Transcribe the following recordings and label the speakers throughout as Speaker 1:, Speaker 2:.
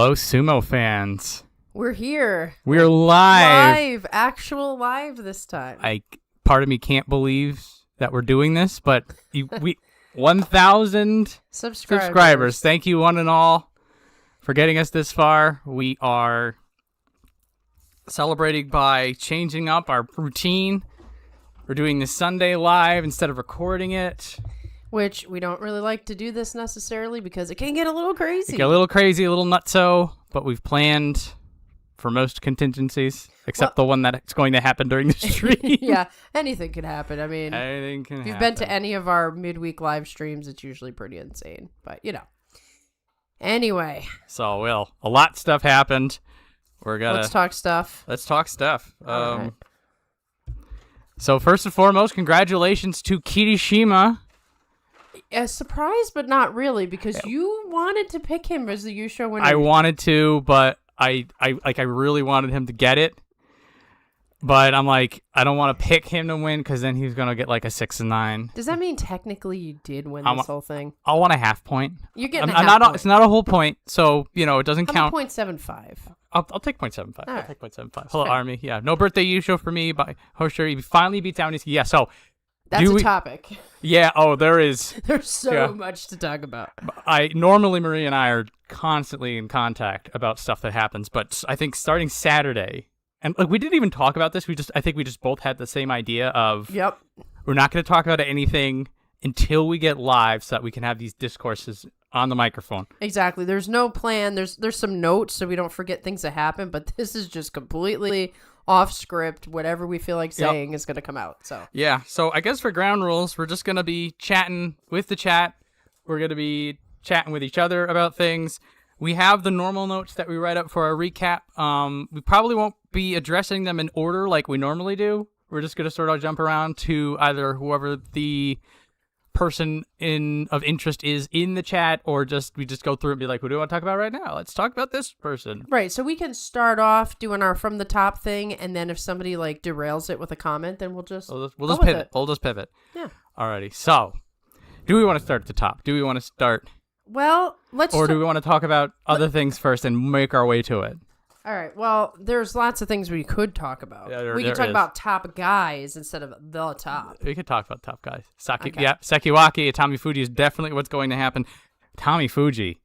Speaker 1: Hello, sumo fans.
Speaker 2: We're here.
Speaker 1: We're live.
Speaker 2: Actual live this time.
Speaker 1: Part of me can't believe that we're doing this, but we 1,000 subscribers. Thank you, one and all, for getting us this far. We are celebrating by changing up our routine. We're doing this Sunday live instead of recording it.
Speaker 2: Which we don't really like to do this necessarily because it can get a little crazy.
Speaker 1: A little nutso, but we've planned for most contingencies, except the one that's going to happen during the stream.
Speaker 2: Yeah, anything can happen. I mean,
Speaker 1: anything can happen.
Speaker 2: If you've been to any of our midweek live streams, it's usually pretty insane. But, you know. Anyway.
Speaker 1: So, a lot of stuff happened.
Speaker 2: Let's talk stuff.
Speaker 1: Right. So, first and foremost, congratulations to Kirishima.
Speaker 2: A surprise, but not really, because you wanted to pick him as the Yusho winner.
Speaker 1: I wanted to, but I really wanted him to get it. But I'm like, I don't want to pick him to win because then he's gonna get like a 6 and 9.
Speaker 2: Does that mean technically you did win this whole thing?
Speaker 1: I want a half point.
Speaker 2: You're getting a half point.
Speaker 1: It's not a whole point, so it doesn't count.
Speaker 2: 0.75.
Speaker 1: I'll take 0.75.
Speaker 2: Right.
Speaker 1: I'll take 0.75. Hello, Army. Yeah, no birthday Yusho for me by Hoshoryu. He finally beats Aonishiki. Yeah, so.
Speaker 2: That's a topic.
Speaker 1: Yeah, there is.
Speaker 2: There's so much to talk about.
Speaker 1: Normally Marie and I are constantly in contact about stuff that happens, but I think starting Saturday, and we didn't even talk about this, I think we just both had the same idea of we're not going to talk about anything until we get live so that we can have these discourses on the microphone. Exactly.
Speaker 2: There's no plan. There's some notes so we don't forget things that happen, but this is just completely off script. Whatever we feel like saying is going to come out. So
Speaker 1: I guess for ground rules, we're just going to be chatting with the chat. We're going to be chatting with each other about things. We have the normal notes that we write up for our recap. We probably won't be addressing them in order like we normally do. We're just going to sort of jump around to either whoever the person of interest is in the chat, or we just go through and be like, what do you want to talk about right now? Let's talk about this person.
Speaker 2: Right, so we can start off doing our from the top thing, and then if somebody derails it with a comment, then we'll just
Speaker 1: pivot. We'll just pivot.
Speaker 2: Yeah.
Speaker 1: Alrighty. So, do we want to start at the top? Do we want to start?
Speaker 2: Well,
Speaker 1: do we want to talk about other things first and make our way to it?
Speaker 2: All right. Well, there's lots of things we could talk about.
Speaker 1: Yeah,
Speaker 2: we could talk about top guys instead of the top.
Speaker 1: We could talk about top guys. Sekiwaki, Atami Fuji is definitely what's going to happen. Atami Fuji.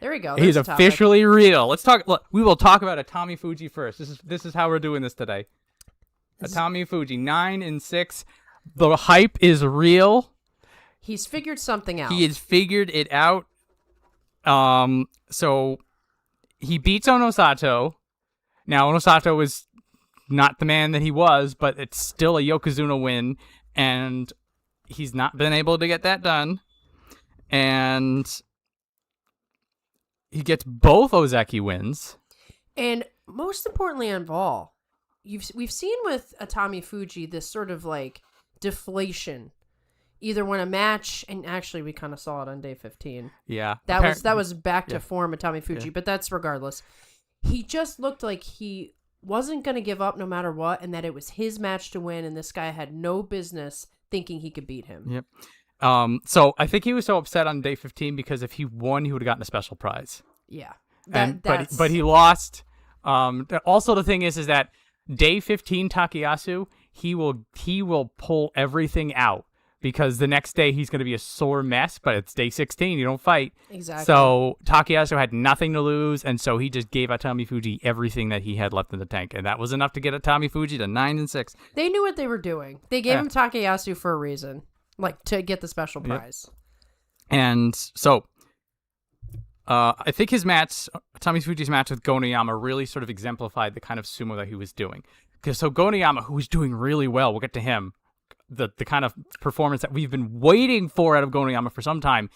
Speaker 2: There we go.
Speaker 1: He's officially real. Let's talk. Look, we will talk about Atami Fuji first. This is how we're doing this today. Atami Fuji, 9 and 6. The hype is real.
Speaker 2: He's figured something out.
Speaker 1: He has figured it out. So he beats Onosato. Now, Onosato was not the man that he was, but it's still a Yokozuna win, and he's not been able to get that done. And he gets both Ozeki wins.
Speaker 2: And most importantly on Vol, we've seen with Atami Fuji this sort of deflation. Either when a match, and actually we kind of saw it on day 15.
Speaker 1: Yeah.
Speaker 2: That was back to form Atami Fuji, but that's regardless. He just looked like he wasn't going to give up no matter what, and that it was his match to win, and this guy had no business thinking he could beat him.
Speaker 1: Yep. So I think he was so upset on day 15 because if he won, he would have gotten a special prize.
Speaker 2: Yeah.
Speaker 1: But he lost. Also, the thing is that day 15 Takayasu, he will pull everything out. Because the next day he's going to be a sore mess, but it's day 16. You don't fight.
Speaker 2: Exactly.
Speaker 1: So Takayasu had nothing to lose, and so he just gave Atami Fuji everything that he had left in the tank, and that was enough to get Atami Fuji to 9 and 6.
Speaker 2: They knew what they were doing. They gave him Takayasu for a reason, to get the special prize.
Speaker 1: Yep. And so I think Atami Fuji's match with Gonayama really sort of exemplified the kind of sumo that he was doing. Because Gonayama, who was doing really well, we'll get to him. The kind of performance that we've been waiting for out of Gonayama for some time.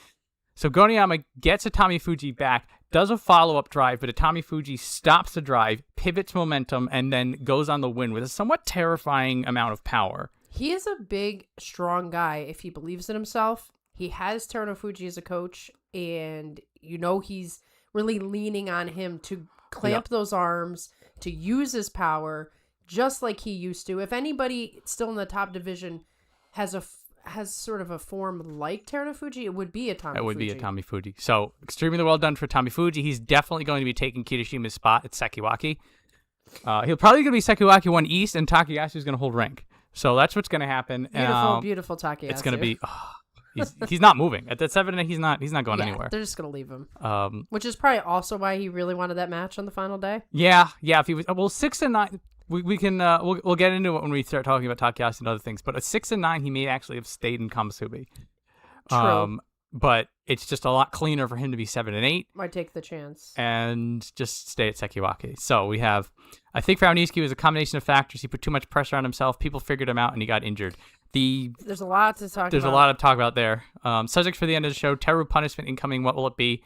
Speaker 1: So Gonayama gets Atami Fuji back, does a follow-up drive, but Atami Fuji stops the drive, pivots momentum, and then goes on the win with a somewhat terrifying amount of power.
Speaker 2: He is a big, strong guy if he believes in himself. He has Teruno Fuji as a coach, and he's really leaning on him to clamp those arms, to use his power, just like he used to. If anybody still in the top division has has sort of a form like Terunofuji, it would be a Tommy Fuji.
Speaker 1: It would be a Tommy Fuji. So extremely well done for Tommy Fuji. He's definitely going to be taking Kirishima's spot at Sekiwaki. He'll probably going to be Sekiwaki 1 East, and Takayasu's going to hold rank. So that's what's going to happen.
Speaker 2: Beautiful Takayasu.
Speaker 1: It's going to be... he's not moving. At that 7, he's not going anywhere.
Speaker 2: They're just going to leave him. Which is probably also why he really wanted that match on the final day.
Speaker 1: Yeah. If he was... 6 and 9... We can we'll get into it when we start talking about Takayasu and other things. But at 6 and 9, he may actually have stayed in Kamasubi.
Speaker 2: True.
Speaker 1: But it's just a lot cleaner for him to be 7 and 8.
Speaker 2: Might take the chance
Speaker 1: And just stay at Sekiwaki. So we have, I think for Aonishiki, it was a combination of factors. He put too much pressure on himself. People figured him out, and he got injured. There's
Speaker 2: a lot to talk about.
Speaker 1: There's a lot to talk about there. Subject for the end of the show: Teru punishment incoming. What will it be?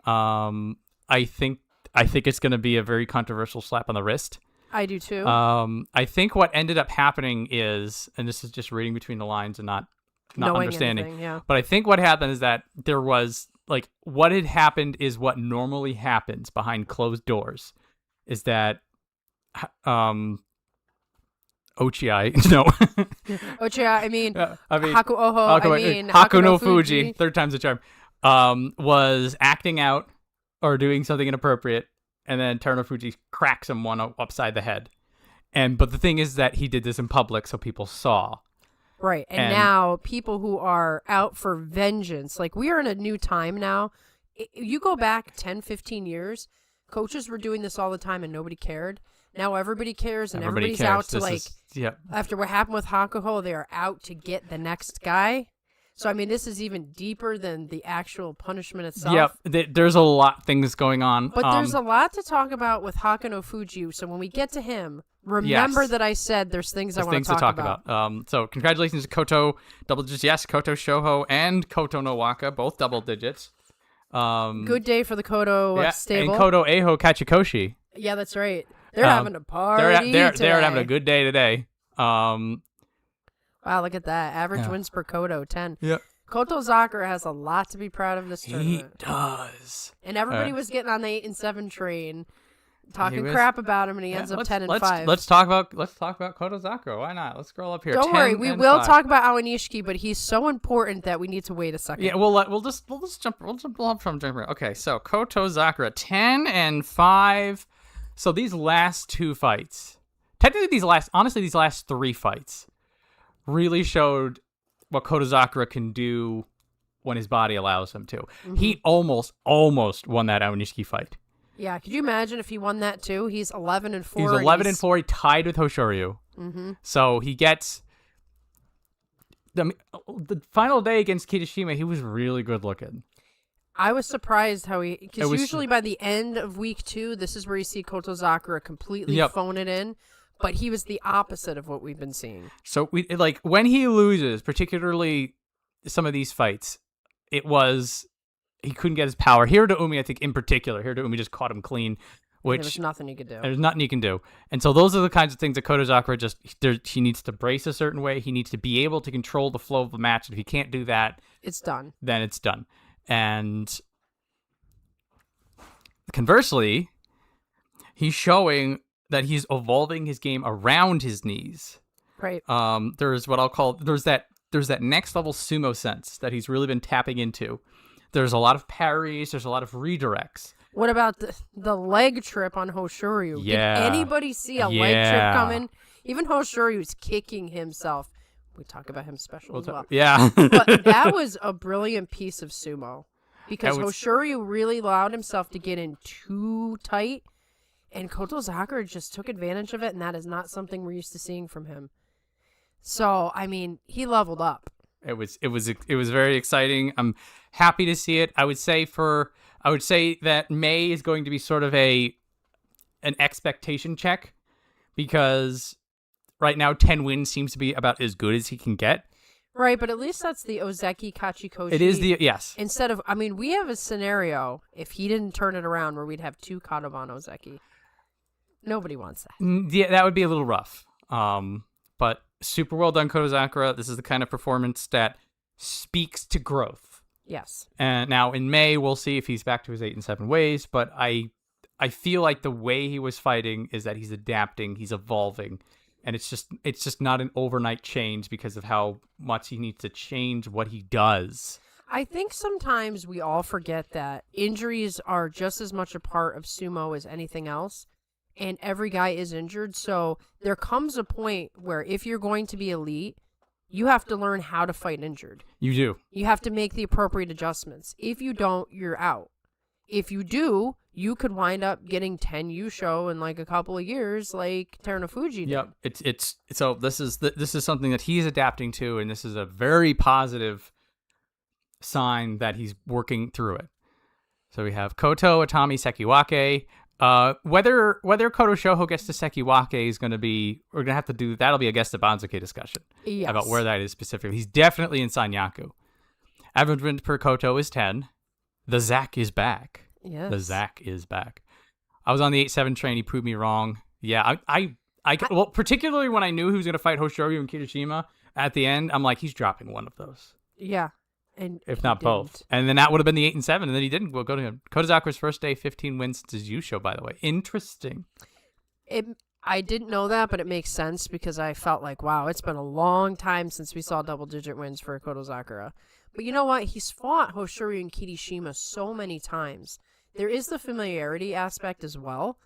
Speaker 1: I think it's going to be a very controversial slap on the wrist.
Speaker 2: I do too.
Speaker 1: I think what ended up happening is, and this is just reading between the lines and not understanding.
Speaker 2: Anything, yeah.
Speaker 1: But I think what happened is that there was what had happened is what normally happens behind closed doors, is that Ochiai no
Speaker 2: Ochiai I mean Haku
Speaker 1: Haku no Fuji, third time's the charm, was acting out or doing something inappropriate, and then Terunofuji cracks him one upside the head. But the thing is that he did this in public, so people saw.
Speaker 2: Right. And now people who are out for vengeance, we are in a new time now. You go back 10, 15 years, coaches were doing this all the time and nobody cared. Now everybody cares, and everybody's out to after what happened with Hakuho, they are out to get the next guy. So, I mean, this is even deeper than the actual punishment itself.
Speaker 1: Yep, there's a lot of things going on.
Speaker 2: But there's a lot to talk about with Hakuno Fuji. So when we get to him, remember that I said there's things I want to talk about. So congratulations to Koto, double digits. Yes, Koto Shoho and Koto Nowaka, both double digits. Good day for the Koto stable.
Speaker 1: And Koto Eiho Kachikoshi.
Speaker 2: Yeah, that's right. They're having a party
Speaker 1: They're having a good day today.
Speaker 2: Wow, look at that. Average wins per Koto, 10.
Speaker 1: Yep.
Speaker 2: Koto Zakura has a lot to be proud of this tournament.
Speaker 1: He does.
Speaker 2: And everybody was getting on the 8 and 7 train, talking crap about him, and he ends up 10 and 5.
Speaker 1: Let's talk about Koto Zakura. Why not? Let's scroll up here.
Speaker 2: Don't worry, we will talk about Aonishiki, but he's so important that we need to wait a second.
Speaker 1: Yeah, we'll just jump from jumping. Okay, so Koto Zakura, 10 and 5. So these last 2 fights, technically these last 3 fights, really showed what Koto Zakura can do when his body allows him to. Mm-hmm. He almost won that Aonishiki fight.
Speaker 2: Yeah, could you imagine if he won that too? He's 11 and 4.
Speaker 1: He's 11 and 4. He tied with Hoshoryu.
Speaker 2: Mm-hmm.
Speaker 1: So he gets the final day against Kirishima. He was really good looking.
Speaker 2: I was surprised how because usually by the end of week 2, this is where you see Koto Zakura completely phone it in. But he was the opposite of what we've been seeing. So
Speaker 1: when he loses, particularly some of these fights, it was he couldn't get his power. Hiradoumi, I think in particular, Hiradoumi just caught him clean, which
Speaker 2: there's nothing you could do.
Speaker 1: There's nothing you can do. And so those are the kinds of things that Koto Zakura he needs to brace a certain way. He needs to be able to control the flow of the match. And if he can't do that,
Speaker 2: it's done.
Speaker 1: Then it's done. And conversely, he's showing that he's evolving his game around his knees.
Speaker 2: Right.
Speaker 1: There's what I'll call there's that next level sumo sense that he's really been tapping into. There's a lot of parries. There's a lot of redirects.
Speaker 2: What about the leg trip on Hoshoryu?
Speaker 1: Yeah.
Speaker 2: Did anybody see a leg trip coming? Even Hoshoryu's kicking himself. We talk about him special as well.
Speaker 1: Yeah.
Speaker 2: But that was a brilliant piece of sumo because Hoshoryu really allowed himself to get in too tight. And Koto Zakura just took advantage of it, and that is not something we're used to seeing from him. So, I mean, he leveled up.
Speaker 1: It was very exciting. I'm happy to see it. I would say that May is going to be sort of an expectation check because right now 10 wins seems to be about as good as he can get.
Speaker 2: Right, but at least that's the Ozeki Kachikoshi.
Speaker 1: It is yes.
Speaker 2: Instead of, we have a scenario if he didn't turn it around where we'd have 2 Kadoban Ozeki. Nobody wants that.
Speaker 1: Yeah, that would be a little rough. But super well done, Koto Zakura. This is the kind of performance that speaks to growth.
Speaker 2: Yes.
Speaker 1: And now in May, we'll see if he's back to his 8 and 7 ways. But I feel like the way he was fighting is that he's adapting, he's evolving. And it's just not an overnight change because of how much he needs to change what he does.
Speaker 2: I think sometimes we all forget that injuries are just as much a part of sumo as anything else, and every guy is injured. So there comes a point where if you're going to be elite, you have to learn how to fight injured.
Speaker 1: You do.
Speaker 2: You have to make the appropriate adjustments. If you don't, you're out. If you do, you could wind up getting 10 Yusho in like a couple of years, like Terunofuji did.
Speaker 1: Yep. It's so this is something that he's adapting to, and this is a very positive sign that he's working through it. So we have Koto, Atami, Sekiwake. Whether Koto Shoho gets to Sekiwake is going to be, we're going to have to do, that'll be a guest Banzuke discussion about where that is specifically. He's definitely in Sanyaku. Average wins per Koto is 10. The Zack is back.
Speaker 2: Yes.
Speaker 1: The Zack is back. I was on the 8-7 train. He proved me wrong. Yeah, well, particularly when I knew he was going to fight Hoshoryu and Kirishima at the end, I'm like, he's dropping one of those.
Speaker 2: Yeah. And
Speaker 1: if not both. And then that would have been the 8-7, and then he didn't. We'll go to him. Kotozaku's first day, 15 wins since his Yusho, by the way. Interesting.
Speaker 2: I didn't know that, but it makes sense because I felt like, wow, it's been a long time since we saw double-digit wins for Kotozakura. But you know what? He's fought Hoshoryu and Kirishima so many times. There is the familiarity aspect as well.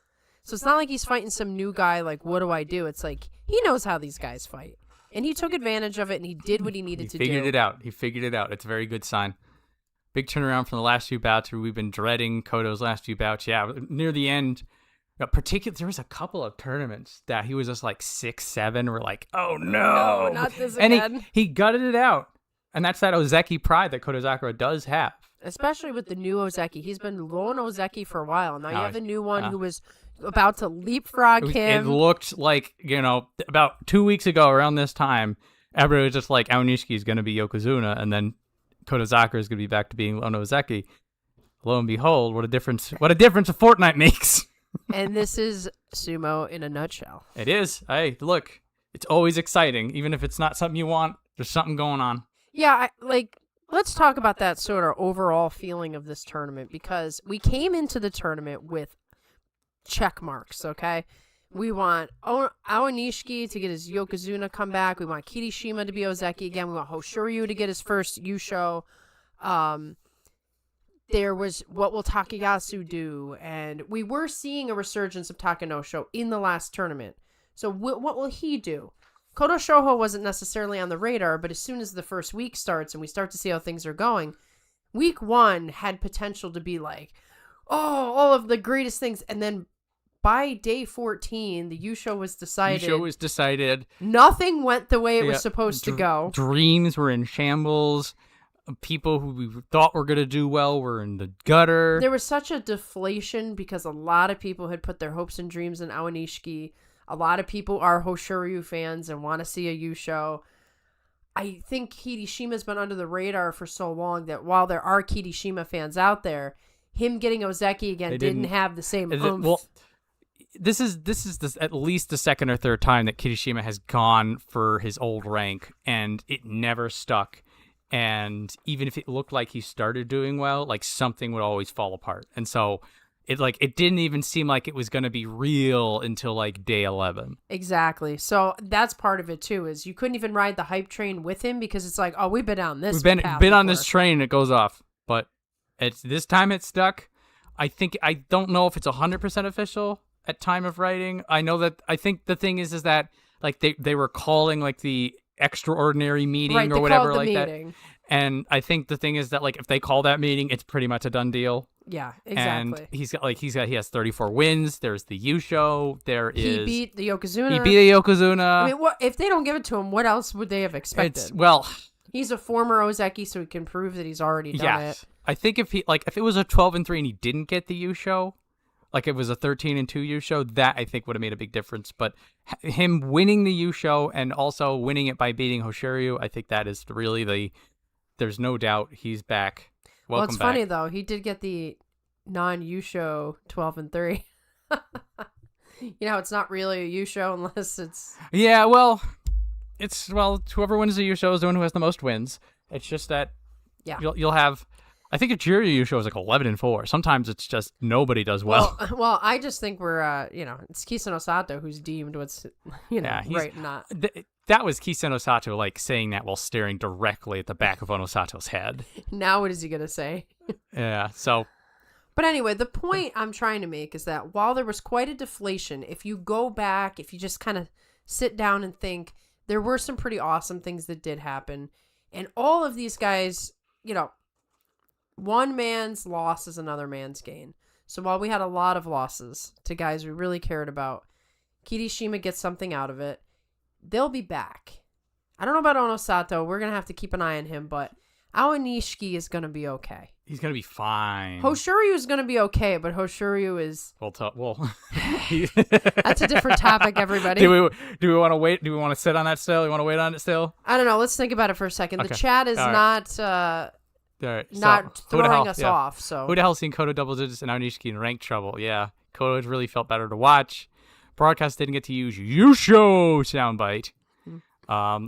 Speaker 2: So it's not like he's fighting some new guy like, what do I do? It's like, he knows how these guys fight. And he took advantage of it, and he did what he needed to do.
Speaker 1: He figured it out. It's a very good sign. Big turnaround from the last few bouts where we've been dreading Koto's last few bouts. Yeah, near the end, there was a couple of tournaments that he was just like 6-7. We're like, oh no,
Speaker 2: not this
Speaker 1: and
Speaker 2: again.
Speaker 1: He gutted it out. And that's that Ozeki pride that Kotozakura does have.
Speaker 2: Especially with the new Ozeki. He's been lone Ozeki for a while. Now you have a new one who was about to leapfrog him.
Speaker 1: It looked like, about 2 weeks ago around this time, everybody was just like, Aonishiki is going to be Yokozuna, and then Kotozakura is going to be back to being lone Ozeki. Lo and behold, what a difference a fortnight makes.
Speaker 2: And this is sumo in a nutshell.
Speaker 1: It is. Hey, look, it's always exciting. Even if it's not something you want, there's something going on.
Speaker 2: Yeah, let's talk about that sort of overall feeling of this tournament, because we came into the tournament with check marks, okay? We want Aonishiki to get his Yokozuna comeback. We want Kirishima to be Ozeki again. We want Hoshoryu to get his first Yusho. There was, what will Takayasu do? And we were seeing a resurgence of Takanosho in the last tournament. So what will he do? Koto Shoho wasn't necessarily on the radar, but as soon as the first week starts and we start to see how things are going, week 1 had potential to be like, oh, all of the greatest things. And then by day 14, the Yusho was decided. Nothing went the way it was supposed to go.
Speaker 1: Dreams were in shambles. People who we thought were going to do well were in the gutter.
Speaker 2: There was such a deflation because a lot of people had put their hopes and dreams in Aonishiki. A lot of people are Hoshoryu fans and want to see a Yusho. I think Kirishima's been under the radar for so long that while there are Kirishima fans out there, him getting Ozeki again didn't have the same oomph.
Speaker 1: Well, this is at least the second or third time that Kirishima has gone for his old rank, and it never stuck. And even if it looked like he started doing well, like something would always fall apart. And so it didn't even seem like it was going to be real until like day 11.
Speaker 2: Exactly. So that's part of it too, is you couldn't even ride the hype train with him because it's like, oh, we've been on this.
Speaker 1: We've been on this train, it goes off. But this time it stuck. I don't know if it's 100% official at time of writing. I think the thing is that like they were calling like the extraordinary meeting or whatever like meeting. That. And I think the thing is that like if they call that meeting, it's pretty much a done deal.
Speaker 2: Yeah, exactly.
Speaker 1: And he has 34 wins. There's the Yusho.
Speaker 2: He beat the Yokozuna.
Speaker 1: I
Speaker 2: mean, if they don't give it to him, what else would they have expected? He's a former Ozeki, so he can prove that he's already done it.
Speaker 1: I think if it was a 12-3 and he didn't get the Yusho, like it was a 13-2 Yusho, that I think would have made a big difference. But him winning the Yusho and also winning it by beating Hoshoryu, I think that is really there's no doubt he's back. Welcome back.
Speaker 2: Funny though, he did get the non-Yusho 12-3. It's not really a Yusho unless it's...
Speaker 1: Yeah, it's whoever wins the Yusho is the one who has the most wins. It's just that you'll have... I think a Jiryu show is like 11-4. Sometimes it's just nobody does well.
Speaker 2: Well, I just think we're, it's Kisano Sato who's deemed what's, right, not.
Speaker 1: That was Kisano Sato like saying that while staring directly at the back of Onosato's head.
Speaker 2: Now what is he gonna say?
Speaker 1: Yeah. So.
Speaker 2: But anyway, the point I'm trying to make is that while there was quite a deflation, if you go back, if you just kind of sit down and think, there were some pretty awesome things that did happen. And all of these guys, one man's loss is another man's gain. So while we had a lot of losses to guys we really cared about, Kirishima gets something out of it. They'll be back. I don't know about Onosato. We're going to have to keep an eye on him, but Aonishiki is going to be okay.
Speaker 1: He's going to be fine.
Speaker 2: Hoshoryu is going to be okay, but Hoshoryu is...
Speaker 1: Well.
Speaker 2: That's a different topic, everybody.
Speaker 1: Do we want to wait? Do we want to sit on that still? You want to wait on it still?
Speaker 2: I don't know. Let's think about it for a second.
Speaker 1: Okay.
Speaker 2: The chat is not throwing us off. So
Speaker 1: who the hell's seen Kodo double digits and Aonishiki in rank trouble? Yeah, Kodo really felt better to watch. Broadcast didn't get to use Yusho soundbite.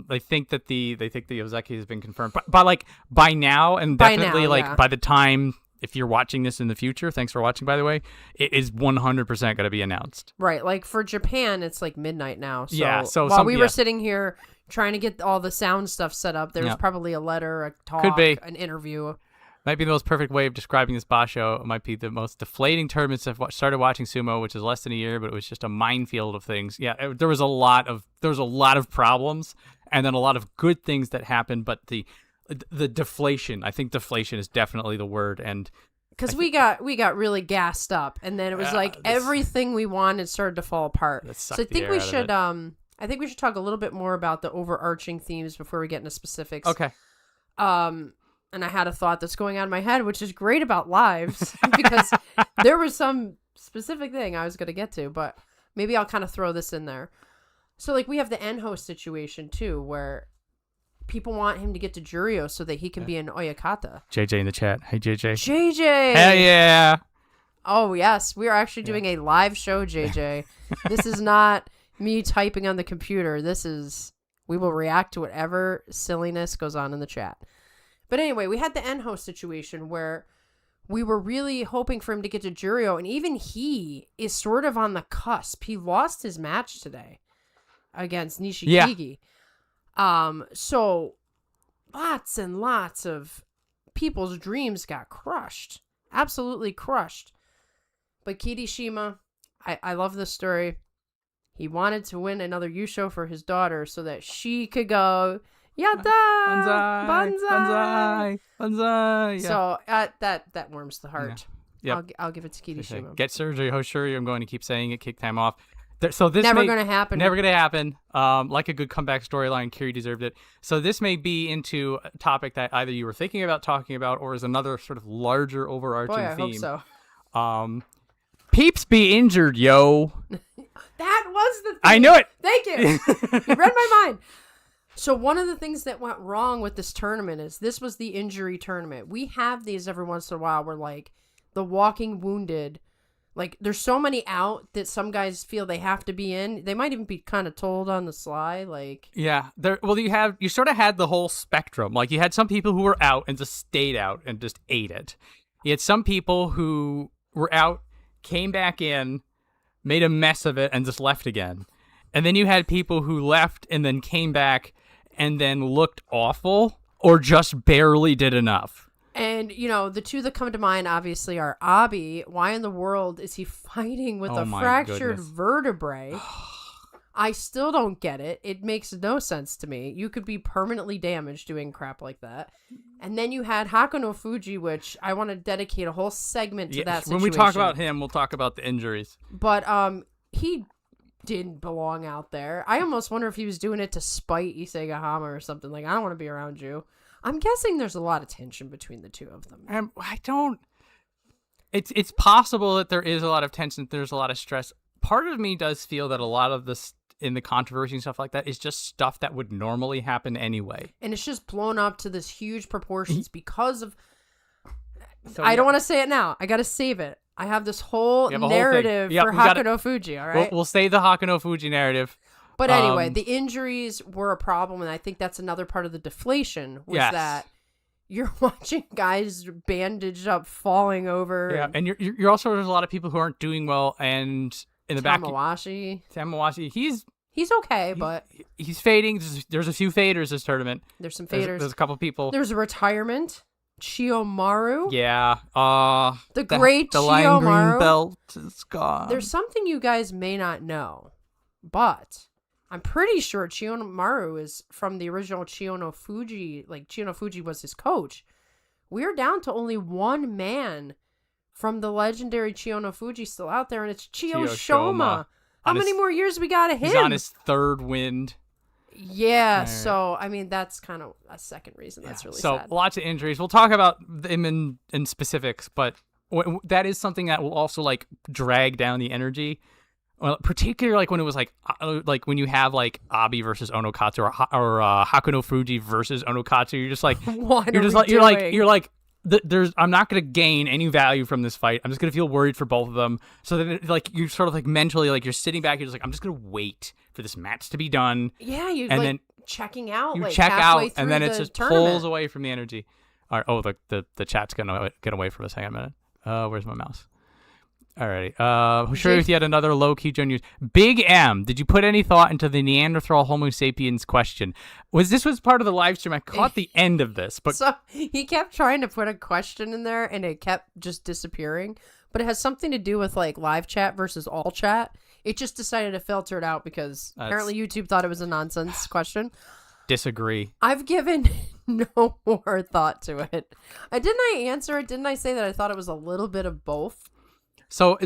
Speaker 1: They think the Ozeki has been confirmed, but by now, and definitely by the time, if you're watching this in the future, thanks for watching, by the way, it is 100% going to be announced.
Speaker 2: Right, like for Japan, it's like midnight now. So
Speaker 1: yeah, so
Speaker 2: while we were sitting here trying to get all the sound stuff set up, there was probably a letter, a talk, an interview.
Speaker 1: Might be the most perfect way of describing this Basho. It might be the most deflating tournaments I've started watching sumo, which is less than a year, but it was just a minefield of things. Yeah, there was a lot of problems, and then a lot of good things that happened. But the deflation, I think deflation is definitely the word. And
Speaker 2: because we got really gassed up, and then it was everything we wanted started to fall apart. So I think we should talk a little bit more about the overarching themes before we get into specifics.
Speaker 1: Okay.
Speaker 2: And I had a thought that's going on in my head, which is great about lives, because there was some specific thing I was going to get to, but maybe I'll kind of throw this in there. So, we have the Enho situation, too, where people want him to get to Juryo so that he can be an Oyakata.
Speaker 1: JJ in the chat. Hey, JJ.
Speaker 2: JJ!
Speaker 1: Hell yeah!
Speaker 2: Oh, yes. We are actually doing a live show, JJ. This is not me typing on the computer. We will react to whatever silliness goes on in the chat. But anyway, we had the Enho situation where we were really hoping for him to get to Juryo, and even he is sort of on the cusp. He lost his match today against Nishikigi. Yeah. So lots and lots of people's dreams got crushed. Absolutely crushed. But Kirishima, I love this story. He wanted to win another Yusho for his daughter so that she could go... Yatta! Banzai!
Speaker 1: Yeah.
Speaker 2: So that warms the heart. Yeah. Yep. I'll give it to Kirishima.
Speaker 1: Get surgery, Hoshoryu. I'm going to keep saying it. Kick time off. So this
Speaker 2: never going to happen.
Speaker 1: Never going to happen. Like a good comeback storyline, Kiri deserved it. So this may be into a topic that either you were thinking about talking about, or is another sort of larger overarching theme.
Speaker 2: I hope so.
Speaker 1: Peeps be injured, yo.
Speaker 2: That was the thing.
Speaker 1: I knew it.
Speaker 2: Thank you. You read my mind. So one of the things that went wrong with this tournament is this was the injury tournament. We have these every once in a while where the walking wounded, there's so many out that some guys feel they have to be in. They might even be kind of told on the sly,
Speaker 1: Yeah. You sort of had the whole spectrum. You had some people who were out and just stayed out and just ate it. You had some people who were out, came back in, made a mess of it, and just left again. And then you had people who left and then came back and then looked awful or just barely did enough.
Speaker 2: And, the two that come to mind, obviously, are Abi. Why in the world is he fighting with a fractured vertebrae? I still don't get it. It makes no sense to me. You could be permanently damaged doing crap like that. And then you had Hakuno Fuji, which I want to dedicate a whole segment to that situation.
Speaker 1: When we talk about him, we'll talk about the injuries.
Speaker 2: But he didn't belong out there. I almost wonder if he was doing it to spite Isegahama or something. I don't want to be around you. I'm guessing there's a lot of tension between the two of them.
Speaker 1: It's possible that there is a lot of tension. There's a lot of stress. Part of me does feel that a lot of this in the controversy and stuff like that is just stuff that would normally happen anyway.
Speaker 2: And it's just blown up to this huge proportions because of... I don't want to say it now. I got to save it. I have this whole narrative for Hakuno Fuji, all right?
Speaker 1: We'll say the Hakuno Fuji narrative.
Speaker 2: But anyway, the injuries were a problem, and I think that's another part of the deflation, was that you're watching guys bandaged up, falling over.
Speaker 1: Yeah, and you're also, there's a lot of people who aren't doing well, and in the
Speaker 2: Tamawashi, he's okay, but
Speaker 1: he's fading. There's a few faders this tournament.
Speaker 2: There's some faders.
Speaker 1: There's a couple people.
Speaker 2: There's a retirement. Chiyomaru.
Speaker 1: Yeah.
Speaker 2: The great
Speaker 1: the lime
Speaker 2: Chiyomaru.
Speaker 1: green belt is gone.
Speaker 2: There's something you guys may not know, but I'm pretty sure Chiyomaru is from the original Chiyono Fuji. Like, Chiyono Fuji was his coach. We're down to only one man from the legendary Chiyono Fuji still out there, and it's Chiyoshoma. How many more years we got of him?
Speaker 1: He's on his third wind.
Speaker 2: Yeah,
Speaker 1: right.
Speaker 2: so, I mean, that's kind of a second reason that's really sad.
Speaker 1: So, lots of injuries. We'll talk about them in specifics, but that is something that will also, like, drag down the energy. Well, particularly, like, when it was, like when you have, like, Abi versus Onokatsu or Hakuno Fuji versus Onokatsu, you're just like...
Speaker 2: What
Speaker 1: you're
Speaker 2: are
Speaker 1: just
Speaker 2: we
Speaker 1: like,
Speaker 2: doing?
Speaker 1: You're like, I'm not going to gain any value from this fight. I'm just going to feel worried for both of them. So then, like, you sort of, like, mentally, like, you're sitting back, you're just like, I'm just going to wait for this match to be done.
Speaker 2: Yeah, you're
Speaker 1: and
Speaker 2: like
Speaker 1: then
Speaker 2: checking out.
Speaker 1: you
Speaker 2: like,
Speaker 1: check
Speaker 2: halfway
Speaker 1: out,
Speaker 2: through
Speaker 1: and then it
Speaker 2: the
Speaker 1: just
Speaker 2: tournament.
Speaker 1: pulls away from the energy. All right, oh, the chat's going to get away for a second minute. Where's my mouse? Alrighty. Hoshoryu with yet another low-key Joe news. Big M, did you put any thought into the Neanderthal Homo sapiens question? This was part of the live stream. I caught the end of this, but
Speaker 2: So he kept trying to put a question in there, and it kept just disappearing. But it has something to do with, like, live chat versus all chat. It just decided to filter it out because apparently YouTube thought it was a nonsense question.
Speaker 1: Disagree.
Speaker 2: I've given no more thought to it. Didn't I answer it? Didn't I say that I thought it was a little bit of both?
Speaker 1: So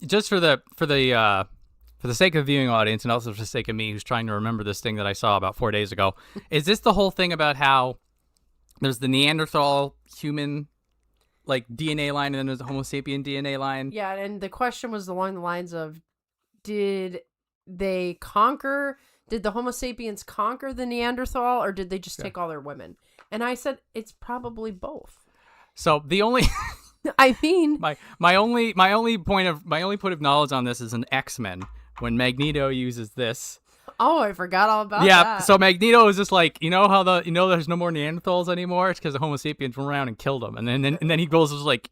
Speaker 1: just for the sake of the viewing audience, and also for the sake of me, who's trying to remember this thing that I saw about 4 days ago, is this the whole thing about how there's the Neanderthal human, like, DNA line, and then there's the Homo sapien DNA line?
Speaker 2: Yeah, and the question was along the lines of, did the Homo sapiens conquer the Neanderthal, or did they just take all their women? And I said it's probably both.
Speaker 1: So the only.
Speaker 2: I mean,
Speaker 1: my only point of knowledge on this is in X-Men when Magneto uses this.
Speaker 2: Oh, I forgot all about that.
Speaker 1: Yeah, so Magneto is just like, how there's no more Neanderthals anymore. It's because the Homo sapiens went around and killed them, and then he goes like,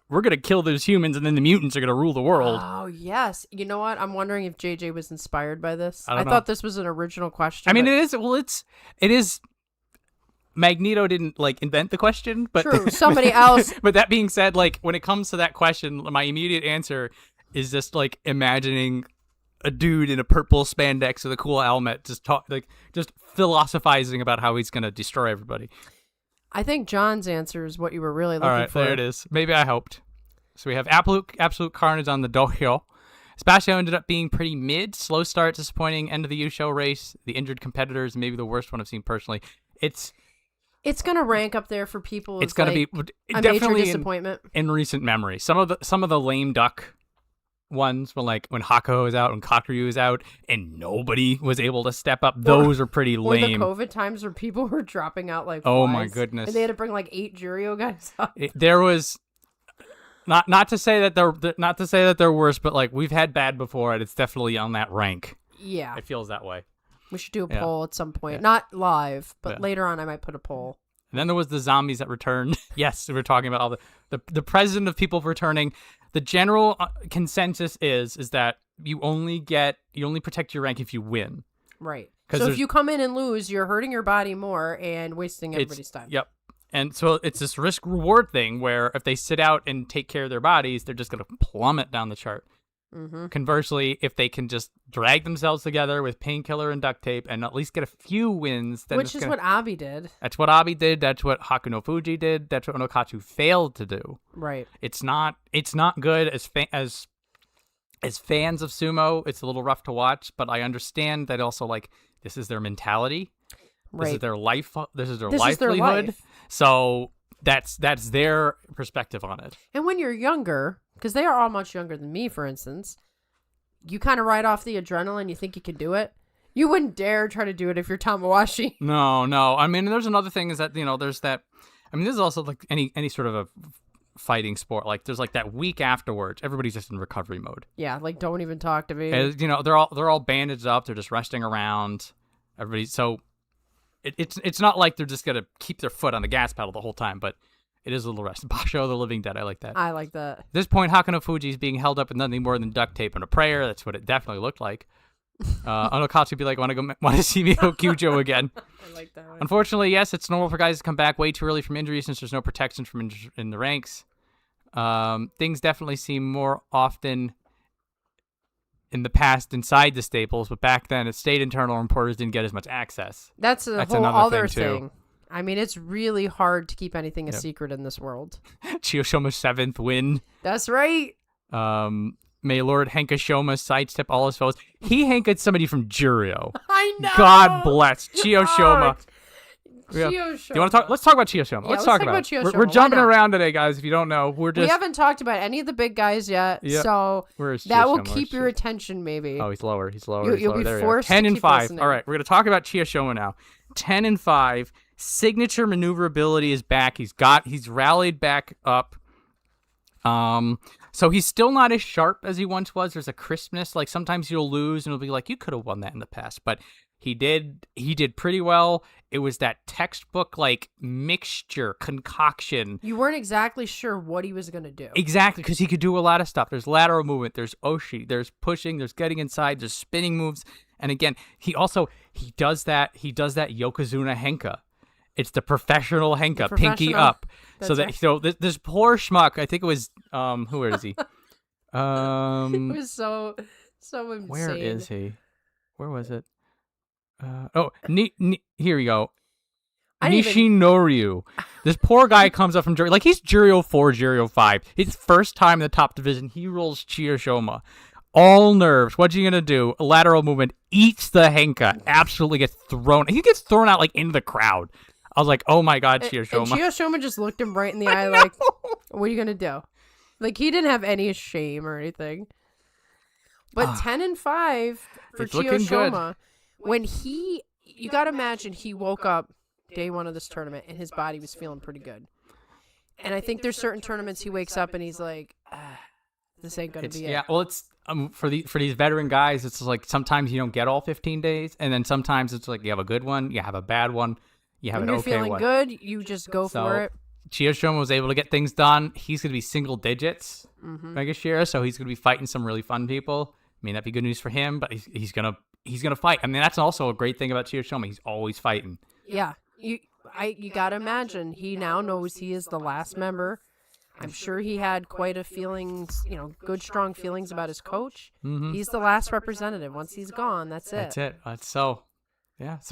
Speaker 1: we're gonna kill those humans, and then the mutants are gonna rule the world.
Speaker 2: Oh yes, you know what? I'm wondering if JJ was inspired by this.
Speaker 1: I
Speaker 2: thought this was an original question.
Speaker 1: I mean, it is. Well, it is. Magneto didn't, like, invent the question, but
Speaker 2: true, somebody else.
Speaker 1: But that being said, like, when it comes to that question, my immediate answer is just, like, imagining a dude in a purple spandex with a cool helmet just philosophizing about how he's gonna destroy everybody.
Speaker 2: I think John's answer is what you were really looking for.
Speaker 1: All right, there it is. Maybe I hoped. So we have absolute carnage on the dohyo. Spatio ended up being pretty mid, slow start, disappointing end of the U-show race. The injured competitors, maybe the worst one I've seen personally.
Speaker 2: It's gonna rank up there for people.
Speaker 1: It's gonna be
Speaker 2: a
Speaker 1: definitely
Speaker 2: major disappointment
Speaker 1: in recent memory. Some of the lame duck ones, when Hako is out and Kokuryu is out, and nobody was able to step up. Those are pretty lame.
Speaker 2: Or the COVID times where people were dropping out like
Speaker 1: oh
Speaker 2: flies,
Speaker 1: my goodness,
Speaker 2: and they had to bring like 8 Juryo guys up.
Speaker 1: There was not to say that they're worse, but, like, we've had bad before, and it's definitely on that rank.
Speaker 2: Yeah,
Speaker 1: It feels that way.
Speaker 2: We should do a poll at some point. Not live, but later on I might put a poll.
Speaker 1: And then there was the zombies that returned. Yes, we were talking about all the president of people returning. The general consensus is that you only protect your rank if you win.
Speaker 2: Right. So if you come in and lose, you're hurting your body more and wasting everybody's time.
Speaker 1: Yep. And so it's this risk-reward thing where if they sit out and take care of their bodies, they're just going to plummet down the chart.
Speaker 2: Mm-hmm.
Speaker 1: Conversely, if they can just drag themselves together with painkiller and duct tape and at least get a few wins, then
Speaker 2: which is what Abi did.
Speaker 1: That's what Abi did. That's what Hakuno Fuji did. That's what Onokatsu failed to do.
Speaker 2: Right. It's not
Speaker 1: good as fans of sumo. It's a little rough to watch, but I understand that also, like, this is their mentality.
Speaker 2: Right.
Speaker 1: This is their life. This is their livelihood. So that's their perspective on it.
Speaker 2: And when you're younger, because they are all much younger than me, for instance, you kind of ride off the adrenaline. You think you can do it. You wouldn't dare try to do it if you're Tamawashi.
Speaker 1: No. I mean, there's another thing is that, there's that. I mean, this is also like any sort of a fighting sport. Like, there's like that week afterwards, everybody's just in recovery mode.
Speaker 2: Yeah, like, don't even talk to me.
Speaker 1: As, they're all bandaged up. They're just resting around. Everybody. So it's not like they're just gonna keep their foot on the gas pedal the whole time, but it is a little rest. Basho, the living dead. I like that.
Speaker 2: I like that.
Speaker 1: At this point, Hakano Fuji is being held up with nothing more than duct tape and a prayer. That's what it definitely looked like. Onokatsu would be like, want to see me Kyujo again.
Speaker 2: I like that one.
Speaker 1: Unfortunately, yes, it's normal for guys to come back way too early from injury since there's no protection from in the ranks. Things definitely seem more often in the past inside the staples, but back then, state internal reporters didn't get as much access.
Speaker 2: That's whole
Speaker 1: another
Speaker 2: other
Speaker 1: thing,
Speaker 2: thing. I mean, it's really hard to keep anything a
Speaker 1: Yep.
Speaker 2: secret in this world.
Speaker 1: Chiyoshoma's 7th win.
Speaker 2: That's right.
Speaker 1: May Lord Henkashoma sidestep all his foes. He hanked somebody from Juryo.
Speaker 2: I know.
Speaker 1: God bless Chiyoshoma. Yeah.
Speaker 2: Chiyoshoma.
Speaker 1: Do you want to talk? Let's talk about Chiyoshoma.
Speaker 2: Yeah,
Speaker 1: let's talk about it.
Speaker 2: Chiyoshoma.
Speaker 1: We're
Speaker 2: Why
Speaker 1: jumping
Speaker 2: not?
Speaker 1: around today, guys. If you don't know, we're
Speaker 2: We
Speaker 1: just.
Speaker 2: haven't talked about any of the big guys yet,
Speaker 1: Yeah.
Speaker 2: so
Speaker 1: Where's
Speaker 2: that will
Speaker 1: Chiyoshoma?
Speaker 2: keep your attention, maybe.
Speaker 1: Oh, he's lower. He's lower.
Speaker 2: You'll
Speaker 1: he's lower.
Speaker 2: be
Speaker 1: There we
Speaker 2: forced
Speaker 1: are. 10
Speaker 2: to
Speaker 1: and
Speaker 2: keep
Speaker 1: 5.
Speaker 2: listening.
Speaker 1: All right, we're gonna talk about Chiyoshoma now. 10 and 5. Signature maneuverability is back. He's rallied back up. So he's still not as sharp as he once was. There's a crispness. Like sometimes you'll lose and it'll be like, you could have won that in the past. But he did pretty well. It was that textbook like mixture, concoction.
Speaker 2: You weren't exactly sure what he was going to do.
Speaker 1: Exactly, because he could do a lot of stuff. There's lateral movement, there's oshi, there's pushing, there's getting inside, there's spinning moves. And again, he does that Yokozuna Henka. It's the professional Henka, pinky
Speaker 2: professional-
Speaker 1: up.
Speaker 2: That's
Speaker 1: So that
Speaker 2: right.
Speaker 1: so this poor schmuck, I think it was who is he?
Speaker 2: It was so insane.
Speaker 1: Where is he? Where was it? Here we go.
Speaker 2: I didn't even-
Speaker 1: Nishinoryu. This poor guy comes up from Juryo. Like, he's Juryo 4, Juryo 5. His first time in the top division, he rolls Chiyoshoma. All nerves. What's he going to do? A lateral movement. Eats the Henka. Absolutely gets thrown. He gets thrown out, like, into the crowd. I was like, oh, my God,
Speaker 2: And
Speaker 1: Chiyoshoma.
Speaker 2: Chiyoshoma just looked him right in the eye like, what are you going to do? Like, he didn't have any shame or anything. But 10 and 5 for
Speaker 1: It's looking good.
Speaker 2: Chiyoshoma. When you got to imagine he woke up day one of this tournament and his body was feeling pretty good. And I think there's certain tournaments he wakes up and he's like, this ain't going to be it.
Speaker 1: Yeah, well, it's for these veteran guys, it's like sometimes you don't get all 15 days, and then sometimes it's like you have a good one, you have a bad one, you have
Speaker 2: When
Speaker 1: an
Speaker 2: you're
Speaker 1: okay
Speaker 2: feeling
Speaker 1: one.
Speaker 2: good, you just go
Speaker 1: So,
Speaker 2: for it.
Speaker 1: Chiyoshoma was able to get things done. He's going to be single digits
Speaker 2: Mm-hmm.
Speaker 1: next year, so he's going to be fighting some really fun people. May not be good news for him, but he's gonna fight. I mean, that's also a great thing about Chiyoshoma. He's always fighting.
Speaker 2: Yeah. You got to imagine he now knows he is the last member. I'm sure he had quite a good strong feelings about his coach.
Speaker 1: Mm-hmm.
Speaker 2: He's the last representative. Once he's gone, that's it.
Speaker 1: That's it. So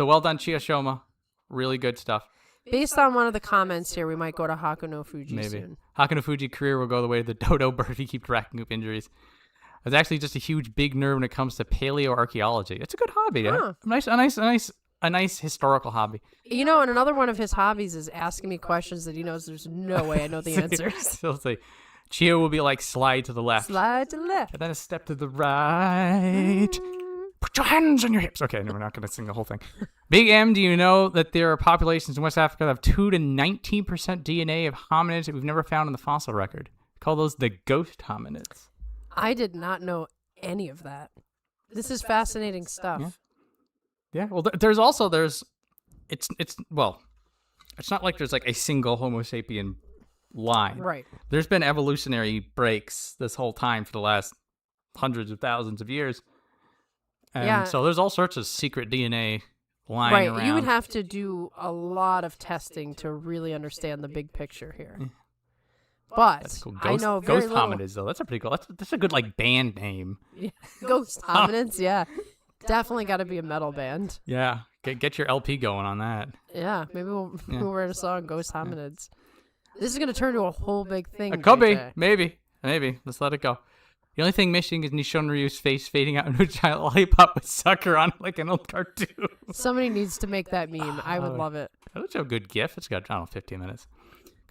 Speaker 1: well done, Chiyoshoma. Really good stuff.
Speaker 2: Based on one of the comments here, we might go to Hakuno Fuji
Speaker 1: Maybe.
Speaker 2: soon.
Speaker 1: Hakano Fuji career will go the way of the dodo bird if he keeps racking up injuries. It's actually just a huge big nerd when it comes to paleoarchaeology. It's a good hobby. Yeah? A nice historical hobby.
Speaker 2: And another one of his hobbies is asking me questions that he knows there's no way I know the answers.
Speaker 1: So let's see. Chiyo will be like slide to the left.
Speaker 2: Slide to the left.
Speaker 1: And then a step to the right. Put your hands on your hips. Okay, no, we're not going to sing the whole thing. Big M, do you know that there are populations in West Africa that have 2 to 19% DNA of hominids that we've never found in the fossil record? We call those the ghost hominids.
Speaker 2: I did not know any of that. This is fascinating stuff.
Speaker 1: Yeah, well, it's not like there's like a single Homo sapien line.
Speaker 2: Right.
Speaker 1: There's been evolutionary breaks this whole time for the last hundreds of thousands of years. And
Speaker 2: Yeah.
Speaker 1: so there's all sorts of secret DNA lying around.
Speaker 2: You would have to do a lot of testing to really understand the big picture here. But
Speaker 1: That's cool.
Speaker 2: I know very
Speaker 1: Ghost
Speaker 2: little.
Speaker 1: hominids, though. That's a pretty cool. That's a good like band name.
Speaker 2: Ghost hominids, yeah. Definitely got to be a metal band.
Speaker 1: Yeah, get your LP going on that.
Speaker 2: Yeah, maybe we'll write a song, Ghost Hominids. This is going to turn to a whole big thing.
Speaker 1: It could be,
Speaker 2: JJ.
Speaker 1: maybe. Let's let it go. The only thing missing is Nishonryu's face fading out into a giant lollipop with sucker on it like an old cartoon.
Speaker 2: Somebody needs to make that meme. I would love it.
Speaker 1: That's a good gif. It's got, I don't know, 15 minutes.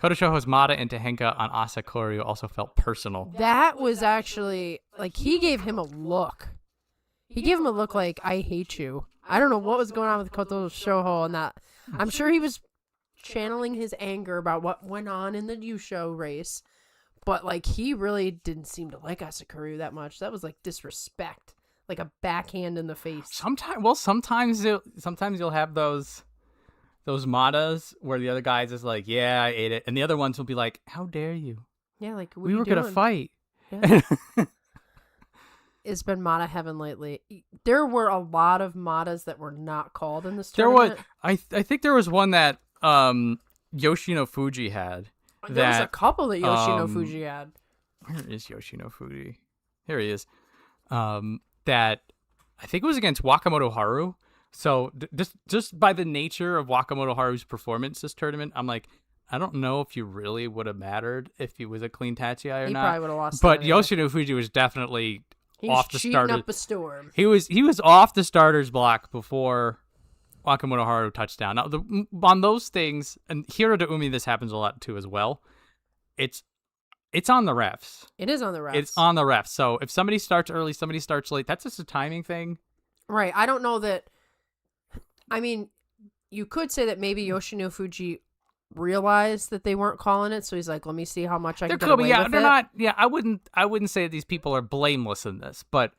Speaker 1: Kodoshoho's Mata into Henka on Asakoryu also felt personal.
Speaker 2: That was actually, like, he gave him a look. He gave him a look like, I hate you. I don't know what was going on with Koto Shoho and that. I'm sure he was channeling his anger about what went on in the Yusho race. But, like, he really didn't seem to like Asakoryu that much. That was, like, disrespect. Like a backhand in the face.
Speaker 1: Sometimes you'll have those those madas where the other guys is like, yeah, I ate it, and the other ones will be like, how dare you?
Speaker 2: Yeah, like what
Speaker 1: We
Speaker 2: are
Speaker 1: were
Speaker 2: you
Speaker 1: gonna
Speaker 2: doing?
Speaker 1: fight.
Speaker 2: Yeah. It's been Mata heaven lately. There were a lot of Matas that were not called in this
Speaker 1: There was,
Speaker 2: tournament.
Speaker 1: I think there was one that Yoshino Fuji had.
Speaker 2: There was a
Speaker 1: That
Speaker 2: couple that Yoshino Fuji had.
Speaker 1: where is Yoshino Fuji? Here he is. That I think it was against Wakamoto Haru. So just by the nature of Wakamoto Haru's performance this tournament, I'm like, I don't know if you really would have mattered if he was a clean Tatsui or
Speaker 2: He
Speaker 1: not.
Speaker 2: probably would have lost.
Speaker 1: But
Speaker 2: anyway.
Speaker 1: Yoshino Fuji was definitely
Speaker 2: He was
Speaker 1: off the
Speaker 2: cheating
Speaker 1: starter.
Speaker 2: up a storm.
Speaker 1: He was off the starter's block before Wakamoto Haru touchdown. Now on those things, and Hiro to Umi, this happens a lot too as well. It's on the refs.
Speaker 2: It is on the refs.
Speaker 1: It's on the refs. So if somebody starts early, somebody starts late, that's just a timing thing.
Speaker 2: Right. I don't know that. I mean, you could say that maybe Yoshino Fuji realized that they weren't calling it, so he's like, "Let me see how much I can get away with
Speaker 1: they're
Speaker 2: it."
Speaker 1: not. Yeah, I wouldn't say that these people are blameless in this, but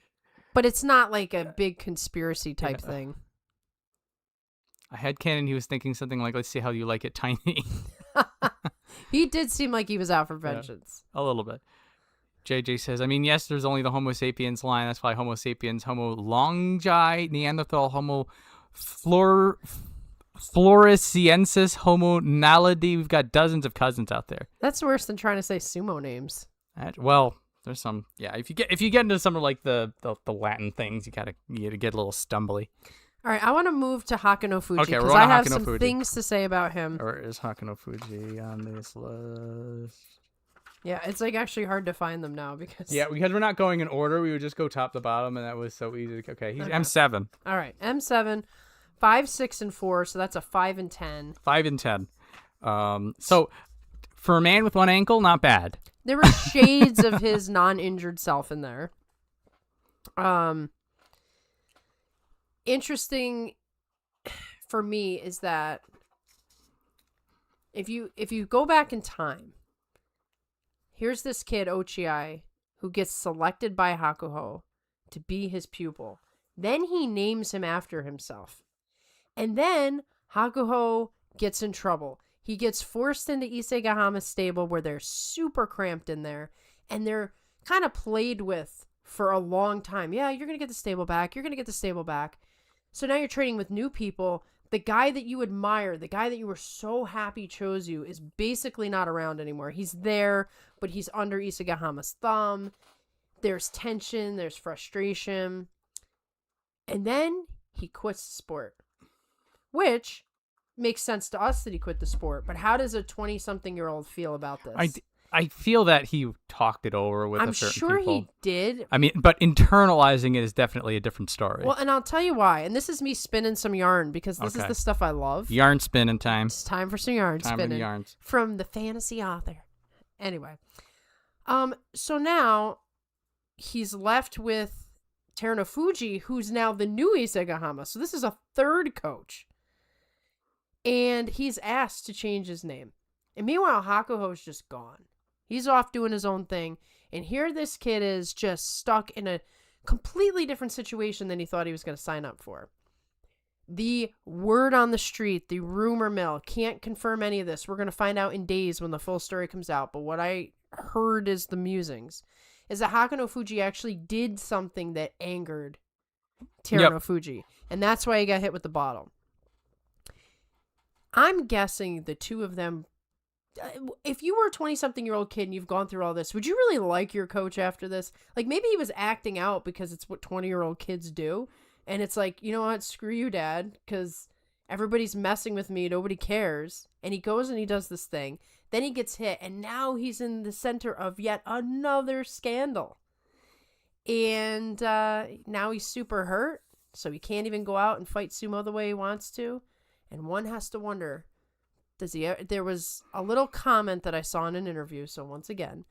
Speaker 2: But it's not like a big conspiracy type
Speaker 1: Yeah.
Speaker 2: thing.
Speaker 1: I had Canon. He was thinking something like, "Let's see how you like it, tiny."
Speaker 2: He did seem like he was out for vengeance.
Speaker 1: A little bit. JJ says, I mean, yes, there's only the Homo sapiens line. That's why Homo sapiens, Homo longi, Neanderthal, Homo floresiensis, Homo naledi. We've got dozens of cousins out there.
Speaker 2: That's worse than trying to say sumo names.
Speaker 1: Well, there's some. Yeah, if you get into some of like the Latin things, you gotta get a little stumbly.
Speaker 2: All right, I want to move to Hakano Fuji
Speaker 1: Okay, we're
Speaker 2: because
Speaker 1: on
Speaker 2: I have
Speaker 1: Hakano
Speaker 2: some
Speaker 1: Fuji.
Speaker 2: things to say about him.
Speaker 1: Or is Hakano Fuji on this list?
Speaker 2: Yeah, it's like actually hard to find them now because.
Speaker 1: Yeah, because we're not going in order. We would just go top to bottom, and that was so easy. Okay, he's
Speaker 2: Okay.
Speaker 1: M7.
Speaker 2: All right, M7, 5, 6, and 4, so that's a 5 and 10.
Speaker 1: 5 and 10. So for a man with one ankle, not bad.
Speaker 2: There were shades of his non-injured self in there. Interesting for me is that if you go back in time, here's this kid Ochiai who gets selected by Hakuho to be his pupil. Then he names him after himself. And then Hakuho gets in trouble. He gets forced into Isegahama's stable where they're super cramped in there. And they're kind of played with for a long time. Yeah, you're going to get the stable back. You're going to get the stable back. So now you're training with new people. The guy that you admire, the guy that you were so happy chose you, is basically not around anymore. He's there, but he's under Isegahama's thumb. There's tension. There's frustration. And then he quits the sport. Which makes sense to us that he quit the sport. But how does a 20-something-year-old feel about this?
Speaker 1: I feel that he talked it over with
Speaker 2: I'm
Speaker 1: a certain
Speaker 2: sure
Speaker 1: people.
Speaker 2: he did.
Speaker 1: I mean, but internalizing it is definitely a different story.
Speaker 2: Well, and I'll tell you why. And this is me spinning some yarn because this is
Speaker 1: Okay.
Speaker 2: the stuff I love.
Speaker 1: Yarn spinning time.
Speaker 2: It's time for some yarn
Speaker 1: Time for the
Speaker 2: spinning
Speaker 1: yarns.
Speaker 2: from the fantasy author. Anyway, so now he's left with Terunofuji, who's now the new Isegahama. So this is a third coach. And he's asked to change his name. And meanwhile, Hakuho's just gone. He's off doing his own thing. And here this kid is just stuck in a completely different situation than he thought he was going to sign up for. The word on the street, the rumor mill, can't confirm any of this. We're going to find out in days when the full story comes out. But what I heard is the musings. Is that Hakano Fuji actually did something that angered Terunofuji. And that's why he got hit with the bottle. I'm guessing the two of them, if you were a 20-something-year-old kid and you've gone through all this, would you really like your coach after this? Like, maybe he was acting out because it's what 20-year-old kids do. And it's like, you know what? Screw you, Dad, because everybody's messing with me. Nobody cares. And he goes and he does this thing. Then he gets hit. And now he's in the center of yet another scandal. And now he's super hurt. So he can't even go out and fight sumo the way he wants to. And one has to wonder, there was a little comment that I saw in an interview, so once again,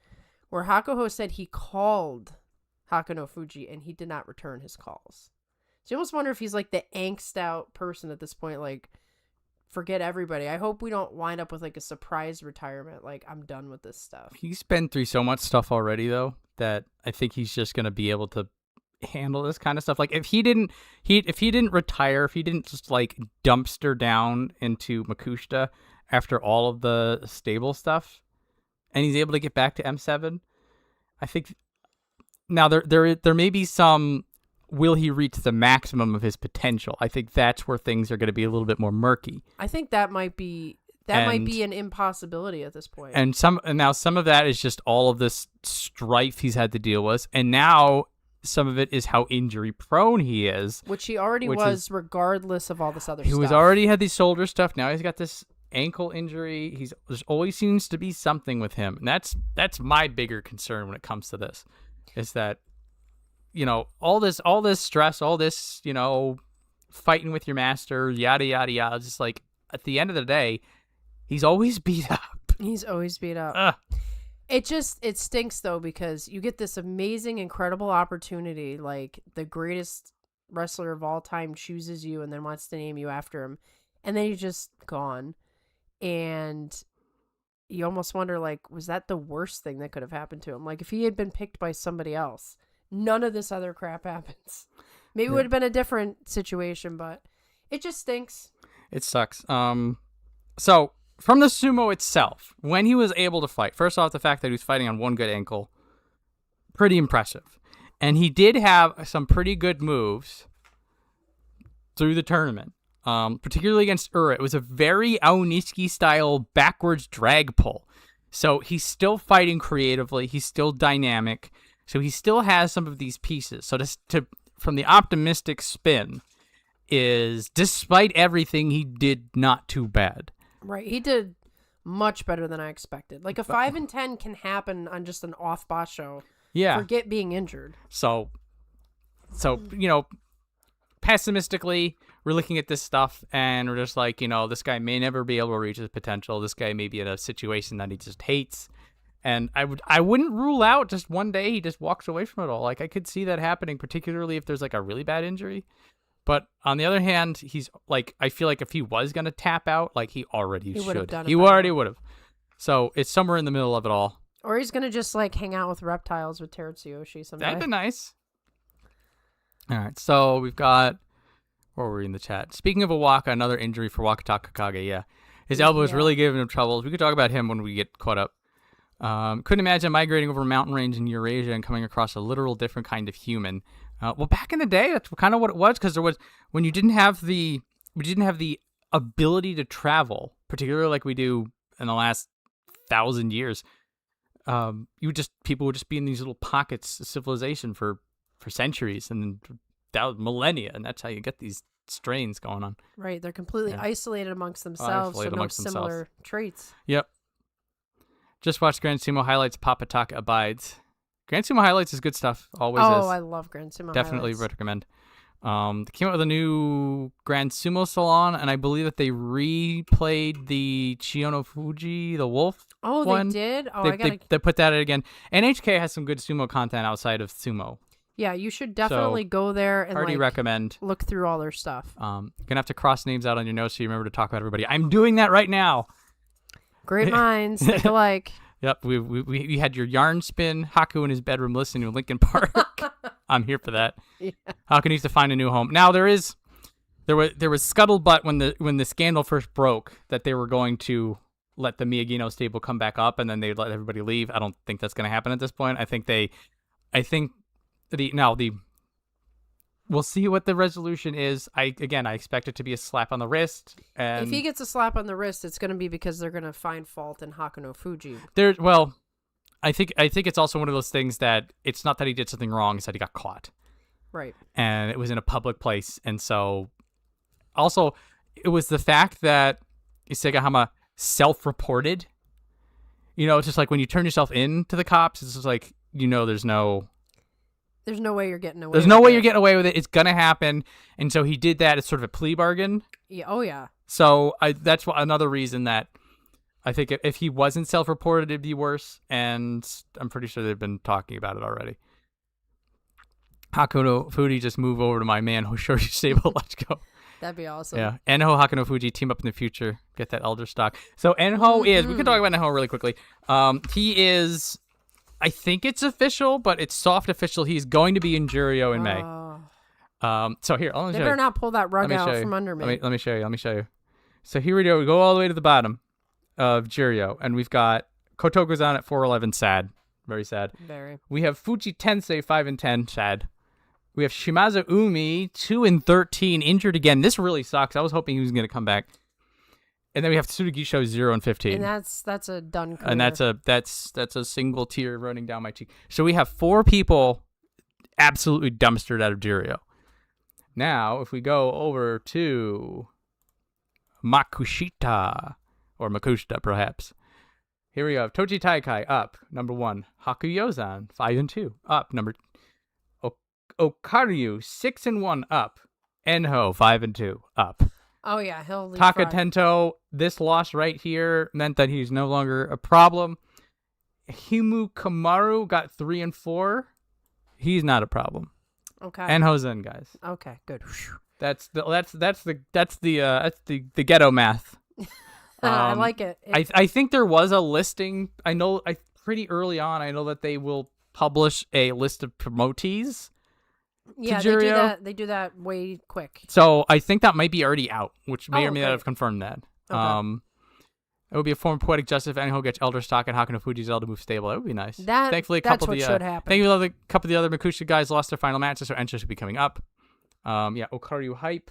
Speaker 2: where Hakuho said he called Hakano Fuji and he did not return his calls. So you almost wonder if he's like the angst out person at this point, like, forget everybody. I hope we don't wind up with like a surprise retirement, like, I'm done with this stuff.
Speaker 1: He's been through so much stuff already, though, that I think he's just going to be able to handle this kind of stuff. Like if he didn't retire, if he didn't just like dumpster down into Makushita after all of the stable stuff, and he's able to get back to M7, I think now there may be some, will he reach the maximum of his potential? I think that's where things are going to be a little bit more murky.
Speaker 2: I think that might be an impossibility at this point.
Speaker 1: And now some of that is just all of this strife he's had to deal with, and now some of it is how injury prone he is,
Speaker 2: which he already was, regardless of all this other stuff.
Speaker 1: He was already had these shoulder stuff. Now he's got this ankle injury. There's always seems to be something with him, and that's my bigger concern when it comes to this, is that, you know, all this stress, all this, you know, fighting with your master, yada yada yada. Just like at the end of the day, he's always beat up.
Speaker 2: He's always beat up. It stinks though, because you get this amazing, incredible opportunity, like the greatest wrestler of all time chooses you and then wants to name you after him, and then you're just gone. And you almost wonder, like, was that the worst thing that could have happened to him? Like, if he had been picked by somebody else, none of this other crap happens. Maybe it would have been a different situation, but it just stinks.
Speaker 1: It sucks. So from the sumo itself, when he was able to fight, first off, the fact that he was fighting on one good ankle, pretty impressive. And he did have some pretty good moves through the tournament, particularly against Ura. It was a very Aonishiki style backwards drag pull. So he's still fighting creatively. He's still dynamic. So he still has some of these pieces. So from the optimistic spin is, despite everything, he did not too bad.
Speaker 2: Right. He did much better than I expected. Like a 5 and 10 can happen on just an off Basho.
Speaker 1: Yeah.
Speaker 2: Forget being injured.
Speaker 1: So, you know, pessimistically, we're looking at this stuff and we're just like, you know, this guy may never be able to reach his potential. This guy may be in a situation that he just hates. And I wouldn't rule out just one day he just walks away from it all. Like, I could see that happening, particularly if there's like a really bad injury. But on the other hand, he's like, I feel like if he was going to tap out, like he already should. He already would have. So it's somewhere in the middle of it all.
Speaker 2: Or he's going to just like hang out with reptiles with Chiyoshoma someday.
Speaker 1: That'd be nice. All right. So we've got, where were we in the chat? Speaking of Iwaka, another injury for Wakatakakage. Yeah. His elbow is really giving him trouble. We could talk about him when we get caught up. Couldn't imagine migrating over a mountain range in Eurasia and coming across a literal different kind of human. Well, back in the day, that's kind of what it was, because there was, when you didn't have the ability to travel, particularly like we do in the last 1,000 years. People would just be in these little pockets of civilization for centuries and millennia, and that's how you get these strains going on.
Speaker 2: Right, they're completely isolated amongst themselves, so no similar traits.
Speaker 1: Yep. Just watched Grand Sumo highlights. Papataka abides. Grand Sumo highlights is good stuff. Always is.
Speaker 2: Oh, I love Grand Sumo
Speaker 1: Definitely
Speaker 2: highlights.
Speaker 1: recommend. They came out with a new Grand Sumo Salon, and I believe that they replayed the Fuji, the wolf.
Speaker 2: Oh,
Speaker 1: one.
Speaker 2: They did? Oh,
Speaker 1: they put that out again. NHK has some good sumo content outside of sumo.
Speaker 2: Yeah, you should definitely go there and
Speaker 1: recommend.
Speaker 2: Look through all their stuff.
Speaker 1: Gonna have to cross names out on your notes so you remember to talk about everybody. I'm doing that right now.
Speaker 2: Great minds think alike.
Speaker 1: Yep, we had your yarn spin, Haku in his bedroom listening to Linkin Park. I'm here for that.
Speaker 2: Yeah.
Speaker 1: Haku needs to find a new home. Now there was scuttlebutt when the scandal first broke that they were going to let the Miyagino stable come back up and then they'd let everybody leave. I don't think that's going to happen at this point. We'll see what the resolution is. I expect it to be a slap on the wrist. And
Speaker 2: if he gets a slap on the wrist, it's going to be because they're going to find fault in Hakuno Fuji.
Speaker 1: I think it's also one of those things that it's not that he did something wrong; it's that he got caught.
Speaker 2: Right.
Speaker 1: And it was in a public place, and so also it was the fact that Isegahama self-reported. You know, it's just like when you turn yourself in to the cops, it's just like, you know, there's no way you're getting away. There's no way you're getting away with it. It's gonna happen, and so he did that. It's sort of a plea bargain.
Speaker 2: Yeah. Oh yeah.
Speaker 1: So that's another reason that I think if he wasn't self-reported, it'd be worse. And I'm pretty sure they've been talking about it already. Hakuno Fuji, just move over to my man Hoshoryu stable. Let's go.
Speaker 2: That'd be awesome.
Speaker 1: Yeah. Enho, Hakuno Fuji team up in the future. Get that elder stock. So Enho we can talk about Enho really quickly. He is. I think it's official, but it's soft official. He's going to be in Juryo in May. So here, let me
Speaker 2: They
Speaker 1: show
Speaker 2: better
Speaker 1: you.
Speaker 2: not pull that rug out from under me.
Speaker 1: Let me show you. So here we go. We go all the way to the bottom of Juryo, and we've got Kotoku-san at 4'11", sad. Very sad.
Speaker 2: Very.
Speaker 1: We have Fuji Tensei 5'10", sad. We have Shimazu Umi 2-13, injured again. This really sucks. I was hoping he was going to come back. And then we have Tsurugisho 0-15.
Speaker 2: And that's a done career.
Speaker 1: And that's a single tear running down my cheek. So we have 4 people absolutely dumpstered out of Juryo. Now, if we go over to Makushita, or Makushita perhaps. Here we go. Tochi Taikai up, number 1. Hakuyozan 5-2 up, number Okaryu 6-1 up. Enho 5-2 up.
Speaker 2: Oh yeah, he'll leave.
Speaker 1: Takatento, this loss right here meant that he's no longer a problem. Himu Kamaru got 3-4. He's not a problem.
Speaker 2: Okay.
Speaker 1: Enho's in, guys.
Speaker 2: Okay, good.
Speaker 1: That's the ghetto math.
Speaker 2: I like it.
Speaker 1: I think there was a listing. Pretty early on. I know that they will publish a list of promotees.
Speaker 2: Yeah, they do that way quick.
Speaker 1: So I think that might be already out, which may or may not
Speaker 2: great.
Speaker 1: have confirmed that.
Speaker 2: Okay.
Speaker 1: It would be a form of poetic justice if Enho gets Elder Stock and Hakuno Fuji Zelda move stable. That would be nice. Thankfully,
Speaker 2: that's what should happen.
Speaker 1: Thankfully, a couple of the other Makushita guys lost their final matches, so Ensha should be coming up. Okaryu hype.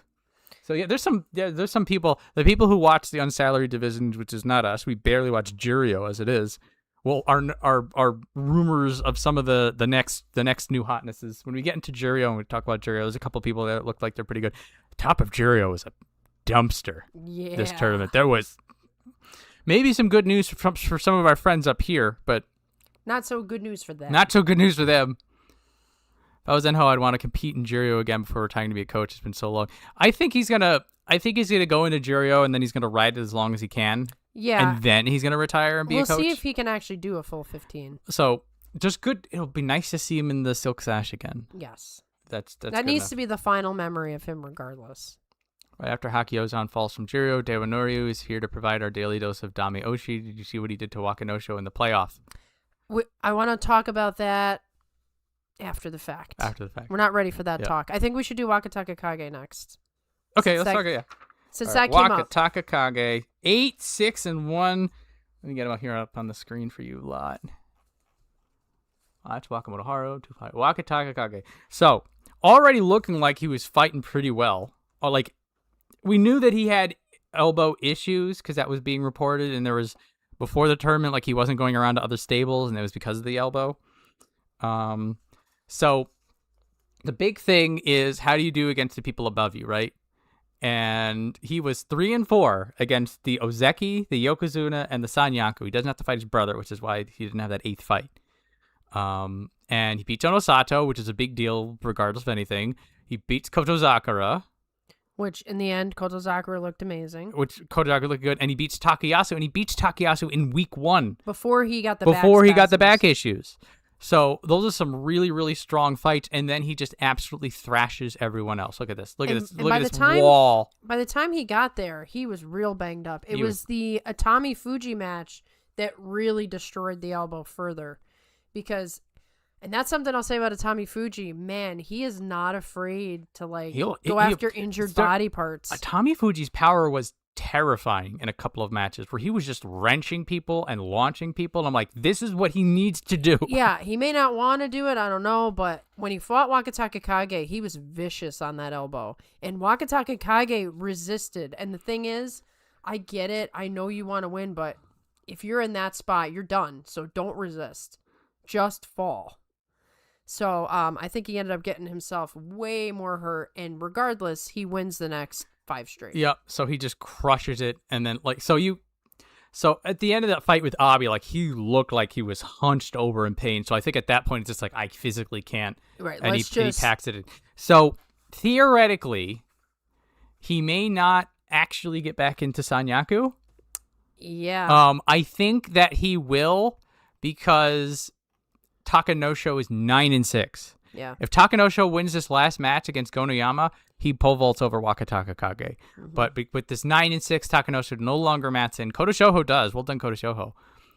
Speaker 1: So yeah, there's some people. The people who watch the unsalaried divisions, which is not us. We barely watch Juryo as it is. Well, our rumors of some of the next new hotnesses. When we get into Juryo and we talk about Juryo, there's a couple people that look like they're pretty good. Top of Juryo was a dumpster.
Speaker 2: Yeah.
Speaker 1: This tournament, there was maybe some good news for some of our friends up here, but
Speaker 2: not so good news for them.
Speaker 1: Not so good news for them. If I was Enho, I'd want to compete in Juryo again before retiring to be a coach. It's been so long. I think he's gonna go into Juryo and then he's gonna ride it as long as he can.
Speaker 2: Yeah.
Speaker 1: And then he's gonna retire and be a coach.
Speaker 2: We'll see if he can actually do a full 15.
Speaker 1: So just good. It'll be nice to see him in the silk sash again.
Speaker 2: Yes.
Speaker 1: That
Speaker 2: needs to be the final memory of him, regardless.
Speaker 1: Right after Hakyozan falls from Juryo, Dewa Noryu is here to provide our daily dose of Dame Oshi. Did you see what he did to Wakanosho in the playoff?
Speaker 2: I want to talk about that after the fact. We're not ready for that talk. I think we should do Wakatakakage next.
Speaker 1: Okay, let's talk. Yeah.
Speaker 2: Since that came up.
Speaker 1: Wakatakakage 8-6-1. Let me get him here up on the screen for you lot. That's Wakamoto Haru. Wakatakakage. So, already looking like he was fighting pretty well. Or like, we knew that he had elbow issues because that was being reported, and there was before the tournament, like he wasn't going around to other stables, and it was because of the elbow. So the big thing is, how do you do against the people above you, right? And he was 3-4 against the Ozeki, the Yokozuna, and the Sanyaku. He doesn't have to fight his brother, which is why he didn't have that 8th fight. And he beats Onosato, which is a big deal regardless of anything. He beats Kotozakura.
Speaker 2: Which, in the end, Kotozakura looked amazing.
Speaker 1: Kotozakura looked good. And he beats Takayasu, and he beats Takayasu in week 1.
Speaker 2: Before he got
Speaker 1: the back issues. So those are some really, really strong fights, and then he just absolutely thrashes everyone else. Look at this. Look at this wall.
Speaker 2: By the time he got there, he was real banged up. It was the Atami Fuji match that really destroyed the elbow further. Because, and that's something I'll say about Atami Fuji, man, he is not afraid to go after injured body parts.
Speaker 1: Atami Fuji's power was terrifying in a couple of matches where he was just wrenching people and launching people, and I'm like, this is what he needs to do.
Speaker 2: Yeah, he may not want to do it, I don't know, but when he fought Wakatakakage, he was vicious on that elbow, and Wakatakakage resisted. And the thing is, I get it, I know you want to win, but if you're in that spot, you're done, so don't resist, just fall. So I think he ended up getting himself way more hurt, and regardless, he wins the next 5 straight.
Speaker 1: Yep. So he just crushes it, and then so at the end of that fight with Abi, like he looked like he was hunched over in pain. So I think at that point it's just like, I physically can't.
Speaker 2: Right.
Speaker 1: And he packs it in. So theoretically, he may not actually get back into Sanyaku.
Speaker 2: Yeah.
Speaker 1: I think that he will, because Takanosho is 9-6.
Speaker 2: Yeah.
Speaker 1: If Takanosho wins this last match against Gonoyama, he pole vaults over Wakatakakage. Mm-hmm. But with this 9-6, Takanosho no longer mats in. Koto Shouho does. Well done, Koto Shouho.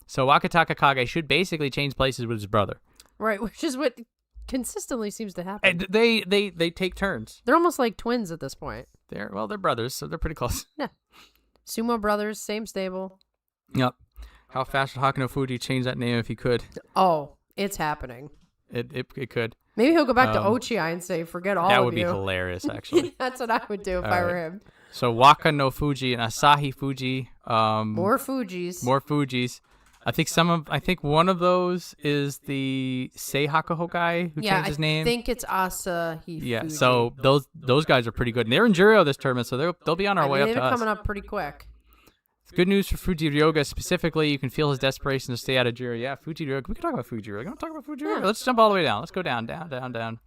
Speaker 1: So Wakatakakage should basically change places with his brother.
Speaker 2: Right, which is what consistently seems to happen.
Speaker 1: And they take turns.
Speaker 2: They're almost like twins at this point.
Speaker 1: They're brothers, so they're pretty close.
Speaker 2: Yeah. Sumo brothers, same stable.
Speaker 1: Yep. How fast would Hakano Fuji change that name if he could?
Speaker 2: Oh, it's happening.
Speaker 1: It could.
Speaker 2: Maybe he'll go back to Ochi and say, forget all of you.
Speaker 1: That would be hilarious, actually.
Speaker 2: That's what I would do if I were him.
Speaker 1: So Waka no Fuji and Asahi Fuji.
Speaker 2: More Fujis.
Speaker 1: More Fujis. I think one of those is the Seihakuho guy who changed his name.
Speaker 2: I think it's Asahi Fuji.
Speaker 1: Yeah, so those guys are pretty good. And they're in Juryo this tournament, so they'll be on our way up to us.
Speaker 2: They're coming up pretty quick.
Speaker 1: Good news for Fuji Ryoga specifically. You can feel his desperation to stay out of Juryo. Yeah, Fuji Ryoga. We can talk about Fuji Ryoga. You want to talk about Fuji Ryoga?
Speaker 2: Yeah.
Speaker 1: Let's jump all the way down. Let's go down, down, down, down.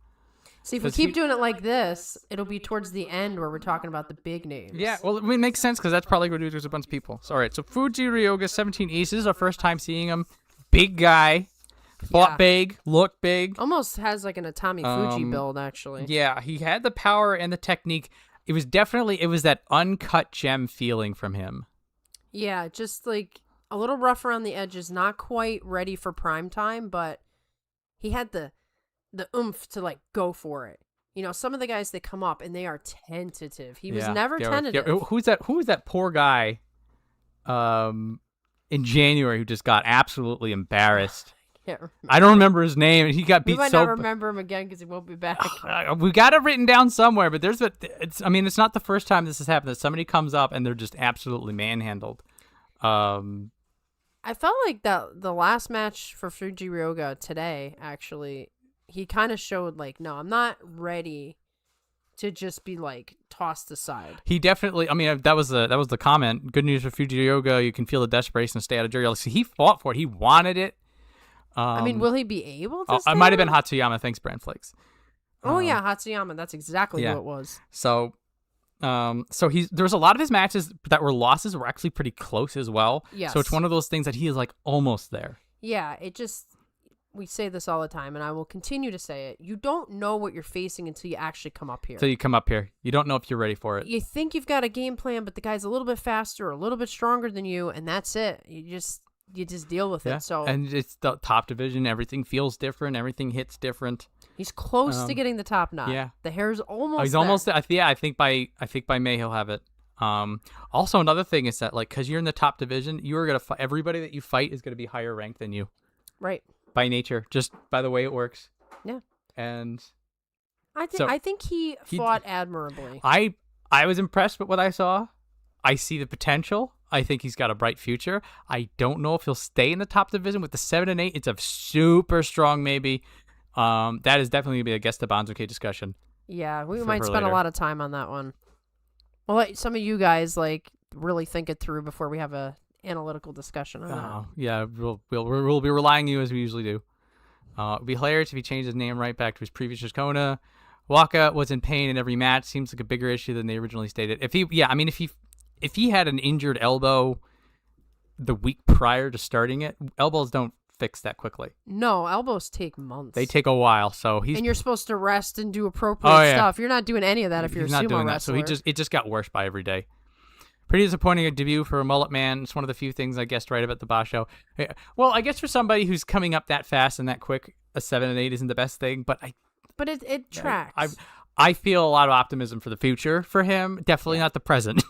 Speaker 2: See, if we keep doing it like this, it'll be towards the end where we're talking about the big names.
Speaker 1: Yeah, well, it makes sense because that's probably where there's a bunch of people. So, all right, so Fuji Ryoga, 17 East. This is our first time seeing him. Big guy. Fought big. Looked big.
Speaker 2: Almost has like an Atami Fuji build, actually.
Speaker 1: Yeah, he had the power and the technique. It was that uncut gem feeling from him.
Speaker 2: Yeah, just like a little rough around the edges, not quite ready for prime time, but he had the oomph to like go for it. You know, some of the guys that come up and they are tentative. He was never tentative.
Speaker 1: Who's that poor guy in January who just got absolutely embarrassed? I don't remember his name, and he got beat.
Speaker 2: We might not remember him again because he won't be back.
Speaker 1: We got it written down somewhere, but it's not the first time this has happened that somebody comes up and they're just absolutely manhandled.
Speaker 2: I felt like the last match for Fuji Ryoga today, actually, he kind of showed like, no, I'm not ready to just be like tossed aside. He
Speaker 1: definitely. I mean, that was the comment. Good news for Fuji Ryoga. You can feel the desperation to stay out of Juryo. See, he fought for it. He wanted it.
Speaker 2: I mean, will he be able to?
Speaker 1: It might have been Hatsuyama. Thanks, Brand Flakes.
Speaker 2: Oh yeah, Hatsuyama. That's exactly who it was.
Speaker 1: So, there was a lot of his matches that were losses were actually pretty close as well.
Speaker 2: Yes.
Speaker 1: So it's one of those things that he is like almost there.
Speaker 2: Yeah. We say this all the time, and I will continue to say it. You don't know what you're facing until you actually come up here.
Speaker 1: Until you come up here, you don't know if you're ready for it.
Speaker 2: You think you've got a game plan, but the guy's a little bit faster, or a little bit stronger than you, and that's it. You just deal with it. So,
Speaker 1: and it's the top division. Everything feels different. Everything hits different.
Speaker 2: He's close to getting the top knot.
Speaker 1: Yeah,
Speaker 2: the hair's almost.
Speaker 1: He's
Speaker 2: there.
Speaker 1: Almost. Yeah, I think by May he'll have it. Also, another thing is that because you're in the top division, you are gonna everybody that you fight is gonna be higher ranked than you.
Speaker 2: Right.
Speaker 1: By nature, just by the way it works.
Speaker 2: Yeah.
Speaker 1: And
Speaker 2: I think he fought admirably.
Speaker 1: I was impressed with what I saw. I see the potential. I think he's got a bright future. I don't know if he'll stay in the top division with the 7 and 8. It's a super strong maybe. That is definitely going to be a guest to Banzuke discussion.
Speaker 2: Yeah, we might spend a lot of time on that one. We'll let some of you guys really think it through before we have a analytical discussion on that.
Speaker 1: Yeah, we'll be relying on you as we usually do. It'd be hilarious if he changed his name right back to his previous Shikona. Waka was in pain in every match. Seems like a bigger issue than they originally stated. If he had an injured elbow the week prior to starting it, elbows don't fix that quickly.
Speaker 2: No, elbows take months.
Speaker 1: They take a while. So
Speaker 2: and you're supposed to rest and do appropriate stuff. You're not doing any of that if you're a
Speaker 1: not
Speaker 2: sumo
Speaker 1: doing
Speaker 2: wrestler.
Speaker 1: That. So it just got worse by every day. Pretty disappointing debut for a mullet man. It's one of the few things I guessed right about the Basho. Well, I guess for somebody who's coming up that fast and that quick, a 7 and 8 isn't the best thing. But
Speaker 2: it tracks.
Speaker 1: I feel a lot of optimism for the future for him. Definitely not the present.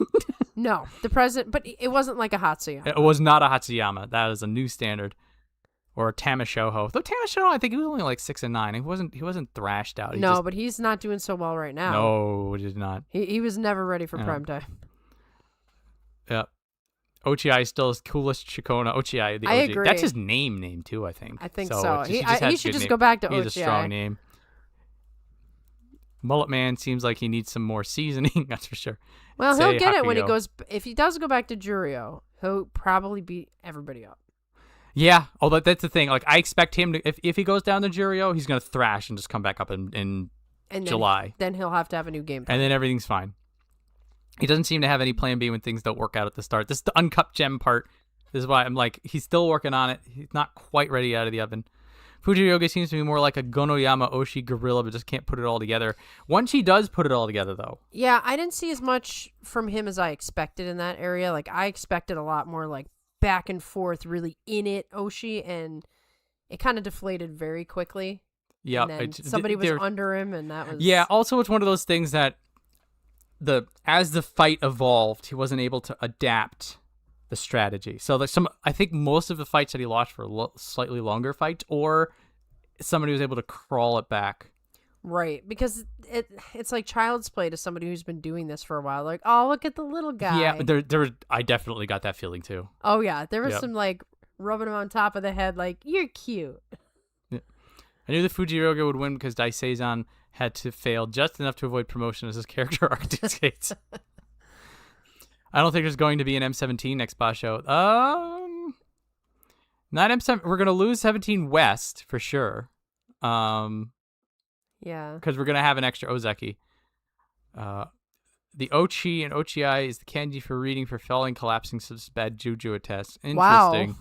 Speaker 2: No, the present. But it wasn't like a Hatsuyama.
Speaker 1: It was not a Hatsuyama. That is a new standard. Or a Tamashoho. Though Tamashoho, I think he was only like 6 and 9. He wasn't thrashed out.
Speaker 2: But he's not doing so well right now.
Speaker 1: No, he did not.
Speaker 2: He was never ready for prime time.
Speaker 1: Yeah. Ochi is still his coolest Shikona. Ochi, the OG.
Speaker 2: I agree.
Speaker 1: That's his name too, I think.
Speaker 2: I think so. He should just
Speaker 1: name.
Speaker 2: go back to Ochi.
Speaker 1: He's a strong name. Mullet Man seems like he needs some more seasoning, that's for sure.
Speaker 2: Well, he'll get it when he goes. If he does go back to Juryo, he'll probably beat everybody up.
Speaker 1: Yeah, although that's the thing. Like, I expect him to, if he goes down to Juryo, he's going to thrash and just come back up in July.
Speaker 2: Then he'll have to have a new game plan.
Speaker 1: And then everything's fine. He doesn't seem to have any plan B when things don't work out at the start. This is the uncut gem part. This is why I'm like, he's still working on it. He's not quite ready out of the oven. Fuji Ryoga seems to be more like a Gonoyama Oshi gorilla, but just can't put it all together. Once he does put it all together, though.
Speaker 2: Yeah, I didn't see as much from him as I expected in that area. Like, I expected a lot more, like, back and forth, really in it, Oshi, and it kind of deflated very quickly.
Speaker 1: Yeah,
Speaker 2: and then somebody was under him, and that was...
Speaker 1: Yeah, also it's one of those things that as the fight evolved, he wasn't able to adapt the strategy. So like I think most of the fights that he lost were slightly longer fights, or somebody was able to crawl it back.
Speaker 2: Right, because it's like child's play to somebody who's been doing this for a while. Like, oh, look at the little guy.
Speaker 1: Yeah, I definitely got that feeling too.
Speaker 2: Oh yeah, there was some like rubbing him on top of the head, like, you're cute.
Speaker 1: Yeah. I knew the Fujinoka would win because Dai Seizan had to fail just enough to avoid promotion as his character arc dictates. I don't think there's going to be an M17 next Basho. Not M7. We're gonna lose 17 West for sure.
Speaker 2: Yeah.
Speaker 1: Because we're gonna have an extra Ozeki. The Ochi and Ochi is the kanji for reading for falling, collapsing, so it's bad juju attest. Interesting.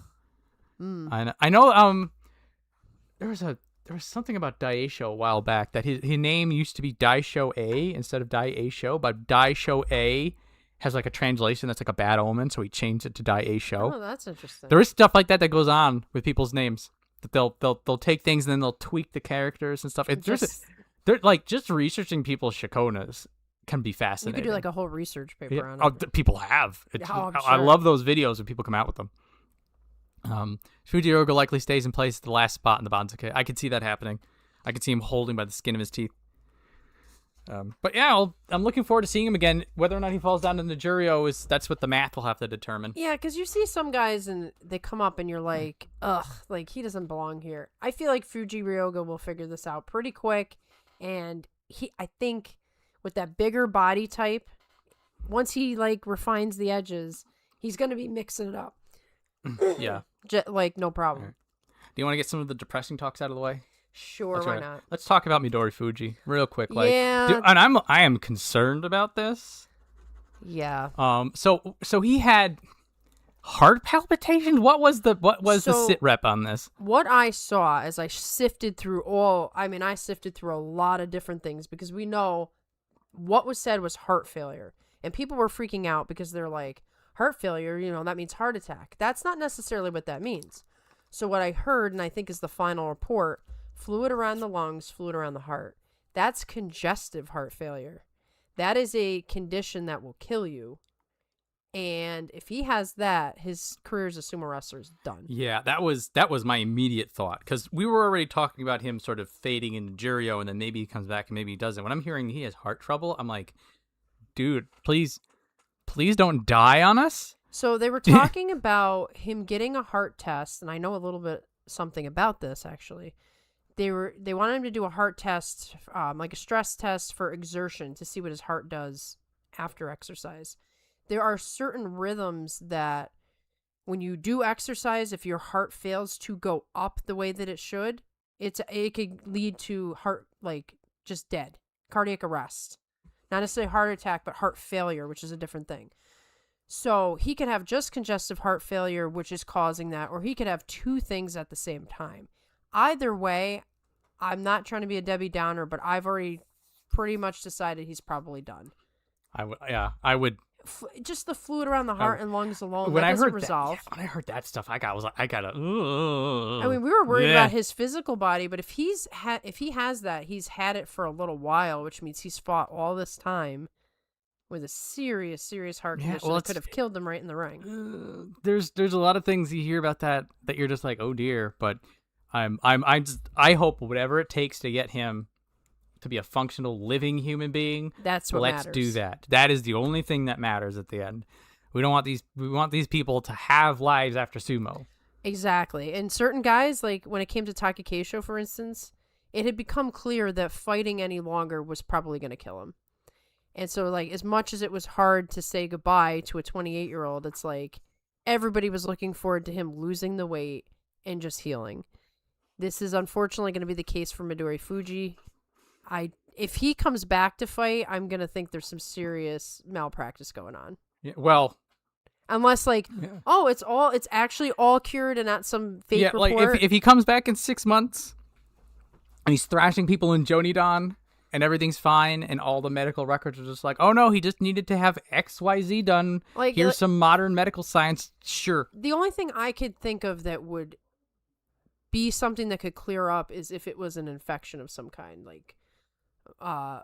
Speaker 2: Wow.
Speaker 1: I know. There was something about Daisho a while back that his name used to be Daisho A instead of Daisho, but Daisho A has like a translation that's like a bad omen, so he changed it to Daisho.
Speaker 2: Oh, that's interesting.
Speaker 1: There is stuff like that goes on with people's names. That they'll take things and then they'll tweak the characters and stuff. They're like just researching people's Shakonas can be fascinating.
Speaker 2: You could do like a whole research paper on it.
Speaker 1: People have. I love those videos when people come out with them. Fujiroga likely stays in place at the last spot in the Banzuke. I could see that happening. I could see him holding by the skin of his teeth. But yeah, I'm looking forward to seeing him again. Whether or not he falls down in the Juryo that's what the math will have to determine.
Speaker 2: Yeah, because you see some guys and they come up and you're like, ugh, like he doesn't belong here. I feel like Fujiryoga will figure this out pretty quick, and I think with that bigger body type, once he like refines the edges, he's gonna be mixing it up.
Speaker 1: Yeah,
Speaker 2: like no problem.
Speaker 1: Right. Do you want to get some of the depressing talks out of the way?
Speaker 2: Sure, why not?
Speaker 1: Let's talk about Midori Fuji real quick.
Speaker 2: Yeah.
Speaker 1: And I am concerned about this.
Speaker 2: Yeah.
Speaker 1: So he had heart palpitations. What was the sit rep on this?
Speaker 2: What I saw as I sifted through I sifted through a lot of different things because we know what was said was heart failure. And people were freaking out because they're like, heart failure, that means heart attack. That's not necessarily what that means. So what I heard, and I think is the final report, fluid around the lungs, fluid around the heart. That's congestive heart failure. That is a condition that will kill you. And if he has that, his career as a sumo wrestler is done.
Speaker 1: Yeah, that was my immediate thought. Because we were already talking about him sort of fading into Juryo, and then maybe he comes back and maybe he doesn't. When I'm hearing he has heart trouble, I'm like, dude, please don't die on us.
Speaker 2: So they were talking about him getting a heart test, and I know a little bit something about this, actually. They wanted him to do a heart test, like a stress test for exertion to see what his heart does after exercise. There are certain rhythms that when you do exercise, if your heart fails to go up the way that it should, it could lead to heart, like, just dead, cardiac arrest. Not necessarily heart attack, but heart failure, which is a different thing. So he could have just congestive heart failure, which is causing that, or he could have two things at the same time. Either way, I'm not trying to be a Debbie Downer, but I've already pretty much decided he's probably done.
Speaker 1: I would.
Speaker 2: Just the fluid around the heart and lungs alone,
Speaker 1: when
Speaker 2: that
Speaker 1: I
Speaker 2: doesn't
Speaker 1: heard
Speaker 2: resolve.
Speaker 1: When I heard that stuff, I gotta.
Speaker 2: I mean, we were worried about his physical body, but if he has that, he's had it for a little while, which means he's fought all this time with a serious heart condition that could have killed him right in the ring.
Speaker 1: There's a lot of things you hear about that you're just like, oh dear, but I hope whatever it takes to get him to be a functional living human being.
Speaker 2: That's what
Speaker 1: Let's
Speaker 2: matters.
Speaker 1: do that. That is the only thing that matters at the end. We want these people to have lives after sumo.
Speaker 2: Exactly. And certain guys, like when it came to Taki Keisho, for instance, it had become clear that fighting any longer was probably going to kill him. And so, like, as much as it was hard to say goodbye to a 28-year-old, it's like everybody was looking forward to him losing the weight and just healing. This is unfortunately going to be the case for Midori Fuji. If he comes back to fight, I'm going to think there's some serious malpractice going on.
Speaker 1: Yeah, well,
Speaker 2: unless it's actually all cured and not some fake report.
Speaker 1: Like if he comes back in 6 months and he's thrashing people in Jonidan and everything's fine, and all the medical records are just like, oh no, he just needed to have XYZ done.
Speaker 2: Like,
Speaker 1: Here's some modern medical science. Sure.
Speaker 2: The only thing I could think of that would be something that could clear up is if it was an infection of some kind, like, I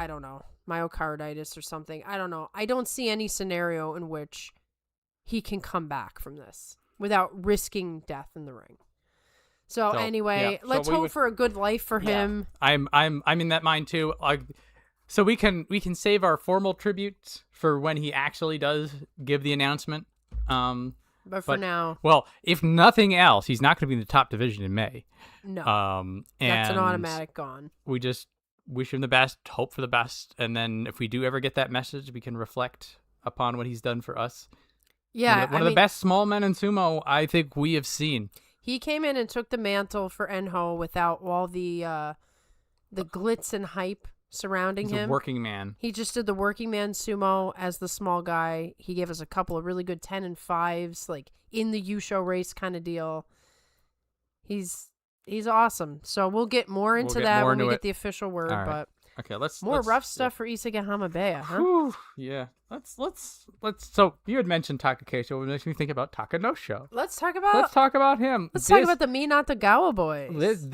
Speaker 2: don't know, myocarditis or something. I don't know. I don't see any scenario in which he can come back from this without risking death in the ring. So anyway,
Speaker 1: yeah.
Speaker 2: let's hope for a good life for him.
Speaker 1: I'm in that mind too. So we can save our formal tributes for when he actually does give the announcement.
Speaker 2: But for now,
Speaker 1: well, if nothing else, he's not going to be in the top division in May.
Speaker 2: No,
Speaker 1: and
Speaker 2: that's an automatic gone.
Speaker 1: We just wish him the best, hope for the best, and then if we do ever get that message, we can reflect upon what he's done for us.
Speaker 2: Yeah,
Speaker 1: one of the best small men in sumo I think we have seen.
Speaker 2: He came in and took the mantle for Enho without all the glitz and hype surrounding him.
Speaker 1: He's a working man.
Speaker 2: He just did the working man sumo as the small guy. He gave us a couple of really good 10 and 5s, like in the Yusho race kind of deal. He's awesome. So we'll get more into that when we get the official word.
Speaker 1: Right.
Speaker 2: But
Speaker 1: okay, let's
Speaker 2: rough stuff for Isuke Hamabeya, huh?
Speaker 1: Whew, yeah. Let's. So you had mentioned Takakeisho, which makes me think about Takanosho.
Speaker 2: Let's talk about him. Let's talk about the Minato Gawa boys.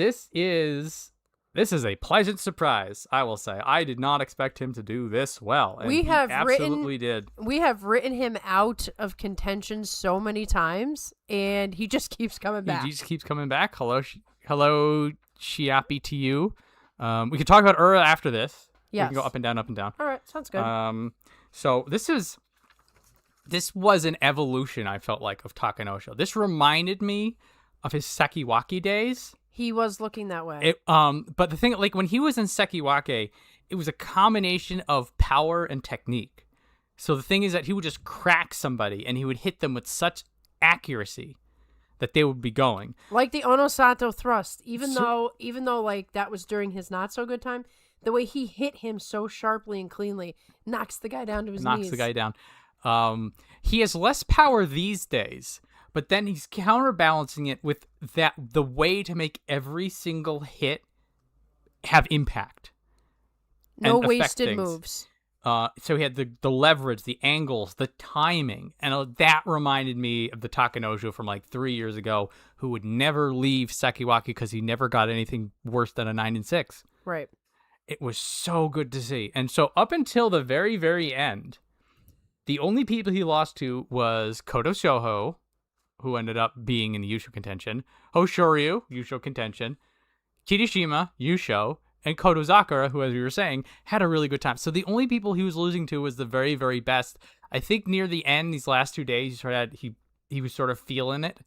Speaker 1: This is a pleasant surprise, I will say. I did not expect him to do this well. And we have
Speaker 2: written him out of contention so many times, and he just keeps coming back.
Speaker 1: He just keeps coming back. Hello, Shiapi to you. We can talk about Ura after this.
Speaker 2: Yes.
Speaker 1: We can go up and down, up and down.
Speaker 2: All right, sounds good.
Speaker 1: So this was an evolution, I felt like, of Takanosho. This reminded me of his Sekiwake days.
Speaker 2: He was looking that way.
Speaker 1: But the thing, like, when he was in Sekiwake, it was a combination of power and technique. So the thing is that he would just crack somebody, and he would hit them with such accuracy that they would be going.
Speaker 2: Like the Onosato thrust, even though like that was during his not so good time, the way he hit him so sharply and cleanly knocks the guy down to his knees.
Speaker 1: Knocks the guy down. He has less power these days, but then he's counterbalancing it with the way to make every single hit have impact.
Speaker 2: No wasted moves.
Speaker 1: So he had the leverage, the angles, the timing, and that reminded me of the Takanosho from like 3 years ago, who would never leave Sekiwake because he never got anything worse than a 9-6.
Speaker 2: Right.
Speaker 1: It was so good to see. And so up until the very, very end, the only people he lost to was Kodo Shoho, who ended up being in the Yusho contention, Hoshoryu, Yusho contention, Kirishima, Yusho, and Kodo Zakura, who, as we were saying, had a really good time. So the only people he was losing to was the very, very best. I think near the end, these last 2 days, he was sort of feeling it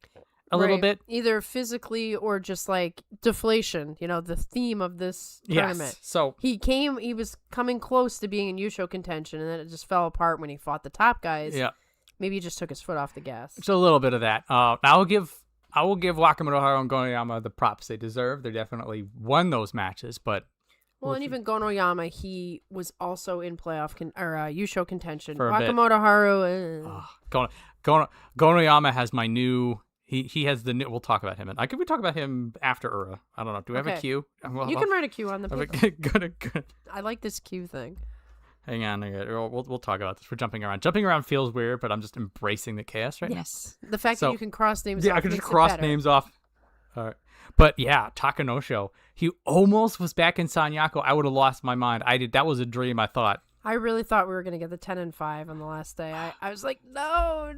Speaker 1: a little bit.
Speaker 2: Either physically or just like deflation, the theme of this tournament.
Speaker 1: Yes. So
Speaker 2: he was coming close to being in Yusho contention, and then it just fell apart when he fought the top guys.
Speaker 1: Yeah.
Speaker 2: Maybe he just took his foot off the gas.
Speaker 1: It's a little bit of that. I will give Wakamoto Haru and Gonoyama the props they deserve. They definitely won those matches, but
Speaker 2: and even Gonoyama, he was also in playoff Yusho contention.
Speaker 1: For a
Speaker 2: Wakamoto Haru.
Speaker 1: Gonoyama has my new. He has the new. We'll talk about him. And we talk about him after Ura. I don't know. Do we have a cue?
Speaker 2: You can write a cue on the paper.
Speaker 1: Good.
Speaker 2: I like this cue thing.
Speaker 1: Hang on. We'll talk about this. We're jumping around. Jumping around feels weird, but I'm just embracing the chaos right now.
Speaker 2: Yes. The fact that you can cross names off.
Speaker 1: Yeah, I can just cross names off. All right. But yeah, Takanosho. He almost was back in Sanyaku. I would have lost my mind. That was a dream, I thought.
Speaker 2: I really thought we were going to get the 10 and 5 on the last day. I was like, no.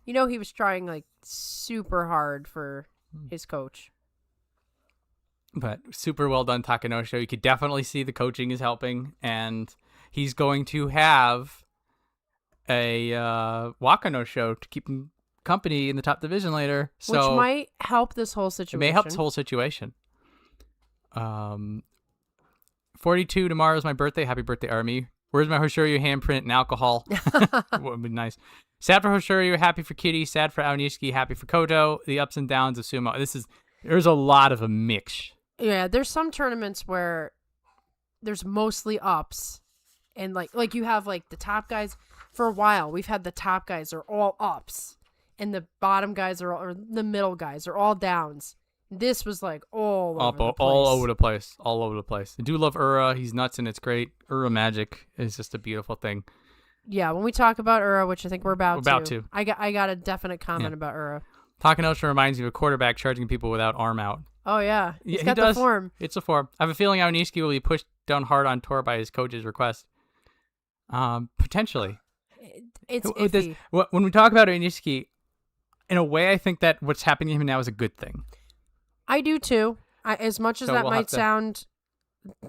Speaker 2: He was trying like super hard for his coach.
Speaker 1: But super well done, Takanosho. You could definitely see the coaching is helping, and he's going to have a Wakanosho to keep him company in the top division later. So
Speaker 2: which might help this whole situation.
Speaker 1: It may help this whole situation. 42 tomorrow is my birthday. Happy birthday, Army. Where's my Hoshoryu handprint and alcohol? Would be nice. Sad for Hoshoryu, happy for Kitty. Sad for Aonishiki, happy for Koto. The ups and downs of sumo. There's a lot of a mix.
Speaker 2: Yeah, there's some tournaments where there's mostly ups, and like you have like the top guys. For a while, we've had the top guys are all ups, and the bottom guys or the middle guys are all downs. This was like all over the place.
Speaker 1: All over the place. All over the place. I do love Ura. He's nuts and it's great. Ura magic is just a beautiful thing.
Speaker 2: Yeah, when we talk about Ura, which I think we're about to. I got a definite comment about Ura.
Speaker 1: Takanoshi reminds me of a quarterback charging people without arm out.
Speaker 2: Oh, yeah. He's
Speaker 1: he
Speaker 2: got
Speaker 1: does.
Speaker 2: the form.
Speaker 1: It's a form. I have a feeling Aonishiki will be pushed down hard on tour by his coach's request. Potentially.
Speaker 2: It's iffy.
Speaker 1: When we talk about Aonishiki, in a way, I think that what's happening to him now is a good thing.
Speaker 2: I do, too. As much as that might sound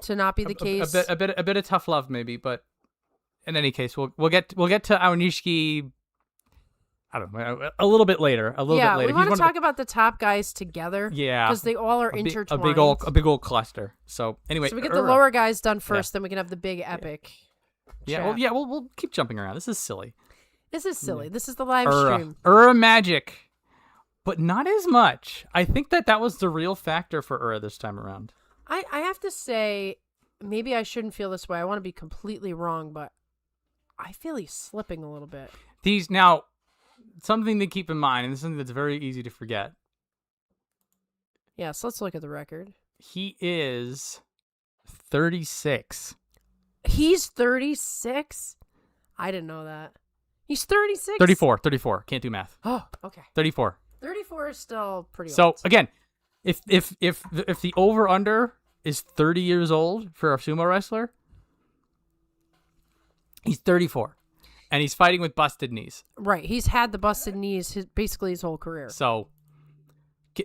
Speaker 2: to not be the case.
Speaker 1: A bit of tough love, maybe, but in any case, we'll get to Aonishiki. I don't know, a little bit later. We
Speaker 2: want to talk about the top guys together.
Speaker 1: Yeah,
Speaker 2: because they all are intertwined.
Speaker 1: A big old cluster. So anyway,
Speaker 2: so we get the lower guys done first, then we can have the big epic.
Speaker 1: Yeah, we'll keep jumping around. This is silly.
Speaker 2: This is the live stream.
Speaker 1: Ura magic, but not as much. I think that was the real factor for Ura this time around.
Speaker 2: I have to say, maybe I shouldn't feel this way. I want to be completely wrong, but I feel he's slipping a little bit.
Speaker 1: Something to keep in mind, and this is something that's very easy to forget.
Speaker 2: Yeah, so let's look at the record.
Speaker 1: He is 36.
Speaker 2: He's 36? I didn't know that. He's 36?
Speaker 1: 34. Can't do math.
Speaker 2: Oh, okay.
Speaker 1: 34.
Speaker 2: 34 is still pretty old.
Speaker 1: So, again, if the over-under is 30 years old for a sumo wrestler, he's 34. And he's fighting with busted knees.
Speaker 2: Right. He's had the busted knees basically his whole career.
Speaker 1: So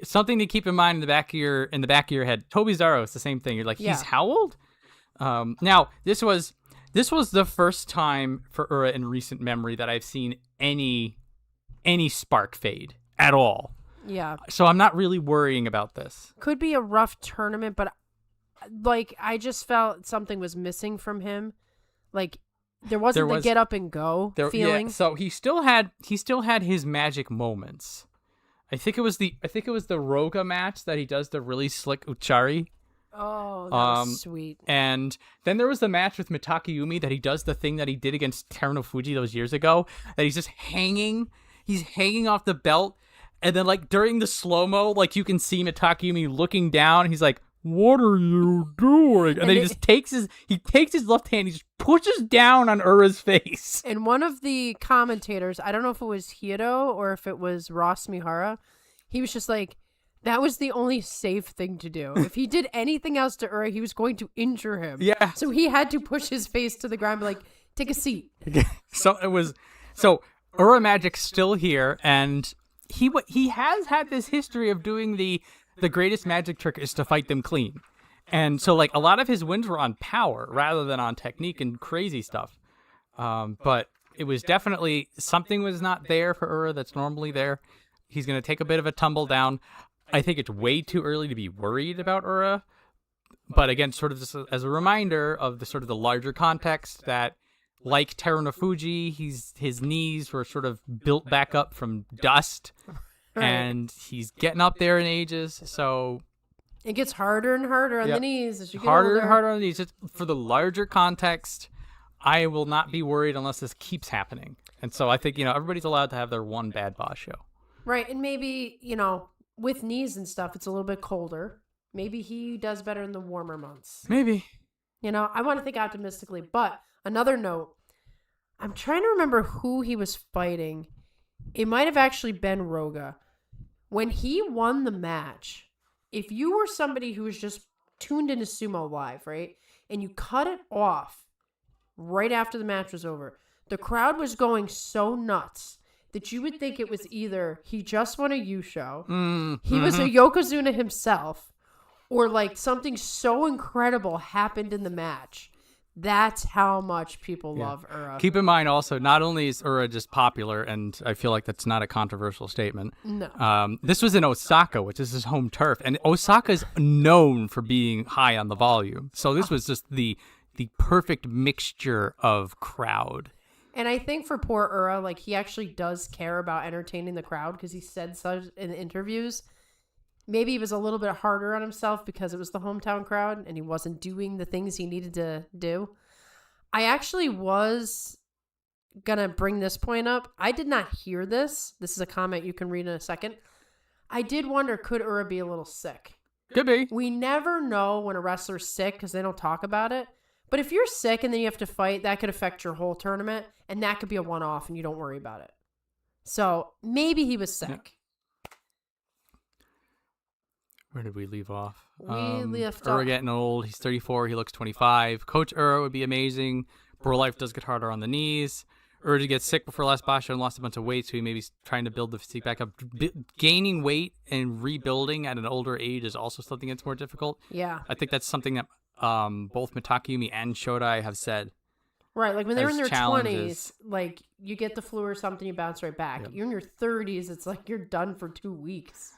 Speaker 1: something to keep in mind in the back of your head. Toby Zaro is the same thing. You're like, he's how old? Now, this was the first time for Ura in recent memory that I've seen any spark fade at all.
Speaker 2: Yeah.
Speaker 1: So I'm not really worrying about this.
Speaker 2: Could be a rough tournament, but like I just felt something was missing from him. Like there was the get up and go feeling.
Speaker 1: Yeah, so he still had his magic moments. I think it was the Roga match that he does the really slick Uchari.
Speaker 2: Oh, that was sweet.
Speaker 1: And then there was the match with Mitakayumi that he does the thing that he did against Terunofuji those years ago, that he's just hanging off the belt, and then like during the slow-mo, like you can see Mitakayumi looking down, he's like, "What are you doing?" And then he just takes his left hand, he just pushes down on Ura's face.
Speaker 2: And one of the commentators, I don't know if it was Hiro or if it was Ross Mihara, he was just like, that was the only safe thing to do. If he did anything else to Ura, he was going to injure him.
Speaker 1: Yeah.
Speaker 2: So he had to push his face to the ground and be like, take a seat.
Speaker 1: So Ura Magic's still here, and he has had this history of doing the greatest magic trick is to fight them clean. And so, like, a lot of his wins were on power rather than on technique and crazy stuff. But it was definitely, something was not there for Ura that's normally there. He's going to take a bit of a tumble down. I think it's way too early to be worried about Ura. But again, sort of just as a reminder of the sort of the larger context that, like Terunofuji, his knees were sort of built back up from dust. And he's getting up there in ages, so
Speaker 2: it gets harder and harder on the knees as you get
Speaker 1: harder
Speaker 2: older.
Speaker 1: and harder on the knees. Just for the larger context, I will not be worried unless this keeps happening. And so I think everybody's allowed to have their one bad boss show.
Speaker 2: Right, and maybe with knees and stuff, it's a little bit colder. Maybe he does better in the warmer months.
Speaker 1: Maybe.
Speaker 2: I want to think optimistically. But another note, I'm trying to remember who he was fighting. It might have actually been Roga. When he won the match, if you were somebody who was just tuned into Sumo Live, right, and you cut it off right after the match was over, the crowd was going so nuts that you would think it was either he just won a U show, he was a Yokozuna himself, or like something so incredible happened in the match. That's how much people love Ura.
Speaker 1: Keep in mind also, not only is Ura just popular, and I feel like that's not a controversial statement.
Speaker 2: No.
Speaker 1: This was in Osaka, which is his home turf, and Osaka is known for being high on the volume. So this was just the perfect mixture of crowd.
Speaker 2: And I think for poor Ura, like he actually does care about entertaining the crowd because he said so in interviews. Maybe he was a little bit harder on himself because it was the hometown crowd and he wasn't doing the things he needed to do. I actually was going to bring this point up. I did not hear this. This is a comment you can read in a second. I did wonder, could Ura be a little sick?
Speaker 1: Could be.
Speaker 2: We never know when a wrestler's sick because they don't talk about it. But if you're sick and then you have to fight, that could affect your whole tournament. And that could be a one-off and you don't worry about it. So maybe he was sick.
Speaker 1: Yeah. Where did we leave off?
Speaker 2: We left
Speaker 1: Ura
Speaker 2: off.
Speaker 1: getting old. He's 34. He looks 25. Coach Ura would be amazing. Bro life does get harder on the knees. Ura gets sick before last Basho and lost a bunch of weight, so he may be trying to build the physique back up. Gaining weight and rebuilding at an older age is also something that's more difficult.
Speaker 2: Yeah.
Speaker 1: I think that's something that both Mitakayumi and Shodai have said.
Speaker 2: Right, like when they're in their
Speaker 1: challenges.
Speaker 2: 20s, like you get the flu or something, you bounce right back.
Speaker 1: Yep.
Speaker 2: You're in your 30s, it's like you're done for 2 weeks.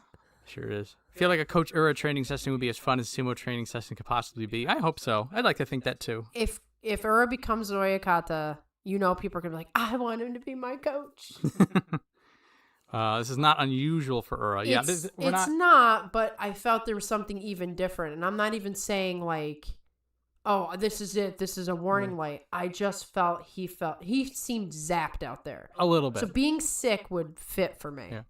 Speaker 1: Sure is. I feel like a Coach Ura training session would be as fun as a sumo training session could possibly be. I hope so. I'd like to think that too.
Speaker 2: If Ura becomes an Oyakata, you know people are going to be like, I want him to be my coach.
Speaker 1: This is not unusual for Ura. Yeah,
Speaker 2: It's not, but I felt there was something even different. And I'm not even saying like, oh, this is it. This is a warning light. I just felt he seemed zapped out there.
Speaker 1: A little bit.
Speaker 2: So being sick would fit for me.
Speaker 1: Yeah.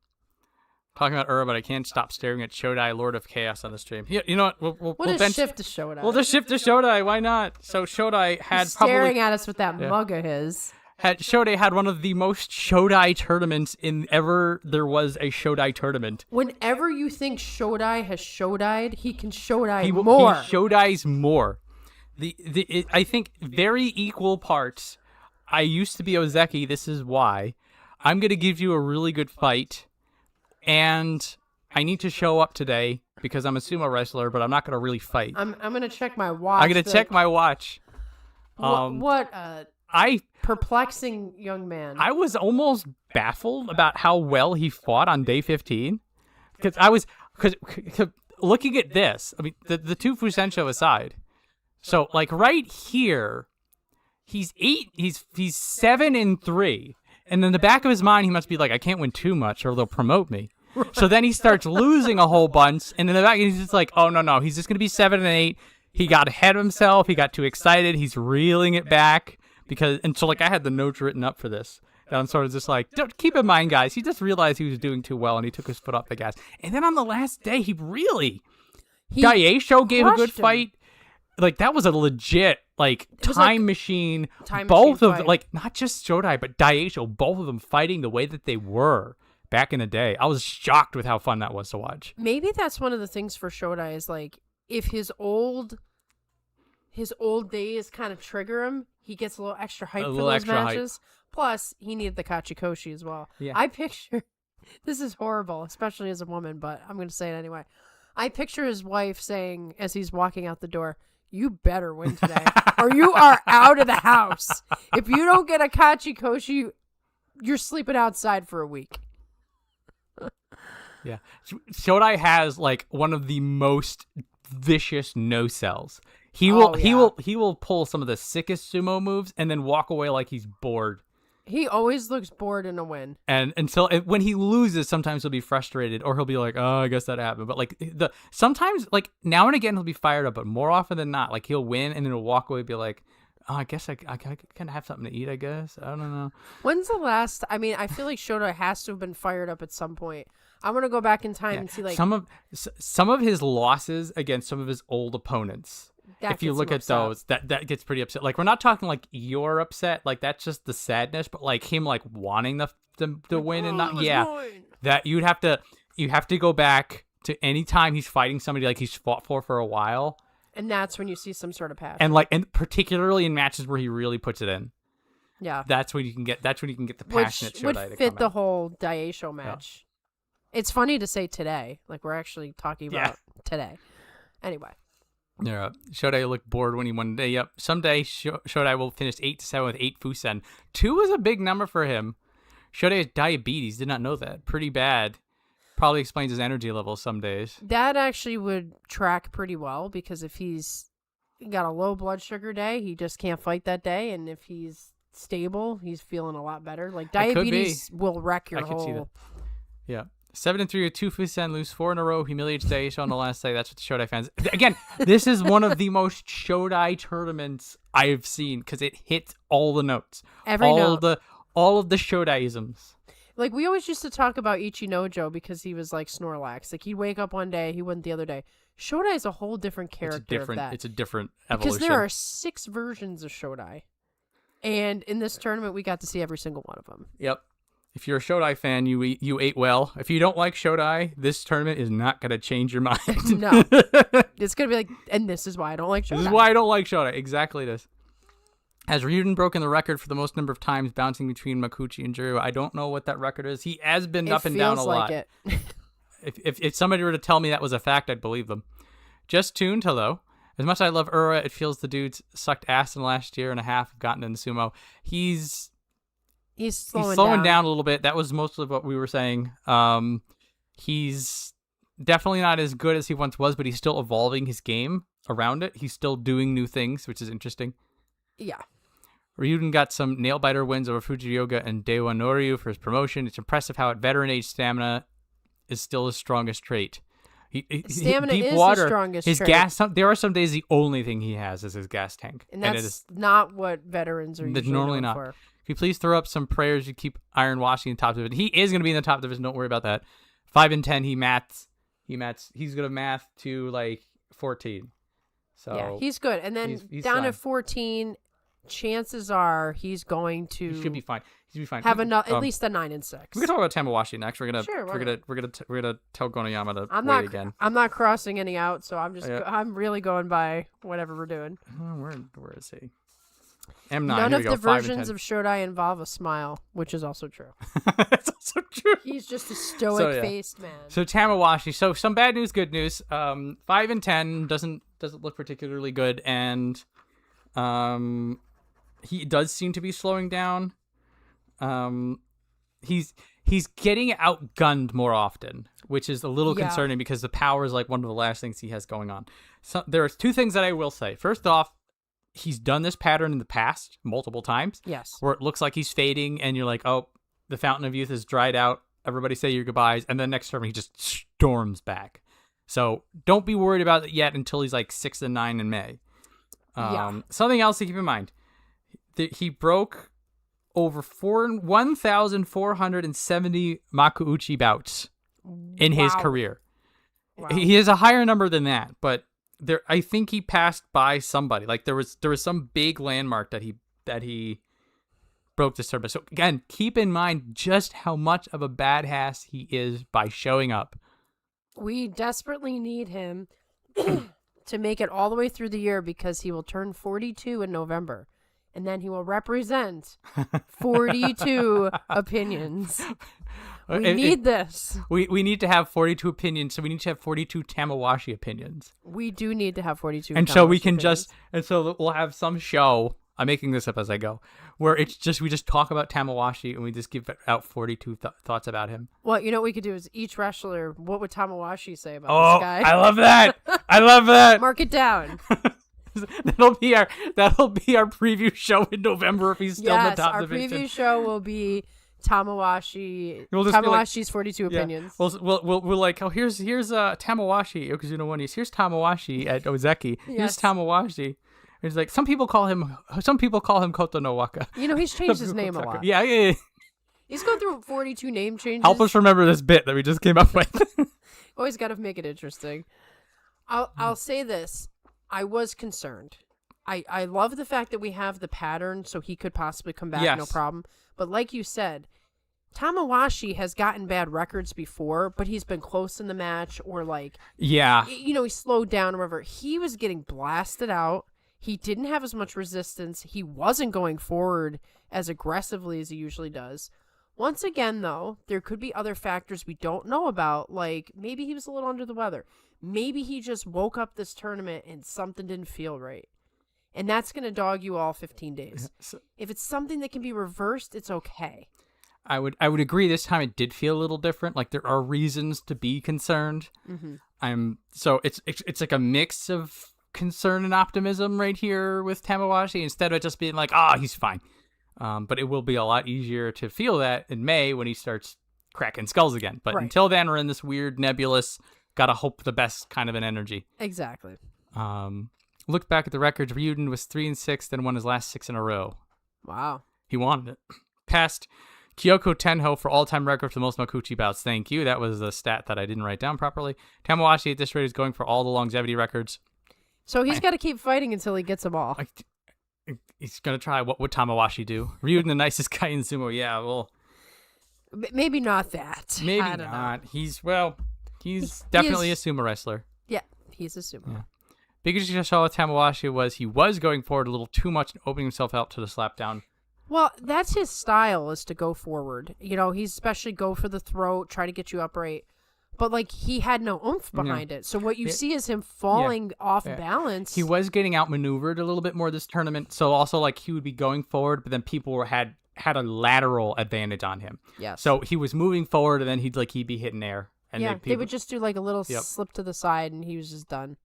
Speaker 1: Talking about Ura, but I can't stop staring at Shodai, Lord of Chaos, on the stream. Yeah, you know what? We'll
Speaker 2: shift to Shodai.
Speaker 1: We'll just shift to Shodai. Why not? So Shodai had
Speaker 2: He's staring at us with that mug of his.
Speaker 1: Shodai had one of the most Shodai tournaments in ever there was a Shodai tournament.
Speaker 2: Whenever you think Shodai has Shodai'd, he can Shodai more.
Speaker 1: He Shodai's more. I think very equal parts. I used to be Ozeki. This is why. I'm going to give you a really good fight. And I need to show up today because I'm a sumo wrestler, but I'm not going to really fight.
Speaker 2: I'm going to check my watch.
Speaker 1: I'm going to check my watch.
Speaker 2: What perplexing young man.
Speaker 1: I was almost baffled about how well he fought on day 15. Because looking at this, I mean, the two Fusensho aside. So, like, right here, he's 7-3. And in the back of his mind, he must be like, I can't win too much or they'll promote me. Right. So then he starts losing a whole bunch. And in the back, he's just like, oh, no. He's just going to be 7-8. He got ahead of himself. He got too excited. He's reeling it back. So like I had the notes written up for this. And I'm sort of just like, keep in mind, guys, he just realized he was doing too well and he took his foot off the gas. And then on the last day, Daisho gave a good fight. Like, that was a legit, like, time machine. Both of them, like, not just Shodai, but Daisho, both of them fighting the way that they were back in the day. I was shocked with how fun that was to watch.
Speaker 2: Maybe that's one of the things for Shodai is, like, if his old days kind of trigger him, he gets a little extra hype for those matches. Plus, he needed the Kachikoshi as well. Yeah. I picture, this is horrible, especially as a woman, but I'm going to say it anyway. I picture his wife saying, as he's walking out the door, you better win today, or you are out of the house. If you don't get a Kachikoshi, you're sleeping outside for a week.
Speaker 1: Yeah. Shodai has, like, one of the most vicious no-sells. He will pull some of the sickest sumo moves and then walk away like he's bored.
Speaker 2: He always looks bored in a win.
Speaker 1: And until when he loses, sometimes he'll be frustrated or he'll be like, "Oh, I guess that happened." But like sometimes, like now and again, he'll be fired up. But more often than not, like he'll win and then he'll walk away and be like, "Oh, I guess I kind of have something to eat. I guess I don't know."
Speaker 2: When's the last? I mean, I feel like Shodai has to have been fired up at some point. I'm gonna go back in time and see like
Speaker 1: some of his losses against some of his old opponents. If you look at those, that gets pretty upset. Like, we're not talking like you're upset, like that's just the sadness, but like him like wanting the win and not that you have to go back to any time he's fighting somebody like he's fought for a while,
Speaker 2: and that's when you see some sort of passion.
Speaker 1: And particularly in matches where he really puts it in.
Speaker 2: Yeah,
Speaker 1: that's when you can get the passionate Shodai to come out.
Speaker 2: Would fit the whole Daisho match. Yeah. It's funny to say today, like we're actually talking about today. Anyway.
Speaker 1: Yeah, Shodai looked bored when he won today. Yep, someday Shodai will finish 8-7 with 8 Fusen. 2 is a big number for him. Shodai has diabetes. Did not know that. Pretty bad. Probably explains his energy level some days.
Speaker 2: That actually would track pretty well because if he's got a low blood sugar day, he just can't fight that day. And if he's stable, he's feeling a lot better. Like diabetes will wreck your whole. See that.
Speaker 1: Yeah. 7-3 with 2 Fusen, lose 4 in a row, humiliates Daisho on the last day. That's what the Shodai fans. Again, this is one of the most Shodai tournaments I've seen because it hits all the notes.
Speaker 2: Every note.
Speaker 1: All of the Shodai-isms.
Speaker 2: Like, we always used to talk about Ichinojo because he was like Snorlax. Like, he'd wake up one day, he wouldn't the other day. Shodai is a whole different character of that.
Speaker 1: It's a different evolution.
Speaker 2: Because there are 6 versions of Shodai. And in this tournament, we got to see every single one of them.
Speaker 1: Yep. If you're a Shodai fan, you ate well. If you don't like Shodai, this tournament is not going to change your mind.
Speaker 2: No. It's going to be like, and this is why I don't like Shodai.
Speaker 1: This is why I don't like Shodai. Exactly this. Has Ryuden broken the record for the most number of times bouncing between Makuuchi and Jiryu? I don't know what that record is. He has been up and down a lot.
Speaker 2: It feels like it.
Speaker 1: If somebody were to tell me that was a fact, I'd believe them. Just tuned, hello. As much as I love Ura, it feels the dude's sucked ass in the last year and a half, gotten into sumo. He's slowing down a little bit. That was most of what we were saying. He's definitely not as good as he once was, but he's still evolving his game around it. He's still doing new things, which is interesting.
Speaker 2: Yeah.
Speaker 1: Ryuden got some nail-biter wins over Fujioka and Dewa Noryu for his promotion. It's impressive how at veteran age stamina is still his strongest trait.
Speaker 2: Stamina
Speaker 1: deep
Speaker 2: is
Speaker 1: water,
Speaker 2: his strongest
Speaker 1: his
Speaker 2: trait.
Speaker 1: gas. There are some days the only thing he has is his gas tank,
Speaker 2: And that's
Speaker 1: it is
Speaker 2: not what veterans are usually
Speaker 1: normally
Speaker 2: known
Speaker 1: not.
Speaker 2: for.
Speaker 1: Can you please throw up some prayers to keep Iron washing in the top division? He is going to be in the top division. Don't worry about that. 5 and 10. He's going to math to like 14. So
Speaker 2: Yeah, he's good. And then
Speaker 1: he's
Speaker 2: down
Speaker 1: fine.
Speaker 2: at 14, chances are he's going to
Speaker 1: he should be fine.
Speaker 2: have at least a 9 and 6.
Speaker 1: We can talk about Tamawashi next. We're gonna
Speaker 2: Sure,
Speaker 1: we're gonna tell Gonayama to
Speaker 2: I'm
Speaker 1: wait
Speaker 2: not
Speaker 1: again.
Speaker 2: I'm not crossing any out, so I'm just
Speaker 1: Yeah.
Speaker 2: I'm really going by whatever we're doing.
Speaker 1: Where is he? M9.
Speaker 2: None
Speaker 1: Here
Speaker 2: of
Speaker 1: we
Speaker 2: the
Speaker 1: go, 5 and
Speaker 2: versions
Speaker 1: 10.
Speaker 2: of Shodai involve a smile, which is also true.
Speaker 1: That's also true.
Speaker 2: He's just a stoic-faced man.
Speaker 1: So Tamawashi. So some bad news, good news. 5 and 10 doesn't look particularly good, and he does seem to be slowing down. He's getting outgunned more often, which is a little concerning because the power is like one of the last things he has going on. So there are 2 things that I will say. First off, he's done this pattern in the past multiple times.
Speaker 2: Yes.
Speaker 1: Where it looks like he's fading, and you're like, oh, the fountain of youth has dried out. Everybody say your goodbyes, and then next term he just storms back. So don't be worried about it yet until he's like 6 and 9 in May. Something else to keep in mind: he broke over 1,470 Makuuchi bouts in his career.
Speaker 2: Wow.
Speaker 1: He has a higher number than that, but I think he passed by somebody. Like there was some big landmark that he broke this tournament. So again, keep in mind just how much of a badass he is by showing up.
Speaker 2: We desperately need him to make it all the way through the year because he will turn 42 in November. And then he will represent 42 opinions. We need this.
Speaker 1: We need to have 42 opinions, so we need to have 42 Tamawashi opinions.
Speaker 2: We do need to have 42
Speaker 1: And so we
Speaker 2: Tamawashi
Speaker 1: can
Speaker 2: opinions.
Speaker 1: so we'll have some show, I'm making this up as I go, where we just talk about Tamawashi and we just give out 42 thoughts about him.
Speaker 2: Well, you know what we could do is each wrestler, what would Tamawashi say about this guy?
Speaker 1: I love that. I love that.
Speaker 2: Mark it down.
Speaker 1: That'll be our preview show in November if he's still in the top
Speaker 2: our
Speaker 1: division.
Speaker 2: preview show will be Tamawashi.
Speaker 1: We'll just be like-
Speaker 2: Tamawashi's 42 opinions.
Speaker 1: We'll like, oh, here's Tamawashi Yokozuna one. Here's Tamawashi at Ozeki. Here's
Speaker 2: Yes.
Speaker 1: Tamawashi. It's like some people call him Koto no Waka.
Speaker 2: You know, he's changed his name a lot.
Speaker 1: Yeah.
Speaker 2: He's gone through 42 name changes.
Speaker 1: Help us remember this bit that we just came up with.
Speaker 2: Always got to make it interesting. I'll say this. I was concerned. I love the fact that we have the pattern so he could possibly come back, no problem. But like you said, Tamawashi has gotten bad records before, but he's been close in the match or like,
Speaker 1: Yeah.
Speaker 2: you know, he slowed down or whatever. He was getting blasted out. He didn't have as much resistance. He wasn't going forward as aggressively as he usually does. Once again, though, there could be other factors we don't know about, like maybe he was a little under the weather. Maybe he just woke up this tournament and something didn't feel right. And that's going to dog you all 15 days. If it's something that can be reversed, it's okay.
Speaker 1: I would agree this time it did feel a little different. Like there are reasons to be concerned.
Speaker 2: Mm-hmm.
Speaker 1: So it's like a mix of concern and optimism right here with Tamawashi instead of just being like, he's fine. But it will be a lot easier to feel that in May when he starts cracking skulls again. But until then, we're in this weird nebulous, gotta hope the best kind of an energy.
Speaker 2: Exactly.
Speaker 1: Looked back at the records. Ryuden was 3 and 6, then won his last 6 in a row.
Speaker 2: Wow.
Speaker 1: He wanted it. Past Kyoko Tenho for all-time record for the most Makuuchi bouts. Thank you. That was a stat that I didn't write down properly. Tamawashi at this rate is going for all the longevity records.
Speaker 2: So he's got to keep fighting until he gets them all.
Speaker 1: He's going to try. What would Tamawashi do? Ryuden, the nicest guy in sumo. Yeah, well.
Speaker 2: Maybe not that.
Speaker 1: Maybe
Speaker 2: I don't
Speaker 1: not.
Speaker 2: know.
Speaker 1: He's definitely a sumo wrestler.
Speaker 2: Yeah, he's a sumo.
Speaker 1: Yeah. Biggest issue I saw with Tamawashi was he was going forward a little too much and opening himself out to the slap down.
Speaker 2: Well, that's his style, is to go forward. He's especially go for the throat, try to get you upright. But, like, he had no oomph behind it. So what you see is him falling off balance.
Speaker 1: He was getting outmaneuvered a little bit more this tournament. So also, like, he would be going forward, but then people had a lateral advantage on him.
Speaker 2: Yes.
Speaker 1: So he was moving forward, and then he'd be hitting air. And
Speaker 2: they would just do, like, a little slip to the side, and he was just done.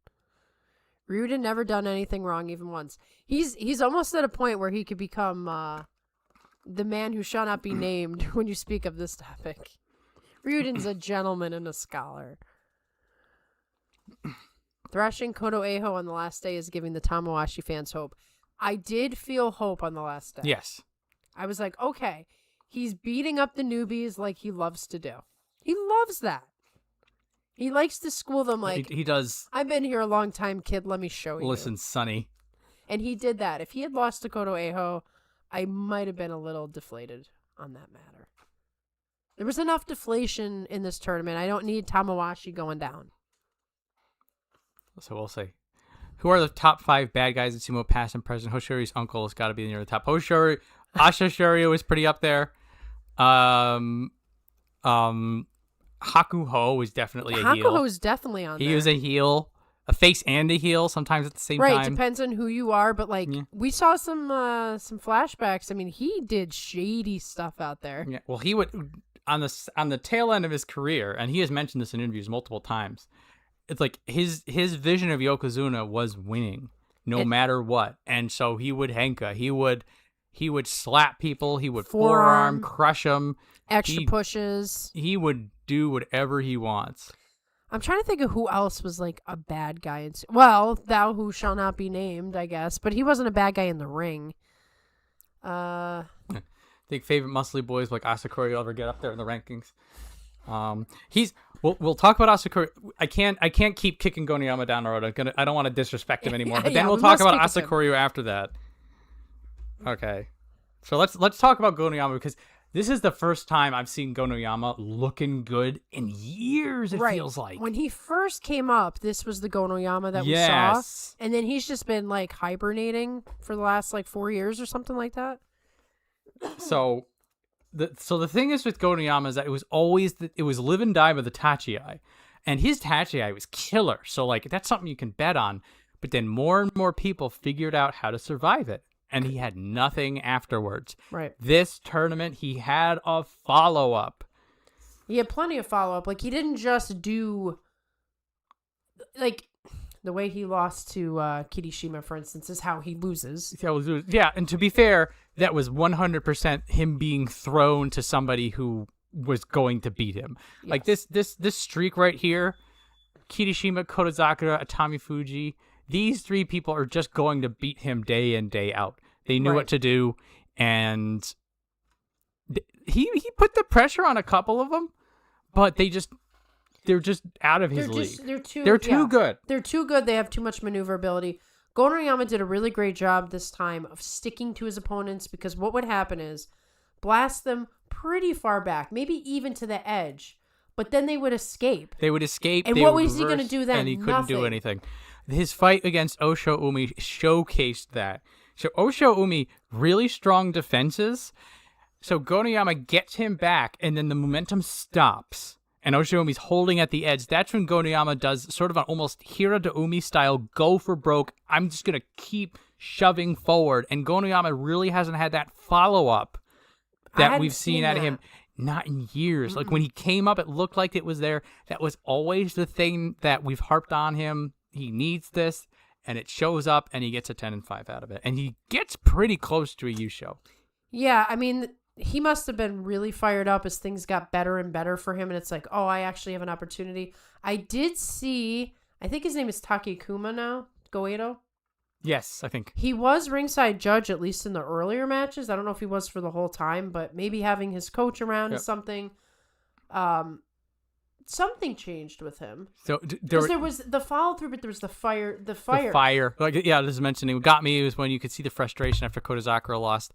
Speaker 2: Ryuden never done anything wrong even once. He's almost at a point where he could become the man who shall not be named when you speak of this topic. Ryuden's a gentleman and a scholar. Thrashing Kodo Eho on the last day is giving the Tamawashi fans hope. I did feel hope on the last day.
Speaker 1: Yes.
Speaker 2: I was like, okay, he's beating up the newbies like he loves to do. He loves that. He likes to school them like,
Speaker 1: he does.
Speaker 2: I've been here a long time, kid. Let me show you.
Speaker 1: Listen, Sonny.
Speaker 2: And he did that. If he had lost to Kodo Eho, I might have been a little deflated on that matter. There was enough deflation in this tournament. I don't need Tamawashi going down.
Speaker 1: So we'll see. Who are the top 5 bad guys in sumo, past and present? Hoshoryu's uncle has got to be near the top. Hoshoryu is pretty up there. Hakuho is definitely a heel.
Speaker 2: Hakuho is definitely on there.
Speaker 1: He was a heel, a face and a heel sometimes at the same time.
Speaker 2: Right, depends on who you are, but we saw some flashbacks. I mean, he did shady stuff out there.
Speaker 1: Yeah, well, he would on the tail end of his career, and he has mentioned this in interviews multiple times. It's like his vision of Yokozuna was winning, no matter what, and so he would henka, he would slap people, he would forearm crush them,
Speaker 2: extra pushes.
Speaker 1: He would do whatever he wants.
Speaker 2: I'm trying to think of who else was like a bad guy. Well, thou who shall not be named, I guess, but he wasn't a bad guy in the ring.
Speaker 1: I think favorite muscly boys like Asakura will ever get up there in the rankings. We'll talk about Asakura. I can't keep kicking Goniyama down the road. I don't want to disrespect him anymore. But then we'll talk about Asakura after that. Okay, so let's talk about Goniyama, because this is the first time I've seen Goniyama looking good in years. It feels like
Speaker 2: when he first came up, this was the Goniyama that we saw, and then he's just been like hibernating for the last like 4 years or something like that.
Speaker 1: So the thing is with Goniyama is that it was always it was live and die by the Tachi-ai, and his Tachi-ai was killer. So like that's something you can bet on. But then more and more people figured out how to survive it, and he had nothing afterwards.
Speaker 2: Right.
Speaker 1: This tournament, he had a follow-up.
Speaker 2: He had plenty of follow-up. Like, he didn't just do, like, the way he lost to Kirishima, for instance, is how he loses.
Speaker 1: Yeah, and to be fair, that was 100% him being thrown to somebody who was going to beat him. Yes. Like, this streak right here, Kirishima, Kodazakura, Atami Fuji, these 3 people are just going to beat him day in, day out. They knew what to do, and he put the pressure on a couple of them, but they're just out of his league. They're too good.
Speaker 2: They're too good. They have too much maneuverability. Goniyama did a really great job this time of sticking to his opponents, because what would happen is blast them pretty far back, maybe even to the edge, but then they would escape.
Speaker 1: And
Speaker 2: what was he going to do then?
Speaker 1: And he couldn't do anything. His fight against Osho Umi showcased that. So Osho Umi, really strong defenses. So Goniyama gets him back, and then the momentum stops. And Osho Umi's holding at the edge. That's when Goniyama does sort of an almost Hira to Umi style go for broke. I'm just going to keep shoving forward. And Goniyama really hasn't had that follow-up that we've seen out of him. Not in years. Mm-mm. Like when he came up, it looked like it was there. That was always the thing that we've harped on him. He needs this, and it shows up, and he gets a 10-5 out of it. And he gets pretty close to a Yusho.
Speaker 2: Yeah, I mean, he must have been really fired up as things got better and better for him, and it's like, oh, I actually have an opportunity. I did see, I think his name is Takekuma now, Goedo.
Speaker 1: Yes, I think.
Speaker 2: He was ringside judge, at least in the earlier matches. I don't know if he was for the whole time, but maybe having his coach around is something. Something changed with him.
Speaker 1: So
Speaker 2: there was the follow through, but there was the fire. The fire.
Speaker 1: The fire. Like, yeah, just mentioning what got me was when you could see the frustration after Kodazakura lost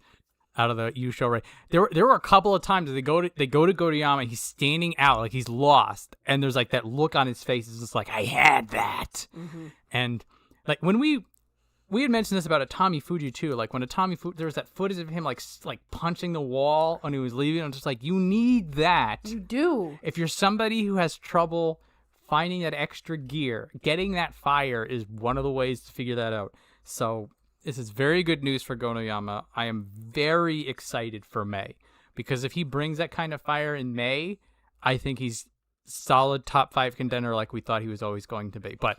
Speaker 1: out of the Yusho Ray. There were a couple of times that they go to Goriyama, he's standing out like he's lost, and there's like that look on his face. It's just like, I had that. Mm-hmm. And like when we had mentioned this about a Tommy Fuji too. Like when a Tommy Fuji, there was that footage of him like punching the wall when he was leaving. I'm just like, you need that.
Speaker 2: You do.
Speaker 1: If you're somebody who has trouble finding that extra gear, getting that fire is one of the ways to figure that out. So this is very good news for Gonoyama. I am very excited for May, because if he brings that kind of fire in May, I think he's solid top 5 contender like we thought he was always going to be. But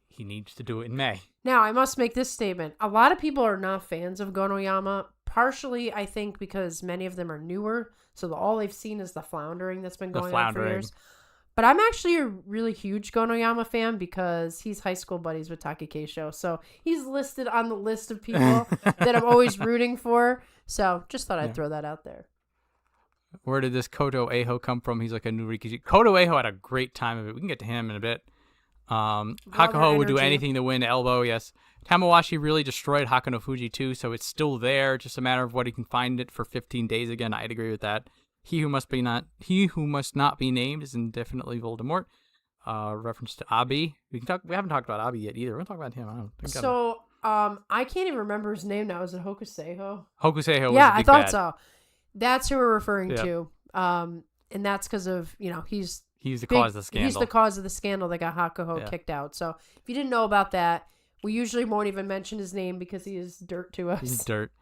Speaker 1: he needs to do it in May.
Speaker 2: Now, I must make this statement. A lot of people are not fans of Gonoyama, partially, I think, because many of them are newer, so all they've seen is the floundering that's been going on for years. But I'm actually a really huge Gonoyama fan because he's high school buddies with Taki Keisho, so he's listed on the list of people that I'm always rooting for, so just thought I'd throw that out there.
Speaker 1: Where did this Koto Eho come from? He's like a new Rikishi. Koto Eho had a great time of it. We can get to him in a bit. Hakuho would do anything to win elbow, yes. Tamawashi really destroyed Hakano Fuji too, so it's still there, just a matter of what he can find it for 15 days again. I'd agree with that. He who must not be named is indefinitely Voldemort. Reference to Abi. We haven't talked about Abi yet either. We're gonna talk about him. I don't think
Speaker 2: so. I can't even remember his name now. Is it Hokuseiho?
Speaker 1: Hokuseiho.
Speaker 2: Yeah,
Speaker 1: was
Speaker 2: I thought so. That's who we're referring to. And that's because of he's
Speaker 1: the cause of the scandal.
Speaker 2: He's the cause of the scandal that got Hakuho kicked out. So if you didn't know about that, we usually won't even mention his name because he is dirt to us.
Speaker 1: He's dirt.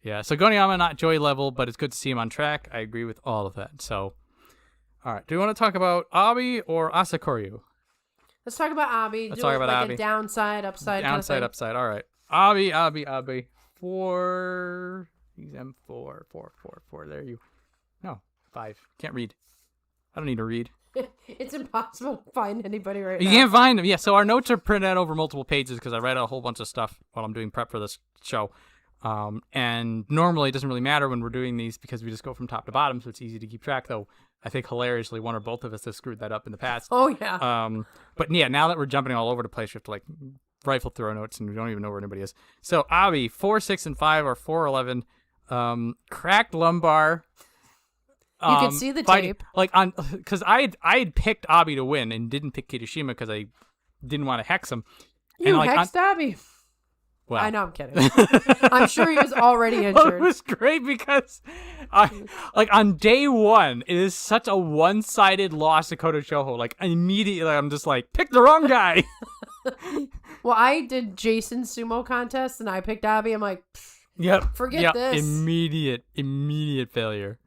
Speaker 1: Yeah. So Gonoyama not joy level, but it's good to see him on track. I agree with all of that. So, all right. Do you want to talk about Abi or Asakuryu?
Speaker 2: Let's talk about Abi.
Speaker 1: Let's talk about Abi.
Speaker 2: A downside, upside.
Speaker 1: Downside, upside. All right. Abi. 4. He's M4. 4. There you. No, 5. Can't read. I don't need to read.
Speaker 2: It's impossible to find anybody right now.
Speaker 1: You can't find them. Yeah, so our notes are printed out over multiple pages because I read a whole bunch of stuff while I'm doing prep for this show. And normally it doesn't really matter when we're doing these because we just go from top to bottom, so it's easy to keep track, though I think hilariously one or both of us have screwed that up in the past.
Speaker 2: Oh, yeah.
Speaker 1: But yeah, now that we're jumping all over the place, we have to like rifle through our notes and we don't even know where anybody is. So Abi, 4, 6, and 5 or 4, 11. Cracked lumbar.
Speaker 2: You could see the tape.
Speaker 1: Like because I had picked Abi to win and didn't pick Kirishima because I didn't want to hex him.
Speaker 2: You
Speaker 1: and
Speaker 2: hexed Abi.
Speaker 1: Well,
Speaker 2: I know, I'm kidding. I'm sure he was already injured.
Speaker 1: Well, it was great because on day 1, it is such a one-sided loss to Koto Shoho. Like immediately, I'm just like, pick the wrong guy.
Speaker 2: Well, I did Jason's sumo contest and I picked Abi. I'm like, forget this.
Speaker 1: Immediate failure.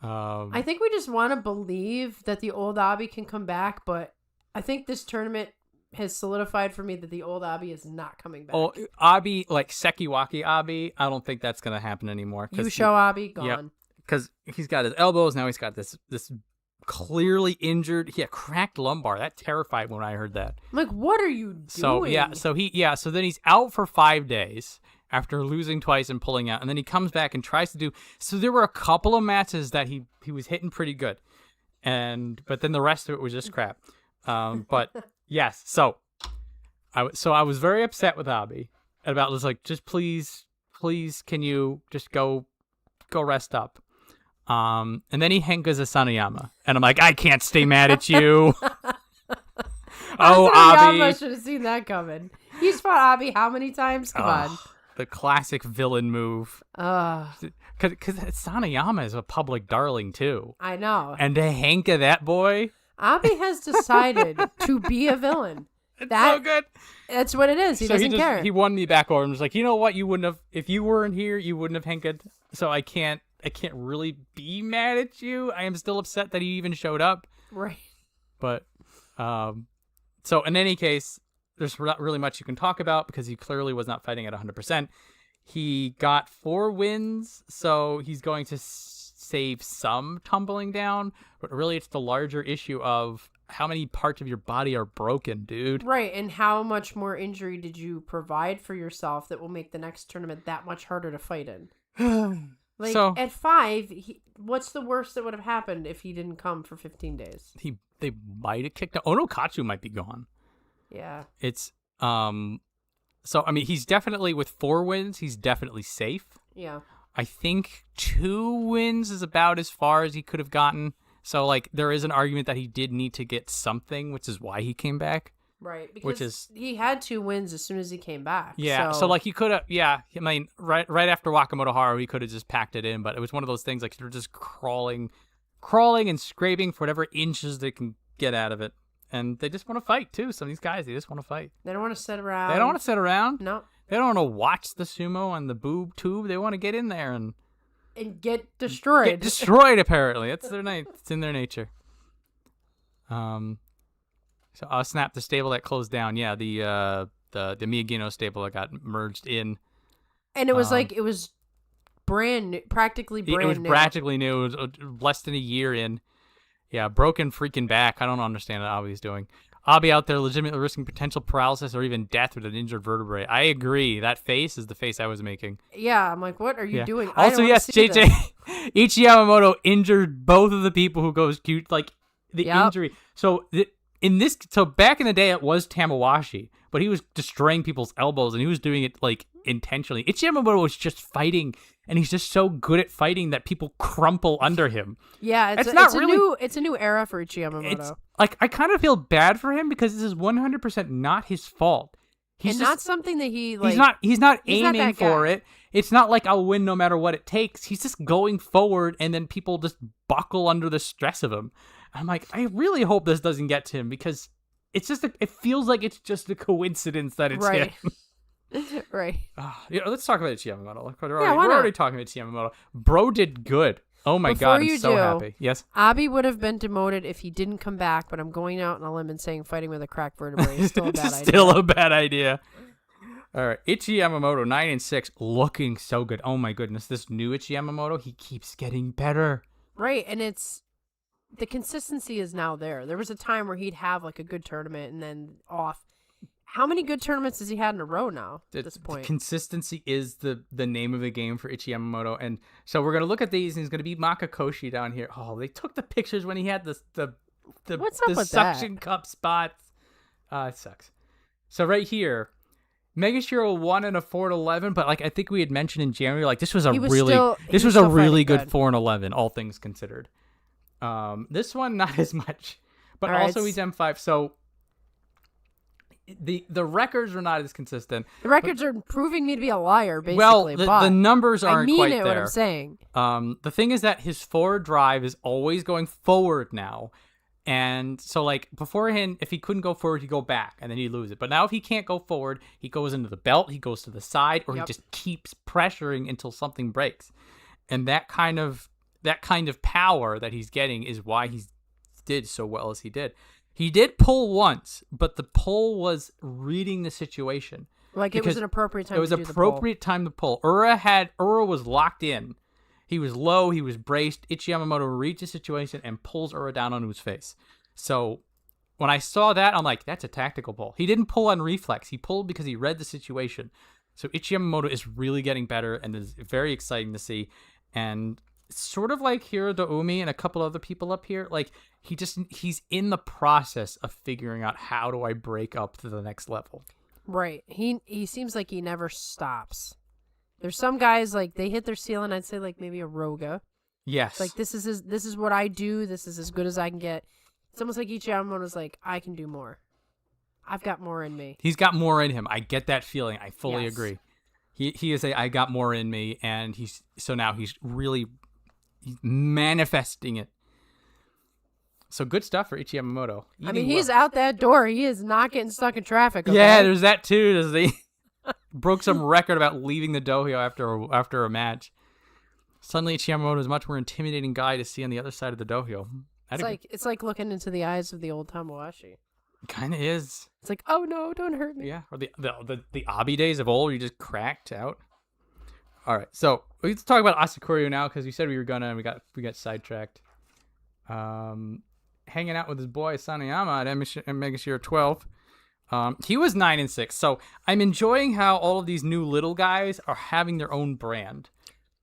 Speaker 2: I think we just want to believe that the old Abi can come back, but I think this tournament has solidified for me that the old Abi is not coming back.
Speaker 1: Oh, Abi, like Sekiwaki Abi, I don't think that's going to happen anymore.
Speaker 2: Yusho Abi, gone.
Speaker 1: Yeah, because he's got his elbows, now he's got this clearly injured, cracked lumbar. That terrified me when I heard that.
Speaker 2: I'm like, what are you doing?
Speaker 1: So then he's out for 5 days. After losing twice and pulling out. And then he comes back and tries to do... So there were a couple of matches that he was hitting pretty good. But then the rest of it was just crap. But yes, so I was very upset with Abi. About this, like, just please, can you just go rest up? And then he hengas Asanayama. And I'm like, I can't stay mad at you. Oh, Abi.
Speaker 2: I should have seen that coming. He's fought Abi how many times? Come on.
Speaker 1: The classic villain move. Because Sanayama is a public darling, too.
Speaker 2: I know.
Speaker 1: And to hanka that boy.
Speaker 2: Abi has decided to be a villain.
Speaker 1: It's so good.
Speaker 2: That's what it is. He doesn't care.
Speaker 1: He won me back over and was like, you know what? You wouldn't have, if you weren't here, you wouldn't have hanked. So I can't really be mad at you. I am still upset that he even showed up.
Speaker 2: Right.
Speaker 1: But, so in any case, there's not really much you can talk about because he clearly was not fighting at 100%. He got 4 wins, so he's going to save some tumbling down. But really, it's the larger issue of how many parts of your body are broken, dude.
Speaker 2: Right, and how much more injury did you provide for yourself that will make the next tournament that much harder to fight in? Like,
Speaker 1: So
Speaker 2: at 5, what's the worst that would have happened if he didn't come for 15 days?
Speaker 1: they might have kicked out. Onokatsu might be gone.
Speaker 2: Yeah.
Speaker 1: It's so I mean, he's definitely, with 4 wins, he's definitely safe.
Speaker 2: Yeah.
Speaker 1: I think 2 wins is about as far as he could have gotten. So like, there is an argument that he did need to get something, which is why he came back.
Speaker 2: Right, because
Speaker 1: Which is,
Speaker 2: he had 2 wins as soon as he came back.
Speaker 1: yeah. So like, he could have, yeah. I mean, right after Wakamoto Haru, he could have just packed it in, but it was one of those things like they're just crawling and scraping for whatever inches they can get out of it, and they just want to fight too. Some of these guys, they just want to fight.
Speaker 2: They don't want to sit around.
Speaker 1: They don't want to sit around.
Speaker 2: No.
Speaker 1: They don't want to watch the sumo on the boob tube. They want to get in there and
Speaker 2: get destroyed.
Speaker 1: get destroyed. Apparently, it's their It's in their nature. So I'll snap the stable that closed down. Yeah, the Miyagino stable that got merged in.
Speaker 2: And it was it was brand new, practically brand new.
Speaker 1: It was practically new. It was less than a year in. Yeah, broken freaking back. I don't understand what Abi's doing. Abi out there legitimately risking potential paralysis or even death with an injured vertebrae. I agree. That face is the face I was making.
Speaker 2: Yeah, I'm like, what are you doing?
Speaker 1: Also, yes, JJ Ichi Yamamoto injured both of the people who goes cute, like the injury. So back in the day, it was Tamawashi, but he was destroying people's elbows and he was doing it like intentionally. Ichi Yamamoto was just fighting, and he's just so good at fighting that people crumple under him.
Speaker 2: Yeah, it's a new era for Ichi Yamamoto.
Speaker 1: It's like, I kind of feel bad for him because this is 100% not his fault.
Speaker 2: He's not something that he like.
Speaker 1: He's not aiming for it. It's not like I'll win no matter what it takes. He's just going forward, and then people just buckle under the stress of him. I'm like, I really hope this doesn't get to him, because it's just it feels like it's just a coincidence that it's him.
Speaker 2: Right.
Speaker 1: Let's talk about Ichi Yamamoto. We're
Speaker 2: why
Speaker 1: already
Speaker 2: not?
Speaker 1: talking about Ichi Yamamoto. Bro did good. Oh my God, I'm so happy. Yes.
Speaker 2: Abi would have been demoted if he didn't come back, but I'm going out on a limb and saying fighting with a cracked vertebrae is still a bad idea.
Speaker 1: Still a bad idea. All right, Ichi Yamamoto 9-6, looking so good. Oh my goodness, this new Ichi Yamamoto, he keeps getting better.
Speaker 2: Right, and the consistency is now there. There was a time where he'd have like a good tournament and then off. How many good tournaments has he had in a row now at this point?
Speaker 1: Consistency is the name of the game for Ichi Yamamoto. And so we're going to look at these, and he's going to beat Makakoshi down here. Oh, they took the pictures when he had the
Speaker 2: What's up with
Speaker 1: suction
Speaker 2: that?
Speaker 1: cup spots. It sucks. So right here, Megashiro won in a 4-11, but like I think we had mentioned in January, like this was a really good 4-11, all things considered. This one not as much, but also he's M5. So the records are not as consistent.
Speaker 2: The records are proving me to be a liar, basically.
Speaker 1: Well, the numbers aren't quite there.
Speaker 2: What I'm saying.
Speaker 1: The thing is that his forward drive is always going forward now. And so, like, beforehand, if he couldn't go forward, he'd go back, and then he'd lose it. But now if he can't go forward, he goes into the belt, he goes to the side, or he just keeps pressuring until something breaks. And that kind of power that he's getting is why he did so well as he did. He did pull once, but the pull was reading the situation.
Speaker 2: Like, it was an appropriate time to do the pull. It was
Speaker 1: appropriate time to pull. Ura was locked in. He was low, he was braced. Ichi Yamamoto reads the situation and pulls Ura down onto his face. So when I saw that, I'm like, that's a tactical pull. He didn't pull on reflex. He pulled because he read the situation. So Ichi Yamamoto is really getting better, and is very exciting to see. And sort of like Hiro Umi and a couple other people up here, like he's in the process of figuring out, how do I break up to the next level?
Speaker 2: Right. He seems like he never stops. There's some guys, like, they hit their ceiling. I'd say like maybe a Roga.
Speaker 1: Yes.
Speaker 2: Like, this is what I do. This is as good as I can get. It's almost like Ichi Yamamoto's like, I can do more. I've got more in me.
Speaker 1: He's got more in him. I get that feeling. I fully agree. He is I got more in me, and he's really manifesting it. So good stuff for Ichi Yamamoto.
Speaker 2: I mean, he's out that door. He is not getting stuck in traffic. Okay?
Speaker 1: Yeah, there's that too. There's the broke some record about leaving the dohyo after a match. Suddenly, Ichi Yamamoto is a much more intimidating guy to see on the other side of the dohyo.
Speaker 2: It's like looking into the eyes of the old Tamawashi.
Speaker 1: Kind of is.
Speaker 2: It's like, oh no, don't hurt me.
Speaker 1: Yeah, or the Abi days of old, where you just cracked out. All right, so let's talk about Asakura now, because we said we were gonna, and we got sidetracked. hanging out with his boy Sanayama at Megashira 12. He was 9-6. So I'm enjoying how all of these new little guys are having their own brand.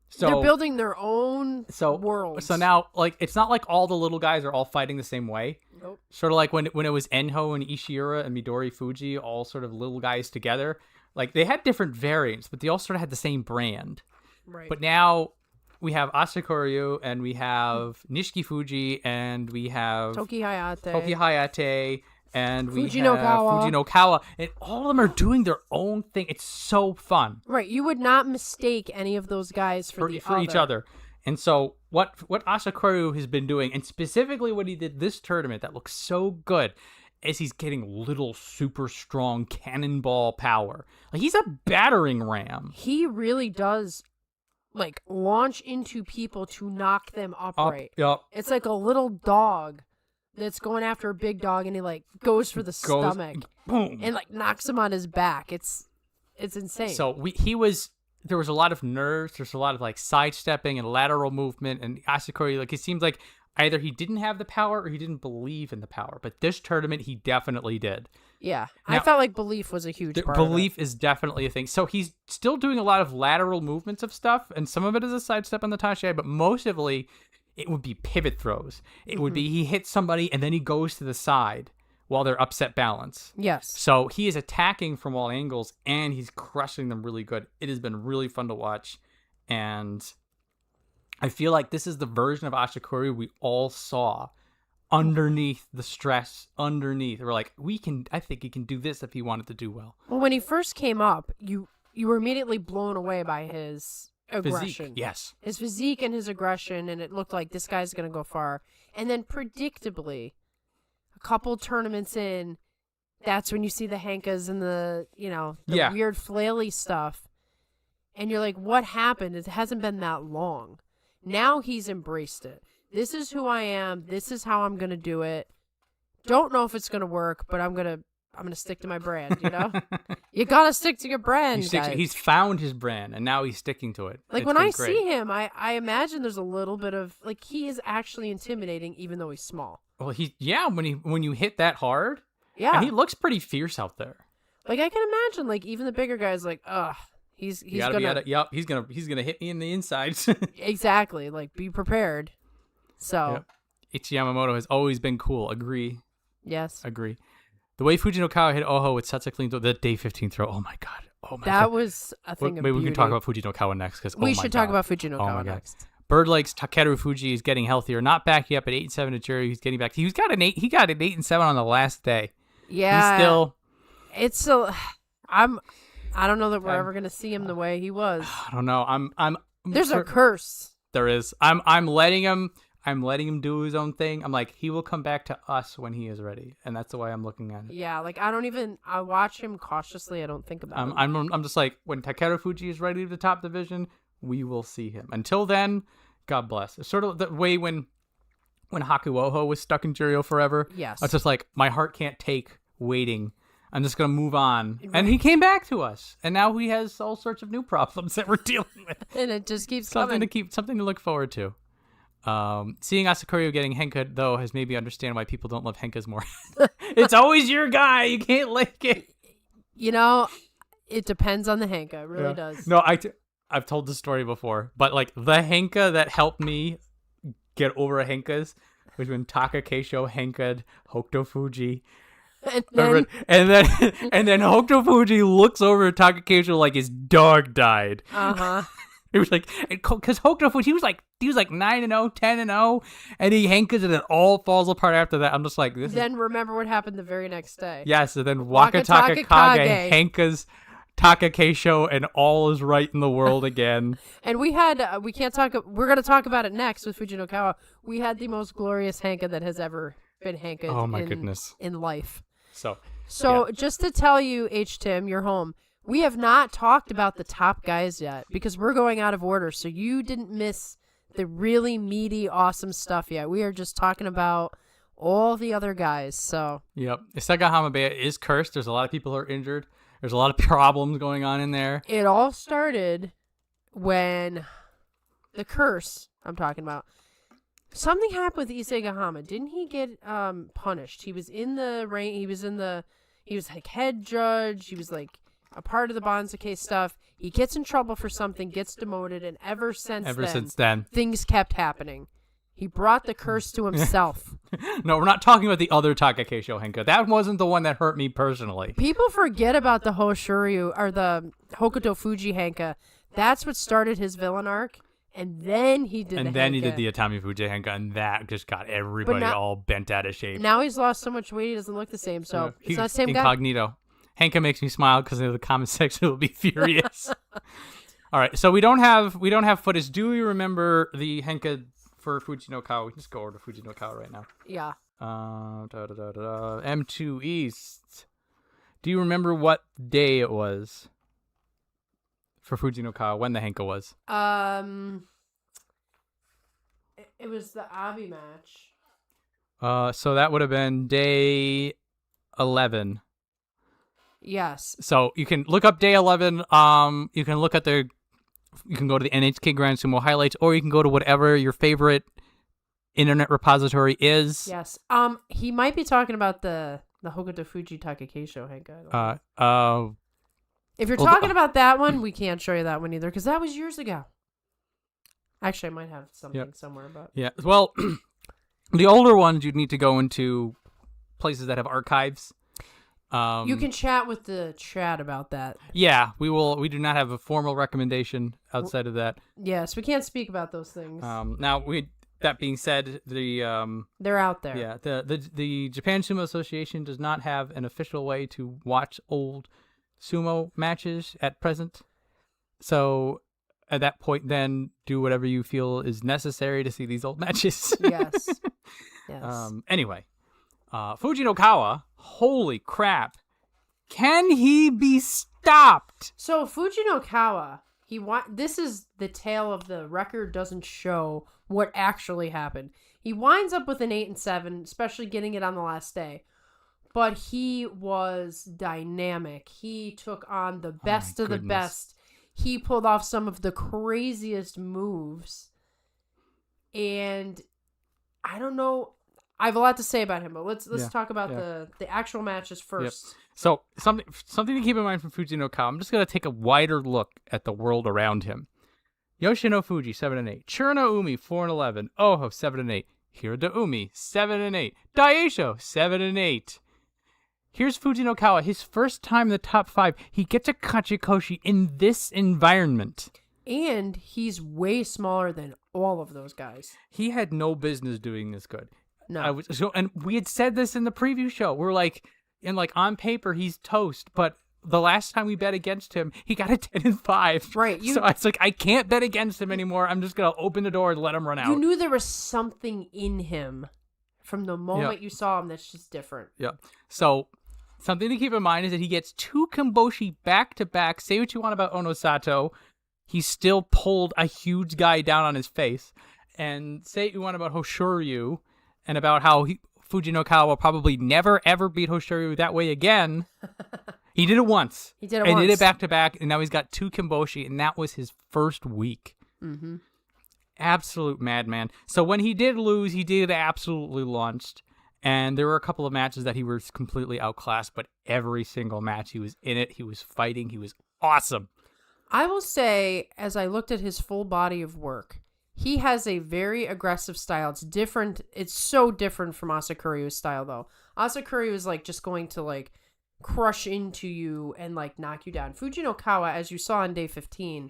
Speaker 1: So
Speaker 2: they're building their own worlds.
Speaker 1: So now, like, it's not like all the little guys are all fighting the same way.
Speaker 2: Nope.
Speaker 1: Sort of like when it was Enho and Ishiura and Midori Fuji, all sort of little guys together. Like, they had different variants, but they all sort of had the same brand.
Speaker 2: Right.
Speaker 1: But now we have Ashikoryu, and we have Nishiki Fuji, and we have
Speaker 2: Toki
Speaker 1: Hayate, and we have
Speaker 2: Fujinokawa.
Speaker 1: Fujinokawa, and all of them are doing their own thing. It's so fun.
Speaker 2: Right. You would not mistake any of those guys for
Speaker 1: each other. And so what Ashikoryu has been doing, and specifically what he did this tournament that looks so good, is he's getting little super strong cannonball power. Like, he's a battering ram.
Speaker 2: He really does, like, launch into people to knock them upright.
Speaker 1: Yep.
Speaker 2: It's like a little dog that's going after a big dog, and he, like, goes for the stomach.
Speaker 1: Boom.
Speaker 2: And, like, knocks him on his back. It's insane.
Speaker 1: So there was a lot of nerves. There's a lot of, like, sidestepping and lateral movement. And Ashikoryu, like, it seems like either he didn't have the power or he didn't believe in the power. But this tournament, he definitely did.
Speaker 2: Yeah.
Speaker 1: Now,
Speaker 2: I felt like belief was a huge part
Speaker 1: belief
Speaker 2: of it.
Speaker 1: is definitely a thing. So he's still doing a lot of lateral movements of stuff. And some of it is a sidestep on the tachi, but mostly it would be pivot throws. It would be he hits somebody and then he goes to the side while they're upset balance.
Speaker 2: Yes.
Speaker 1: So he is attacking from all angles and he's crushing them really good. It has been really fun to watch. And I feel like this is the version of Ashikoryu we all saw underneath the stress, underneath. We're like, I think he can do this if he wanted to do well.
Speaker 2: Well, when he first came up, you were immediately blown away by his aggression.
Speaker 1: Physique, yes.
Speaker 2: His physique and his aggression, and it looked like this guy's going to go far. And then predictably, a couple tournaments in, that's when you see the hankas and the weird flaily stuff. And you're like, what happened? It hasn't been that long. Now he's embraced it. This is who I am. This is how I'm going to do it. Don't know if it's going to work, but I'm going to stick to my brand, you know? You got to stick to your brand, guys.
Speaker 1: He's found his brand, and now he's sticking to it.
Speaker 2: Like, when I see him, I imagine there's a little bit of, like, he is actually intimidating, even though he's small.
Speaker 1: Well, when you hit that hard,
Speaker 2: yeah,
Speaker 1: and he looks pretty fierce out there.
Speaker 2: Like, I can imagine, like, even the bigger guys, like, ugh, he's gonna
Speaker 1: he's gonna hit me in the insides.
Speaker 2: Exactly. Like, be prepared. So,
Speaker 1: yep. Yamamoto has always been cool. Agree.
Speaker 2: Yes.
Speaker 1: Agree. The way Fujinokawa hit Oho with such a clean throw, the day 15 throw. Oh my god. Oh my god.
Speaker 2: That was a thing of
Speaker 1: Maybe
Speaker 2: beauty.
Speaker 1: we can talk about Fujinokawa next because
Speaker 2: we should talk about Fujinokawa next.
Speaker 1: Bird Lake's Takeru Fuji is getting healthier. Not back yet, but 8-7 at jury. He's getting back. He got an 8-7 on the last day.
Speaker 2: Yeah.
Speaker 1: He's still.
Speaker 2: It's still. I don't know that we're ever gonna see him the way he was.
Speaker 1: I don't know.
Speaker 2: There's a curse.
Speaker 1: There is. I'm letting him do his own thing. I'm like, he will come back to us when he is ready, and that's the way I'm looking at it.
Speaker 2: Yeah, like I watch him cautiously. I don't think about him.
Speaker 1: I'm just like, when Takeru Fuji is ready to the top division, we will see him. Until then, God bless. It's sort of the way when Hakuoho was stuck in Juryo forever.
Speaker 2: Yes.
Speaker 1: I was just like, my heart can't take waiting. I'm just going to move on. Right. And he came back to us. And now he has all sorts of new problems that we're dealing with.
Speaker 2: And it just keeps
Speaker 1: something
Speaker 2: coming.
Speaker 1: Something to look forward to. Seeing Ashikoryu getting Henka, though, has made me understand why people don't love Henkas more. It's always your guy. You can't like it.
Speaker 2: You know, it depends on the Henka. It really does.
Speaker 1: No, I've told this story before. But, like, the Henka that helped me get over Henkas was when Taka Keisho Henka'd Hokuto Fuji. And then Hokuto Fuji looks over at Taka Keisho like his dog died.
Speaker 2: Uh-huh.
Speaker 1: It was like, because Hokuto Fuji, he was like 9-0, 10-0, and he Henkas and it all falls apart after that. I'm just like,
Speaker 2: Then remember what happened the very next day.
Speaker 1: Yes, and then Wakatakakage Henkas Taka Keisho and all is right in the world again.
Speaker 2: And we're going to talk about it next with Fujinokawa. We had the most glorious Henka that has ever been Henka
Speaker 1: goodness.
Speaker 2: In life.
Speaker 1: So
Speaker 2: just to tell you, H-Tim, you're home. We have not talked about the top guys yet because we're going out of order. So you didn't miss the really meaty, awesome stuff yet. We are just talking about all the other guys. So
Speaker 1: yep, Isega Hamabeya is cursed. There's a lot of people who are injured. There's a lot of problems going on in there.
Speaker 2: It all started when the curse I'm talking about Something happened with Isegahama. Didn't he get punished? He was in the ring. He was like head judge. He was like a part of the Banzuke stuff. He gets in trouble for something, gets demoted, and ever since then, things kept happening. He brought the curse to himself.
Speaker 1: No, we're not talking about the other Takakeisho Henka. That wasn't the one that hurt me personally.
Speaker 2: People forget about the Hoshoryu or the Hokuto Fuji Henka. That's what started his villain arc. And then he did
Speaker 1: the Atami Fuji Henka, and that just got everybody all bent out of shape.
Speaker 2: Now he's lost so much weight, he doesn't look the same. So he's not the same
Speaker 1: incognito. Guy. Henka makes me smile because the comment section will be furious. All right, so we don't have footage. Do we remember the Henka for Fujinokawa? We can just go over to Fujinokawa right now.
Speaker 2: Yeah.
Speaker 1: M2 East. Do you remember what day it was for Fujinokawa, when the Henka was?
Speaker 2: It was the Abi match.
Speaker 1: So that would have been day 11.
Speaker 2: Yes.
Speaker 1: So you can look up day 11. You can go to the NHK Grand Sumo highlights, or you can go to whatever your favorite internet repository is.
Speaker 2: Yes. He might be talking about the Hokuto Fuji Takakeisho Henka. If you're talking about that one, we can't show you that one either, because that was years ago. Actually, I might have something somewhere about.
Speaker 1: Yeah. Well, the older ones you'd need to go into places that have archives.
Speaker 2: You can chat with the chat about that.
Speaker 1: Yeah, we will. We do not have a formal recommendation outside of that.
Speaker 2: Yes, we can't speak about those things.
Speaker 1: Now, that being said,
Speaker 2: they're out there.
Speaker 1: Yeah, the Japan Sumo Association does not have an official way to watch old sumo matches at present. So at that point, then do whatever you feel is necessary to see these old matches.
Speaker 2: Yes. Yes.
Speaker 1: Anyway, Fujinokawa, holy crap. Can he be stopped?
Speaker 2: So Fujinokawa, this is the tale of the record doesn't show what actually happened. He winds up with an 8-7, especially getting it on the last day. But he was dynamic. He took on the best of the best. He pulled off some of the craziest moves. And I don't know. I have a lot to say about him, but let's talk about the actual matches first.
Speaker 1: Yep. So something to keep in mind from Fujinokawa. I'm just going to take a wider look at the world around him. Yoshino Fuji 7-8, Churno Umi 4-11, Oho 7-8, Hiroda Umi 7-8, Daisho 7-8. Here's Fujinokawa, his first time in the top 5. He gets a Kachikoshi in this environment.
Speaker 2: And he's way smaller than all of those guys.
Speaker 1: He had no business doing this good.
Speaker 2: No.
Speaker 1: And we had said this in the preview show. We're like, on paper, he's toast. But the last time we bet against him, he got a 10-5.
Speaker 2: Right.
Speaker 1: So I was like, I can't bet against him anymore. I'm just going to open the door and let him run out.
Speaker 2: You knew there was something in him from the moment you saw him that's just different.
Speaker 1: Yeah. So something to keep in mind is that he gets 2 Komboshi back-to-back. Say what you want about Onosato. He still pulled a huge guy down on his face. And say what you want about Hoshoryu and about how Fujinokawa will probably never, ever beat Hoshoryu that way again. He did it once. He did it back-to-back, and now he's got 2 Komboshi, and that was his first week.
Speaker 2: Mm-hmm.
Speaker 1: Absolute madman. So when he did lose, he did absolutely launched. And there were a couple of matches that he was completely outclassed, but every single match he was in it, he was fighting, he was awesome.
Speaker 2: I will say, as I looked at his full body of work, he has a very aggressive style. It's different. It's so different from Asakuryu's style, though. Asakuryu is just going to crush into you and knock you down. Fujinokawa, as you saw on day 15,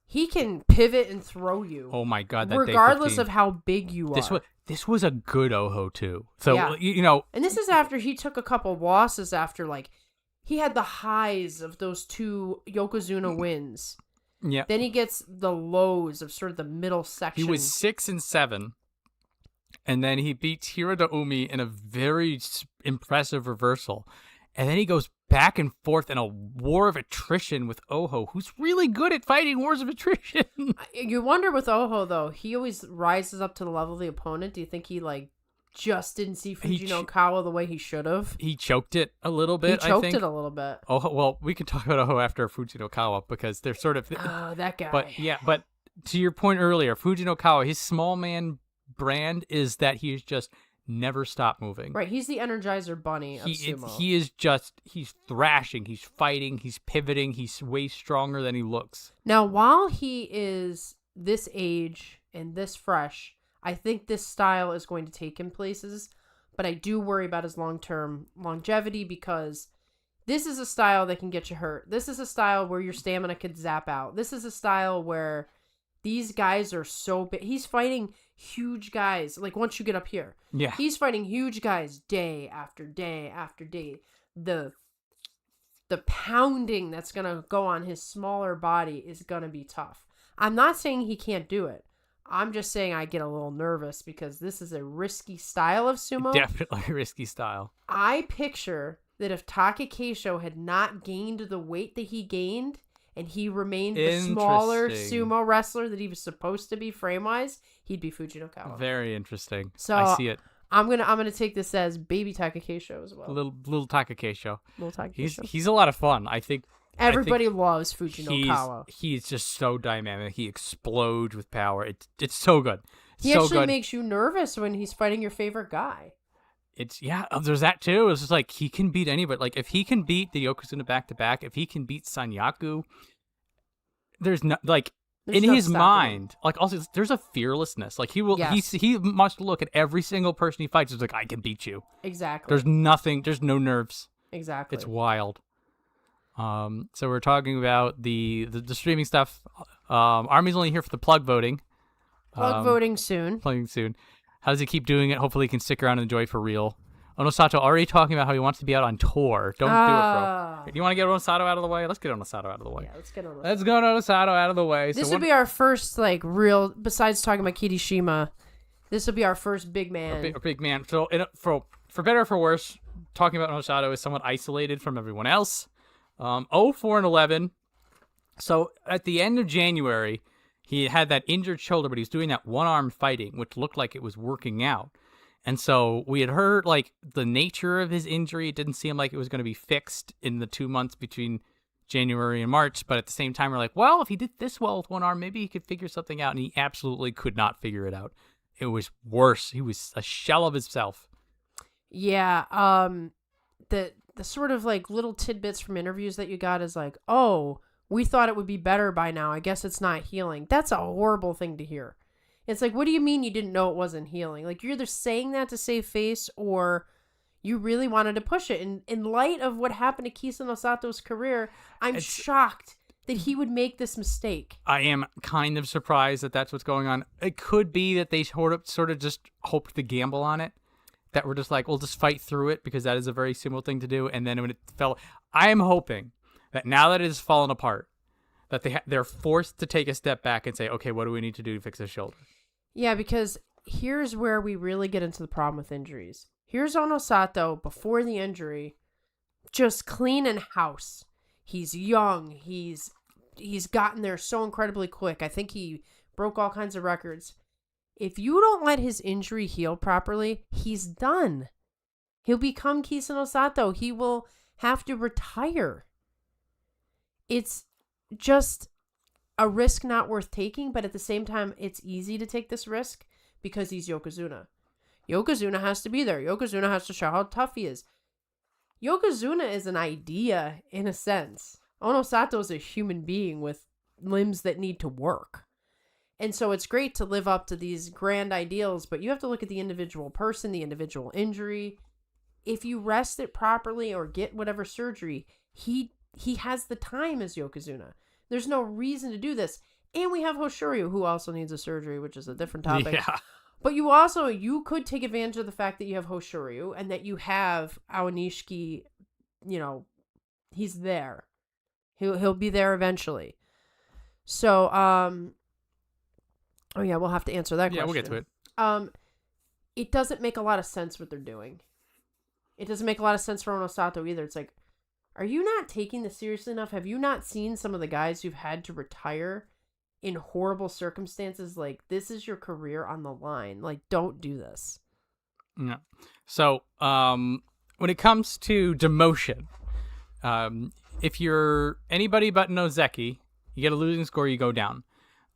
Speaker 2: he can pivot and throw you.
Speaker 1: Oh my god, that
Speaker 2: regardless
Speaker 1: day 15.
Speaker 2: of how big you are.
Speaker 1: This was a good Oho too. So
Speaker 2: and this is after he took a couple losses after he had the highs of those 2 Yokozuna wins.
Speaker 1: Yeah.
Speaker 2: Then he gets the lows of sort of the middle section.
Speaker 1: He was 6-7, and then he beats Hiroda Umi in a very impressive reversal, and then he goes back and forth in a war of attrition with Oho, who's really good at fighting wars of attrition.
Speaker 2: You wonder with Oho though, he always rises up to the level of the opponent. Do you think he just didn't see Fujinokawa the way he should have?
Speaker 1: He choked it a little bit,
Speaker 2: I think. It a little bit.
Speaker 1: Oh, well, we can talk about Oho after Fujinokawa because they're sort of...
Speaker 2: Oh, that guy.
Speaker 1: But to your point earlier, Fujinokawa, his small man brand is that he's just never stopped moving.
Speaker 2: Right, he's the Energizer Bunny of sumo.
Speaker 1: He is just, he's thrashing, he's fighting, he's pivoting, he's way stronger than he looks.
Speaker 2: Now, while he is this age and this fresh, I think this style is going to take him places, but I do worry about his long-term longevity because this is a style that can get you hurt. This is a style where your stamina could zap out. This is a style where these guys are so big. He's fighting huge guys, like once you get up here.
Speaker 1: Yeah.
Speaker 2: He's fighting huge guys day after day after day. The pounding that's going to go on his smaller body is going to be tough. I'm not saying he can't do it. I'm just saying I get a little nervous because this is a risky style of sumo.
Speaker 1: Definitely a risky style.
Speaker 2: I picture that if Takakeisho had not gained the weight that he gained and he remained the smaller sumo wrestler that he was supposed to be frame-wise, he'd be Fujinokawa.
Speaker 1: Very interesting.
Speaker 2: So
Speaker 1: I see it.
Speaker 2: I'm gonna take this as baby Takakeisho as well.
Speaker 1: Little Takakeisho.
Speaker 2: Little Takakeisho.
Speaker 1: He's a lot of fun. I think
Speaker 2: everybody loves Fujinokawa.
Speaker 1: He's just so dynamic. He explodes with power. It's so good.
Speaker 2: He
Speaker 1: so
Speaker 2: actually
Speaker 1: good.
Speaker 2: makes you nervous when he's fighting your favorite guy.
Speaker 1: There's that too. It's just like he can beat anybody. Like if he can beat the Yokozuna back to back, if he can beat Sanyaku, there's no like in his mind. Like also, there's a fearlessness. Like he will.
Speaker 2: Yes.
Speaker 1: He must look at every single person he fights. He's like, I can beat you.
Speaker 2: Exactly.
Speaker 1: There's nothing. There's no nerves.
Speaker 2: Exactly.
Speaker 1: It's wild. So we're talking about the streaming stuff. Army's only here for the plug voting.
Speaker 2: Voting soon.
Speaker 1: Plugging soon. How does he keep doing it? Hopefully he can stick around and enjoy for real. Onosato already talking about how he wants to be out on tour. Don't do it, bro. Do you want to get Onosato out of the way? Let's get Onosato out of the way.
Speaker 2: Yeah, let's get Onosato.
Speaker 1: Let's get Onosato out of the way.
Speaker 2: This would be our first, like, real, besides talking about Kirishima, this will be our first big man.
Speaker 1: Big man. So, for better or for worse, talking about Onosato is somewhat isolated from everyone else. 0-4-11. So, at the end of January, he had that injured shoulder, but he was doing that one-arm fighting, which looked like it was working out. And so we had heard, like, the nature of his injury. It didn't seem like it was going to be fixed in the 2 months between January and March. But at the same time, we're like, well, if he did this well with one arm, maybe he could figure something out. And he absolutely could not figure it out. It was worse. He was a shell of himself.
Speaker 2: Yeah. The sort of, like, little tidbits from interviews that you got is like, oh, we thought it would be better by now. I guess it's not healing. That's a horrible thing to hear. It's like, what do you mean you didn't know it wasn't healing? Like, you're either saying that to save face or you really wanted to push it. And in light of what happened to Kisa Nosato's career, I'm shocked that he would make this mistake. I
Speaker 1: am kind of surprised that that's what's going on. It could be that they sort of just hoped to gamble on it. That we're just like, we'll just fight through it because that is a very simple thing to do. And then when it fell, I am hoping that now that it has fallen apart, that they're forced to take a step back and say, okay, what do we need to do to fix his shoulder?
Speaker 2: Yeah, because here's where we really get into the problem with injuries. Here's Onosato before the injury, just clean in house. He's young. He's gotten there so incredibly quick. I think he broke all kinds of records. If you don't let his injury heal properly, he's done. He'll become Kisa Nosato. He will have to retire. It's just a risk not worth taking, but at the same time, it's easy to take this risk because he's Yokozuna. Yokozuna has to be there. Yokozuna has to show how tough he is. Yokozuna is an idea, in a sense. Onosato is a human being with limbs that need to work. And so it's great to live up to these grand ideals, but you have to look at the individual person, the individual injury. If you rest it properly or get whatever surgery, he has the time as Yokozuna. There's no reason to do this. And we have Hoshoryu, who also needs a surgery, which is a different topic.
Speaker 1: Yeah.
Speaker 2: But you could take advantage of the fact that you have Hoshoryu and that you have Aonishiki, he's there. He'll be there eventually. So, we'll have to answer that question.
Speaker 1: Yeah, we'll get to it.
Speaker 2: It doesn't make a lot of sense what they're doing. It doesn't make a lot of sense for Onosato either. It's like, are you not taking this seriously enough? Have you not seen some of the guys who've had to retire in horrible circumstances? Like, this is your career on the line. Like, don't do this.
Speaker 1: Yeah. So, when it comes to demotion, if you're anybody but Nozeki, you get a losing score, you go down.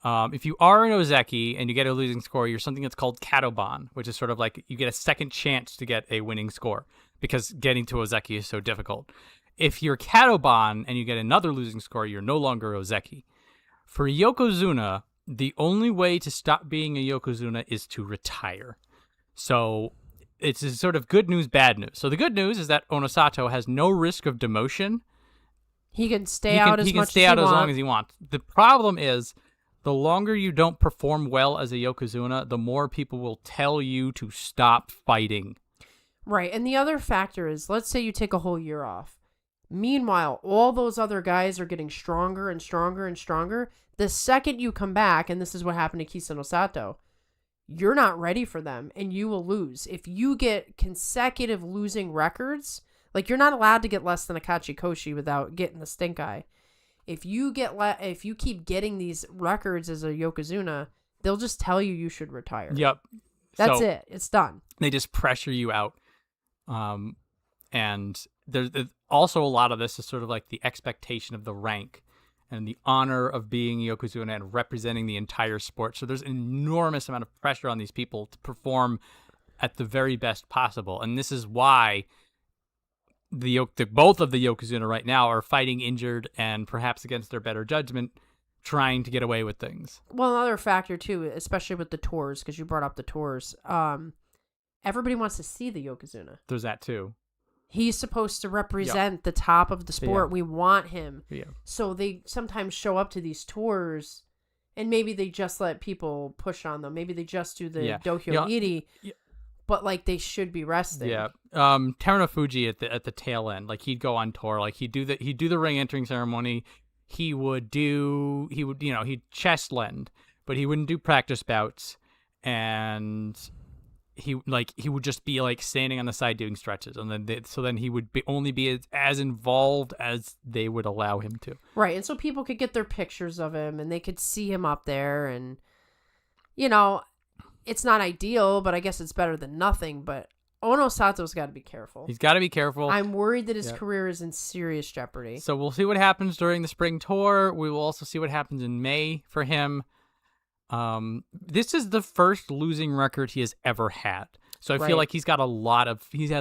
Speaker 1: If you are an Ozeki and you get a losing score, you're something that's called Katoban, which is sort of like you get a second chance to get a winning score because getting to Ozeki is so difficult. If you're Katoban and you get another losing score, you're no longer Ozeki. For Yokozuna, the only way to stop being a Yokozuna is to retire. So it's a sort of good news, bad news. So the good news is that Onosato has no risk of demotion.
Speaker 2: He can stay out as much as he wants.
Speaker 1: He can stay out as long as he wants. The problem is, the longer you don't perform well as a Yokozuna, the more people will tell you to stop fighting.
Speaker 2: Right, and the other factor is, let's say you take a whole year off. Meanwhile, all those other guys are getting stronger and stronger and stronger. The second you come back, and this is what happened to Kisa no Sato, you're not ready for them, and you will lose. If you get consecutive losing records, like you're not allowed to get less than a Kachikoshi without getting the stink eye. If you keep getting these records as a Yokozuna, they'll just tell you should retire.
Speaker 1: Yep.
Speaker 2: That's it. It's done.
Speaker 1: They just pressure you out. And there's also a lot of this is sort of like the expectation of the rank and the honor of being Yokozuna and representing the entire sport. So there's an enormous amount of pressure on these people to perform at the very best possible. And this is why both of the Yokozuna right now are fighting injured and perhaps against their better judgment, trying to get away with things.
Speaker 2: Well, another factor too, especially with the tours, because you brought up the tours, everybody wants to see the Yokozuna.
Speaker 1: There's that too.
Speaker 2: He's supposed to represent the top of the sport. We want him.
Speaker 1: Yeah.
Speaker 2: So they sometimes show up to these tours, and maybe they just let people push on them. Maybe they just do the Dohyo Iri. But like they should be resting.
Speaker 1: Yeah. Terunofuji at the tail end, like he'd go on tour, like he'd do the ring entering ceremony. He'd chest lend, but he wouldn't do practice bouts, and he would just be like standing on the side doing stretches, and then he would only be as involved as they would allow him to.
Speaker 2: Right, and so people could get their pictures of him, and they could see him up there, and it's not ideal, but I guess it's better than nothing. But Onosato's got to be careful.
Speaker 1: He's got to be careful.
Speaker 2: I'm worried that his career is in serious jeopardy.
Speaker 1: So we'll see what happens during the spring tour. We will also see what happens in May for him. This is the first losing record he has ever had. So I feel like he has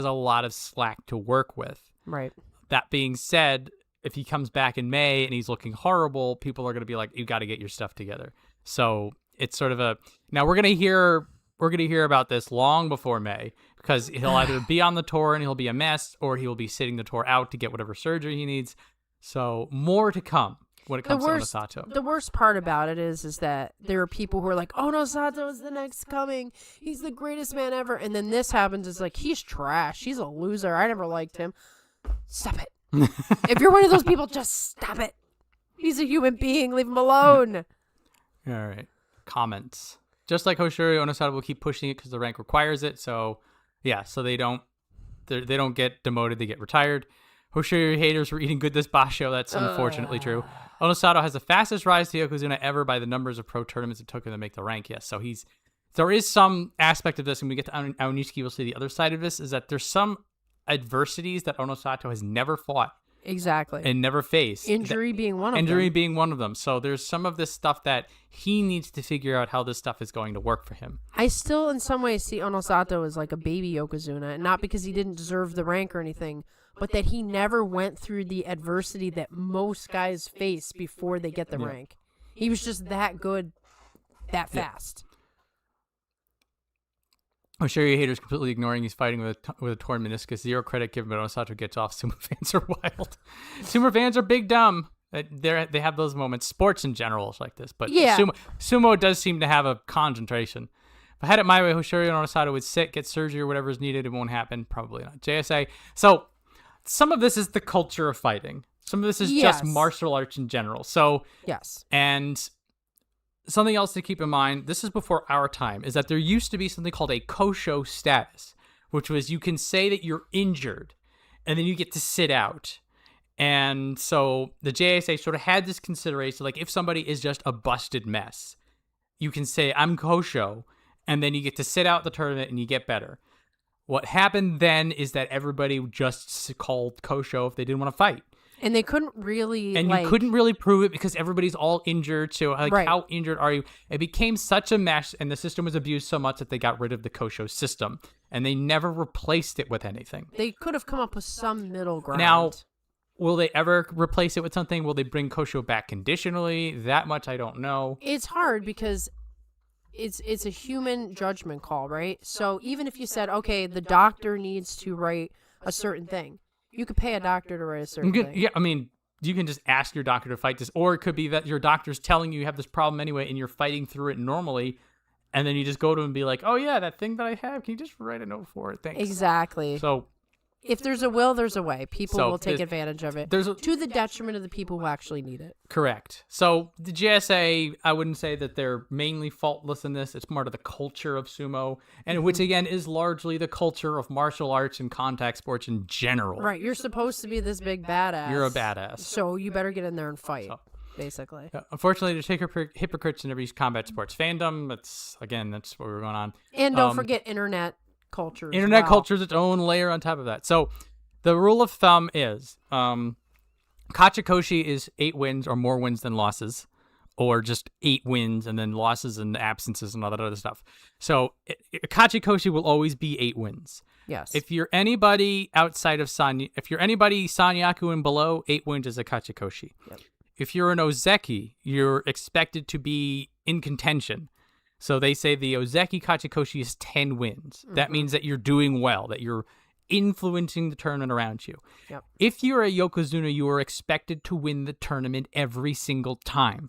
Speaker 1: a lot of slack to work with.
Speaker 2: Right.
Speaker 1: That being said, if he comes back in May and he's looking horrible, people are going to be like, you got to get your stuff together. So it's sort of now we're going to hear about this long before May, because he'll either be on the tour and he'll be a mess, or he will be sitting the tour out to get whatever surgery he needs. So more to come when it comes to Onosato.
Speaker 2: The worst part about it is that there are people who are like, Onosato is the next coming. He's the greatest man ever. And then this happens. It's like, he's trash. He's a loser. I never liked him. Stop it. If you're one of those people, just stop it. He's a human being. Leave him alone.
Speaker 1: All right. Comments. Just like Hoshoryu, Onosato will keep pushing it because the rank requires it. So, so they don't get demoted, they get retired. Hoshoryu haters were eating good this Basho. That's unfortunately true. Onosato has the fastest rise to Yokozuna ever by the numbers of pro tournaments it took him to make the rank. Yes, so there is some aspect of this, and we get to Aonishiki, we'll see the other side of this, is that there's some adversities that Onosato has never fought.
Speaker 2: Exactly.
Speaker 1: And never faced.
Speaker 2: Injury being one of them.
Speaker 1: Injury being one of them. So there's some of this stuff that he needs to figure out how this stuff is going to work for him.
Speaker 2: I still, in some ways, see Onosato as like a baby Yokozuna, and not because he didn't deserve the rank or anything, but that he never went through the adversity that most guys face before they get the rank. He was just that good, that fast.
Speaker 1: Hoshoryu haters completely ignoring he's fighting with a torn meniscus. Zero credit given, but Onosato gets off. Sumo fans are wild. Sumo fans are big dumb. They have those moments. Sports in general is like this, but sumo does seem to have a concentration. If I had it my way, Hoshoryu and Onosato would sit, get surgery or whatever is needed. It won't happen. Probably not. JSA. So some of this is the culture of fighting. Some of this is just martial arts in general. So and something else to keep in mind, this is before our time, is that there used to be something called a kosho status, which was you can say that you're injured, and then you get to sit out. And so the JSA sort of had this consideration, like if somebody is just a busted mess, you can say, I'm kosho, and then you get to sit out the tournament and you get better. What happened then is that everybody just called kosho if they didn't want to fight.
Speaker 2: And they couldn't really,
Speaker 1: and you couldn't really prove it because everybody's all injured. So, like,
Speaker 2: Right.
Speaker 1: how injured are you? It became such a mess, and the system was abused so much that they got rid of the Kosho system, and they never replaced it with anything.
Speaker 2: They could have come up with some middle ground.
Speaker 1: Now, will they ever replace it with something? Will they bring Kosho back conditionally? That much I don't know.
Speaker 2: It's hard because it's a human judgment call, right? So even if you said, okay, the doctor needs to write a certain thing, you could pay a doctor to write a certain thing.
Speaker 1: Yeah, I mean, you can just ask your doctor to fight this, or it could be that your doctor's telling you have this problem anyway, and you're fighting through it normally, and then you just go to him and be like, oh yeah, that thing that I have, can you just write a note for it? Thanks.
Speaker 2: Exactly.
Speaker 1: So,
Speaker 2: if there's a will, there's a way. People will take advantage of it to the detriment of the people who actually need it.
Speaker 1: Correct. So the GSA, I wouldn't say that they're mainly faultless in this. It's part of the culture of sumo, and which again is largely the culture of martial arts and contact sports in general.
Speaker 2: Right. You're supposed to be this big badass.
Speaker 1: You're a badass.
Speaker 2: So you better get in there and fight, basically.
Speaker 1: Unfortunately, there's hypocrites in every combat sports fandom. That's what we're going on.
Speaker 2: And don't forget internet culture.
Speaker 1: Internet culture is its own layer on top of that. So the rule of thumb is Kachikoshi is 8 wins or more wins than losses, or just 8 wins and then losses and absences and all that other stuff. So Kachikoshi will always be 8 wins.
Speaker 2: Yes.
Speaker 1: If you're anybody outside of if you're anybody Sanyaku and below, 8 wins is a Kachikoshi.
Speaker 2: Yep.
Speaker 1: If you're an Ozeki, you're expected to be in contention. So they say the Ozeki Kachikoshi is 10 wins. That means that you're doing well, that you're influencing the tournament around you.
Speaker 2: Yep.
Speaker 1: If you're a Yokozuna, you are expected to win the tournament every single time.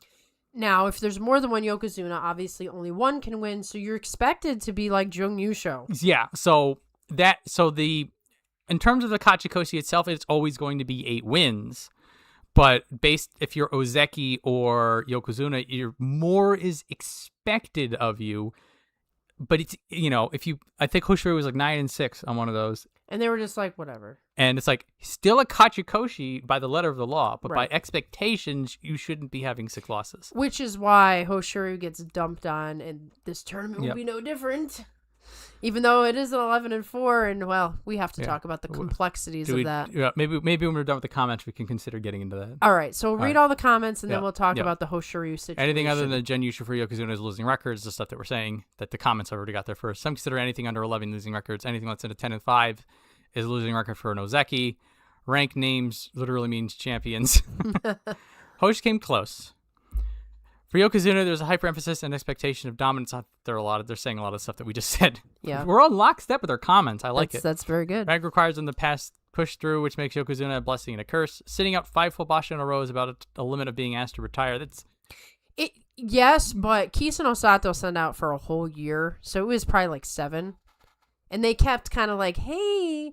Speaker 2: Now, if there's more than one Yokozuna, obviously only one can win, so you're expected to be like Jung Yusho.
Speaker 1: Yeah, in terms of the Kachikoshi itself, it's always going to be 8 wins. But if you're Ozeki or Yokozuna, more is expected of you. But it's, I think Hoshoryu was like 9-6 on one of those.
Speaker 2: And they were just like, whatever.
Speaker 1: And it's like, still a Kachikoshi by the letter of the law, but
Speaker 2: Right.
Speaker 1: by expectations, you shouldn't be having 6 losses.
Speaker 2: Which is why Hoshoryu gets dumped on, and this tournament will be no different. Even though it is an 11-4, and well, we have to talk about the complexities of that.
Speaker 1: Yeah, maybe when we're done with the comments, we can consider getting into that.
Speaker 2: All right, so read all the comments, and then we'll talk
Speaker 1: Yeah.
Speaker 2: about the Hoshoryu situation.
Speaker 1: Anything other than the Gen Yushu for Yokozuna's losing records, the stuff that we're saying, that the comments already got there first. Some consider anything under 11 losing records. Anything less than a 10-5 is a losing record for an Ozeki. Rank names literally means champions. Hosh came close. For Yokozuna, there's a hyperemphasis and expectation of dominance. They're saying a lot of stuff that we just said.
Speaker 2: Yeah.
Speaker 1: We're on lockstep with our comments. I like it.
Speaker 2: That's very good.
Speaker 1: Rank requires them to pass push through, which makes Yokozuna a blessing and a curse. Sitting out 5 full basho in a row is about a limit of being asked to retire.
Speaker 2: Yes, but Kisano Sato sent out for a whole year, so it was probably like 7. And they kept kind of like, hey,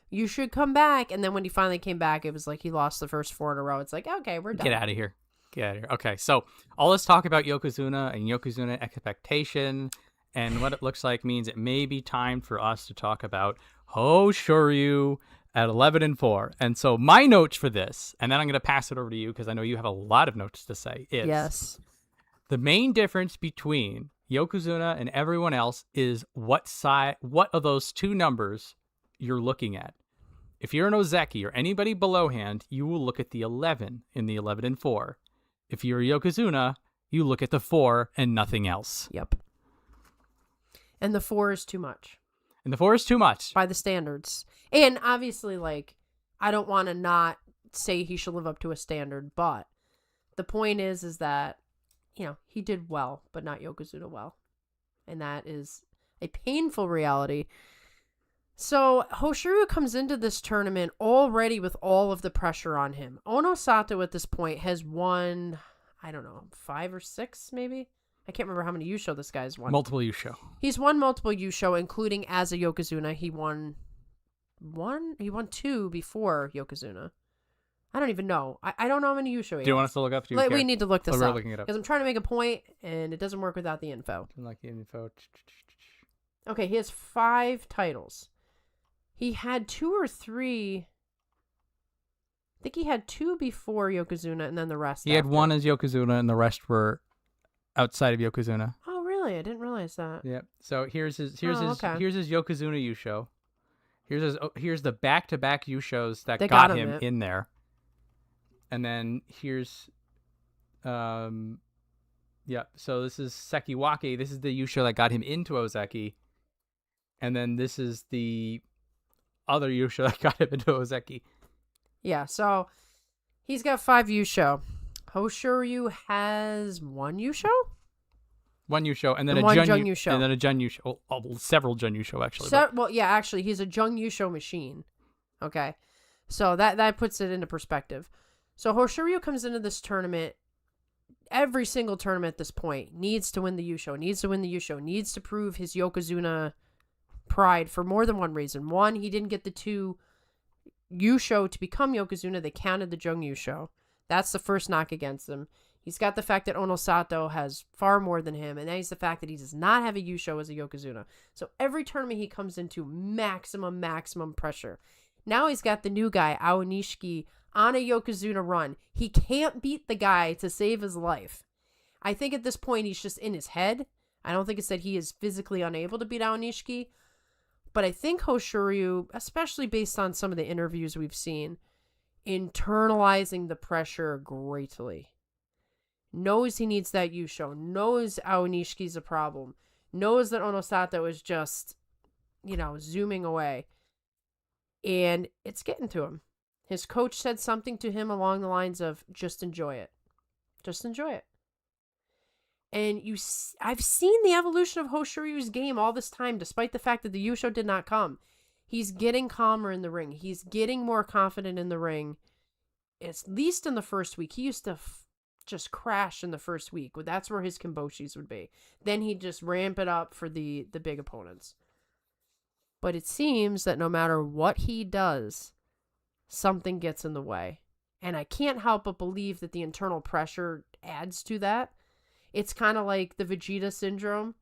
Speaker 2: you should come back. And then when he finally came back, it was like he lost the first 4 in a row. It's like, okay, we're done.
Speaker 1: Get out of here. Okay, so all this talk about Yokozuna and Yokozuna expectation and what it looks like means it may be time for us to talk about Hoshoryu at 11-4. And so my notes for this, and then I'm going to pass it over to you because I know you have a lot of notes to say, is
Speaker 2: yes.
Speaker 1: The main difference between Yokozuna and everyone else is what of those 2 numbers you're looking at. If you're an Ozeki or anybody below hand, you will look at the 11 in the 11-4. If you're a Yokozuna, you look at the 4 and nothing else.
Speaker 2: Yep. And the 4 is too much.
Speaker 1: And the 4 is too much.
Speaker 2: By the standards. And obviously, like, I don't want to not say he should live up to a standard, but the point is that, he did well, but not Yokozuna well. And that is a painful reality. So Hoshoryu comes into this tournament already with all of the pressure on him. Ono Sato at this point has won, 5 or 6 maybe? I can't remember how many Yusho this guy's won.
Speaker 1: Multiple Yusho.
Speaker 2: He's won multiple Yusho, including as a Yokozuna. He won 2 before Yokozuna. I don't even know. I don't know how many Yusho he has.
Speaker 1: Do you want us to look up?
Speaker 2: We need to look this
Speaker 1: we're
Speaker 2: up.
Speaker 1: looking it up.
Speaker 2: Because I'm trying to make a point, and it doesn't work without the info.
Speaker 1: Like the info.
Speaker 2: Okay, he has 5 titles. He had 2 or 3. I think he had 2 before Yokozuna, and then the rest.
Speaker 1: He had
Speaker 2: after.
Speaker 1: 1 as Yokozuna, and the rest were outside of Yokozuna.
Speaker 2: Oh, really? I didn't realize that.
Speaker 1: Yep. So here's his
Speaker 2: okay.
Speaker 1: Yokozuna Yusho. Here's the back-to-back Yushos that
Speaker 2: They
Speaker 1: got
Speaker 2: got
Speaker 1: him
Speaker 2: him
Speaker 1: in there. And then here's, yeah. So this is Sekiwake. This is the Yusho that got him into Ozeki. And then this is the other Yusho that got him into Ozeki.
Speaker 2: Yeah, so he's got 5 Yusho. Hoshoryu has 1 Yusho?
Speaker 1: One Yusho, and then
Speaker 2: And
Speaker 1: a
Speaker 2: one
Speaker 1: Jun
Speaker 2: Jung
Speaker 1: Yu-
Speaker 2: Yusho.
Speaker 1: and then a Jun Yusho. Several Jun Yusho, actually.
Speaker 2: Well, yeah, actually, he's a Jung Yusho machine. Okay. So that puts it into perspective. So Hoshoryu comes into this tournament. Every single tournament at this point needs to win the Yusho, needs to prove his Yokozuna pride for more than one reason. One, he didn't get the 2 Yusho to become Yokozuna. They counted the Jung Yusho. That's the first knock against him. He's got the fact that Onosato has far more than him, and then he's the fact that he does not have a Yusho as a Yokozuna. So every tournament he comes into, maximum pressure. Now he's got the new guy, Aonishiki, on a Yokozuna run. He can't beat the guy to save his life. I think at this point he's just in his head. I don't think it's that he is physically unable to beat Aonishiki. But I think Hoshoryu, especially based on some of the interviews we've seen, internalizing the pressure greatly. Knows he needs that Yusho, knows Aonishiki's a problem, knows that Onosato is just, zooming away. And it's getting to him. His coach said something to him along the lines of, just enjoy it. Just enjoy it. And I've seen the evolution of Hoshoryu's game all this time, despite the fact that the Yusho did not come. He's getting calmer in the ring. He's getting more confident in the ring. At least in the first week. He used to just crash in the first week. That's where his kimboshis would be. Then he'd just ramp it up for the big opponents. But it seems that no matter what he does, something gets in the way. And I can't help but believe that the internal pressure adds to that. It's kind of like the Vegeta syndrome.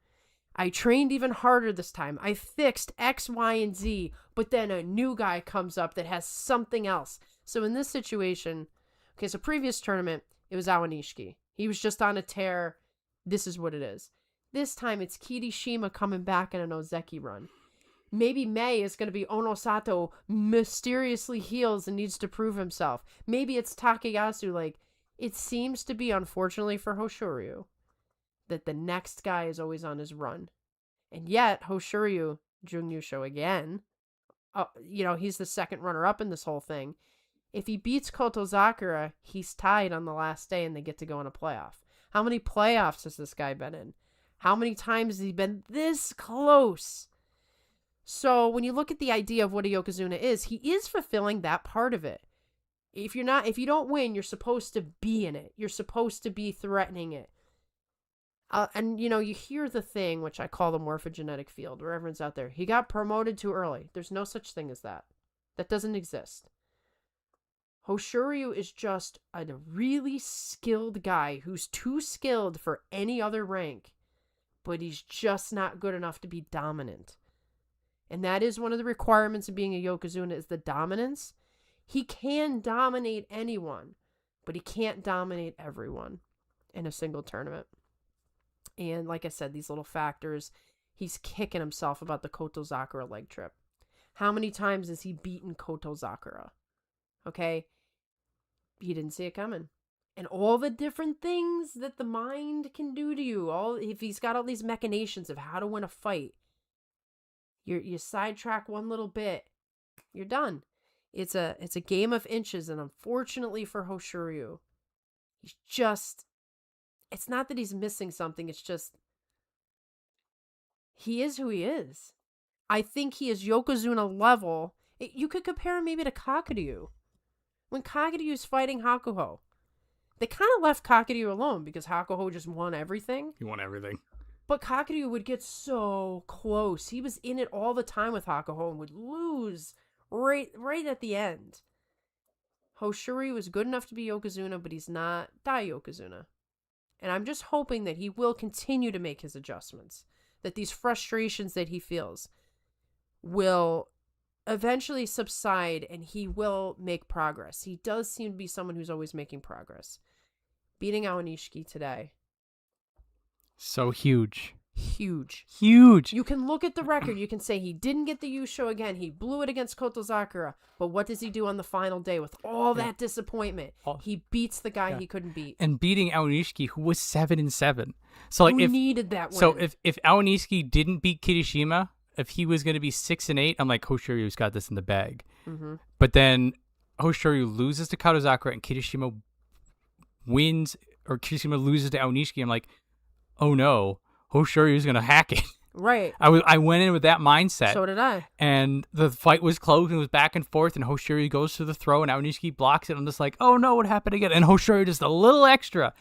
Speaker 2: I trained even harder this time. I fixed X, Y, and Z, but then a new guy comes up that has something else. So in this situation, so previous tournament, it was Aonishiki. He was just on a tear. This is what it is. This time it's Kirishima coming back in an Ozeki run. Maybe Mei is going to be Onosato mysteriously heals and needs to prove himself. Maybe it's Takayasu. It seems to be, unfortunately for Hoshoryu, that the next guy is always on his run. And yet, Hoshoryu, Jung Yusho again, he's the second runner-up in this whole thing. If he beats Kotozakura, he's tied on the last day and they get to go in a playoff. How many playoffs has this guy been in? How many times has he been this close? So when you look at the idea of what a Yokozuna is, he is fulfilling that part of it. If you don't win, you're supposed to be in it. You're supposed to be threatening it. And you hear the thing, which I call the morphogenetic field, where everyone's out there. He got promoted too early. There's no such thing as that. That doesn't exist. Hoshoryu is just a really skilled guy who's too skilled for any other rank, but he's just not good enough to be dominant. And that is one of the requirements of being a Yokozuna, is the dominance. He can dominate anyone, but he can't dominate everyone in a single tournament. And like I said, these little factors, he's kicking himself about the Kotozakura leg trip. How many times has he beaten Kotozakura? Okay? He didn't see it coming. And all the different things that the mind can do to you, if he's got all these machinations of how to win a fight, you sidetrack one little bit, you're done. It's a game of inches, and unfortunately for Hoshoryu, it's not that he's missing something, it's just he is who he is. I think he is Yokozuna level. You could compare him maybe to Kakuryu. When Kakuryu's fighting Hakuho, they kind of left Kakuryu alone because Hakuho just won everything.
Speaker 1: He won everything.
Speaker 2: But Kakuryu would get so close. He was in it all the time with Hakuho and would lose right at the end. Hoshoryu is good enough to be Yokozuna, but he's not Dai Yokozuna. And I'm just hoping that he will continue to make his adjustments. That these frustrations that he feels will eventually subside and he will make progress. He does seem to be someone who's always making progress. Beating Aonishiki today.
Speaker 1: So huge.
Speaker 2: huge.
Speaker 1: Huge.
Speaker 2: You can look at the record. You can say he didn't get the Yusho again. He blew it against Kotozakura. But what does he do on the final day with all that disappointment? He beats the guy he couldn't beat.
Speaker 1: And beating Aonishiki, who was 7-7. So like,
Speaker 2: who needed that win.
Speaker 1: So if Aonishiki didn't beat Kirishima, if he was going to be 6-8, I'm like, Hoshoryu's got this in the bag.
Speaker 2: Mm-hmm.
Speaker 1: But then Hoshoryu loses to Kotozakura and Kirishima wins, or Kirishima loses to Aonishiki. I'm like, oh no, Hoshoryu's going to hack it.
Speaker 2: Right.
Speaker 1: I went in with that mindset.
Speaker 2: So did I.
Speaker 1: And the fight was close and it was back and forth, and Hoshoryu goes to the throw and Aonishiki blocks it. I'm just like, oh no, what happened again? And Hoshoryu just a little extra.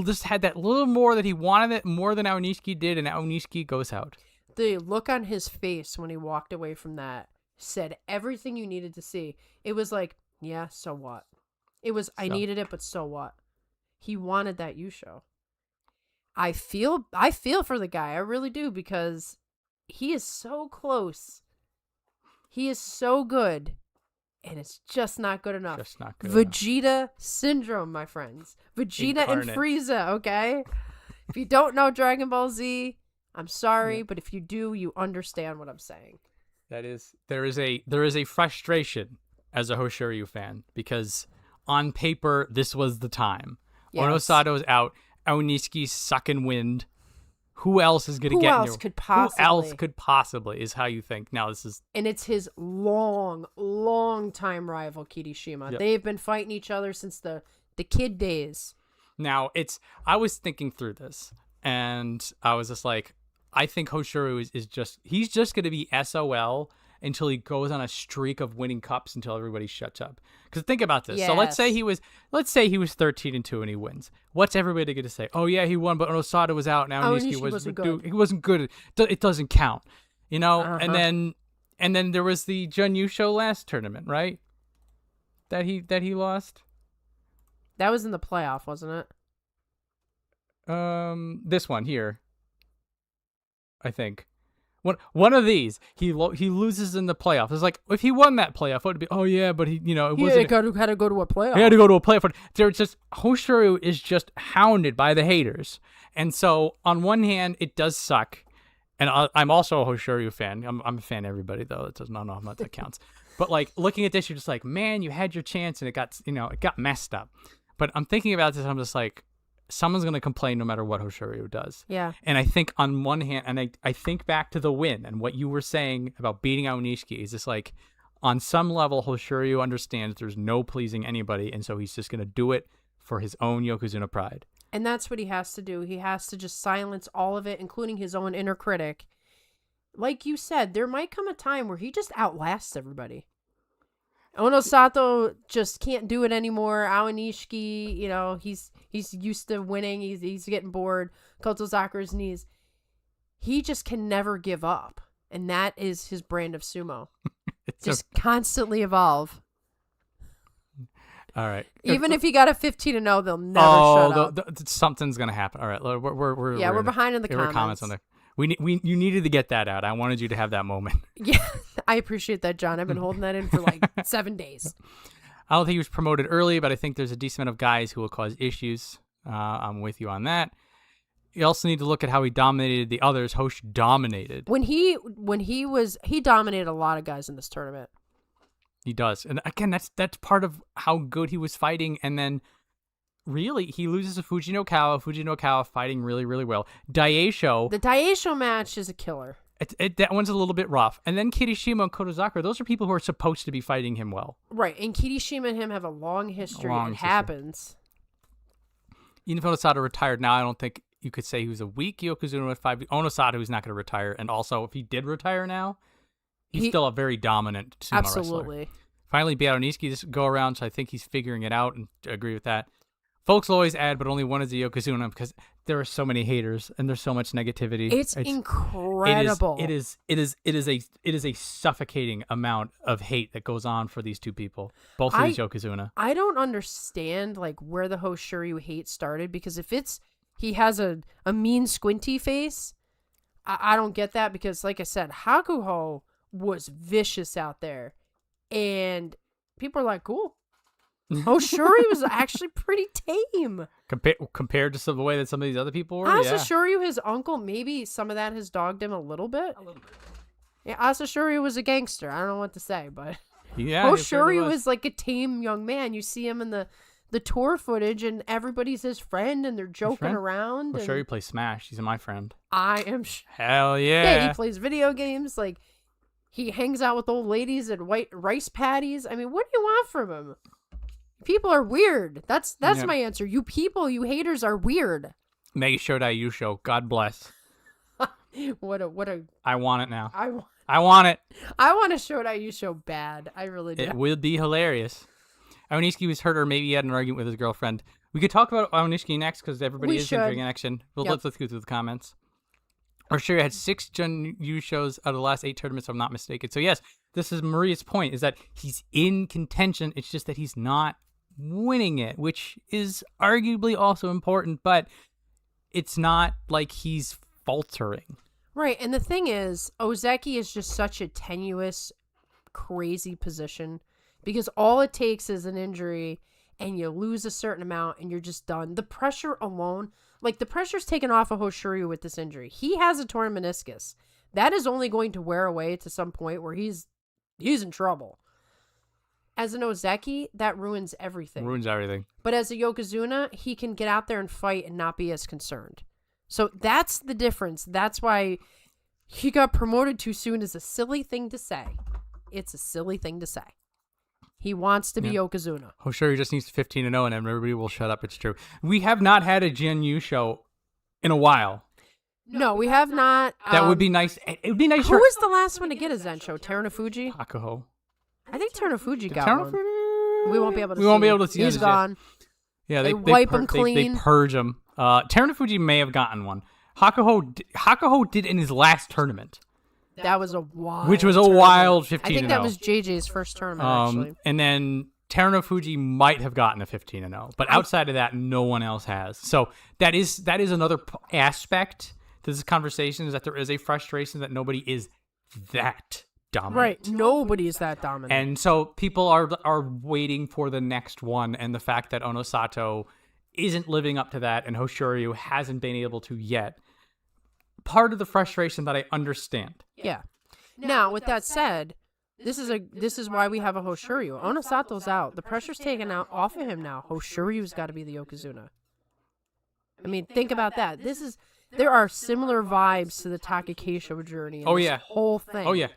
Speaker 1: Just had that little more that he wanted it more than Aonishiki did, and Aonishiki goes out.
Speaker 2: The look on his face when he walked away from that said everything you needed to see. It was like, yeah, so what? It was, I needed it, but so what? He wanted that Yusho. I feel for the guy. I really do, because he is so close. He is so good, and it's just not good enough.
Speaker 1: Just not good
Speaker 2: Vegeta syndrome, my friends. Vegeta
Speaker 1: Incarnate.
Speaker 2: and Frieza, okay? If you don't know Dragon Ball Z, I'm sorry, but if you do, you understand what I'm saying.
Speaker 1: There is a frustration as a Hoshoryu fan, because on paper this was the time.
Speaker 2: Yes.
Speaker 1: Onosato is out. Aonishiki's sucking wind. Who else is going to get
Speaker 2: Who else could possibly
Speaker 1: is how you think. Now this is,
Speaker 2: and it's his long time rival Kirishima.
Speaker 1: Yep.
Speaker 2: They've been fighting each other since the kid days.
Speaker 1: now I was thinking through this, and I was just like, I think Hoshoryu he's just going to be SOL until he goes on a streak of winning cups until everybody shuts up. Because think about this.
Speaker 2: Yes.
Speaker 1: So let's say he was 13-2 and he wins. What's everybody going to say? Oh yeah, he won, but Onosada was out. Now Aonishiki
Speaker 2: wasn't good.
Speaker 1: He wasn't good. It doesn't count, you know.
Speaker 2: Uh-huh.
Speaker 1: And then there was the Jun Yusho last tournament, right? That he lost.
Speaker 2: That was in the playoff, wasn't it?
Speaker 1: This one here, I think. One of these, he loses in the playoff. It's like, if he won that playoff, it would be, oh yeah, but it wasn't.
Speaker 2: Had to go to a playoff.
Speaker 1: He had to go to a playoff. There's just, Hoshoryu is just hounded by the haters, and so on one hand, it does suck. And I'm also a Hoshoryu fan. I'm a fan of everybody though. It does not know how much that counts. But like looking at this, you're just like, man, you had your chance and it got messed up. But I'm thinking about this. I'm just like, someone's going to complain no matter what Hoshoryu does.
Speaker 2: Yeah.
Speaker 1: And I think on one hand, and I think back to the win and what you were saying about beating Aonishiki, is just like, on some level, Hoshoryu understands there's no pleasing anybody, and so he's just going to do it for his own Yokozuna pride.
Speaker 2: And that's what he has to do. He has to just silence all of it, including his own inner critic. Like you said, there might come a time where he just outlasts everybody. Onosato just can't do it anymore. Aonishiki, he's used to winning. He's getting bored. Kotozakura's knees. He just can never give up. And that is his brand of sumo. Just constantly evolve.
Speaker 1: All right.
Speaker 2: Even if he got a 15-0, they'll never shut up.
Speaker 1: Something's gonna happen. All right, we're
Speaker 2: behind in the comments.
Speaker 1: Comments on there. You needed to get that out. I wanted you to have that moment.
Speaker 2: Yeah, I appreciate that, John. I've been holding that in for like 7 days.
Speaker 1: I don't think he was promoted early, but I think there's a decent amount of guys who will cause issues. I'm with you on that. You also need to look at how he dominated the others. Hosh dominated.
Speaker 2: When he dominated a lot of guys in this tournament.
Speaker 1: He does. And again, that's part of how good he was fighting. And then really, he loses to Fujinokawa. Fujinokawa fighting really, really well. Daisho.
Speaker 2: The Daisho match is a killer.
Speaker 1: That one's a little bit rough. And then Kirishima and Kotozakura, those are people who are supposed to be fighting him well.
Speaker 2: Right. And Kirishima and him have a long history. It happens.
Speaker 1: Even if Onosato retired now, I don't think you could say he was a weak Yokozuna with 5. Onosato is not going to retire. And also, if he did retire now, he's still a very dominant sumo
Speaker 2: absolutely.
Speaker 1: Wrestler. Finally beat Aonishiki this go around, so I think he's figuring it out, and I agree with that. Folks will always add, but only one is a Yokozuna, because there are so many haters and there's so much negativity.
Speaker 2: It's incredible.
Speaker 1: It is a suffocating amount of hate that goes on for these two people, both of these Yokozuna.
Speaker 2: I don't understand like where the Hoshoryu hate started, because if he has a mean squinty face, I don't get that, because like I said, Hakuho was vicious out there, and people are like, cool. Hoshoryu was actually pretty tame.
Speaker 1: Compared to the way that some of these other people were.
Speaker 2: Asashoryu, his uncle, maybe some of that has dogged him a little bit. Yeah, Asashoryu was a gangster. I don't know what to say, but Hoshoryu was like a tame young man. You see him in the tour footage, and everybody's his friend, and they're joking around.
Speaker 1: Hoshoryu plays Smash. He's my friend.
Speaker 2: I am.
Speaker 1: Hell yeah.
Speaker 2: Yeah, he plays video games. Like, he hangs out with old ladies and white rice patties. I mean, what do you want from him? People are weird. That's my answer. You people, you haters are weird.
Speaker 1: Mega Shodai Yusho. God bless.
Speaker 2: What a.
Speaker 1: I want it now.
Speaker 2: I
Speaker 1: want it.
Speaker 2: I want to Shodai Yusho bad. I really do.
Speaker 1: It will be hilarious. Aonishiki was hurt, or maybe he had an argument with his girlfriend. We could talk about Aonishiki next because everybody is entering an action. Let's go through the comments. Hoshoryu had 6 Jun Yushos out of the last 8 tournaments, if I'm not mistaken. So yes, this is Maria's point, is that he's in contention. It's just that he's not winning it, which is arguably also important, but it's not like he's faltering.
Speaker 2: Right, and the thing is, Ozeki is just such a tenuous, crazy position because all it takes is an injury and you lose a certain amount and you're just done. The pressure alone, like the pressure's taken off of Hoshoryu with this injury. He has a torn meniscus. That is only going to wear away to some point where he's in trouble. As an Ozeki, that ruins everything. But as a Yokozuna, he can get out there and fight and not be as concerned. So that's the difference. That's why he got promoted too soon is a silly thing to say. It's a silly thing to say. He wants to be Yokozuna.
Speaker 1: Hoshoryu just needs 15-0 and everybody will shut up. It's true. We have not had a Jin Yu show in a while.
Speaker 2: No, we have not.
Speaker 1: That would be nice. It would be nice.
Speaker 2: Who was the last one to get a Zen show? Terunofuji?
Speaker 1: Hakuho.
Speaker 2: I think Terunofuji got one. We won't be able to see.
Speaker 1: We won't be able to see.
Speaker 2: He's gone.
Speaker 1: Yeah,
Speaker 2: they wipe him clean.
Speaker 1: They purge him. Terunofuji may have gotten one. Hakuho did in his last tournament.
Speaker 2: That was a wild
Speaker 1: Which was a
Speaker 2: tournament.
Speaker 1: wild 15-0.
Speaker 2: I think that was JJ's first tournament, actually.
Speaker 1: And then Terunofuji might have gotten a 15-0. But outside of that, no one else has. So that is another aspect to this conversation, is that there is a frustration that nobody is that dominant.
Speaker 2: Right. Nobody is that dominant.
Speaker 1: And so people are waiting for the next one, and the fact that Onosato isn't living up to that and Hoshoryu hasn't been able to yet. Part of the frustration that I understand.
Speaker 2: Yeah. Now, with that said, this is why we have a Hoshoryu. Onosato's out. The pressure's taken out off of him now. Hoshoryu's got to be the Yokozuna. I mean, think about that. There are similar vibes to the Takakeisho journey. In this whole thing.
Speaker 1: Oh yeah.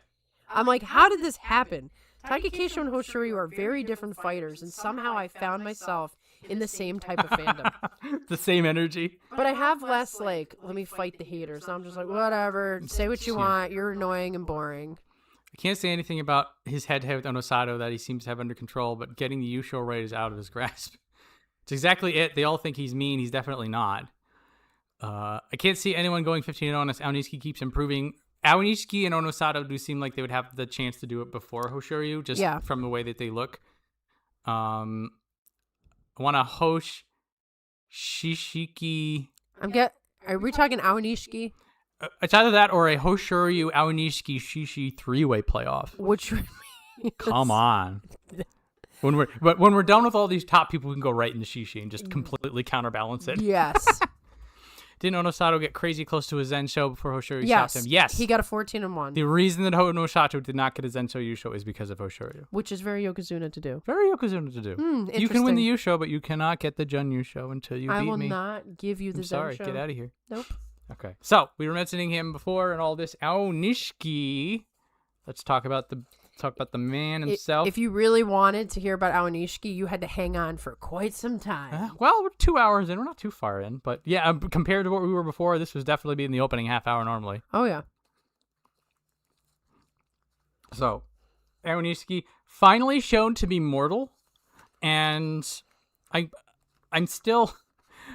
Speaker 2: I'm like, how did this happen? Takakeisho and Hoshoryu are very different fighters, and somehow I found myself in the same type of fandom.
Speaker 1: The same energy.
Speaker 2: But I have less, like, let me fight the haters. I'm just like, whatever, say what you want. You're annoying and boring.
Speaker 1: I can't say anything about his head-to-head with Onosato that he seems to have under control, but getting the Yusho right is out of his grasp. It's exactly it. They all think he's mean. He's definitely not. I can't see anyone going 15-0 unless Aonishiki keeps improving. Aonishiki and Onosato do seem like they would have the chance to do it before Hoshoryu, just from the way that they look. I want a Hoshishiki.
Speaker 2: Are we talking Aonishiki?
Speaker 1: It's either that or a Hoshoryu Aonishiki Shishi 3-way playoff.
Speaker 2: Which
Speaker 1: come on. When we're done with all these top people, we can go right into Shishi and just completely counterbalance it.
Speaker 2: Yes.
Speaker 1: Didn't Onosato get crazy close to his Zen show before Hoshoryu stopped him? Yes.
Speaker 2: He got a 14-1.
Speaker 1: The reason that Onosato did not get a Zen show Yusho is because of Hoshoryu.
Speaker 2: Which is very Yokozuna to do.
Speaker 1: Very Yokozuna to do. You can win the Yusho, but you cannot get the Jun Yusho until you beat me.
Speaker 2: I will not give you the Zen
Speaker 1: sorry,
Speaker 2: show.
Speaker 1: Get out of here.
Speaker 2: Nope.
Speaker 1: Okay. So, we were mentioning him before and all this. Aonishiki. Let's talk about the man himself.
Speaker 2: If you really wanted to hear about Aonishiki, you had to hang on for quite some time.
Speaker 1: Well, we're 2 hours in. We're not too far in. But yeah, compared to what we were before, this was definitely be in the opening half hour normally.
Speaker 2: Oh, yeah.
Speaker 1: So, Aonishiki finally shown to be mortal. And I'm still...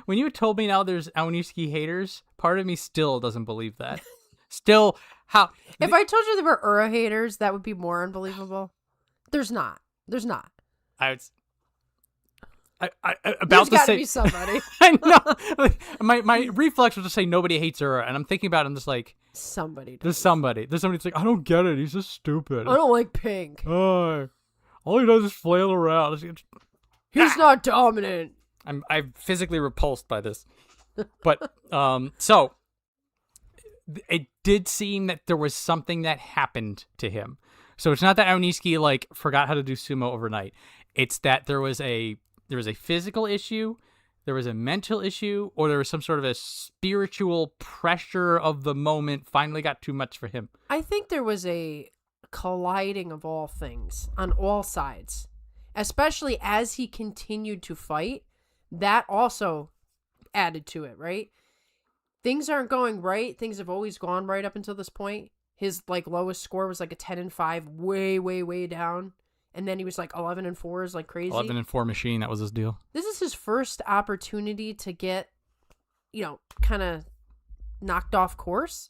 Speaker 1: When you told me now there's Aonishiki haters, part of me still doesn't believe that. Still, how...
Speaker 2: If I told you there were Ura haters, that would be more unbelievable. There's not.
Speaker 1: I about
Speaker 2: There's
Speaker 1: to
Speaker 2: gotta
Speaker 1: say...
Speaker 2: be somebody.
Speaker 1: I know. My reflex was to say nobody hates Ura, and I'm thinking about it, I'm just like...
Speaker 2: Somebody does.
Speaker 1: There's somebody that's like, I don't get it. He's just stupid.
Speaker 2: I don't like pink.
Speaker 1: All he does is flail around.
Speaker 2: He's not dominant.
Speaker 1: I'm physically repulsed by this. But so it did seem that there was something that happened to him. So it's not that Aonishiki like forgot how to do sumo overnight. It's that there was a physical issue, there was a mental issue, or there was some sort of a spiritual pressure of the moment finally got too much for him.
Speaker 2: I think there was a colliding of all things on all sides, especially as he continued to fight. That also added to it, right? Things aren't going right. Things have always gone right up until this point. His like lowest score was like a 10-5, way down. And then he was like 11-4 is like crazy.
Speaker 1: 11-4 machine, that was his deal.
Speaker 2: This is his first opportunity to get, kind of knocked off course.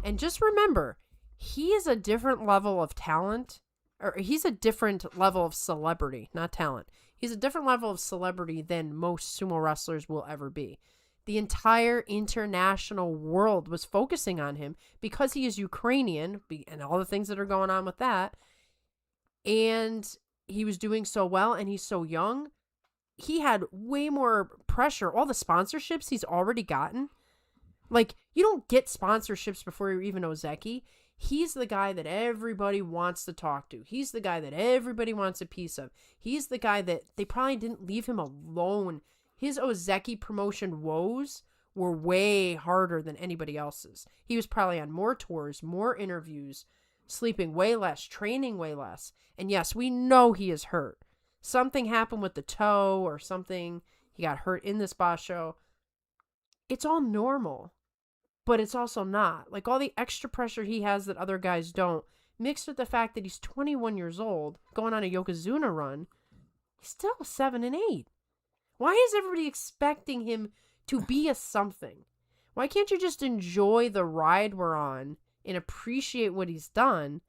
Speaker 2: And just remember, he is a different level of talent, or he's a different level of celebrity, not talent. He's a different level of celebrity than most sumo wrestlers will ever be. The entire international world was focusing on him because he is Ukrainian and all the things that are going on with that. And he was doing so well, and he's so young. He had way more pressure. All the sponsorships he's already gotten. Like, you don't get sponsorships before you're even Ozeki. He's the guy that everybody wants to talk to. He's the guy that everybody wants a piece of. He's the guy that they probably didn't leave him alone. His Ozeki promotion woes were way harder than anybody else's. He was probably on more tours, more interviews, sleeping way less, training way less. And yes, we know he is hurt. Something happened with the toe or something. He got hurt in this Basho. It's all normal, but it's also not. Like all the extra pressure he has that other guys don't, mixed with the fact that he's 21 years old, going on a Yokozuna run, he's still 7-8. Why is everybody expecting him to be a something? Why can't you just enjoy the ride we're on and appreciate what he's done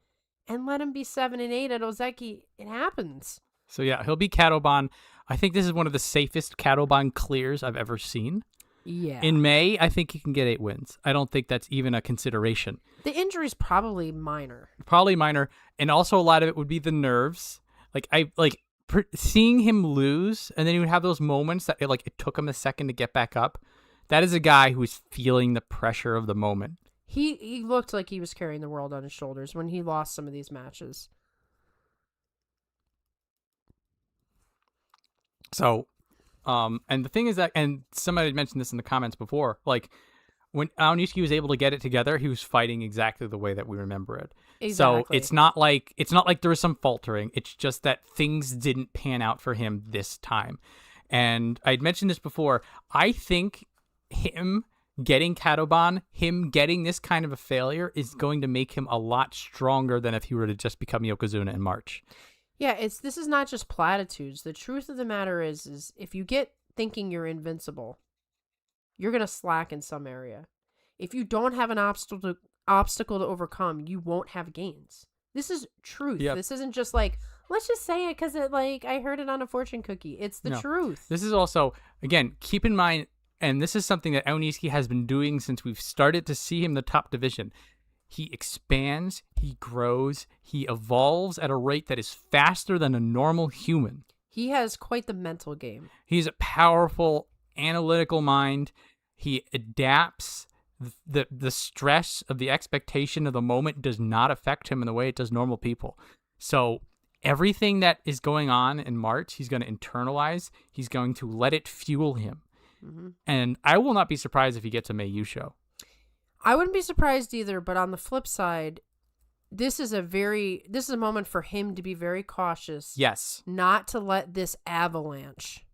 Speaker 2: and let him be 7-8 at Ozeki? It happens.
Speaker 1: So yeah, he'll be Katoban. I think this is one of the safest Katoban clears I've ever seen.
Speaker 2: Yeah.
Speaker 1: In May, I think he can get 8 wins. I don't think that's even a consideration.
Speaker 2: The injury's probably minor.
Speaker 1: Probably minor. And also a lot of it would be the nerves. Seeing him lose, and then he would have those moments that it took him a second to get back up. That is a guy who is feeling the pressure of the moment.
Speaker 2: He looked like he was carrying the world on his shoulders when he lost some of these matches.
Speaker 1: So, and the thing is that, and somebody had mentioned this in the comments before, like when Aonishiki was able to get it together, he was fighting exactly the way that we remember it.
Speaker 2: Exactly.
Speaker 1: So it's not like there was some faltering. It's just that things didn't pan out for him this time. And I'd mentioned this before. I think him getting Katoban, him getting this kind of a failure is going to make him a lot stronger than if he were to just become Yokozuna in March.
Speaker 2: Yeah, this is not just platitudes. The truth of the matter is if you get thinking you're invincible, you're going to slack in some area. If you don't have an obstacle to overcome, you won't have gains. This is truth. Yep. This isn't just like, let's just say it because I heard it on a fortune cookie. It's the truth.
Speaker 1: This is also, again, keep in mind, and this is something that Aonishiki has been doing since we've started to see him in the top division. He expands, he grows, he evolves at a rate that is faster than a normal human.
Speaker 2: He has quite the mental game.
Speaker 1: He's a powerful, analytical mind. He adapts. The stress of the expectation of the moment does not affect him in the way it does normal people. So everything that is going on in March, he's going to internalize. He's going to let it fuel him. Mm-hmm. And I will not be surprised if he gets a May Yusho.
Speaker 2: I wouldn't be surprised either, but on the flip side, this is a moment for him to be very cautious.
Speaker 1: Yes.
Speaker 2: Not to let this avalanche,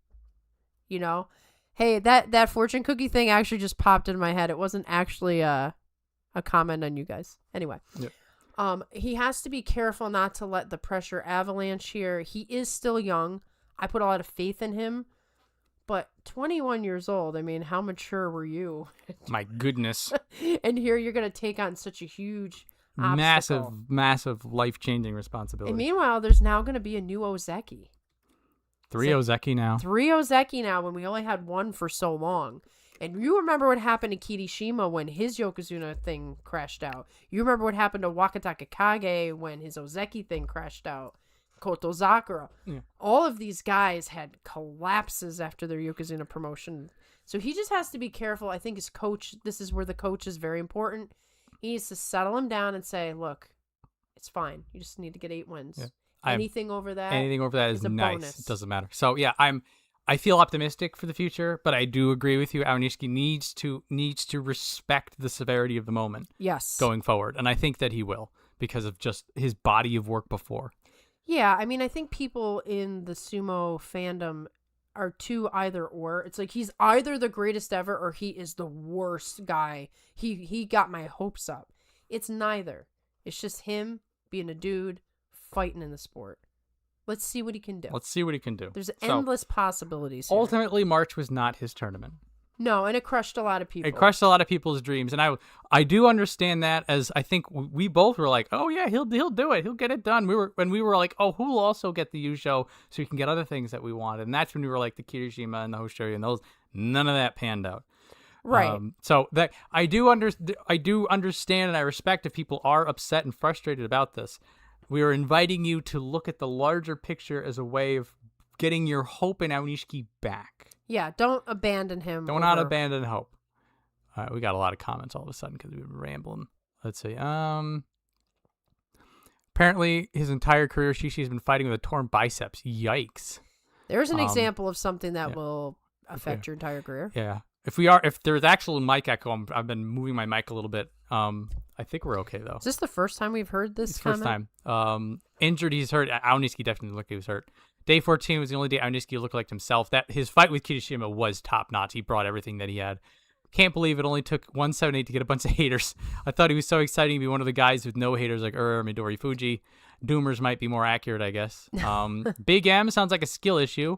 Speaker 2: Hey, that fortune cookie thing actually just popped into my head. It wasn't actually a comment on you guys. Anyway. Yep. He has to be careful not to let the pressure avalanche here. He is still young. I put a lot of faith in him. But 21 years old, I mean, how mature were you?
Speaker 1: My goodness.
Speaker 2: And here you're going to take on such a huge obstacle.
Speaker 1: Massive life-changing responsibility.
Speaker 2: And meanwhile, there's now going to be a new Ozeki.
Speaker 1: 3 Ozeki now.
Speaker 2: 3 Ozeki now when we only had one for so long. And you remember what happened to Kirishima when his Yokozuna thing crashed out. You remember what happened to Wakatakakage when his Ozeki thing crashed out. Koto Zakura.
Speaker 1: Yeah.
Speaker 2: All of these guys had collapses after their Yokozuna promotion. So he just has to be careful. I think his coach, this is where the coach is very important. He needs to settle him down and say, look, it's fine. You just need to get 8 wins. Yeah. Anything over that
Speaker 1: is nice.
Speaker 2: Bonus.
Speaker 1: It doesn't matter. So yeah, I feel optimistic for the future, but I do agree with you. Aonishiki needs to respect the severity of the moment.
Speaker 2: Yes.
Speaker 1: Going forward, and I think that he will because of just his body of work before.
Speaker 2: Yeah, I mean, I think people in the sumo fandom are too either or. It's like he's either the greatest ever or he is the worst guy. He got my hopes up. It's neither. It's just him being a dude fighting in the sport. Let's see what he can do.
Speaker 1: There's
Speaker 2: endless possibilities here.
Speaker 1: Ultimately, March was not his tournament.
Speaker 2: No, and it crushed a lot of people.
Speaker 1: It crushed a lot of people's dreams, and I do understand that. As I think we both were like, oh yeah, he'll do it, he'll get it done. We were like, oh, who'll also get the Yusho so we can get other things that we wanted, and that's when we were like the Kirishima and the Hoshoryu and those. None of that panned out.
Speaker 2: Right.
Speaker 1: So that I do understand and I respect if people are upset and frustrated about this. We are inviting you to look at the larger picture as a way of getting your hope in Aonishiki back.
Speaker 2: Yeah, don't abandon him.
Speaker 1: Do not abandon hope. All right, we got a lot of comments all of a sudden because we've been rambling. Let's see. Apparently, his entire career, Shishi's been fighting with a torn biceps. Yikes.
Speaker 2: There's an example of something that will affect your entire career.
Speaker 1: Yeah. If there's actual mic echo, I've been moving my mic a little bit. I think we're okay though.
Speaker 2: Is this the first time we've heard this?
Speaker 1: It's the first time. Injured, he's hurt. Aonishiki definitely looked like he was hurt. Day 14 was the only day Aonishiki looked like himself. That his fight with Kirishima was top notch. He brought everything that he had. Can't believe it only took 178 to get a bunch of haters. I thought he was so exciting to be one of the guys with no haters like Midori Fuji. Doomers might be more accurate, I guess. Big M sounds like a skill issue.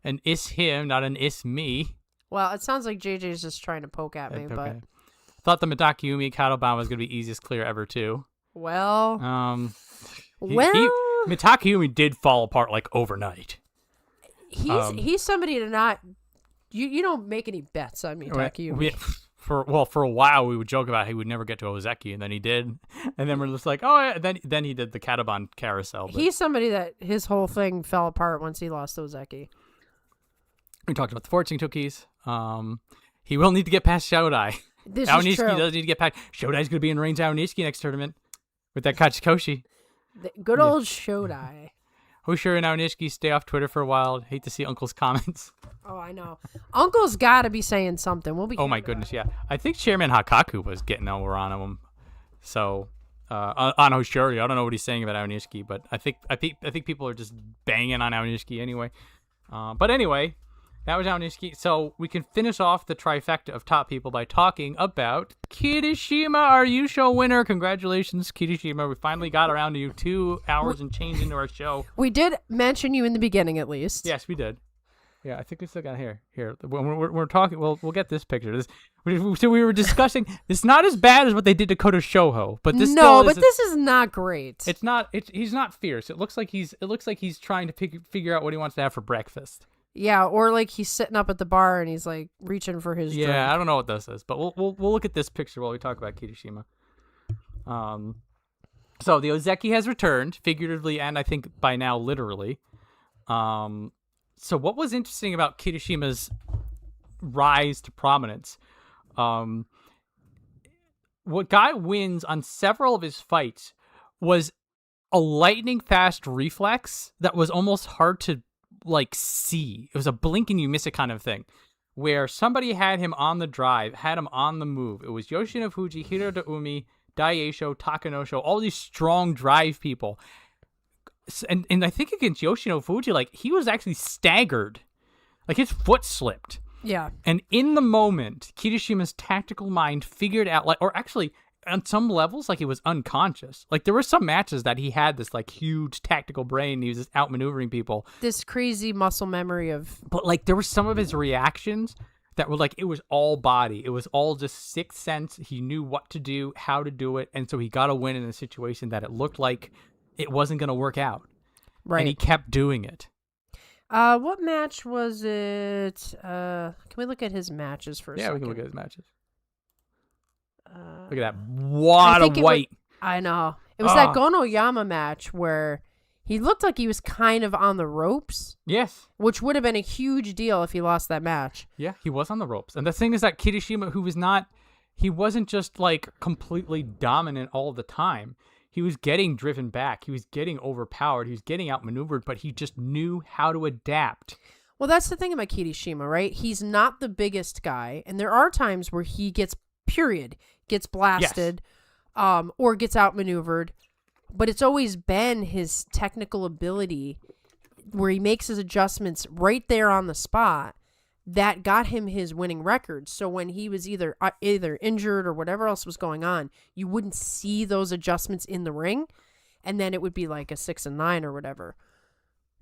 Speaker 1: An is him, not an is me.
Speaker 2: Well, it sounds like JJ's just trying to poke at me, but
Speaker 1: thought the Midakiyumi Kadoban was going to be easiest clear ever too.
Speaker 2: Well,
Speaker 1: Midakiyumi did fall apart like overnight.
Speaker 2: He's somebody to not you don't make any bets on Midakiyumi.
Speaker 1: For a while we would joke about he would never get to Ozeki, and then he did, and then we're just like, oh yeah, then he did the Kadoban carousel. But
Speaker 2: he's somebody that his whole thing fell apart once he lost Ozeki.
Speaker 1: We talked about the fortune cookies. He will need to get past Shodai. Aonishiki does need to get past. Shodai's going to be in range Aonishiki next tournament with that Kachikoshi.
Speaker 2: The good old Shodai.
Speaker 1: Hoshoryu and Aonishiki stay off Twitter for a while. Hate to see Uncle's comments.
Speaker 2: Oh, I know. Uncle's got to be saying something. We'll be.
Speaker 1: Oh my goodness, yeah. I think Chairman Hakaku was getting over on him. So on Hoshoryu, I don't know what he's saying about Aonishiki, but I think people are just banging on Aonishiki anyway. But anyway. That was Aonishiki. So we can finish off the trifecta of top people by talking about Kirishima, our Yusho winner. Congratulations, Kirishima. We finally got around to you 2 hours and change into our show.
Speaker 2: We did mention you in the beginning, at least.
Speaker 1: Yes, we did. Yeah, I think we still got here. When we're talking, we'll get this picture. So we were discussing. It's not as bad as what they did to Koto Shoho, but this
Speaker 2: this is not great.
Speaker 1: It's not. He's not fierce. It looks like he's trying to figure out what he wants to have for breakfast.
Speaker 2: Yeah, or like he's sitting up at the bar and he's like reaching for his drink.
Speaker 1: I don't know what this is, but we'll look at this picture while we talk about Kirishima. So the Ozeki has returned, figuratively and I think by now literally. So what was interesting about Kirishima's rise to prominence? What guy wins on several of his fights was a lightning fast reflex that was almost hard to see. It was a blink and you miss it kind of thing, where somebody had him on the drive, had him on the move. It was Yoshino Fuji, Hiroda Umi, Daieisho, Takanosho, all these strong drive people. And I think against Yoshino Fuji, he was actually staggered. His foot slipped.
Speaker 2: Yeah.
Speaker 1: And in the moment, Kirishima's tactical mind figured out, or actually, on some levels, he was unconscious. There were some matches that he had this huge tactical brain. He was just outmaneuvering people.
Speaker 2: This crazy muscle memory of.
Speaker 1: But there were some of his reactions that were it was all body. It was all just sixth sense. He knew what to do, how to do it, and so he got a win in a situation that it looked like it wasn't going to work out.
Speaker 2: Right.
Speaker 1: And he kept doing it.
Speaker 2: What match was it? Can we look at his matches for a second?
Speaker 1: Yeah, we can look at his matches. Look at that wad of white.
Speaker 2: I know. It was that Gonoyama match where he looked like he was kind of on the ropes,
Speaker 1: Yes.
Speaker 2: which would have been a huge deal if he lost that match.
Speaker 1: Yeah, he was on the ropes. And the thing is that Kirishima, he wasn't just like completely dominant all the time. He was getting driven back. He was getting overpowered. He was getting outmaneuvered, but he just knew how to adapt.
Speaker 2: Well, that's the thing about Kirishima, right? He's not the biggest guy, and there are times where he gets blasted, or gets outmaneuvered, but it's always been his technical ability where he makes his adjustments right there on the spot that got him his winning record. So when he was either injured or whatever else was going on, you wouldn't see those adjustments in the ring, and then it would be like a 6-9 or whatever.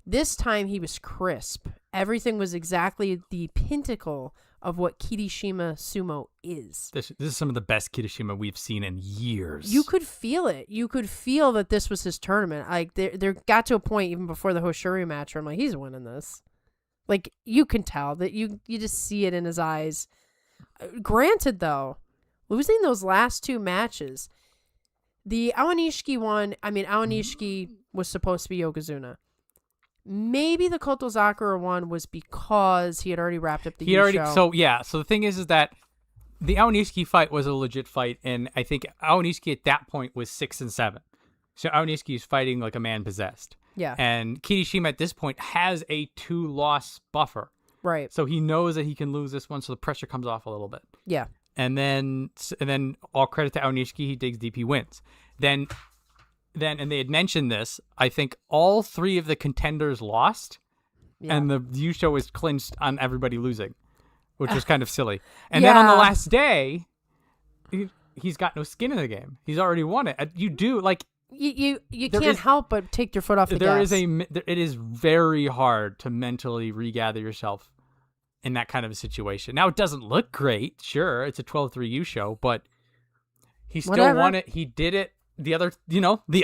Speaker 2: This time he was crisp. Everything was exactly the pinnacle of what Kirishima sumo is.
Speaker 1: This is some of the best Kirishima we've seen in years.
Speaker 2: You could feel it. You could feel that this was his tournament. Like there got to a point even before the Hoshoryu match where I'm like, he's winning this. Like, you can tell that you just see it in his eyes. Granted, though, losing those last two matches, the Aonishiki one, Aonishiki was supposed to be Yokozuna. Maybe the Kotozakura one was because he had already wrapped up the show.
Speaker 1: So the thing is that the Aonishiki fight was a legit fight, and I think Aonishiki at that point was 6-7. So Aonishiki is fighting like a man possessed.
Speaker 2: Yeah.
Speaker 1: And Kirishima at this point has a 2-loss buffer.
Speaker 2: Right.
Speaker 1: So he knows that he can lose this one, so the pressure comes off a little bit.
Speaker 2: Yeah.
Speaker 1: And then all credit to Aonishiki, he digs deep, he wins. Then and they had mentioned this, I think all 3 of the contenders lost, and the Yusho was clinched on everybody losing, which was kind of silly. And then on the last day, he's got no skin in the game. He's already won it. You do, like...
Speaker 2: You can't help but take your foot off the gas.
Speaker 1: It is very hard to mentally regather yourself in that kind of a situation. Now, it doesn't look great. Sure, it's a 12-3 Yusho, but he still won it. He did it. The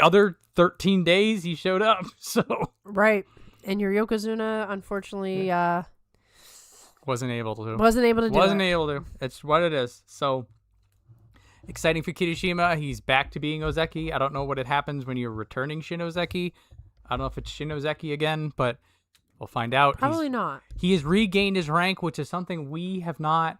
Speaker 1: other 13 days he showed up. So
Speaker 2: right, and your Yokozuna unfortunately
Speaker 1: wasn't able to. It's what it is. So exciting for Kirishima. He's back to being Ozeki. I don't know what happens when you're returning Shin Ozeki. I don't know if it's Shin Ozeki again, but we'll find out.
Speaker 2: Probably not.
Speaker 1: He has regained his rank, which is something we have not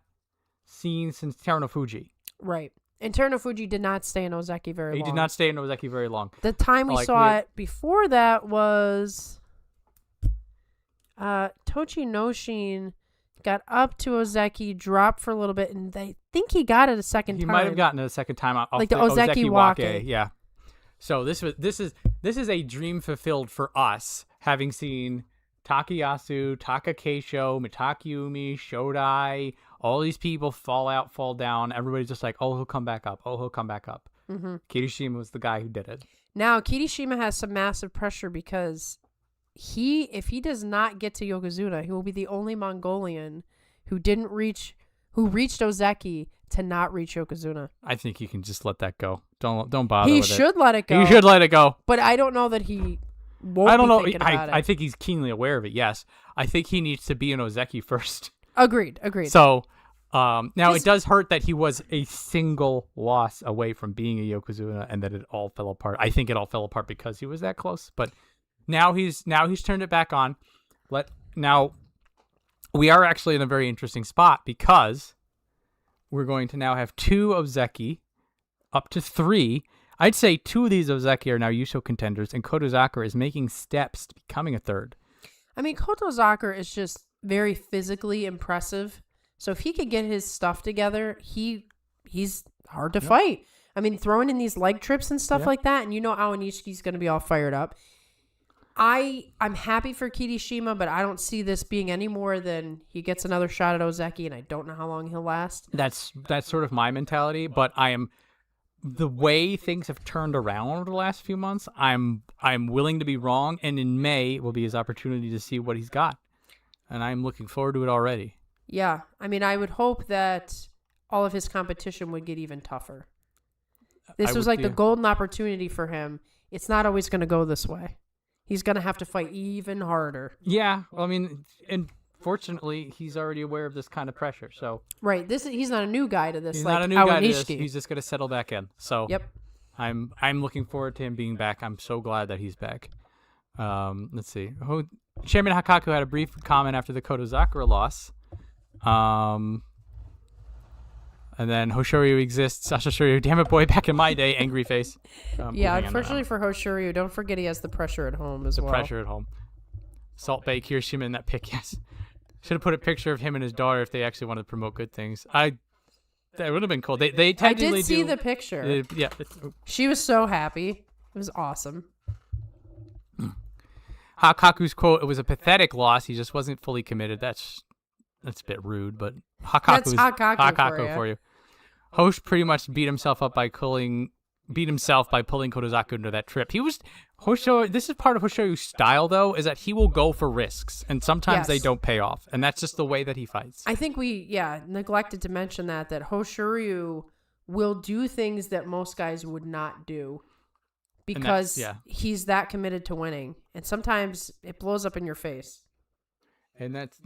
Speaker 1: seen since Terunofuji.
Speaker 2: Right. And Terunofuji did not stay in Ozeki very long.
Speaker 1: He did not stay in Ozeki very long.
Speaker 2: The time we saw it before that was Tochinoshin got up to Ozeki, dropped for a little bit, and I think he got it a second time.
Speaker 1: He might have gotten it a second time off
Speaker 2: like the Ozeki Wake.
Speaker 1: Yeah. So this is a dream fulfilled for us, having seen Takayasu, Takakeisho, Mitakeumi, Shodai, all these people fall down. Everybody's just like, oh, he'll come back up. Mm-hmm. Kirishima was the guy who did it.
Speaker 2: Now, Kirishima has some massive pressure because if he does not get to Yokozuna, he will be the only Mongolian who reached Ozeki to not reach Yokozuna.
Speaker 1: I think you can just let that go. Don't bother
Speaker 2: with
Speaker 1: it.
Speaker 2: He should let it go.
Speaker 1: He should let it go.
Speaker 2: But I don't know that he won't.
Speaker 1: I don't know.
Speaker 2: I
Speaker 1: think he's keenly aware of it. Yes, I think he needs to be an Ozeki first.
Speaker 2: Agreed.
Speaker 1: So, now it does hurt that he was a single loss away from being a Yokozuna, and that it all fell apart. I think it all fell apart because he was that close. But now he's turned it back on. Now we are actually in a very interesting spot because we're going to now have 2 Ozeki, up to 3. I'd say 2 of these Ozeki are now Yusho contenders, and Kotozakura is making steps to becoming a 3rd.
Speaker 2: I mean, Kotozakura is just very physically impressive. So if he could get his stuff together, he's hard to fight. I mean, throwing in these leg trips and stuff like that, and Aonishiki's going to be all fired up. I'm happy for Kirishima, but I don't see this being any more than he gets another shot at Ozeki, and I don't know how long he'll last.
Speaker 1: That's sort of my mentality, but the way things have turned around over the last few months, I'm willing to be wrong, and in May will be his opportunity to see what he's got. And I'm looking forward to it already.
Speaker 2: Yeah. I mean, I would hope that all of his competition would get even tougher. This was like the golden opportunity for him. It's not always going to go this way. He's going to have to fight even harder.
Speaker 1: Yeah. Well, I mean, and fortunately, he's already aware of this kind of pressure. So
Speaker 2: right. He's not a new guy to this.
Speaker 1: He's
Speaker 2: like
Speaker 1: not a new guy to this.
Speaker 2: Aonishiki.
Speaker 1: He's just going to settle back in. So
Speaker 2: yep.
Speaker 1: I'm looking forward to him being back. I'm so glad that he's back. Let's see. Chairman Hakaku had a brief comment after the Kodozakura loss. And then Hoshoryu exists. Hoshoryu, damn it, boy, back in my day, angry face.
Speaker 2: Unfortunately for Hoshoryu, don't forget he has the pressure at home as well.
Speaker 1: The pressure at home. Salt Bay, Kirishima in that pic, yes. Should have put a picture of him and his daughter if they actually wanted to promote good things. That would have been cool. They
Speaker 2: I did see the picture.
Speaker 1: Yeah.
Speaker 2: She was so happy. It was awesome.
Speaker 1: Hakaku's quote, "It was a pathetic loss. He just wasn't fully committed." That's a bit rude, but
Speaker 2: That's Hakaku
Speaker 1: for you. Hosh pretty much beat himself by pulling Kotozaku into that trip. This is part of Hoshoryu's style, though, is that he will go for risks, and sometimes they don't pay off, and that's just the way that he fights.
Speaker 2: I think we neglected to mention that Hoshoryu will do things that most guys would not do because he's that committed to winning, and sometimes it blows up in your face.
Speaker 1: And that's,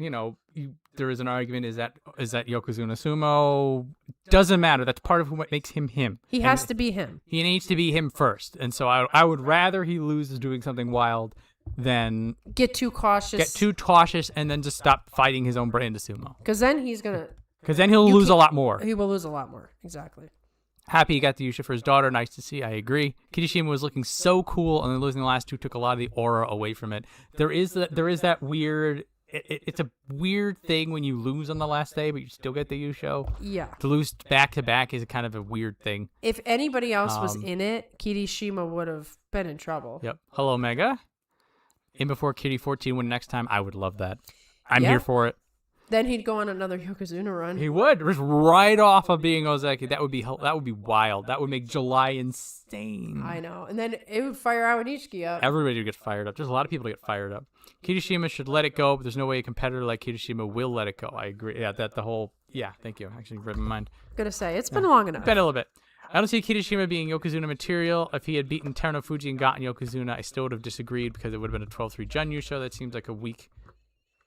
Speaker 1: there is an argument, is that Yokozuna Sumo? Doesn't matter. That's part of what makes him him.
Speaker 2: He has to be him.
Speaker 1: He needs to be him first. And so I would rather he loses doing something wild than
Speaker 2: get too cautious
Speaker 1: and then just stop fighting his own brand of sumo.
Speaker 2: Because then
Speaker 1: he'll lose a lot more.
Speaker 2: He will lose a lot more. Exactly.
Speaker 1: Happy he got the Yusha for his daughter. Nice to see. I agree. Kirishima was looking so cool, and then losing the last two took a lot of the aura away from it. There is that weird... It's a weird thing when you lose on the last day, but you still get the Yusho.
Speaker 2: Yeah.
Speaker 1: To lose back-to-back is kind of a weird thing.
Speaker 2: If anybody else was in it, Kirishima would have been in trouble.
Speaker 1: Yep. Hello, Mega. In before Kitty 14 win next time. I would love that. I'm here for it.
Speaker 2: Then he'd go on another Yokozuna run.
Speaker 1: He would. Just right off of being Ozeki. That would be wild. That would make July insane.
Speaker 2: I know. And then it would fire Aonishiki up.
Speaker 1: Everybody would get fired up. There's a lot of people to get fired up. Kirishima should let it go, but there's no way a competitor like Kirishima will let it go. I agree. Yeah, thank you. Actually read my mind.
Speaker 2: Gonna say, it's been long enough.
Speaker 1: Been a little bit. I don't see Kirishima being Yokozuna material. If he had beaten Terunofuji and gotten Yokozuna, I still would have disagreed because it would have been a 12-3 Junyu show. That seems like a weak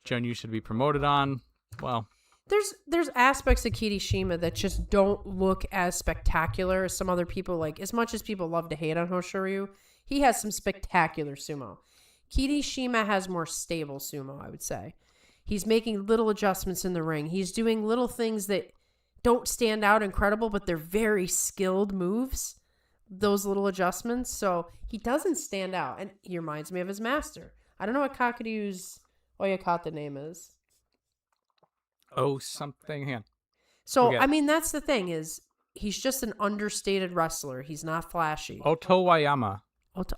Speaker 1: Junyu should be promoted on. Well,
Speaker 2: there's aspects of Kirishima that just don't look as spectacular as some other people. Like, as much as people love to hate on Hoshoryu, he has some spectacular sumo. Kirishima has more stable sumo, I would say. He's making little adjustments in the ring. He's doing little things that don't stand out incredible, but they're very skilled moves, those little adjustments. So he doesn't stand out, and he reminds me of his master. I don't know what Kakuryu's Oyakata name is.
Speaker 1: Oh, something. Hang on.
Speaker 2: So, I mean, that's the thing is he's just an understated wrestler. He's not flashy.
Speaker 1: Otowayama.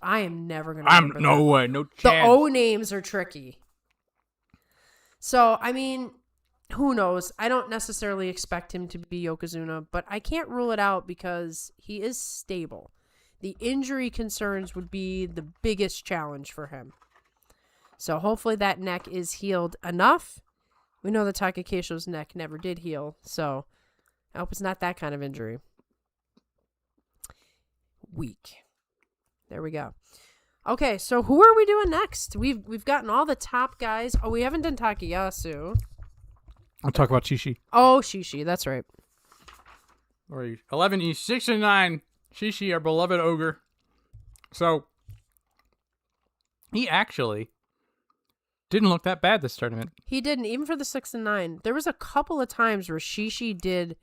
Speaker 2: I am never going to remember
Speaker 1: no
Speaker 2: that.
Speaker 1: way. No chance.
Speaker 2: The O names are tricky. So, I mean, who knows? I don't necessarily expect him to be Yokozuna, but I can't rule it out because he is stable. The injury concerns would be the biggest challenge for him. So, hopefully that neck is healed enough. We know that Takakeisho's neck never did heal, so I hope it's not that kind of injury. Weak. There we go. Okay, so who are we doing next? We've gotten all the top guys. Oh, we haven't done Takayasu.
Speaker 1: I'll talk about Shishi.
Speaker 2: Oh, Shishi, that's right.
Speaker 1: Where are you? 11 East, 6 and 9. Shishi, our beloved ogre. So, he actually didn't look that bad this tournament.
Speaker 2: He didn't, even for the 6 and 9. There was a couple of times where Shishi did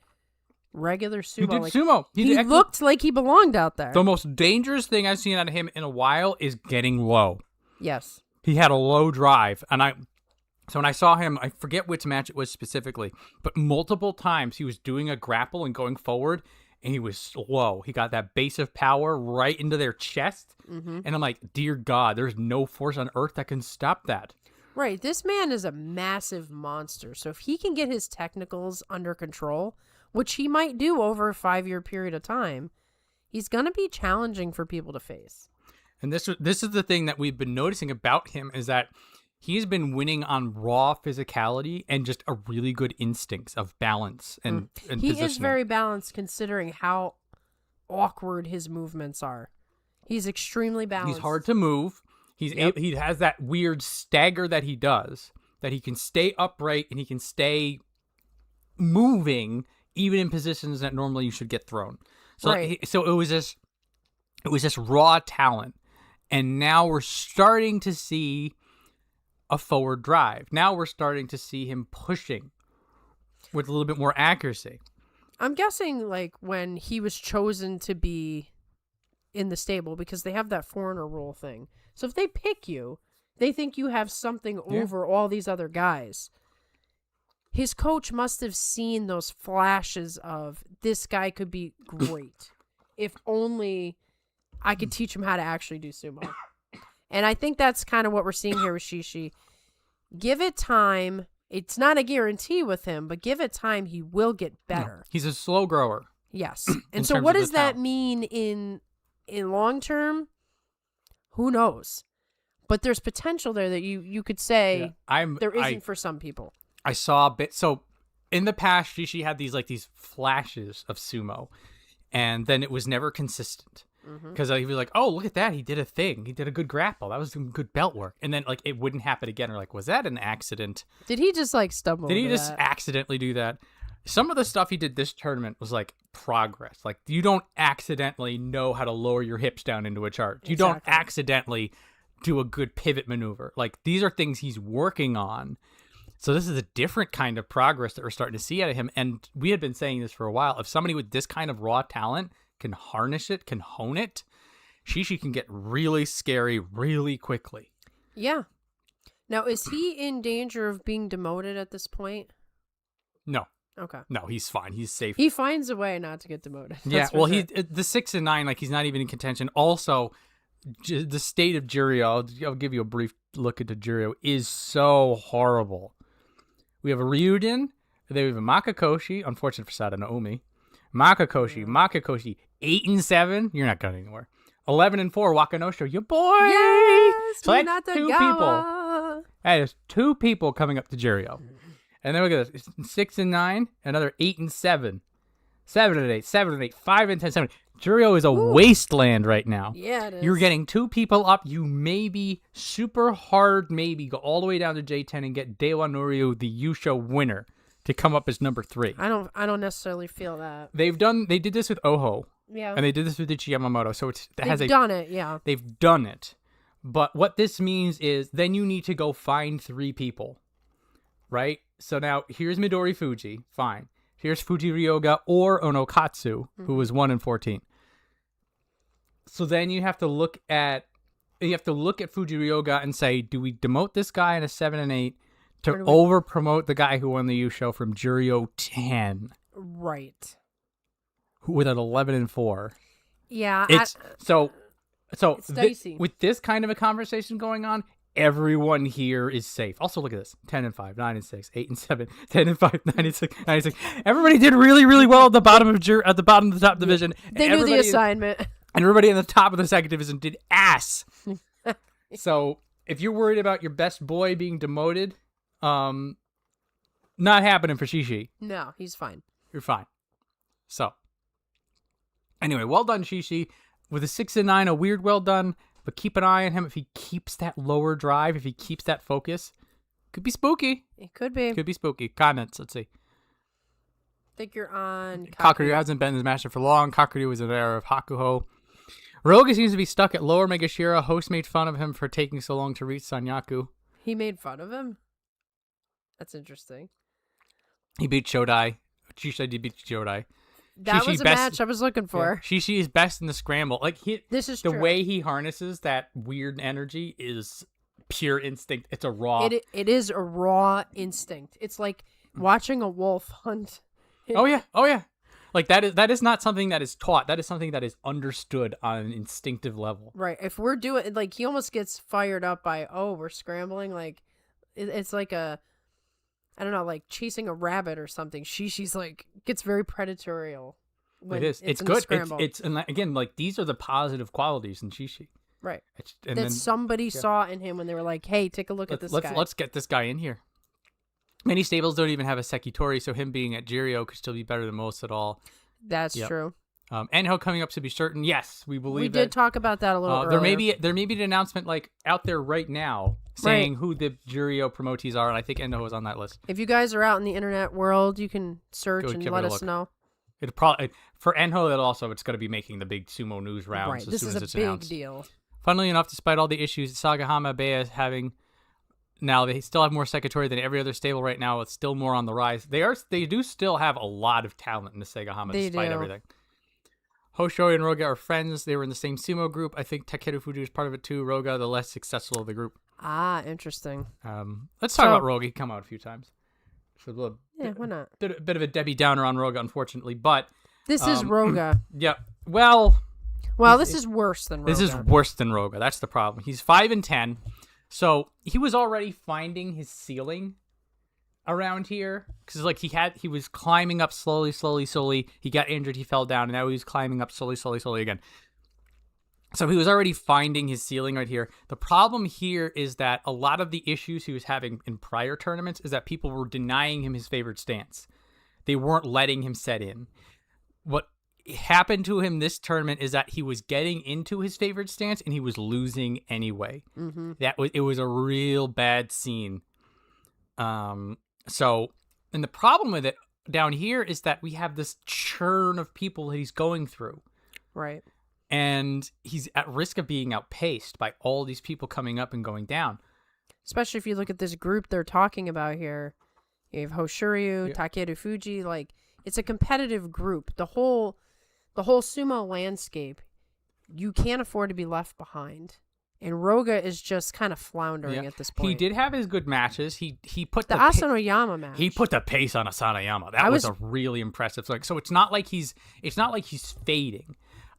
Speaker 2: regular sumo.
Speaker 1: He did sumo.
Speaker 2: He looked like he belonged out there.
Speaker 1: The most dangerous thing I've seen out of him in a while is getting low.
Speaker 2: Yes.
Speaker 1: He had a low drive, and so when I saw him, I forget which match it was specifically, but multiple times he was doing a grapple and going forward, and he was slow. He got that base of power right into their chest, and I'm like, dear God, there's no force on earth that can stop that.
Speaker 2: Right. This man is a massive monster. So if he can get his technicals under control, which he might do over a 5-year period of time, he's going to be challenging for people to face.
Speaker 1: And this is the thing that we've been noticing about him is that he's been winning on raw physicality and just a really good instincts of balance and
Speaker 2: he
Speaker 1: positioning.
Speaker 2: is very balanced considering how awkward his movements are. He's extremely balanced.
Speaker 1: He's hard to move. He has that weird stagger that he does, that he can stay upright and he can stay moving even in positions that normally you should get thrown. So
Speaker 2: right.
Speaker 1: So it was this raw talent. And now we're starting to see a forward drive. Now we're starting to see him pushing with a little bit more accuracy.
Speaker 2: I'm guessing like when he was chosen to be in the stable, because they have that foreigner rule thing. So if they pick you, they think you have something over all these other guys. His coach must have seen those flashes of this guy could be great. If only I could teach him how to actually do sumo. And I think that's kind of what we're seeing here with Shishi. Give it time. It's not a guarantee with him, but give it time, he will get better.
Speaker 1: No, he's a slow grower.
Speaker 2: Yes. And so what does that mean in long term? Who knows? But there's potential there that you could say there isn't for some people.
Speaker 1: I saw a bit. So in the past, Shishi had these flashes of sumo, and then it was never consistent. Because he was like, oh, look at that. He did a thing. He did a good grapple. That was some good belt work. And then like it wouldn't happen again. Or like, was that an accident?
Speaker 2: Did he just like stumble?
Speaker 1: Did he just accidentally do that? Some of the stuff he did this tournament was like progress. Like you don't accidentally know how to lower your hips down into a chart. You don't accidentally do a good pivot maneuver. Like these are things he's working on. So this is a different kind of progress that we're starting to see out of him. And we had been saying this for a while. If somebody with this kind of raw talent can harness it, can hone it, Shishi can get really scary really quickly.
Speaker 2: Yeah. Now, is he in danger of being demoted at this point?
Speaker 1: No.
Speaker 2: Okay.
Speaker 1: No, he's fine. He's safe.
Speaker 2: He finds a way not to get demoted.
Speaker 1: Yeah, well, he the 6 and 9, like he's not even in contention. Also, the state of Juryo, I'll give you a brief look into Juryo, is so horrible. We have a Ryuden, then we have a Makakoshi, unfortunate for Sada Naomi. Makakoshi, 8 and 7. You're not going anywhere. 11 and 4, Wakanosho, your boy.
Speaker 2: Yes,
Speaker 1: so that's 2 people. That is 2 people coming up to Juryo. And then look at this: 6 and 9, another 8 and 7, 7 and 8, 7 and 8, 5 and 10, 7. Juryo is a wasteland right now.
Speaker 2: Yeah, it is.
Speaker 1: You're getting 2 people up. You maybe super hard, maybe go all the way down to J10 and get Dewa Noryu, the Yusho winner, to come up as number 3.
Speaker 2: I don't necessarily feel that.
Speaker 1: They did this with Oho.
Speaker 2: Yeah.
Speaker 1: And they did this with Ichi Yamamoto. So
Speaker 2: they've done it, yeah.
Speaker 1: They've done it. But what this means is then you need to go find 3 people. Right? So now here's Midori Fuji. Fine. Here's Fuji Ryoga or Onokatsu, who was 1 and 14. So then you have to look at Fuji Ryoga and say, do we demote this guy in a 7 and 8 to over promote the guy who won the Yusho from Juryo 10?
Speaker 2: Right.
Speaker 1: With an 11 and 4.
Speaker 2: Yeah.
Speaker 1: It's
Speaker 2: dicey.
Speaker 1: With this kind of a conversation going on, everyone here is safe. Also, look at this: 10 and 5, 9 and 6, 8 and 7, 10 and 5, 9 and 6, 9 and 6. Everybody did really, really well at the bottom of the top division.
Speaker 2: They knew the assignment.
Speaker 1: And everybody in the top of the second division did ass. So if you're worried about your best boy being demoted, not happening for Shishi.
Speaker 2: No, he's fine.
Speaker 1: You're fine. So anyway, well done, Shishi. With a 6 and 9, a weird well done. But keep an eye on him. If he keeps that lower drive, if he keeps that focus, could be spooky.
Speaker 2: It could be.
Speaker 1: Could be spooky. Comments, let's see.
Speaker 2: I think you're on
Speaker 1: Kakuryu hasn't been in his master for long. Kakuryu was an era of Hakuho. Ryoga seems to be stuck at lower Megashira. Host made fun of him for taking so long to reach Sanyaku.
Speaker 2: He made fun of him? That's interesting.
Speaker 1: He beat Shodai. Shishi did beat Shodai.
Speaker 2: That was a match I was looking for.
Speaker 1: Yeah. Shishi is best in the scramble. Like
Speaker 2: this is
Speaker 1: the
Speaker 2: true.
Speaker 1: way he harnesses that weird energy is pure instinct. It's a raw.
Speaker 2: It is a raw instinct. It's like watching a wolf hunt.
Speaker 1: Oh yeah. Like that is not something that is taught. That is something that is understood on an instinctive level.
Speaker 2: Right. If we're doing like he almost gets fired up by we're scrambling. Like it's like I don't know, like chasing a rabbit or something. Shishi's like gets very predatorial.
Speaker 1: It is. It's good. It's and again, like these are the positive qualities in Shishi.
Speaker 2: Right. Somebody saw in him when they were like, "Hey, take a look at this guy.
Speaker 1: Let's get this guy in here." Many stables don't even have a Sekitori, so him being at Juryo could still be better than most at all.
Speaker 2: That's true.
Speaker 1: Enho coming up to be certain. Yes, we believe
Speaker 2: we did talk about that a little earlier.
Speaker 1: There may be an announcement like out there right now saying who the Juryo promotees are, and I think Enho is on that list.
Speaker 2: If you guys are out in the internet world, you can search and let us know.
Speaker 1: It probably for Enho that also it's going to be making the big sumo news rounds
Speaker 2: right.
Speaker 1: as
Speaker 2: this
Speaker 1: soon
Speaker 2: is
Speaker 1: as it's
Speaker 2: a big
Speaker 1: announced.
Speaker 2: deal.
Speaker 1: Funnily enough, despite all the issues Sagahama Bay is having now, they still have more Sekitori than every other stable right now. It's still more on the rise. They do still have a lot of talent in the Sagahama despite everything. Hoshoryu and Roga are friends. They were in the same sumo group. I think Takeru Fuji is part of it too. Roga, the less successful of the group.
Speaker 2: Ah, interesting.
Speaker 1: Let's talk about Roga. He come out a few times. So
Speaker 2: why not?
Speaker 1: Bit of a Debbie Downer on Roga, unfortunately, but
Speaker 2: this is Roga.
Speaker 1: Yeah. Well,
Speaker 2: this is worse than Roga.
Speaker 1: This is worse than Roga. That's the problem. He's 5-10, so he was already finding his ceiling around here because like he was climbing up slowly. He got injured, he fell down, and now he's climbing up slowly again. So he was already finding his ceiling right here. The problem here is that a lot of the issues he was having in prior tournaments is that people were denying him his favorite stance. They weren't letting him set in. What happened to him this tournament is that he was getting into his favorite stance and he was losing anyway.
Speaker 2: Mm-hmm.
Speaker 1: It was a real bad scene. And the problem with it down here is that we have this churn of people that he's going through.
Speaker 2: Right.
Speaker 1: And he's at risk of being outpaced by all these people coming up and going down.
Speaker 2: Especially if you look at this group they're talking about here. You have Hoshoryu, Takeru Fuji. Like, it's a competitive group. The whole sumo landscape, you can't afford to be left behind. And Roga is just kind of floundering at this point.
Speaker 1: He did have his good matches. He put
Speaker 2: the Asanoyama match.
Speaker 1: He put the pace on Asanoyama. That was a really impressive. So it's not like he's fading.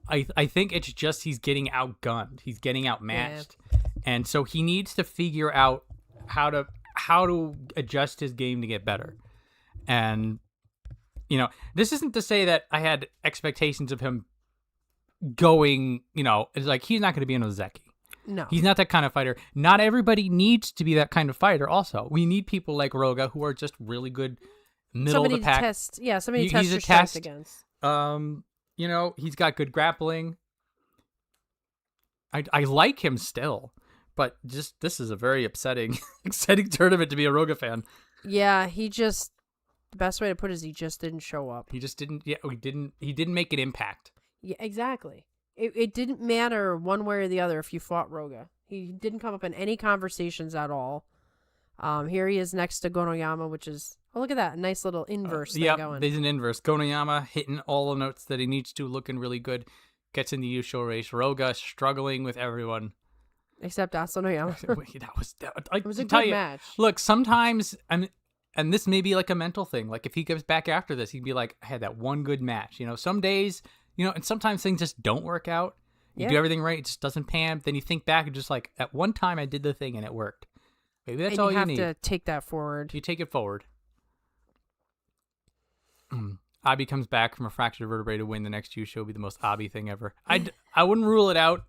Speaker 1: I think it's just he's getting outgunned. He's getting outmatched. Yeah. And so he needs to figure out how to adjust his game to get better. And this isn't to say that I had expectations of him going, it's like he's not going to be an Ozeki.
Speaker 2: No.
Speaker 1: He's not that kind of fighter. Not everybody needs to be that kind of fighter also. We need people like Roga who are just really good middle of the pack.
Speaker 2: Somebody to test your strength against.
Speaker 1: He's got good grappling. I like him still, but just this is a very upsetting tournament to be a Roga fan.
Speaker 2: Yeah, the best way to put it is he just didn't show up.
Speaker 1: He just didn't. Yeah, he didn't make an impact.
Speaker 2: Yeah, exactly. It didn't matter one way or the other if you fought Roga. He didn't come up in any conversations at all. Here he is next to Gonoyama, which is, oh, look at that. A nice little inverse thing going.
Speaker 1: There's an inverse. Gonoyama hitting all the notes that he needs to, looking really good. Gets in the Yusho race. Roga struggling with everyone.
Speaker 2: Except Asanoyama.
Speaker 1: It
Speaker 2: was a good match.
Speaker 1: Look, sometimes, and this may be like a mental thing. Like if he comes back after this, he'd be like, I had that one good match. Some days, and sometimes things just don't work out. You do everything right, it just doesn't pan. Then you think back and just like, at one time I did the thing and it worked. Maybe that's all you need.
Speaker 2: You have to take that forward.
Speaker 1: You take it forward. Abi comes back from a fractured vertebrae to win the next Yusho. Will be the most Abi thing ever. I wouldn't rule it out.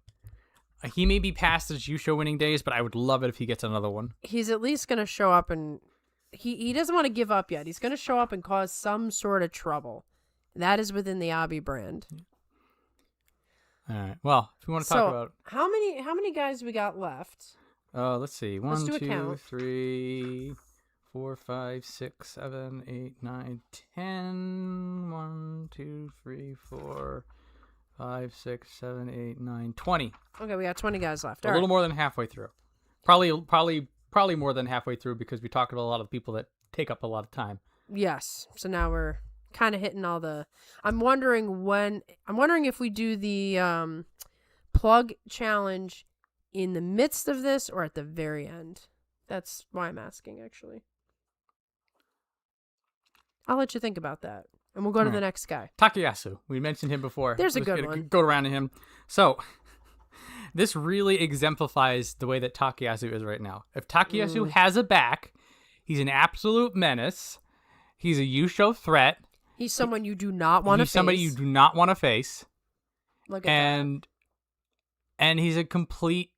Speaker 1: He may be past his Yusho winning days, but I would love it if he gets another one.
Speaker 2: He's at least going to show up and he doesn't want to give up yet. He's going to show up and cause some sort of trouble. That is within the Abi brand.
Speaker 1: All right. Well, if we want to talk about
Speaker 2: how many guys we got left?
Speaker 1: Let's see.
Speaker 2: Let's do
Speaker 1: 1,
Speaker 2: a count.
Speaker 1: 2, 3, 4, 5, 6, 7, 8, 9, 10. 1, 2, 3, 4, 5, 6, 7, 8, 9, 20.
Speaker 2: Okay, we got 20 guys left.
Speaker 1: A little more than halfway through. Probably more than halfway through because we talked about a lot of people that take up a lot of time.
Speaker 2: Yes. So now we're kind of hitting all the. I'm wondering if we do the plug challenge in the midst of this or at the very end. That's why I'm asking, actually. I'll let you think about that. And we'll go to the next guy.
Speaker 1: Takayasu. We mentioned him before.
Speaker 2: There's a good one.
Speaker 1: Go around to him. So, this really exemplifies the way that Takayasu is right now. If Takayasu has a back, he's an absolute menace. He's a Yusho threat.
Speaker 2: He's someone you do not want to face.
Speaker 1: He's somebody you do not want to face.
Speaker 2: Look at that.
Speaker 1: And he's a complete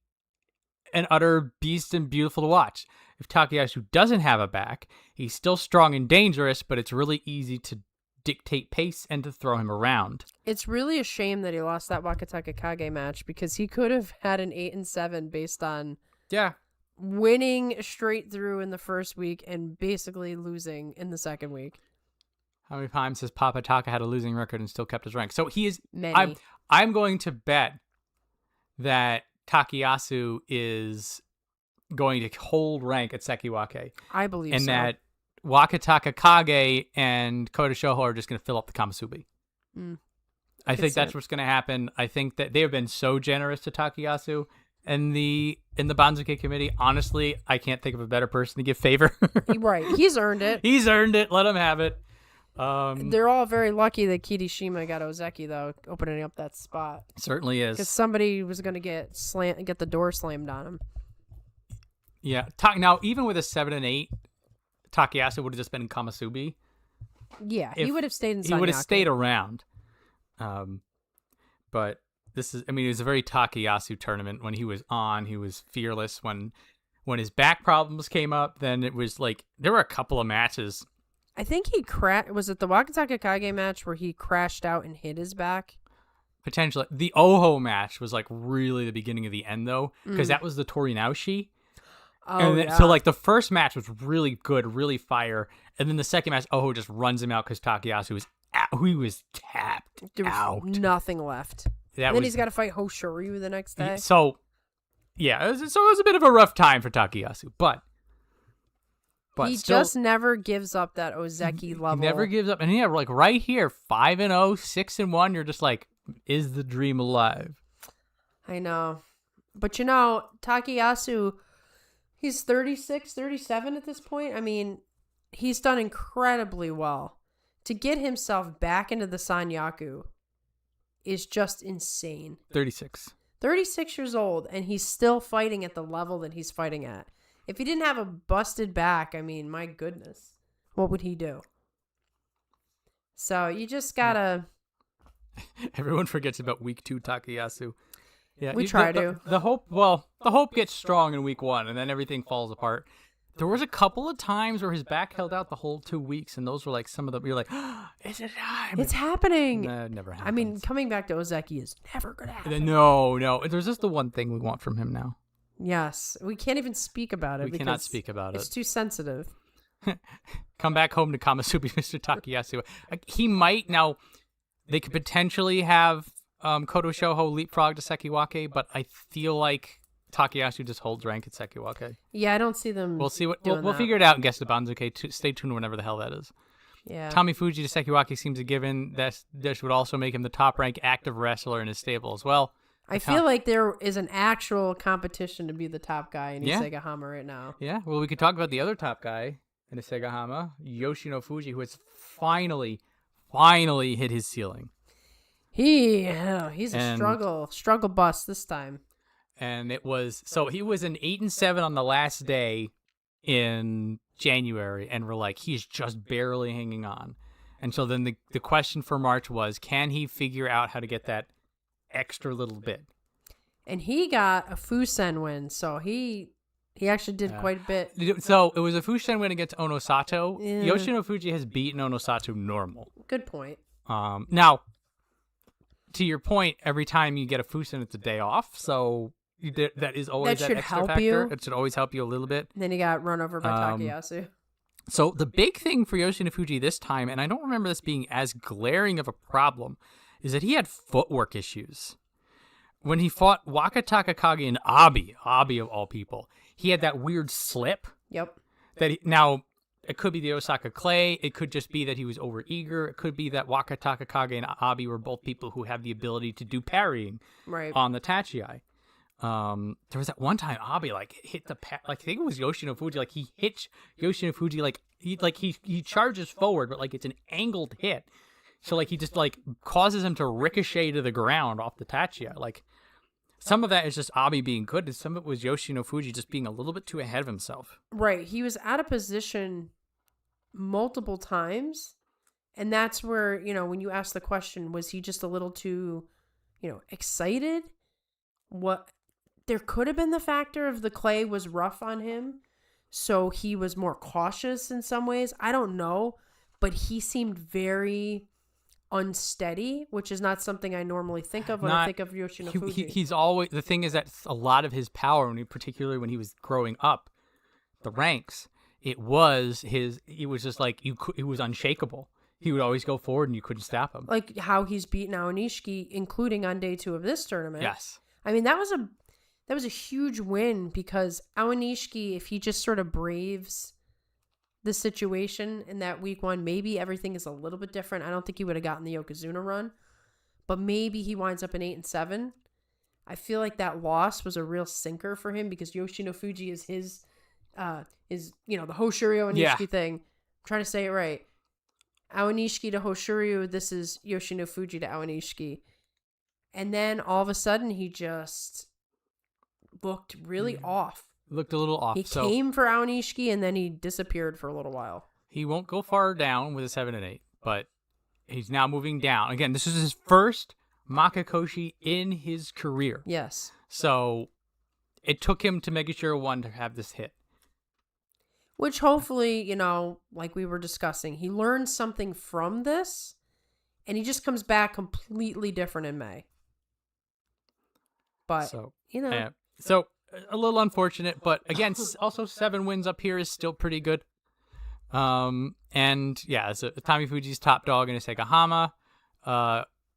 Speaker 1: and utter beast and beautiful to watch. If Takayasu doesn't have a back, he's still strong and dangerous, but it's really easy to dictate pace and to throw him around.
Speaker 2: It's really a shame that he lost that Wakatakakage match because he could have had an 8-7 based on winning straight through in the first week and basically losing in the second week.
Speaker 1: How many times has Papa Taka had a losing record and still kept his rank? So he is.
Speaker 2: Many.
Speaker 1: I'm going to bet that Takayasu is going to hold rank at Sekiwake.
Speaker 2: I believe
Speaker 1: and
Speaker 2: so.
Speaker 1: that Wakatakakage and Kodashoho are just going to fill up the Kamasubi. I think that's what's going to happen. I think that they have been so generous to Takayasu and in the Banzuke committee. Honestly, I can't think of a better person to give favor.
Speaker 2: Right. He's earned it.
Speaker 1: He's earned it. Let him have it.
Speaker 2: They're all very lucky that Kirishima got Ozeki, though, opening up that spot.
Speaker 1: Certainly is.
Speaker 2: Because somebody was going to get the door slammed on him.
Speaker 1: Yeah. Now, even with a 7 and 8, Takayasu would have just been in Kamasubi.
Speaker 2: Yeah, he would have stayed in Sanyaku.
Speaker 1: He would have stayed around. But this is, I mean, it was a very Takayasu tournament. When he was on, he was fearless. When his back problems came up, then it was like, there were a couple of matches.
Speaker 2: I think he was it the Wakatakakage match where he crashed out and hit his back?
Speaker 1: Potentially. The Oho match was like really the beginning of the end, though, because that was the Torinaoshi.
Speaker 2: Oh,
Speaker 1: and then, so like the first match was really good, really fire, and then the second match, Oho just runs him out because Takayasu was tapped out.
Speaker 2: Nothing left. And then he's got to fight Hoshoryu the next day.
Speaker 1: So it was a bit of a rough time for Takayasu, but
Speaker 2: he
Speaker 1: still,
Speaker 2: just never gives up that Ozeki level.
Speaker 1: He never gives up, and yeah, like right here, 5-0, 6-1. You're just like, is the dream alive?
Speaker 2: I know, but Takayasu. He's 36, 37 at this point. I mean, he's done incredibly well. To get himself back into the Sanyaku is just insane.
Speaker 1: 36.
Speaker 2: 36 years old, and he's still fighting at the level that he's fighting at. If he didn't have a busted back, I mean, my goodness, what would he do? So you just gotta...
Speaker 1: Everyone forgets about week 2 Takayasu. Yeah,
Speaker 2: we try to.
Speaker 1: The hope gets strong in week 1, and then everything falls apart. There was a couple of times where his back held out the whole 2 weeks, and those were like some of the. You're like, is it time?
Speaker 2: It's happening.
Speaker 1: Nah, it never happens.
Speaker 2: I mean, coming back to Ozeki is never gonna happen.
Speaker 1: No. There's just the one thing we want from him now.
Speaker 2: Yes, we can't even speak about it.
Speaker 1: We cannot speak about it.
Speaker 2: It's too sensitive.
Speaker 1: Come back home to Kamasubi, Mr. Takayasu. He might now. They could potentially have. Kodashoho leapfrog to Sekiwake, but I feel like Takayasu just holds rank at Sekiwake.
Speaker 2: Yeah, I don't see them.
Speaker 1: We'll see we'll figure it out and guess the Banzuke. Stay tuned whenever the hell that is.
Speaker 2: Yeah.
Speaker 1: Tommy Fuji to Sekiwake seems a given. This would also make him the top ranked active wrestler in his stable as well.
Speaker 2: I feel like there is an actual competition to be the top guy in Isegahama right now.
Speaker 1: Yeah. Well, we could talk about the other top guy in Isegahama, Yoshino Fuji, who has finally hit his ceiling. He's
Speaker 2: a struggle bus this time.
Speaker 1: And he was an 8-7 on the last day in January, and we're like, he's just barely hanging on. And so then the question for March was, can he figure out how to get that extra little bit?
Speaker 2: And he got a Fusen win, so he actually did quite a bit.
Speaker 1: So it was a Fusen win against Onosato. Yeah. Yoshino Fuji has beaten Onosato normal.
Speaker 2: Good point.
Speaker 1: Now, to your point, every time you get a Fusen, it's a day off. So that is always that extra factor.
Speaker 2: You.
Speaker 1: It should always help you a little bit.
Speaker 2: And then he got run over by Takayasu.
Speaker 1: So the big thing for Yoshino Fuji this time, and I don't remember this being as glaring of a problem, is that he had footwork issues. When he fought Wakatakakage and Abi of all people, he had that weird slip.
Speaker 2: Yep.
Speaker 1: Now, it could be the Osaka Clay. It could just be that he was overeager. It could be that Wakatakakage and Abi were both people who have the ability to do parrying on the Tachiai. There was that one time Abi hit the I think it was Yoshino Fuji. He hit Yoshino Fuji he charges forward, but it's an angled hit. So he just causes him to ricochet to the ground off the Tachiai. Some of that is just Abi being good, and some of it was Yoshino Fuji just being a little bit too ahead of himself.
Speaker 2: Right. He was out of position multiple times, and that's where, when you ask the question, was he just a little too, excited? There could have been the factor of the clay was rough on him, so he was more cautious in some ways. I don't know, but he seemed very unsteady, which is not something I normally think of when I think of Yoshino Fuji.
Speaker 1: He's always, the thing is that a lot of his power, particularly when he was growing up the ranks, it was just it was unshakable. He would always go forward and you couldn't stop him. Like
Speaker 2: how he's beaten Aonishiki, including on day 2 of this tournament.
Speaker 1: Yes.
Speaker 2: I mean, that was that was a huge win because Aonishiki, if he just sort of braves the situation in that week 1, maybe everything is a little bit different. I don't think he would have gotten the Yokozuna run, but maybe he winds up in 8-7. I feel like that loss was a real sinker for him because Yoshinofuji is his, the Hoshoryu Aonishiki thing. I'm trying to say it right. Aonishiki to Hoshoryu, this is Yoshinofuji to Aonishiki. And then all of a sudden he just looked really off.
Speaker 1: Looked a little off.
Speaker 2: He came for Aonishiki and then he disappeared for a little while.
Speaker 1: He won't go far down with a 7 and 8, but he's now moving down. Again, this is his first Makakoshi in his career.
Speaker 2: Yes.
Speaker 1: So it took him to Megashira 1 to have this hit.
Speaker 2: Which hopefully, like we were discussing, he learned something from this and he just comes back completely different in May. But,
Speaker 1: so a little unfortunate, but again, also 7 wins up here is still pretty good. And yeah, so Tommy Fuji's top dog in a Sekahama.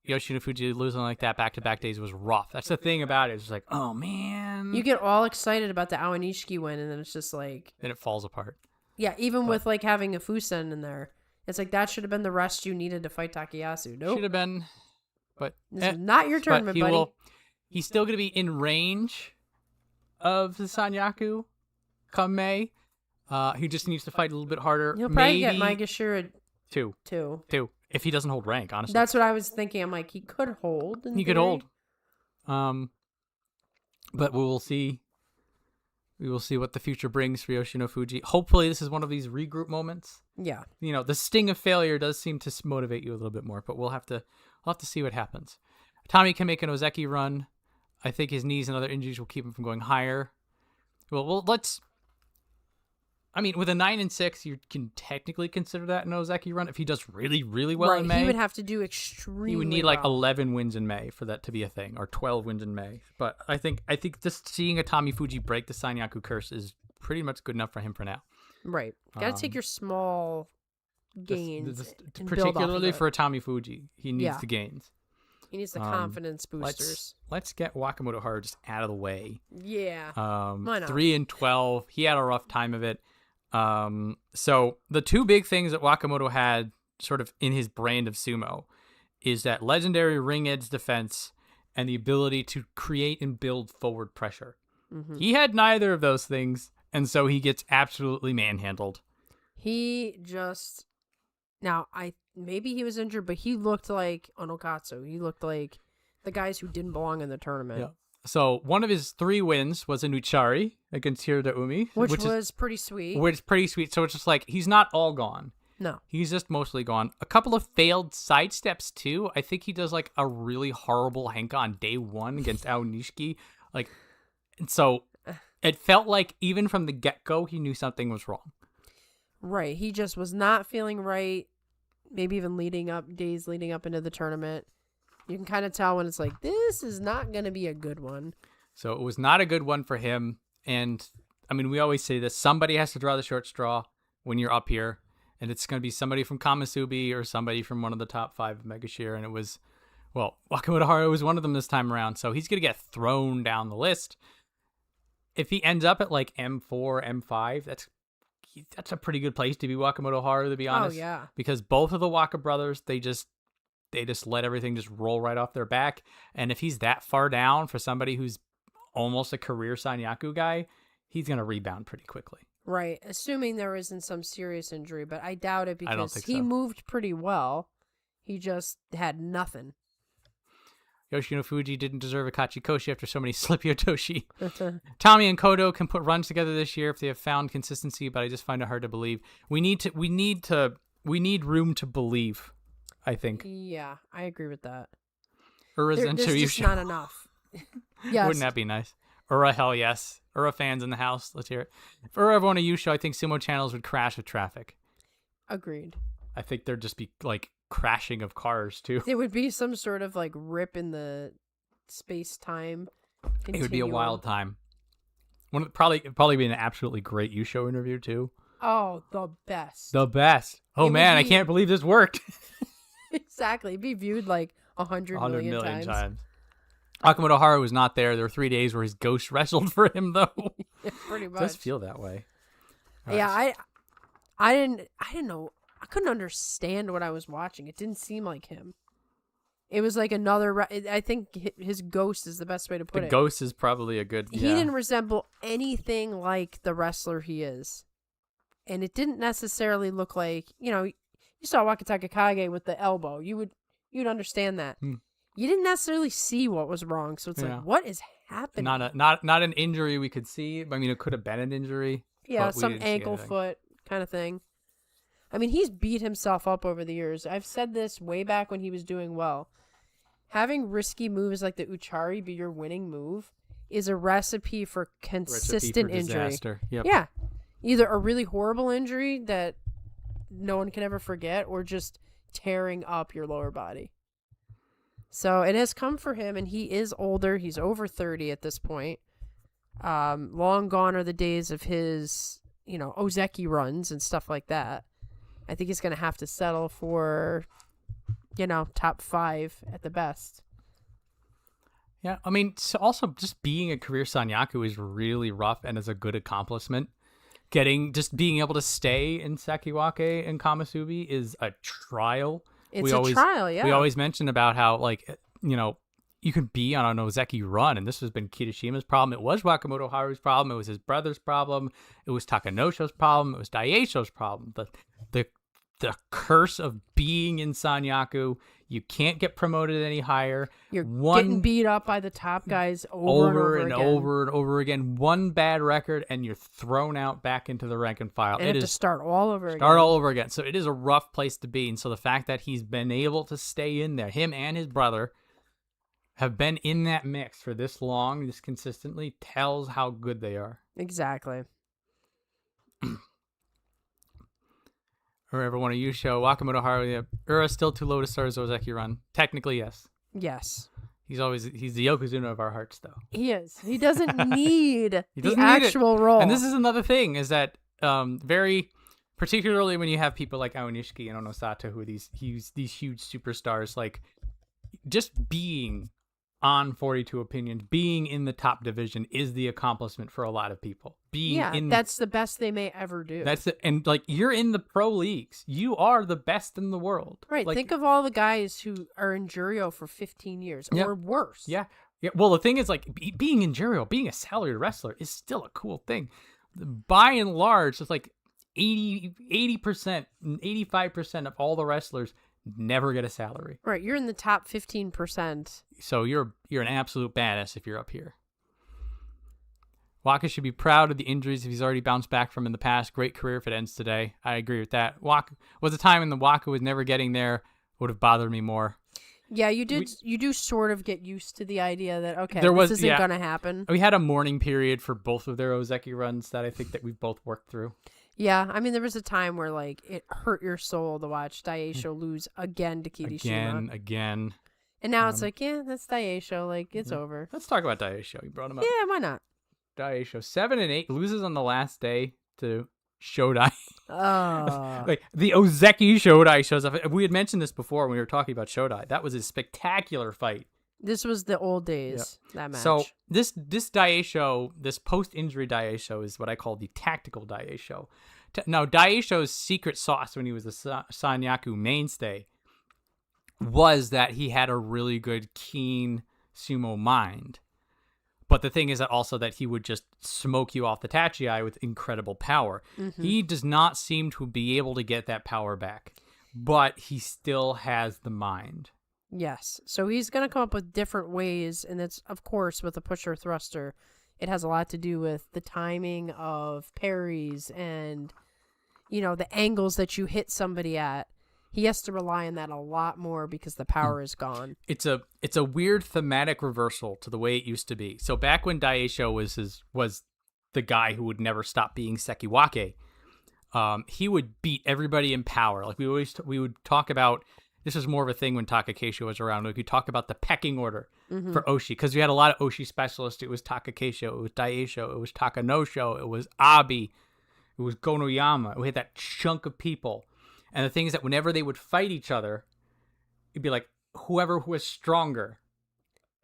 Speaker 1: Yoshinofuji losing like that back-to-back days was rough. That's the thing about it. It's just like, oh man.
Speaker 2: You get all excited about the Aonishiki win, and then it's just like...
Speaker 1: Then it falls apart.
Speaker 2: Yeah, even with like having a Fusen in there. It's like that should have been the rest you needed to fight Takayasu. Nope.
Speaker 1: Should have been, but...
Speaker 2: This is not your tournament, buddy.
Speaker 1: He's still going to be in range of the Sanyaku come May. He just needs to fight a little bit harder.
Speaker 2: He'll probably get Maegashira
Speaker 1: 2.
Speaker 2: 2.
Speaker 1: If he doesn't hold rank, honestly.
Speaker 2: That's what I was thinking. I'm like, he could hold.
Speaker 1: He could hold. But we will see. We will see what the future brings for Yoshinofuji. Hopefully, this is one of these regroup moments.
Speaker 2: Yeah.
Speaker 1: The sting of failure does seem to motivate you a little bit more, but we'll have to see what happens. Tommy can make an Ozeki run. I think his knees and other injuries will keep him from going higher. Well, let's... I mean, with a 9 and 6, you can technically consider that an Ozeki run if he does really, really well in May.
Speaker 2: He would have to do extremely.
Speaker 1: He would need like 11 wins in May for that to be a thing, or 12 wins in May. But I think just seeing a Tommy Fuji break the Sanyaku curse is pretty much good enough for him for now.
Speaker 2: Right, got to take your small gains,
Speaker 1: particularly for a Tommy Fuji. He needs the gains.
Speaker 2: He needs the confidence boosters.
Speaker 1: Let's get Wakamoto Haru just out of the way.
Speaker 2: Yeah.
Speaker 1: 3 and 12. He had a rough time of it. So the two big things that Wakamoto had sort of in his brand of sumo is that legendary ring edge defense and the ability to create and build forward pressure. Mm-hmm. He had neither of those things, and so he gets absolutely manhandled.
Speaker 2: Maybe he was injured, but he looked like Onokatsu. He looked like the guys who didn't belong in the tournament.
Speaker 1: Yeah. So one of his 3 wins was in Uchari against Hirota Umi.
Speaker 2: Which was pretty sweet.
Speaker 1: So it's just like, he's not all gone.
Speaker 2: No.
Speaker 1: He's just mostly gone. A couple of failed sidesteps, too. I think he does like a really horrible Henka on day 1 against Aonishiki. And so it felt like even from the get-go, he knew something was wrong.
Speaker 2: Right. He just was not feeling right. Maybe even days leading up into the tournament. You can kind of tell when it's like, this is not going to be a good one.
Speaker 1: So it was not a good one for him. And, I mean, we always say this. Somebody has to draw the short straw when you're up here. And it's going to be somebody from Kamasubi or somebody from one of the top 5 of Megashira. And it was, Wakamoto Haru was one of them this time around. So he's going to get thrown down the list. If he ends up at like M4, M5, that's a pretty good place to be Wakamoto Haru, to be honest.
Speaker 2: Oh, yeah.
Speaker 1: Because both of the Waka brothers, they just let everything just roll right off their back. And if he's that far down for somebody who's almost a career Sanyaku guy, he's going to rebound pretty quickly.
Speaker 2: Right. Assuming there isn't some serious injury, but I doubt it because he
Speaker 1: so.
Speaker 2: Moved pretty well. He just had nothing.
Speaker 1: Yoshinofuji didn't deserve a Kachikoshi after so many slip Yotoshi. Tommy and Kodo can put runs together this year if they have found consistency, but I just find it hard to believe. We need room to believe, I think.
Speaker 2: Yeah, I agree with that.
Speaker 1: There's
Speaker 2: just not enough. Yes.
Speaker 1: Wouldn't that be nice? Ura, hell yes. Ura fans in the house, let's hear it. If Ura ever won a Yusho, I think sumo channels would crash with traffic.
Speaker 2: Agreed.
Speaker 1: I think there'd just be like crashing of cars too.
Speaker 2: It would be some sort of like rip in the space-time continuum.
Speaker 1: It would be a wild time. Probably be an absolutely great Yusho interview too.
Speaker 2: Oh, the best.
Speaker 1: Oh man, I can't believe this worked.
Speaker 2: Exactly. It'd be viewed like 100 million times.
Speaker 1: Wakamoto Haru was not there. There were 3 days where his ghost wrestled for him, though.
Speaker 2: Yeah, pretty
Speaker 1: It
Speaker 2: much.
Speaker 1: does feel that way. All
Speaker 2: Yeah,
Speaker 1: right.
Speaker 2: I didn't know. I couldn't understand what I was watching. It didn't seem like him. It was like another. I think his ghost is the best way to put
Speaker 1: The
Speaker 2: it.
Speaker 1: ghost is probably a good.
Speaker 2: He didn't resemble anything like the wrestler he is, and it didn't necessarily look like you saw Wakatakakage with the elbow. You'd understand that. You didn't necessarily see what was wrong, so it's like, what is happening?
Speaker 1: Not an injury we could see. I mean, it could have been an injury.
Speaker 2: Yeah,
Speaker 1: but we
Speaker 2: some
Speaker 1: didn't see
Speaker 2: ankle,
Speaker 1: anything.
Speaker 2: foot kind of thing. I mean, he's beat himself up over the years. I've said this way back when he was doing well. Having risky moves like the Uchari be your winning move is a recipe for consistent injury.
Speaker 1: Disaster. Yep.
Speaker 2: Yeah. Either a really horrible injury that no one can ever forget or just tearing up your lower body. So it has come for him, and he is older. He's over 30 at this point. Long gone are the days of his, Ozeki runs and stuff like that. I think he's going to have to settle for, top 5 at the best.
Speaker 1: Yeah, I mean, so also just being a career Sanyaku is really rough and is a good accomplishment. Being able to stay in Sekiwake and Kamasubi is a trial.
Speaker 2: It's a trial, yeah.
Speaker 1: We always mention about how, you can be on an Ozeki run, and this has been Kirishima's problem. It was Wakamoto Haru's problem. It was his brother's problem. It was Takanosho's problem. It was Daieisho's problem. The curse of being in Sanyaku. You can't get promoted any higher.
Speaker 2: You're getting beat up by the top guys over and
Speaker 1: over again. One bad record, and you're thrown out back into the rank and file.
Speaker 2: And you have to start all over again. So it is a rough place to be. And so the fact that he's been able to stay in there, him and his brother have been in that mix for this long, this consistently, tells how good they are. Exactly.
Speaker 1: Or everyone you show Wakamoto Haru, Ura still too low to start his Ozeki run. Technically, yes.
Speaker 2: Yes.
Speaker 1: He's the Yokozuna of our hearts, though.
Speaker 2: He is. He doesn't need the
Speaker 1: need
Speaker 2: actual role.
Speaker 1: And this is another thing, is that very, particularly when you have people like Aonishiki and Onosato, who are these huge superstars, like just being on 42 Opinions, being in the top division is the accomplishment for a lot of people.
Speaker 2: That's the best they may ever do.
Speaker 1: And you're in the pro leagues. You are the best in the world.
Speaker 2: Right.
Speaker 1: Like,
Speaker 2: think of all the guys who are in Juryo for 15 years or worse.
Speaker 1: Yeah. Yeah. Well, the thing is, being in Juryo, being a salaried wrestler is still a cool thing. By and large, it's like 80%, 85% of all the wrestlers never get a salary.
Speaker 2: Right. You're in the top 15%.
Speaker 1: So you're an absolute badass if you're up here. Waka should be proud of the injuries if he's already bounced back from in the past. Great career if it ends today. I agree with that. Waka was a time when the Waka was never getting there. Would have bothered me more.
Speaker 2: Yeah, you do sort of get used to the idea that, this isn't going to happen.
Speaker 1: We had a mourning period for both of their Ozeki runs that I think that we've both worked through.
Speaker 2: Yeah, I mean, there was a time where, it hurt your soul to watch Daieisho lose again to Kirishima.
Speaker 1: Again.
Speaker 2: And now it's that's Daieisho. It's over.
Speaker 1: Let's talk about Daieisho. You brought him up.
Speaker 2: Yeah, why not?
Speaker 1: Daieisho 7 and 8 loses on the last day to Shodai.
Speaker 2: Oh.
Speaker 1: The Ozeki Shodai shows up. We had mentioned this before when we were talking about Shodai. That was a spectacular fight.
Speaker 2: This was the old days, that match.
Speaker 1: So this Daieisho, this post-injury Daieisho is what I call the tactical Daieisho. Now, Daieisho's secret sauce when he was a Sanyaku mainstay was that he had a really good, keen sumo mind. But the thing is that he would just smoke you off the tachi with incredible power. Mm-hmm. He does not seem to be able to get that power back, but he still has the mind.
Speaker 2: Yes. So he's going to come up with different ways, and it's, of course, with a pusher thruster, it has a lot to do with the timing of parries and, the angles that you hit somebody at. He has to rely on that a lot more because the power is gone. It's
Speaker 1: a weird thematic reversal to the way it used to be. So back when Daieisho was the guy who would never stop being Sekiwake, he would beat everybody in power. Like we would talk about. This was more of a thing when Takakeisho was around. We could talk about the pecking order for Oshi, because we had a lot of Oshi specialists. It was Takakeisho, it was Daieisho, it was Takanosho, it was Abi, it was Gonoyama. We had that chunk of people. And the thing is that whenever they would fight each other, it'd be like whoever was stronger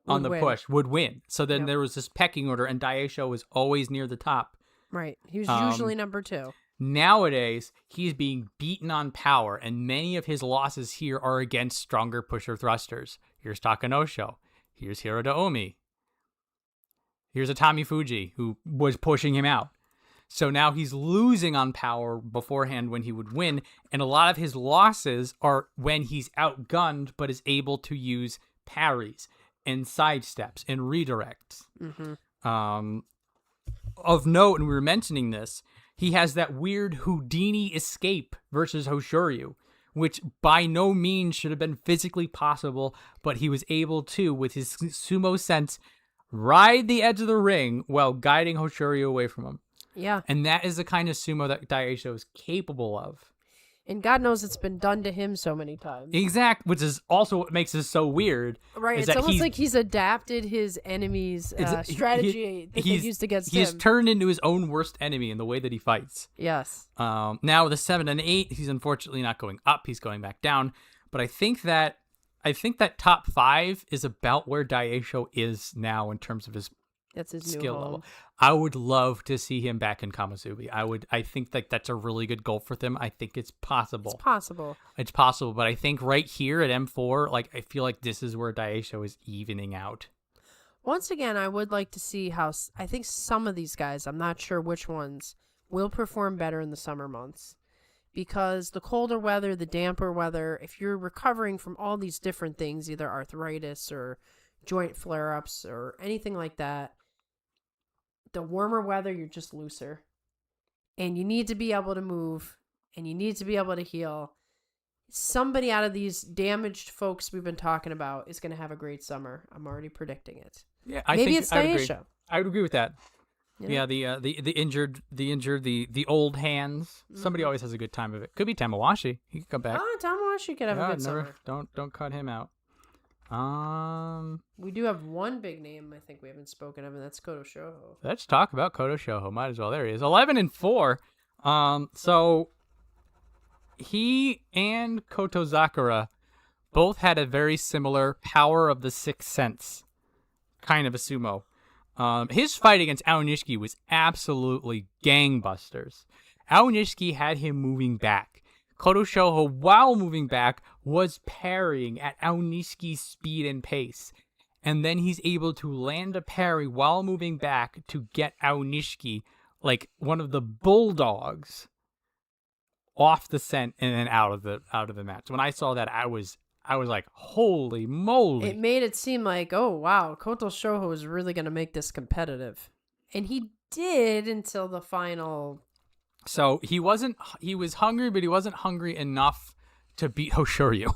Speaker 1: on the
Speaker 2: win.
Speaker 1: push would win. So then
Speaker 2: Yep.
Speaker 1: there was this pecking order, and Daisho was always near the top.
Speaker 2: Right. He was usually number 2.
Speaker 1: Nowadays, he's being beaten on power, and many of his losses here are against stronger pusher thrusters. Here's Takanosho. Here's Hiroda Omi. Here's Atami Fuji, who was pushing him out. So now he's losing on power beforehand when he would win, and a lot of his losses are when he's outgunned but is able to use parries and sidesteps and redirects. Of note, and we were mentioning this, he has that weird Houdini escape versus Hoshoryu, which by no means should have been physically possible, but he was able to, with his sumo sense, ride the edge of the ring while guiding Hoshoryu away from him.
Speaker 2: Yeah.
Speaker 1: And that is the kind of sumo that Daisho is capable of.
Speaker 2: And God knows it's been done to him so many times.
Speaker 1: Which is also what makes this so weird.
Speaker 2: Right. It's almost like he's adapted his enemy's strategy that they used against him.
Speaker 1: He's turned into his own worst enemy in the way that he fights.
Speaker 2: Yes.
Speaker 1: Now with the 7 and 8, he's unfortunately not going up. He's going back down. But I think that top 5 is about where Daisho is now in terms of his
Speaker 2: That's his
Speaker 1: skill
Speaker 2: new home.
Speaker 1: level. I would love to see him back in Kamasubi. I think that's a really good goal for them. I think it's possible. It's possible, but I think right here at M4, like I feel like this is where Daisho is evening out.
Speaker 2: Once again, I would like to see how I think some of these guys, I'm not sure which ones, will perform better in the summer months. Because the colder weather, the damper weather, if you're recovering from all these different things, either arthritis or joint flare-ups or anything like that, the warmer weather, you're just looser. And you need to be able to move, and you need to be able to heal. Somebody out of these damaged folks we've been talking about is going to have a great summer. I'm already predicting it.
Speaker 1: Yeah,
Speaker 2: Maybe it's Daisho.
Speaker 1: I would agree with that.
Speaker 2: Yeah,
Speaker 1: the injured, the old hands. Somebody always has a good time of it. Could be Tamawashi. He could come back.
Speaker 2: Oh, Tamawashi could have a good summer.
Speaker 1: Don't cut him out.
Speaker 2: We do have one big name I think we haven't spoken of, and that's Koto Shoho.
Speaker 1: Let's talk about Koto Shoho. Might as well. There he is. 11 and 4. So he and Koto Zakura both had a very similar power of the sixth sense kind of a sumo. His fight against Aonishiki was absolutely gangbusters. Aonishiki had him moving back. Koto Shoho, while moving back, was parrying at Aonishiki's speed and pace. And then he's able to land a parry while moving back to get Aonishiki, like one of the bulldogs, off the scent and then out of the match. When I saw that, I was like, holy moly.
Speaker 2: It made it seem like, oh, wow, Koto Shoho is really going to make this competitive. And he did until the final.
Speaker 1: So he was hungry, but he wasn't hungry enough to beat Hoshoryu.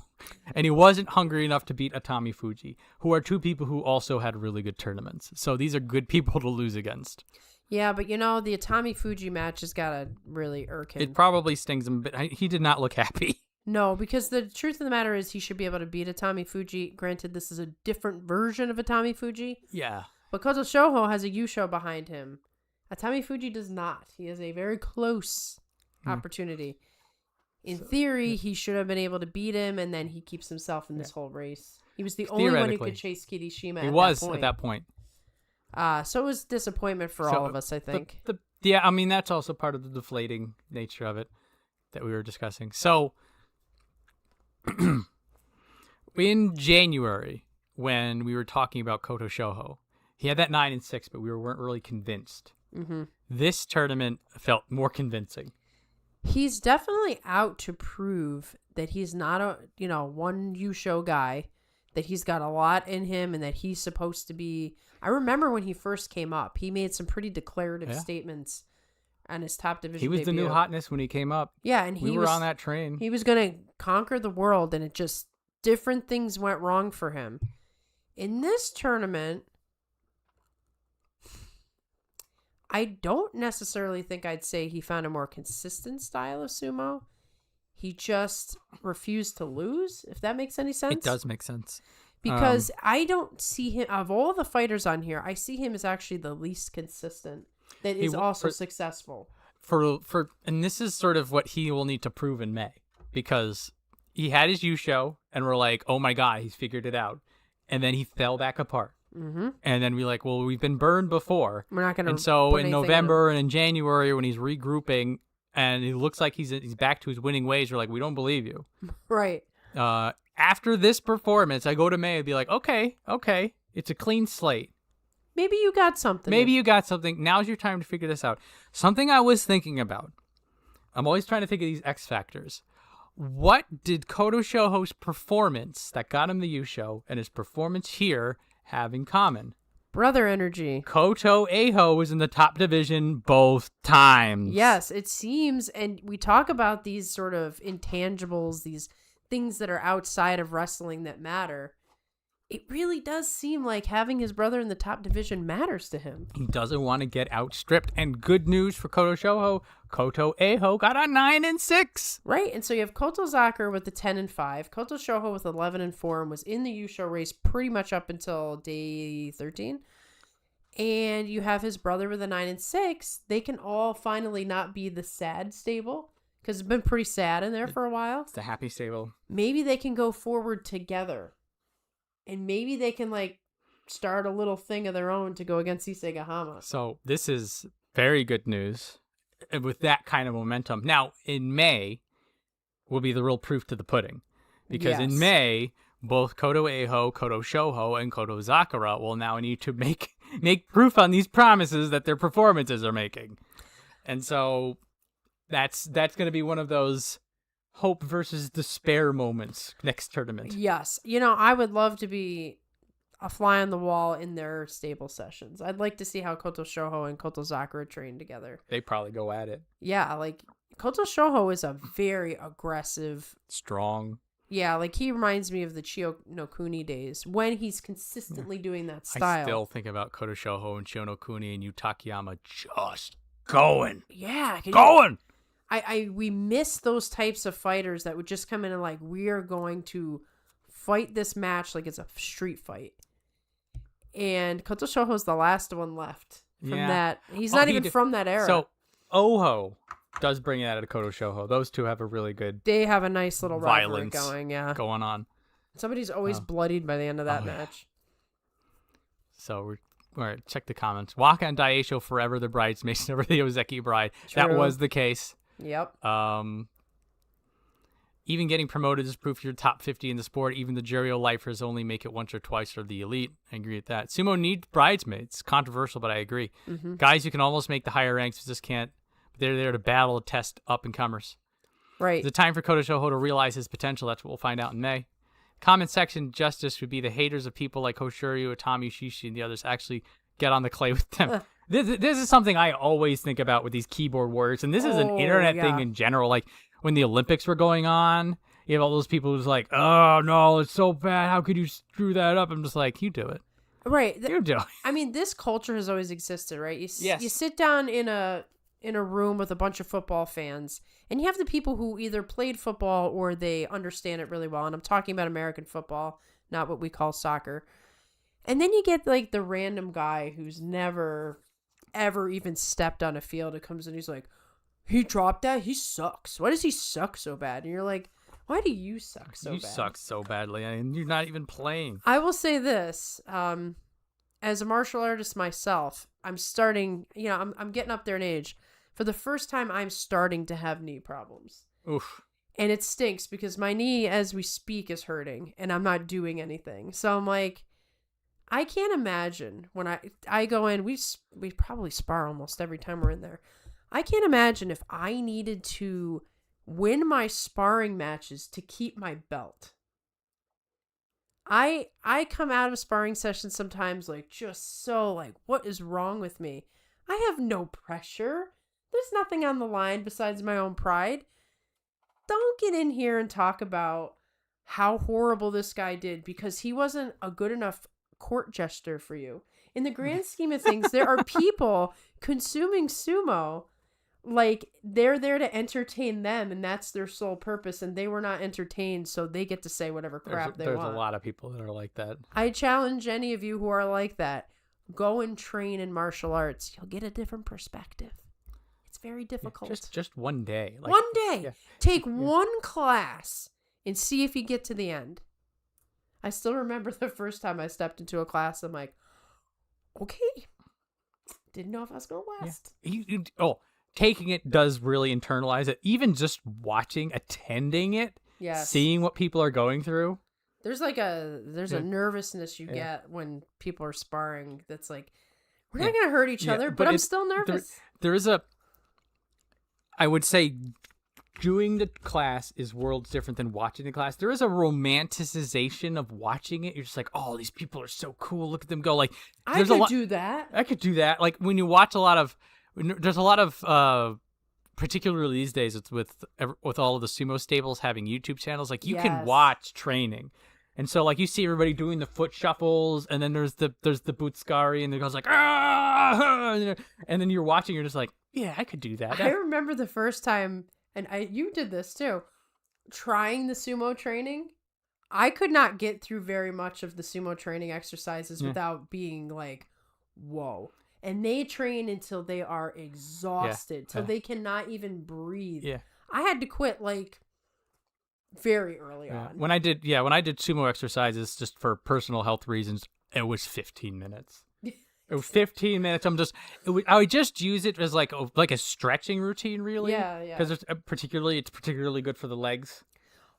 Speaker 1: And he wasn't hungry enough to beat Atami Fuji, who are two people who also had really good tournaments. So these are good people to lose against.
Speaker 2: Yeah, but the Atami Fuji match has got to really irk him.
Speaker 1: It probably stings him, but he did not look happy.
Speaker 2: No, because the truth of the matter is he should be able to beat Atami Fuji. Granted, this is a different version of Atami Fuji.
Speaker 1: Yeah.
Speaker 2: But Koto Shoho has a Yusho behind him. Atami Fuji does not. He has a very close opportunity. In theory, he should have been able to beat him, and then he keeps himself in this whole race. He was the only one who could chase Kirishima
Speaker 1: at that point.
Speaker 2: So it was disappointment for all of us, I think.
Speaker 1: Yeah, I mean, that's also part of the deflating nature of it that we were discussing. So, in January, when we were talking about Koto Shoho, he had that 9 and 6, but we weren't really convinced.
Speaker 2: Mm-hmm.
Speaker 1: This tournament felt more convincing.
Speaker 2: He's definitely out to prove that he's not a one Yusho guy, that he's got a lot in him, and that he's supposed to be. I remember when he first came up, he made some pretty declarative statements on his top division.
Speaker 1: He was
Speaker 2: debut.
Speaker 1: the new hotness when he came up.
Speaker 2: Yeah, and
Speaker 1: we were on that train.
Speaker 2: He was going to conquer the world, and it just different things went wrong for him. In this tournament, I don't necessarily think I'd say he found a more consistent style of sumo. He just refused to lose, if that makes any sense.
Speaker 1: It does make sense.
Speaker 2: Because I don't see him, of all the fighters on here, I see him as actually the least consistent that is also successful.
Speaker 1: And this is sort of what he will need to prove in May. Because he had his Yusho, and we're like, oh my god, he's figured it out. And then he fell back apart.
Speaker 2: Mm-hmm.
Speaker 1: And then we're like, well, we've been burned before.
Speaker 2: We're not going to.
Speaker 1: And so in November and in January, when he's regrouping and he looks like he's back to his winning ways, we're like, we don't believe you.
Speaker 2: Right.
Speaker 1: After this performance, I go to May and be like, okay, it's a clean slate.
Speaker 2: Maybe you got something.
Speaker 1: Now's your time to figure this out. Something I was thinking about. I'm always trying to think of these X factors. What did Koto Shoho's performance that got him the Yusho and his performance here have in common?
Speaker 2: Brother energy.
Speaker 1: Koto Eiho was in the top division both times.
Speaker 2: Yes, it seems, and we talk about these sort of intangibles, these things that are outside of wrestling that matter. It really does seem like having his brother in the top division matters to him.
Speaker 1: He doesn't want to get outstripped. And good news for Koto Shoho, Koto Eiho got a 9-6.
Speaker 2: Right, and so you have Koto Zakura with the 10-5, Koto Shoho with 11-4, and was in the Yusho race pretty much up until day 13. And you have his brother with a 9-6. They can all finally not be the sad stable, because it's been pretty sad in there for a while.
Speaker 1: It's the happy stable.
Speaker 2: Maybe they can go forward together. And maybe they can, start a little thing of their own to go against Isegahama.
Speaker 1: So this is very good news with that kind of momentum. Now, in May will be the real proof to the pudding. Because in May, both Koto Eiho, Koto Shoho, and Koto Zakura will now need to make proof on these promises that their performances are making. And so that's going to be one of those hope versus despair moments next tournament.
Speaker 2: Yes. I would love to be a fly on the wall in their stable sessions. I'd like to see how Koto Shoho and Koto Zakura train together.
Speaker 1: They probably go at it.
Speaker 2: Yeah, Koto Shoho is a very aggressive...
Speaker 1: Strong.
Speaker 2: Yeah, he reminds me of the Chiyo no Kuni days when he's consistently doing that style.
Speaker 1: I still think about Koto Shoho and Chiyo no Kuni and Yu Takayama just going.
Speaker 2: Yeah.
Speaker 1: Going!
Speaker 2: We miss those types of fighters that would just come in and we are going to fight this match like it's a street fight. And Koto Shoho's the last one left from that. He's not even from that era.
Speaker 1: So Oho does bring that out of Koto Shoho. Those two have a really good
Speaker 2: They have a nice little rivalry
Speaker 1: violence going on.
Speaker 2: Somebody's always bloodied by the end of that match.
Speaker 1: So all right, check the comments. Waka and Daisho forever the bridesmaids, never the Ozeki bride.
Speaker 2: True.
Speaker 1: That was the case.
Speaker 2: Yep.
Speaker 1: Even getting promoted is proof you're top 50 in the sport. Even the Jurio lifers only make it once or twice for the elite. I agree with that. Sumo needs bridesmaids. Controversial, but I agree. Mm-hmm. Guys, you can almost make the higher ranks, but just can't. They're there to battle, test up-and-comers.
Speaker 2: Right.
Speaker 1: It's a time for Koto Shoho to realize his potential. That's what we'll find out in May. Comment section justice would be the haters of people like Hoshoryu, Atami, Shishi, and the others actually get on the clay with them. This is something I always think about with these keyboard warriors, and this is an internet thing in general. Like when the Olympics were going on, you have all those people who's like, "Oh no, it's so bad. How could you screw that up?" I'm just like, "You do it,
Speaker 2: right?
Speaker 1: You do it."
Speaker 2: I mean, this culture has always existed, right? You sit down in a room with a bunch of football fans, and you have the people who either played football or they understand it really well. And I'm talking about American football, not what we call soccer. And then you get the random guy who's never ever even stepped on a field. It comes in, he's like, he dropped that? He sucks. Why does he suck so bad? And you're like, why do you suck so bad?
Speaker 1: You suck so badly, and you're not even playing.
Speaker 2: I will say this, as a martial artist myself, I'm starting, I'm getting up there in age. For the first time, I'm starting to have knee problems.
Speaker 1: Oof.
Speaker 2: And it stinks because my knee, as we speak, is hurting, and I'm not doing anything. So I'm like, I can't imagine when I go in, we probably spar almost every time we're in there. I can't imagine if I needed to win my sparring matches to keep my belt. I come out of sparring sessions sometimes just so what is wrong with me? I have no pressure. There's nothing on the line besides my own pride. Don't get in here and talk about how horrible this guy did because he wasn't a good enough court jester for you. In the grand scheme of things, there are people consuming sumo they're there to entertain them, and that's their sole purpose, and they were not entertained, so they get to say whatever crap they want.
Speaker 1: There's a lot of people that are like that.
Speaker 2: I challenge any of you who are like that. Go and train in martial arts. You'll get a different perspective. It's very difficult.
Speaker 1: Just one day.
Speaker 2: One day. Yeah. Take one class and see if you get to the end. I still remember the first time I stepped into a class. I'm like, okay. Didn't know if I was going to last.
Speaker 1: Taking it does really internalize it. Even just watching, attending it, seeing what people are going through.
Speaker 2: There's like a nervousness you get when people are sparring that's like, we're not going to hurt each other, but I'm still nervous.
Speaker 1: There is I would say doing the class is worlds different than watching the class. There is a romanticization of watching it. You're just like, oh, these people are so cool. Look at them go. Like,
Speaker 2: I could do that.
Speaker 1: I could do that. Like when you watch there's a lot of, particularly these days, it's with all of the sumo stables having YouTube channels. Like you can watch training. And so, like, you see everybody doing the foot shuffles, and then there's the Butskari, and it goes like, ah! And then you're watching, you're just like, yeah, I could do that.
Speaker 2: I remember the first time, and you did this too, trying the sumo training. I could not get through very much of the sumo training exercises without being like, whoa. And they train until they are exhausted, till they cannot even breathe. Yeah. I had to quit, like, very early on.
Speaker 1: When I did sumo exercises just for personal health reasons, it was 15 minutes. It was 15 minutes. I would just use it as like a stretching routine, really. Yeah. Because it's particularly good for the legs.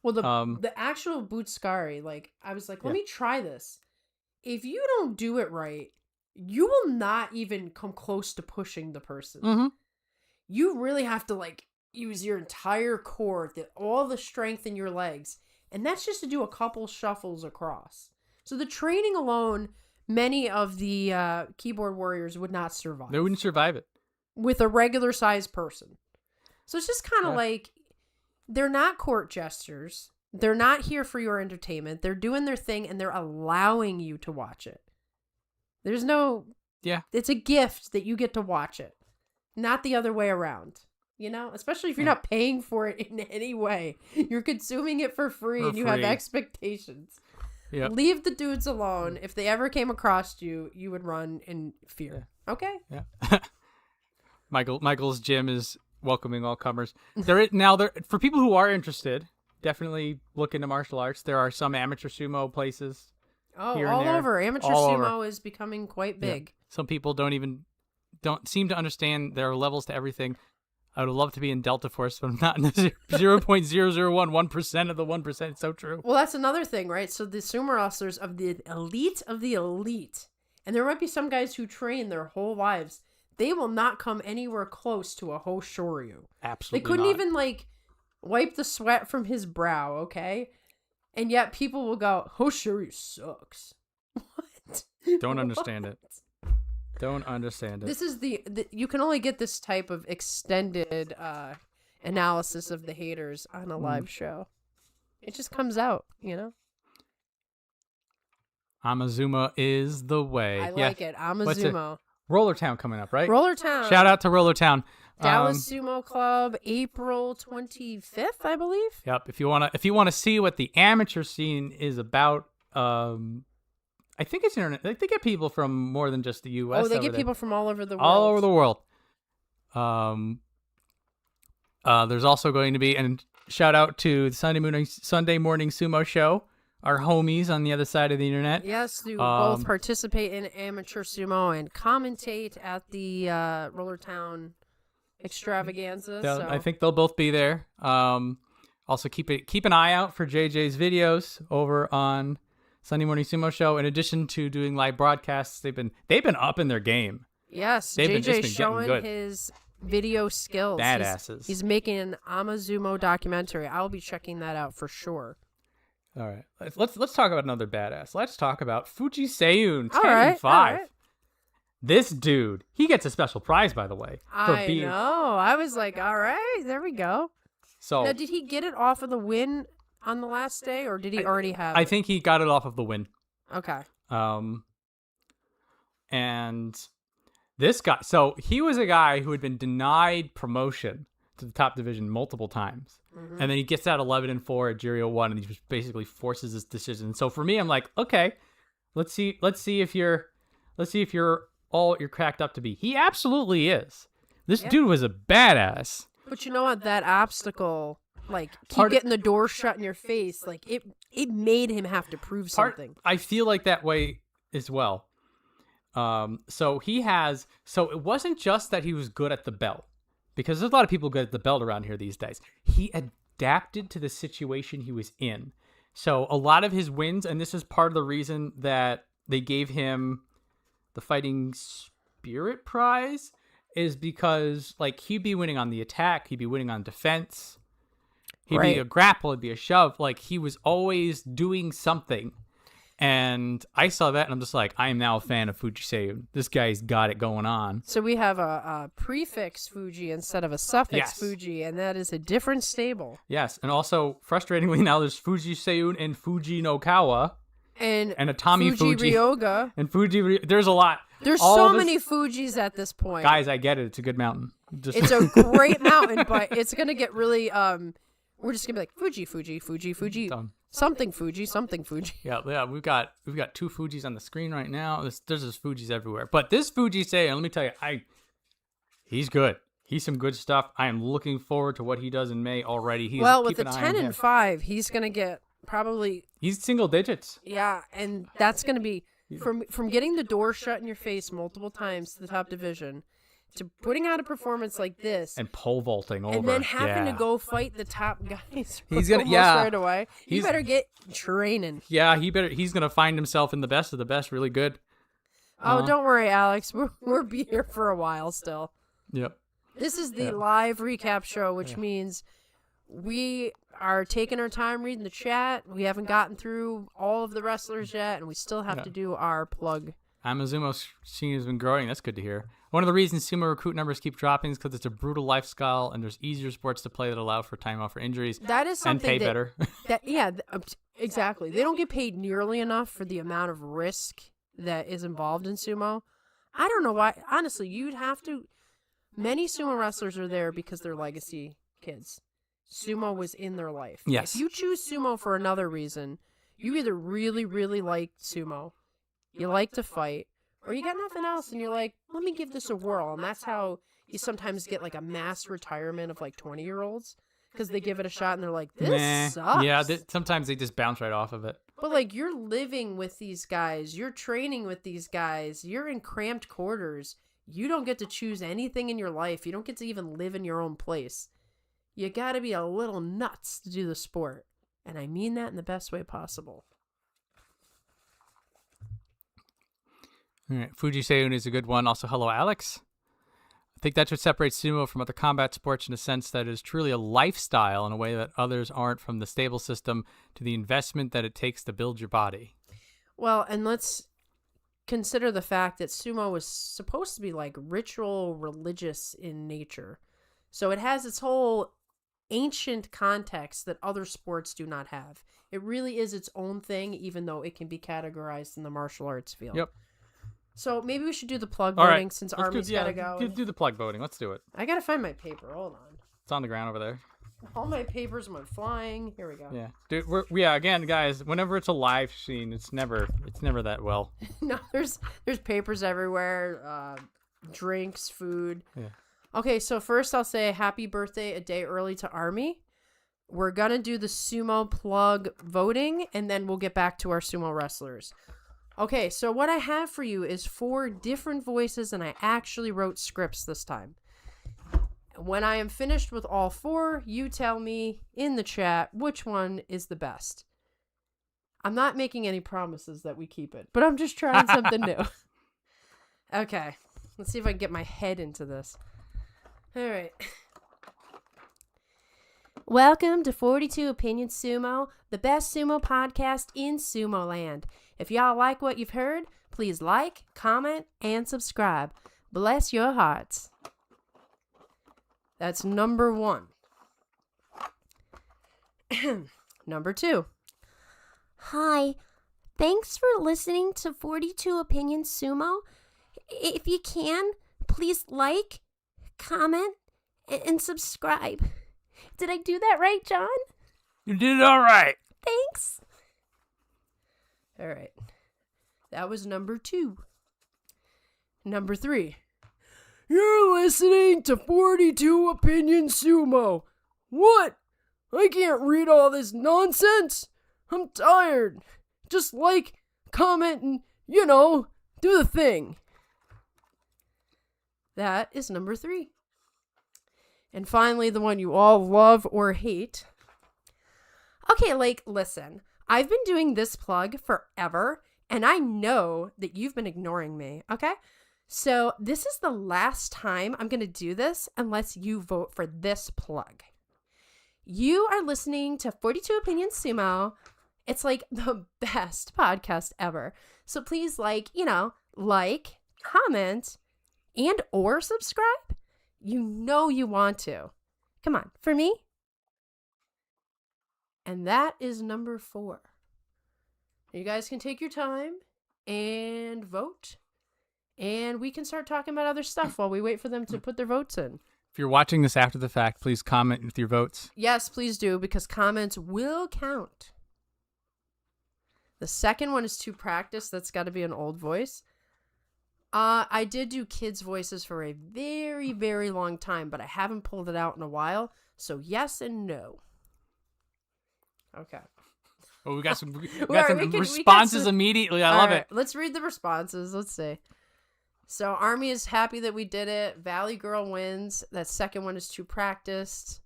Speaker 2: Well, the actual Butskari, like, I was like, let me try this. If you don't do it right, you will not even come close to pushing the person. Mm-hmm. You really have to, like, use your entire core, all the strength in your legs. And that's just to do a couple shuffles across. So the training alone, many of the keyboard warriors would not survive.
Speaker 1: They wouldn't survive it.
Speaker 2: With a regular sized person. So it's just kind of like, they're not court jesters. They're not here for your entertainment. They're doing their thing and they're allowing you to watch it. There's no... Yeah. It's a gift that you get to watch it. Not the other way around. You know, especially if you're not paying for it in any way. You're consuming it for free and you have expectations. Yep. Leave the dudes alone. If they ever came across you, you would run in fear. Yeah. Okay?
Speaker 1: Yeah. Michael's gym is welcoming all comers. For people who are interested, definitely look into martial arts. There are some amateur sumo places.
Speaker 2: Oh, all over. Amateur sumo is becoming quite big.
Speaker 1: Yeah. Some people don't seem to understand there are levels to everything. I would love to be in Delta Force, but I'm not in the 0.0011% of the 1%. It's so true.
Speaker 2: Well, that's another thing, right? So the sumo wrestlers of the elite, and there might be some guys who train their whole lives, they will not come anywhere close to a Hoshoryu.
Speaker 1: Absolutely
Speaker 2: They couldn't even, like, wipe the sweat from his brow, okay? And yet people will go, Hoshoryu sucks. What?
Speaker 1: Don't understand it. Don't understand it.
Speaker 2: This is you can only get this type of extended analysis of the haters on a live show. It just comes out, you know?
Speaker 1: Amazuma is the way.
Speaker 2: I like it. Amazuma.
Speaker 1: Roller Town coming up, right?
Speaker 2: Roller Town.
Speaker 1: Shout out to Roller Town.
Speaker 2: Dallas Sumo Club, April 25th, I believe.
Speaker 1: Yep. If you wanna see what the amateur scene is about, I think it's internet. They get people from more than just the U.S.
Speaker 2: Oh, they get people from all over the world.
Speaker 1: All over the world. There's also going to be, and shout out to the Sunday morning sumo show, our homies on the other side of the internet.
Speaker 2: Yes, who both participate in amateur sumo and commentate at the Roller Town extravaganza. So.
Speaker 1: I think they'll both be there. Also, keep an eye out for JJ's videos over on Sunday Morning Sumo Show. In addition to doing live broadcasts, they've been up in their game.
Speaker 2: Yes, JJ's showing his video skills.
Speaker 1: Badasses.
Speaker 2: He's making an Amazumo documentary. I'll be checking that out for sure.
Speaker 1: All right, let's talk about another badass. Let's talk about Fuji Seiyun 10-5. All right. This dude, he gets a special prize, by the way.
Speaker 2: I know. I was like, all right, there we go.
Speaker 1: So
Speaker 2: now, did he get it off of the win on the last day, or did he already have it?
Speaker 1: I think he got it off of the win.
Speaker 2: Okay.
Speaker 1: And this guy, so he was a guy who had been denied promotion to the top division multiple times. Mm-hmm. And then he gets out 11-4 at Jirio 1, and he just basically forces his decision. So for me, I'm like, okay, let's see if you're all you're cracked up to be. He absolutely is. This dude was a badass.
Speaker 2: But you know what? That obstacle, like, getting the door shut in your face, like, it made him have to prove something.
Speaker 1: I feel like that way as well. So it wasn't just that he was good at the belt, because there's a lot of people good at the belt around here these days. He adapted to the situation he was in. So a lot of his wins, and this is part of the reason that they gave him the Fighting Spirit Prize, is because like he'd be winning on the attack, he'd be winning on defense, he'd be a grapple, he'd be a shove. Like he was always doing something. And I saw that and I'm just like, I am now a fan of Fujiseiyun. This guy's got it going on.
Speaker 2: So we have a prefix Fuji instead of a suffix Fuji, and that is a different stable.
Speaker 1: Yes, and also, frustratingly now, there's Fujiseiyun and Fujinokawa. And a Tommy Fuji.
Speaker 2: Ryoga.
Speaker 1: And Fuji. There's a lot.
Speaker 2: There's so many Fujis at this point.
Speaker 1: Guys, I get it. It's a good mountain.
Speaker 2: It's a great mountain, but it's going to get really... we're just going to be like, Fuji. Something Fuji.
Speaker 1: Yeah. We've got 2 Fujis on the screen right now. There's just Fujis everywhere. But this Fujiseiya, let me tell you, he's good. He's some good stuff. I am looking forward to what he does in May already.
Speaker 2: With the 10-5, he's going to get probably...
Speaker 1: He's single digits.
Speaker 2: Yeah, and that's going to be... From getting the door shut in your face multiple times to the top division... to putting out a performance like this
Speaker 1: and pole vaulting over,
Speaker 2: and then having to go fight the top guys right away. He better get training.
Speaker 1: Yeah, he's gonna find himself in the best of the best, really good.
Speaker 2: Oh, don't worry, Alex. We'll be here for a while still.
Speaker 1: Yep.
Speaker 2: This is the live recap show, which means we are taking our time reading the chat. We haven't gotten through all of the wrestlers yet, and we still have to do our plug.
Speaker 1: Amazumo scene has been growing. That's good to hear. One of the reasons sumo recruit numbers keep dropping is because it's a brutal lifestyle and there's easier sports to play that allow for time off for injuries.
Speaker 2: That is something
Speaker 1: and pay better.
Speaker 2: Exactly. They don't get paid nearly enough for the amount of risk that is involved in sumo. I don't know why. Honestly, you'd have to. Many sumo wrestlers are there because they're legacy kids. Sumo was in their life.
Speaker 1: Yes.
Speaker 2: If you choose sumo for another reason, you either really, really like sumo, you like to fight, or you got nothing else and you're like, let me give this a whirl. And that's how you sometimes get like a mass retirement of like 20-year-olds because they give it a shot and they're like, this sucks.
Speaker 1: Yeah, sometimes they just bounce right off of it.
Speaker 2: But like you're living with these guys, you're training with these guys, you're in cramped quarters. You don't get to choose anything in your life. You don't get to even live in your own place. You got to be a little nuts to do the sport. And I mean that in the best way possible.
Speaker 1: All right, Fujiseiyun is a good one. Also, hello, Alex. I think that's what separates sumo from other combat sports in a sense that it is truly a lifestyle in a way that others aren't, from the stable system to the investment that it takes to build your body.
Speaker 2: Well, and let's consider the fact that sumo was supposed to be like ritual religious in nature. So it has its whole ancient context that other sports do not have. It really is its own thing, even though it can be categorized in the martial arts field.
Speaker 1: Yep.
Speaker 2: So maybe we should do the plug voting since Army's got to go.
Speaker 1: Do the plug voting. Let's do it.
Speaker 2: I got to find my paper. Hold on.
Speaker 1: It's on the ground over there.
Speaker 2: All my papers went flying. Here we go.
Speaker 1: Yeah. Dude, again, guys, whenever it's a live scene, it's never that well.
Speaker 2: No, there's papers everywhere, drinks, food.
Speaker 1: Yeah.
Speaker 2: Okay, so first I'll say happy birthday a day early to Army. We're going to do the sumo plug voting, and then we'll get back to our sumo wrestlers. Okay, so what I have for you is 4 different voices, and I actually wrote scripts this time. When I am finished with all 4, you tell me in the chat which one is the best. I'm not making any promises that we keep it, but I'm just trying something new. Okay, let's see if I can get my head into this. All right. Welcome to 42 Opinions Sumo, the best sumo podcast in Sumo Land. If y'all like what you've heard, please like, comment, and subscribe. Bless your hearts. That's number 1. Number 2.
Speaker 3: Hi. Thanks for listening to 42 Opinions Sumo. If you can, please like, comment, and subscribe. Did I do that right, John?
Speaker 1: You did it all right.
Speaker 3: Thanks.
Speaker 2: All right. That was number 2. Number 3. You're listening to 42 Opinions Sumo. What? I can't read all this nonsense. I'm tired. Just like, comment, and, do the thing. That is number 3. And finally, the one you all love or hate. Okay, like, listen. I've been doing this plug forever, and I know that you've been ignoring me, okay? So this is the last time I'm going to do this unless you vote for this plug. You are listening to 42 Opinions Sumo. It's like the best podcast ever. So please like, comment, and or subscribe. You know you want to. Come on, for me. And that is number 4. You guys can take your time and vote. And we can start talking about other stuff while we wait for them to put their votes in.
Speaker 1: If you're watching this after the fact, please comment with your votes.
Speaker 2: Yes, please do, because comments will count. The second one is to practice. That's got to be an old voice. I did do kids' voices for a very, very long time, but I haven't pulled it out in a while. So yes and no. Okay.
Speaker 1: Oh, we got some,
Speaker 2: We
Speaker 1: responses immediately. I love it.
Speaker 2: Let's read the responses. Let's see. So Army is happy that we did it. Valley Girl wins. That second one is too practiced.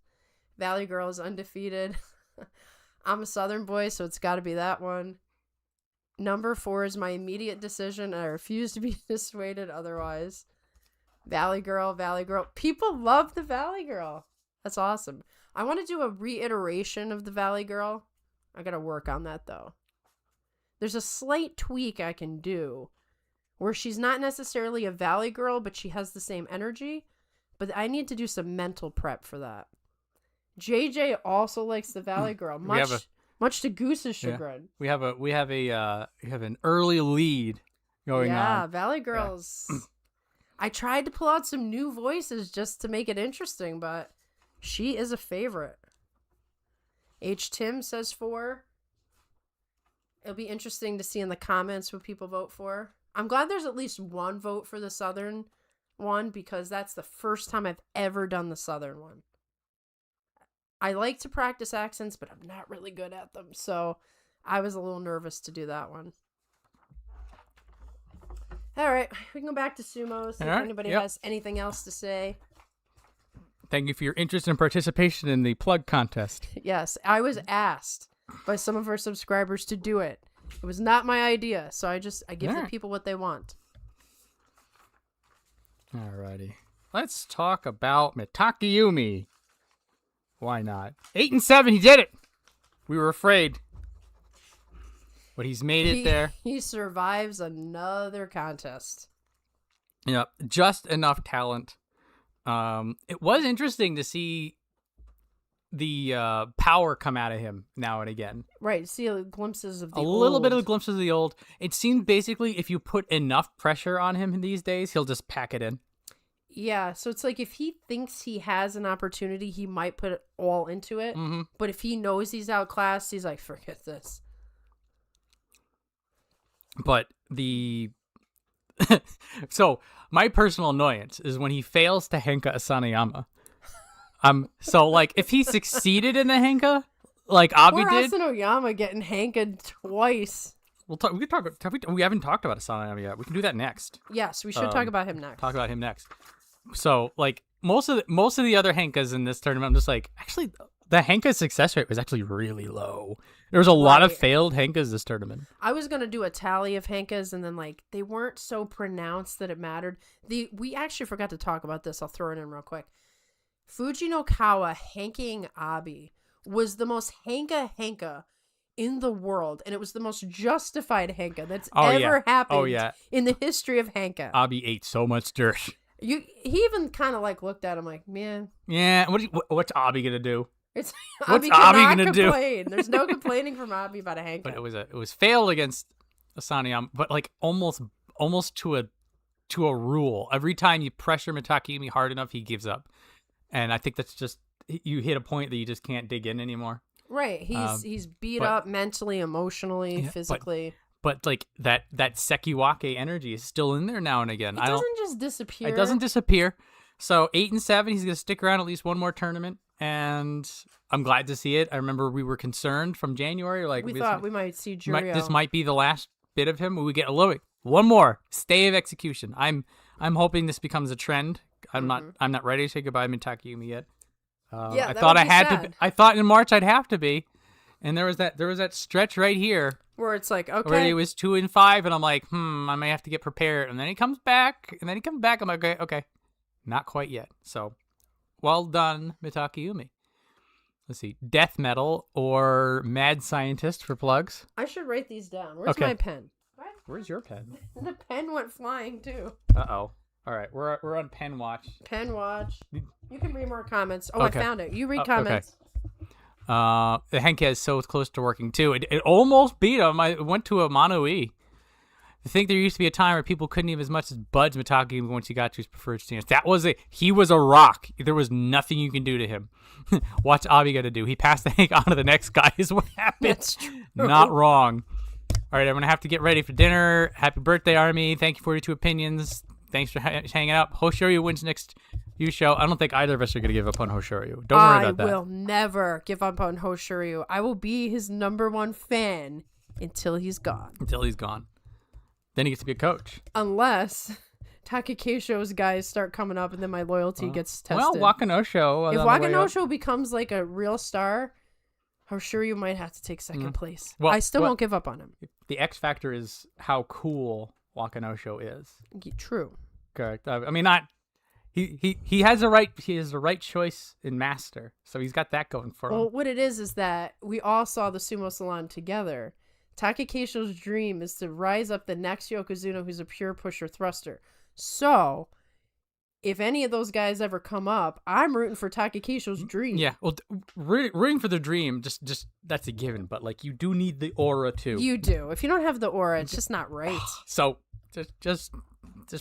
Speaker 2: Valley Girl is undefeated. I'm a Southern boy, so it's got to be that one. Number 4 is my immediate decision. I refuse to be dissuaded otherwise. Valley Girl, Valley Girl. People love the Valley Girl. That's awesome. I want to do a reiteration of the Valley Girl. I got to work on that, though. There's a slight tweak I can do where she's not necessarily a Valley Girl, but she has the same energy. But I need to do some mental prep for that. JJ also likes the Valley Girl. Much to Goose's chagrin.
Speaker 1: Yeah. We have an early lead going on.
Speaker 2: Yeah, Valley Girls. Yeah. I tried to pull out some new voices just to make it interesting, but she is a favorite. H. Tim says 4. It'll be interesting to see in the comments what people vote for. I'm glad there's at least one vote for the Southern one because that's the first time I've ever done the Southern one. I like to practice accents, but I'm not really good at them. So I was a little nervous to do that one. All right. We can go back to sumo. See if anybody has anything else to say.
Speaker 1: Thank you for your interest and participation in the plug contest.
Speaker 2: Yes. I was asked by some of our subscribers to do it. It was not my idea. So I give the people what they want.
Speaker 1: Alrighty. Let's talk about Mitakayumi. Why not? 8 and 7, he did it. We were afraid, but he's made it there.
Speaker 2: He survives another contest.
Speaker 1: Yeah, just enough talent. It was interesting to see the power come out of him now and again.
Speaker 2: Right, see glimpses of the old.
Speaker 1: A little bit of the glimpses of the old. It seemed basically if you put enough pressure on him these days, he'll just pack it in.
Speaker 2: Yeah, so it's like if he thinks he has an opportunity, he might put it all into it. Mm-hmm. But if he knows he's outclassed, he's like, forget this.
Speaker 1: But so my personal annoyance is when he fails to Henka Asanayama. So like if he succeeded in the Henka, like Abi did.
Speaker 2: Poor Asanoyama getting Henka twice.
Speaker 1: We haven't talked about Asanayama yet. We can do that next.
Speaker 2: Yes, we should talk about him next. So, like, most of the other Henkas in this tournament, I'm just like, actually, the Henka success rate was actually really low. There was a lot of failed Henkas this tournament. I was going to do a tally of Henkas, and then, like, they weren't so pronounced that it mattered. We actually forgot to talk about this. I'll throw it in real quick. Fujinokawa Henking Abi was the most Henka in the world, and it was the most justified Henka that's ever happened in the history of Henka.
Speaker 1: Abi ate so much dirt.
Speaker 2: He even kind of like looked at him like, man.
Speaker 1: Yeah, what's Abi gonna do?
Speaker 2: What's
Speaker 1: Abi gonna do?
Speaker 2: There's no complaining from Abi about a Henka.
Speaker 1: But it was failed against Asanayama, but like almost to a rule. Every time you pressure Mitakayumi hard enough, he gives up, and I think that's just you hit a point that you just can't dig in anymore.
Speaker 2: Right, he's beat up mentally, emotionally, physically.
Speaker 1: But like that Sekiwake energy is still in there now and again.
Speaker 2: It doesn't just disappear.
Speaker 1: It doesn't disappear. So 8 and 7, he's gonna stick around at least one more tournament, and I'm glad to see it. I remember we were concerned from January, like
Speaker 2: we thought we might see Juryo.
Speaker 1: This might be the last bit of him. We get one more stay of execution. I'm I'm hoping this becomes a trend. I'm not ready to say goodbye to Takayumi yet.
Speaker 2: Yeah,
Speaker 1: I
Speaker 2: that
Speaker 1: thought
Speaker 2: would
Speaker 1: I
Speaker 2: be
Speaker 1: had
Speaker 2: sad.
Speaker 1: to. I thought in March I'd have to be, and there was that stretch right here
Speaker 2: Where it's like,
Speaker 1: where
Speaker 2: okay,
Speaker 1: he was 2-5, and I'm like, I may have to get prepared. And then he comes back, I'm like, okay, not quite yet. So, well done, Takayumi. Let's see, death metal or mad scientist for plugs.
Speaker 2: I should write these down. Where's
Speaker 1: Okay.
Speaker 2: my pen?
Speaker 1: Where's your pen?
Speaker 2: The pen went flying too.
Speaker 1: Uh-oh. All right, we're on pen watch.
Speaker 2: Pen watch. You can read more comments. Oh,
Speaker 1: Okay.
Speaker 2: I found it. You read
Speaker 1: Okay.
Speaker 2: comments.
Speaker 1: The Henke is so close to working too. It almost beat him. I went to a mono E. I think there used to be a time where people couldn't even as much as budge Mitake once he got to his preferred stance. He was a rock. There was nothing you can do to him. Watch Abi got to do. He passed the Hank on to the next guy is what happened.
Speaker 2: That's true.
Speaker 1: Not wrong. All right, I'm going to have to get ready for dinner. Happy birthday, Army. Thank you for 42 opinions. Thanks for hanging out. Hoshoryu wins next U show. I don't think either of us are going to give up on Hoshoryu. Don't worry about that.
Speaker 2: I will never give up on Hoshoryu. I will be his #1 fan until he's gone.
Speaker 1: Until he's gone. Then he gets to be a coach.
Speaker 2: Unless Takakeisho's guys start coming up and then my loyalty gets tested.
Speaker 1: Well, Wakanosho.
Speaker 2: If Wakanosho becomes like a real star, Hoshoryu might have to take second place.
Speaker 1: Well,
Speaker 2: I still won't give up on him.
Speaker 1: The X factor is how cool Wakanosho is.
Speaker 2: True.
Speaker 1: Correct. I mean, not he has the right choice in master, so he's got that going for him.
Speaker 2: Well, what it is that we all saw the Sumo Salon together. Takakeisho's dream is to rise up the next Yokozuna who's a pure pusher thruster. So, if any of those guys ever come up, I'm rooting for Takakeisho's dream.
Speaker 1: Yeah, well, rooting for the dream, just that's a given. But like, you do need the aura too.
Speaker 2: You do. If you don't have the aura, it's just not right.
Speaker 1: So, just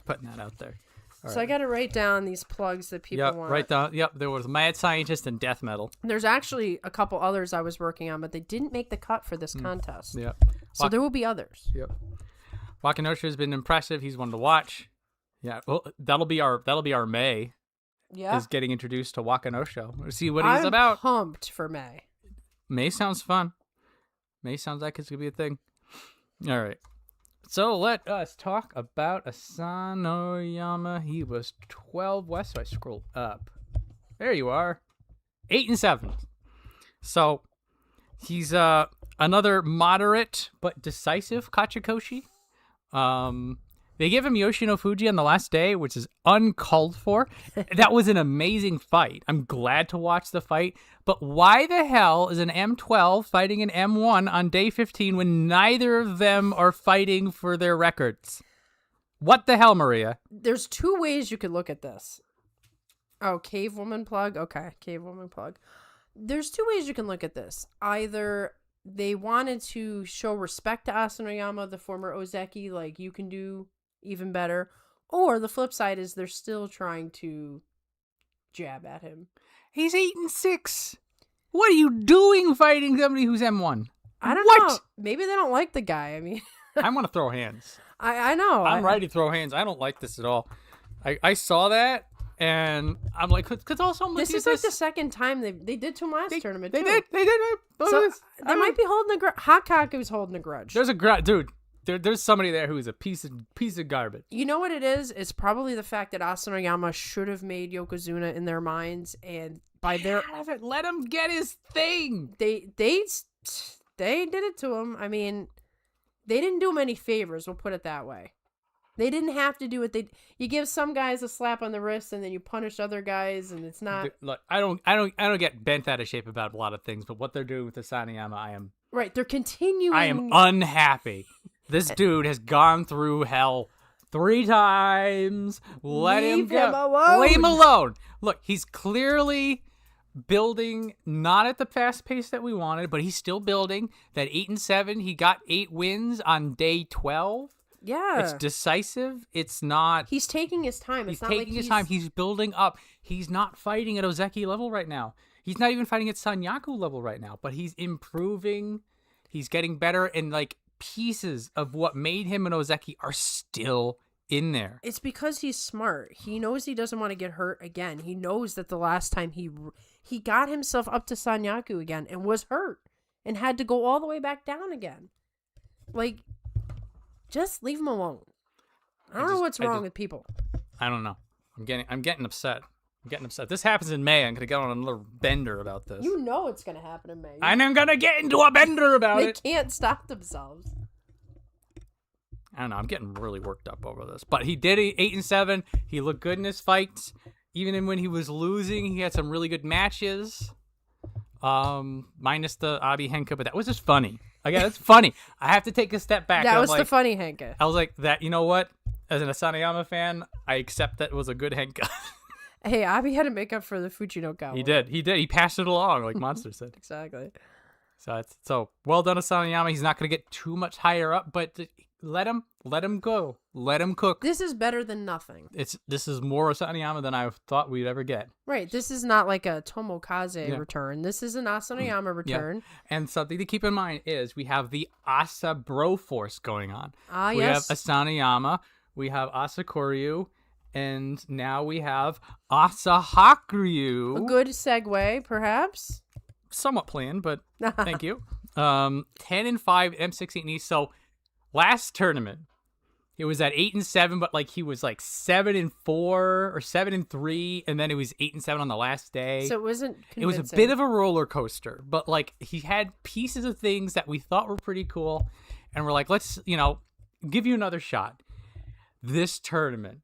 Speaker 1: putting that out there. All
Speaker 2: So
Speaker 1: right.
Speaker 2: I got to write down these plugs that people want.
Speaker 1: Write down. Yep, there was Mad Scientist and Death Metal.
Speaker 2: There's actually a couple others I was working on, but they didn't make the cut for this contest.
Speaker 1: Yep.
Speaker 2: So there will be others.
Speaker 1: Yep. Wakanosho has been impressive. He's one to watch. Yeah. Well, that'll be our May.
Speaker 2: Yeah.
Speaker 1: Is getting introduced to Wakanosho. We'll see what he's
Speaker 2: I'm
Speaker 1: about.
Speaker 2: pumped for May.
Speaker 1: May sounds fun. May sounds like it's gonna be a thing. All right. So let us talk about Asanoyama. He was 12 west, so I scrolled up. There you are. 8 and 7. So he's another moderate but decisive Kachikoshi. They give him Yoshino Fuji on the last day, which is uncalled for. That was an amazing fight. I'm glad to watch the fight. But why the hell is an M12 fighting an M1 on day 15 when neither of them are fighting for their records? What the hell, Maria?
Speaker 2: There's two ways you could look at this. Oh, Cave Woman plug? Okay, Cave Woman plug. There's two ways you can look at this. Either they wanted to show respect to Asanoyama, the former Ozeki, like you can do even better. Or the flip side is they're still trying to jab at him.
Speaker 1: He's 8 and 6. What are you doing fighting somebody who's M1?
Speaker 2: I don't
Speaker 1: What?
Speaker 2: know. Maybe they don't like the guy. I mean,
Speaker 1: I want to throw hands.
Speaker 2: I know.
Speaker 1: I'm ready to throw hands. I don't like this at all. I saw that, and I'm like, because also
Speaker 2: This is like the second time they did to him last tournament,
Speaker 1: They
Speaker 2: too.
Speaker 1: did.
Speaker 2: So they might be holding a grudge. Hakak was holding a grudge.
Speaker 1: There's dude. There's somebody there who is a piece of garbage.
Speaker 2: You know what it is? It's probably the fact that Asanoyama should have made Yokozuna in their minds, and by their
Speaker 1: Let him get his thing.
Speaker 2: they did it to him. I mean, they didn't do him any favors. We'll put it that way. They didn't have to do it. You give some guys a slap on the wrist, and then you punish other guys, and it's not
Speaker 1: Look, I don't get bent out of shape about a lot of things, but what they're doing with Asanoyama,
Speaker 2: right. They're continuing.
Speaker 1: I am unhappy. This dude has gone through hell 3 times. Let him
Speaker 2: Leave
Speaker 1: go.
Speaker 2: him alone.
Speaker 1: Leave him alone. Look, he's clearly building, not at the fast pace that we wanted, but he's still building. That 8 and 7, he got 8 wins on day 12.
Speaker 2: Yeah.
Speaker 1: It's decisive. It's not.
Speaker 2: He's taking his time.
Speaker 1: He's
Speaker 2: It's not
Speaker 1: taking
Speaker 2: like
Speaker 1: his time. He's building up. He's not fighting at Ozeki level right now. He's not even fighting at Sanyaku level right now. But he's improving. He's getting better, and like pieces of what made him an Ozeki are still in there.
Speaker 2: It's because he's smart. He knows he doesn't want to get hurt again. He knows that the last time he got himself up to Sanyaku again and was hurt and had to go all the way back down again. Like, just leave him alone. I don't know what's wrong with people.
Speaker 1: I don't know. I'm getting upset. This happens in May. I'm gonna get on another bender about this.
Speaker 2: You know it's gonna happen in May.
Speaker 1: And I'm gonna get into a bender about
Speaker 2: They
Speaker 1: it.
Speaker 2: can't stop themselves.
Speaker 1: I don't know. I'm getting really worked up over this. But he did 8-7. He looked good in his fights. Even when he was losing, he had some really good matches. Minus the Abi Henka, but that was just funny. Again, that's funny. I have to take a step back.
Speaker 2: That was the funny Henka.
Speaker 1: I was like, that. You know what? As an Asanayama fan, I accept that it was a good Henka.
Speaker 2: Hey, Abi had to make up for the Fujinokawa.
Speaker 1: He did. He passed it along, like Monster said.
Speaker 2: Exactly.
Speaker 1: So well done, Asanayama. He's not going to get too much higher up, but let him go. Let him cook.
Speaker 2: This is better than nothing.
Speaker 1: This is more Asanayama than I thought we'd ever get.
Speaker 2: Right. This is not like a Tomokaze return. This is an Asanayama return.
Speaker 1: Yeah. And something to keep in mind is we have the Asa Bro Force going on.
Speaker 2: Yes.
Speaker 1: We have Asanayama, we have Asakoryu, and now we have Asahakuryu.
Speaker 2: A good segue, perhaps.
Speaker 1: Somewhat planned, but thank you. 10-5 M16 East. So last tournament, it was at 8-7, but like he was like 7-4 or 7-3, and then it was 8-7 on the last day.
Speaker 2: So it wasn't convincing.
Speaker 1: It was a bit of a roller coaster, but like he had pieces of things that we thought were pretty cool, and we're like, let's give you another shot. This tournament,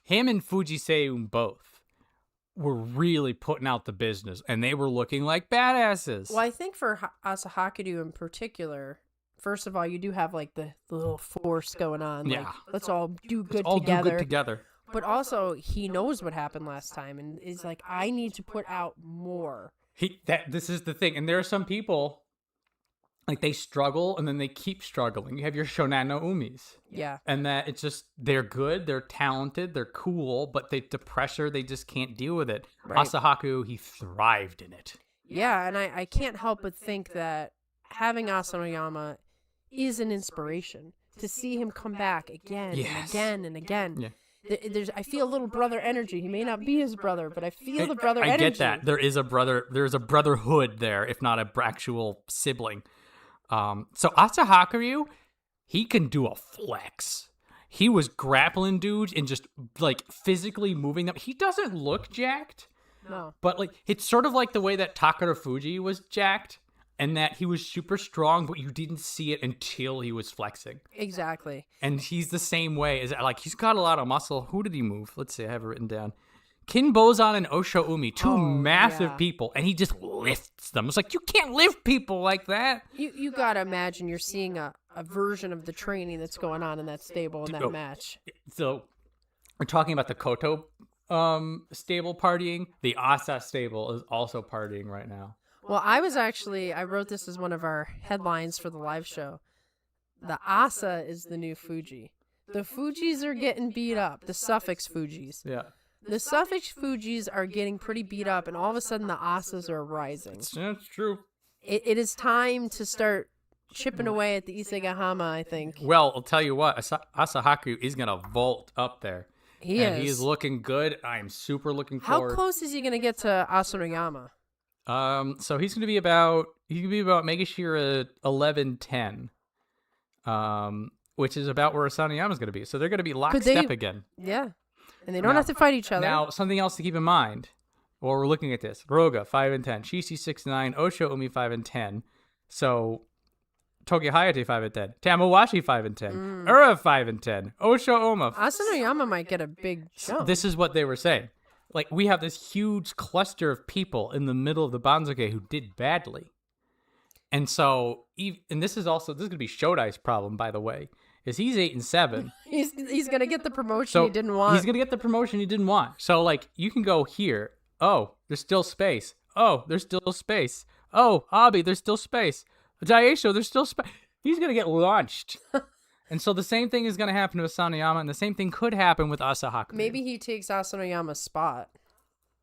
Speaker 1: him and Fujiseun both were really putting out the business, and they were looking like badasses.
Speaker 2: Well, I think for Asahakuryu in particular, first of all, you do have like the little force going on.
Speaker 1: Yeah.
Speaker 2: Like, let's all do good
Speaker 1: All
Speaker 2: together.
Speaker 1: do good together.
Speaker 2: But also, he knows what happened last time, and is like, I need to put out more.
Speaker 1: This is the thing, and there are some people, like they struggle, and then they keep struggling. You have your Shonan no Umis.
Speaker 2: Yeah.
Speaker 1: And that it's just, they're good, they're talented, they're cool, but the pressure, they just can't deal with it.
Speaker 2: Right.
Speaker 1: Asahaku, he thrived in it.
Speaker 2: Yeah, and I can't help but think that having Asanayama is an inspiration to see him come back again and
Speaker 1: Yes.
Speaker 2: again and again.
Speaker 1: Yeah.
Speaker 2: I feel a little brother energy. He may not be his brother, but I feel the brother
Speaker 1: I
Speaker 2: energy.
Speaker 1: get that. There's a brotherhood there, if not a actual sibling. So Asahakuryu, he can do a flex. He was grappling dudes and just like physically moving them. He doesn't look jacked,
Speaker 2: No.
Speaker 1: but like it's sort of like the way that Takara Fuji was jacked, and that he was super strong, but you didn't see it until he was flexing.
Speaker 2: Exactly.
Speaker 1: And he's the same way. Is like he's got a lot of muscle. Who did he move? Let's see. I have it written down. Kinbozan and Osho Umi, two massive people, and he just lifts them. It's like, you can't lift people like that.
Speaker 2: You gotta imagine you're seeing a version of the training that's going on in that stable in that match.
Speaker 1: So we're talking about the Koto stable partying. The Asa stable is also partying right now.
Speaker 2: Well, I wrote this as one of our headlines for the live show. The Asa is the new Fuji. The Fujis are getting beat up. The suffix Fujis.
Speaker 1: Yeah.
Speaker 2: The suffix Fujis are getting pretty beat up, and all of a sudden the Asas are rising.
Speaker 1: That's true.
Speaker 2: It is time to start chipping away at the Isegahama, I think.
Speaker 1: Well, I'll tell you what, Asahaku is going to vault up there.
Speaker 2: He
Speaker 1: is looking good. I'm super looking
Speaker 2: How
Speaker 1: forward.
Speaker 2: close is he going to get to Asurayama?
Speaker 1: So he's going to be about Megashira 11-10. Which is about where Asanayama's going to be. So they're going to be lockstep again.
Speaker 2: Yeah. And they don't have to fight each other.
Speaker 1: Now, something else to keep in mind while we're looking at this. Roga, 5-10. Shishi, 6-9. Osho Umi, 5-10. So, Tokyo Hayate, 5-10. Tamawashi, 5-10. Ura, 5-10. Osho Oma.
Speaker 2: Asurayama might get a big jump.
Speaker 1: This is what they were saying. Like, we have this huge cluster of people in the middle of the Banzuke who did badly. And so, and this is going to be Shodai's problem, by the way. Is he's 8-7.
Speaker 2: He's gonna get the promotion he didn't want.
Speaker 1: He's gonna get the promotion he didn't want. So like you can go here. Oh, there's still space. Oh, there's still space. Oh, Abi, there's still space. Daisho, there's still space. He's gonna get launched. And so the same thing is gonna happen to Asanayama, and the same thing could happen with Asahaku.
Speaker 2: Maybe he takes Asurayama's spot.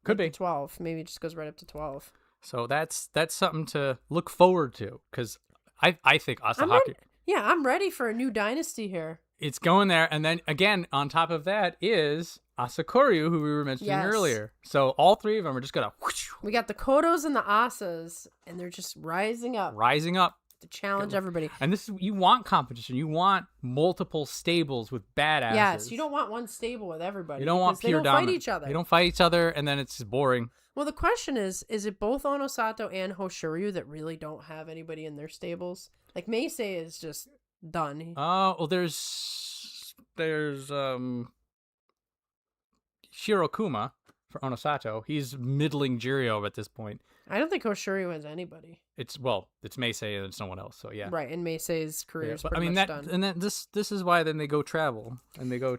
Speaker 1: Could be
Speaker 2: 12. Maybe it just goes right up to 12.
Speaker 1: So that's something to look forward to, because I think Asahaku.
Speaker 2: I'm ready for a new dynasty here.
Speaker 1: It's going there. And then, again, on top of that is Asakoryu, who we were mentioning earlier. So all three of them are just going to...
Speaker 2: We got the Kotos and the Asas, and they're just rising up.
Speaker 1: Rising up.
Speaker 2: to challenge everybody.
Speaker 1: And this is, you want competition. You want multiple stables with badasses.
Speaker 2: Yes, you don't want one stable with everybody.
Speaker 1: You don't want pure
Speaker 2: they don't
Speaker 1: dominant.
Speaker 2: fight each other.
Speaker 1: They don't fight each other, and then it's just boring.
Speaker 2: Well, the question is it both Onosato and Hoshoryu that really don't have anybody in their stables? Like, Meisei is just done.
Speaker 1: Oh, well, there's Shirokuma for Onosato. He's middling Jiryo at this point.
Speaker 2: I don't think Hoshoryu has anybody.
Speaker 1: It's Meisei and it's no one else. So yeah,
Speaker 2: Right, and Meisei's career is
Speaker 1: but,
Speaker 2: pretty much done.
Speaker 1: And then this is why then they go travel and they go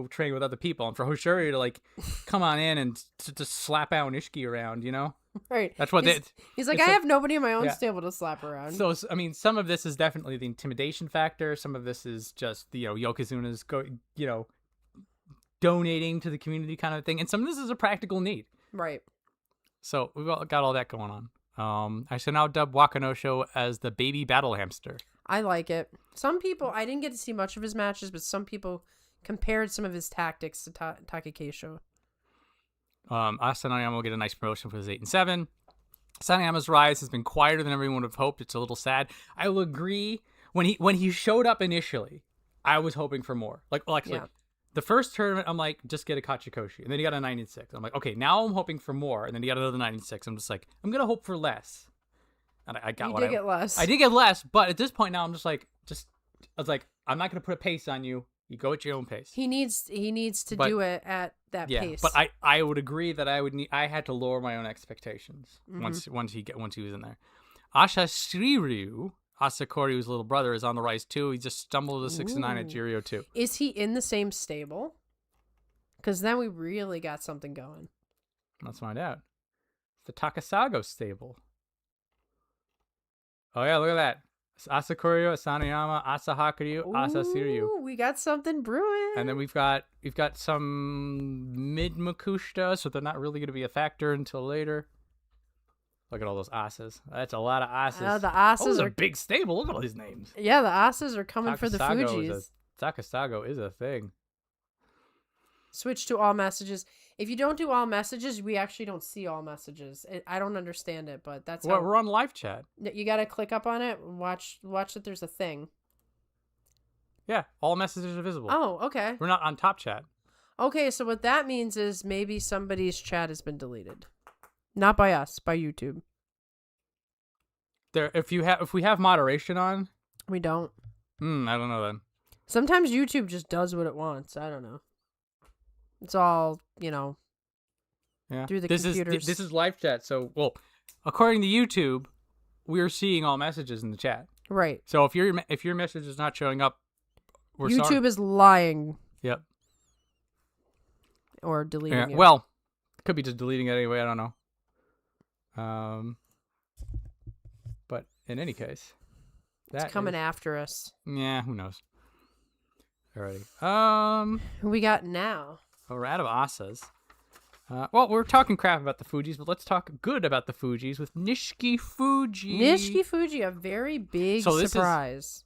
Speaker 1: train with other people. And for Hoshoryu to like come on in and to slap Aonishiki around, you know,
Speaker 2: Right.
Speaker 1: that's what
Speaker 2: he's like, I have nobody in my own stable to slap around.
Speaker 1: So I mean, some of this is definitely the intimidation factor. Some of this is just Yokozuna's donating to the community kind of thing, and some of this is a practical need.
Speaker 2: Right.
Speaker 1: So we've got all that going on. I should now dub Wakanosho as the baby battle hamster.
Speaker 2: I like it. Some people, I didn't get to see much of his matches, but some people compared some of his tactics to Takekeisho.
Speaker 1: Asanayama will get a nice promotion for his 8 and 7. Sanayama's rise has been quieter than everyone would have hoped. It's a little sad. I will agree. When he showed up initially, I was hoping for more. The first tournament, I'm like, just get a Kachikoshi. And then he got a 9 and 6. I'm like, okay, now I'm hoping for more. And then he got another 9 and 6. I'm just like, I'm going to hope for less. And I got
Speaker 2: what I did. Get less.
Speaker 1: I did get less. But at this point now, I'm just like, I was like, I'm not going to put a pace on you. You go at your own pace.
Speaker 2: He needs to do it at that pace.
Speaker 1: But I would agree that I had to lower my own expectations once he was in there. Ashashiryu, Asakoryu's little brother, is on the rise too. He just stumbled to 6 and 9 at Jiryo too.
Speaker 2: Is he in the same stable? Because then we really got something going.
Speaker 1: Let's find out. It's the Takasago stable. Oh yeah, look at that. It's Asakoryu, Asanayama, Asahakiryu, Asashiryu.
Speaker 2: We got something brewing.
Speaker 1: And then we've got some mid Makushita, so they're not really going to be a factor until later. Look at all those asas. That's a lot of asas.
Speaker 2: The asas
Speaker 1: are a big stable. Look at all these names.
Speaker 2: Yeah, the asas are coming for the Fujis.
Speaker 1: Takasago is a thing.
Speaker 2: Switch to all messages. If you don't do all messages, we actually don't see all messages. I don't understand it, but that's how...
Speaker 1: We're on live chat.
Speaker 2: You got to click up on it. Watch that there's a thing.
Speaker 1: Yeah, all messages are visible.
Speaker 2: Oh, okay.
Speaker 1: We're not on top chat.
Speaker 2: Okay, so what that means is maybe somebody's chat has been deleted. Not by us, by YouTube.
Speaker 1: If we have moderation on,
Speaker 2: we don't.
Speaker 1: I don't know then.
Speaker 2: Sometimes YouTube just does what it wants. I don't know. It's all, through the computers.
Speaker 1: This is live chat. So, according to YouTube, we're seeing all messages in the chat.
Speaker 2: Right.
Speaker 1: So if your message is not showing up, we're
Speaker 2: YouTube
Speaker 1: sorry.
Speaker 2: is lying.
Speaker 1: Yep.
Speaker 2: Or deleting it.
Speaker 1: Well, could be just deleting it anyway. I don't know. But in any case,
Speaker 2: it's coming after us.
Speaker 1: Yeah, who knows? Alrighty.
Speaker 2: Who we got now?
Speaker 1: We're out of asas. We're talking crap about the Fujis, but let's talk good about the Fujis with Nishiki Fuji.
Speaker 2: Nishiki Fuji, a very big surprise.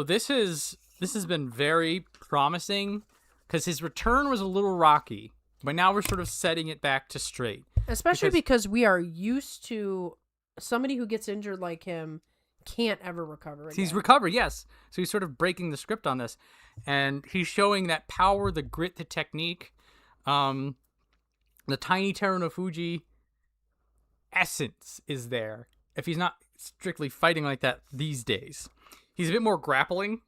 Speaker 1: This has been very promising because his return was a little rocky, but now we're sort of setting it back to straight.
Speaker 2: Especially because we are used to somebody who gets injured like him can't ever recover again.
Speaker 1: He's recovered, yes. So he's sort of breaking the script on this. And he's showing that power, the grit, the technique, the tiny Teruno Fuji essence is there. If he's not strictly fighting like that these days. He's a bit more grappling,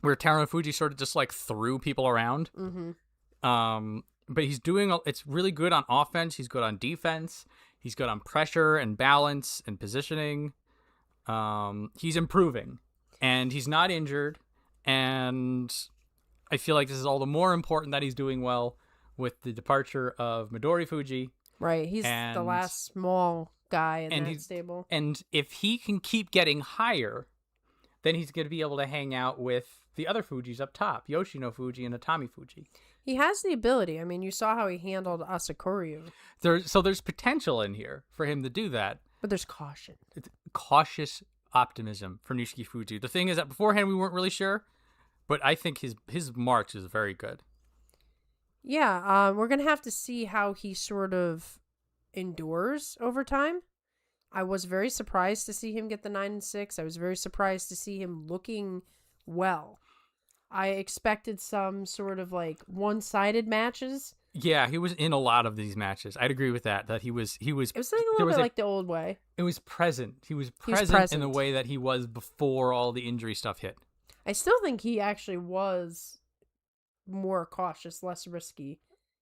Speaker 1: where Teruno Fuji sort of just like threw people around.
Speaker 2: Mm-hmm.
Speaker 1: But he's it's really good on offense. He's good on defense. He's good on pressure and balance and positioning. He's improving, and he's not injured. And I feel like this is all the more important that he's doing well with the departure of Midori Fuji.
Speaker 2: Right, he's the last small guy in that stable.
Speaker 1: And if he can keep getting higher, then he's going to be able to hang out with the other Fujis up top, Yoshino Fuji and Atami Fuji.
Speaker 2: He has the ability. I mean, you saw how he handled Asakoryu.
Speaker 1: There's potential in here for him to do that.
Speaker 2: But there's caution.
Speaker 1: It's cautious optimism for Nishiki Fuji. The thing is that beforehand we weren't really sure, but I think his march is very good.
Speaker 2: Yeah, we're going to have to see how he sort of endures over time. I was very surprised to see him get the 9-6. I was very surprised to see him looking well. I expected some sort of like one-sided matches.
Speaker 1: Yeah, he was in a lot of these matches. I'd agree with that. That he was.
Speaker 2: It was like a little bit like the old way.
Speaker 1: It was present. He was present in the way that he was before all the injury stuff hit.
Speaker 2: I still think he actually was more cautious, less risky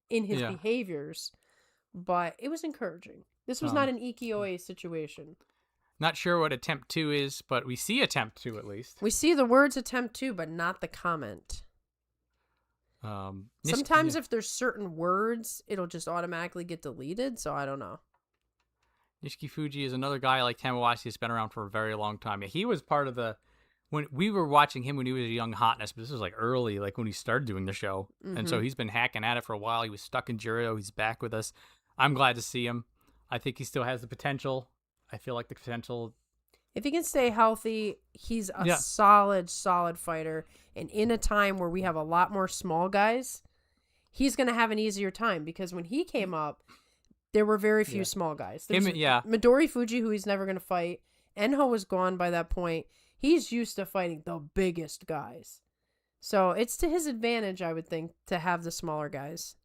Speaker 2: in his behaviors, but it was encouraging. This was not an Ikioe situation.
Speaker 1: Not sure what attempt 2 is, but we see attempt 2 at least.
Speaker 2: We see the words attempt 2, but not the comment. Sometimes if there's certain words, it'll just automatically get deleted, so I don't know.
Speaker 1: Nishiki Fuji is another guy like Tamawashi that's been around for a very long time. He was part of when we were watching him when he was a young hotness, but this was like early, like when he started doing the show. Mm-hmm. And so he's been hacking at it for a while. He was stuck in Juryo. He's back with us. I'm glad to see him. I think he still has the potential. I feel like the potential.
Speaker 2: If he can stay healthy, he's a solid fighter. And in a time where we have a lot more small guys, he's going to have an easier time because when he came up, there were very few small guys. Midori Fuji, who he's never going to fight. Enho was gone by that point. He's used to fighting the biggest guys. So it's to his advantage, I would think, to have the smaller guys.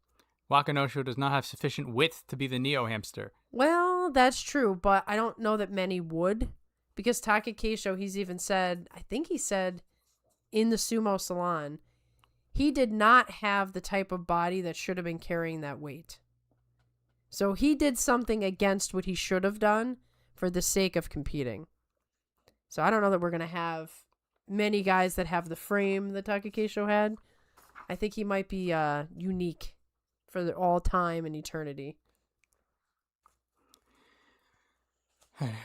Speaker 1: Wakanosho does not have sufficient width to be the Neo Hamster.
Speaker 2: Well, that's true, but I don't know that many would. Because Takakeisho, he's even said, I think he said in the sumo salon, he did not have the type of body that should have been carrying that weight. So he did something against what he should have done for the sake of competing. So I don't know that we're going to have many guys that have the frame that Takakeisho had. I think he might be unique for all time and eternity.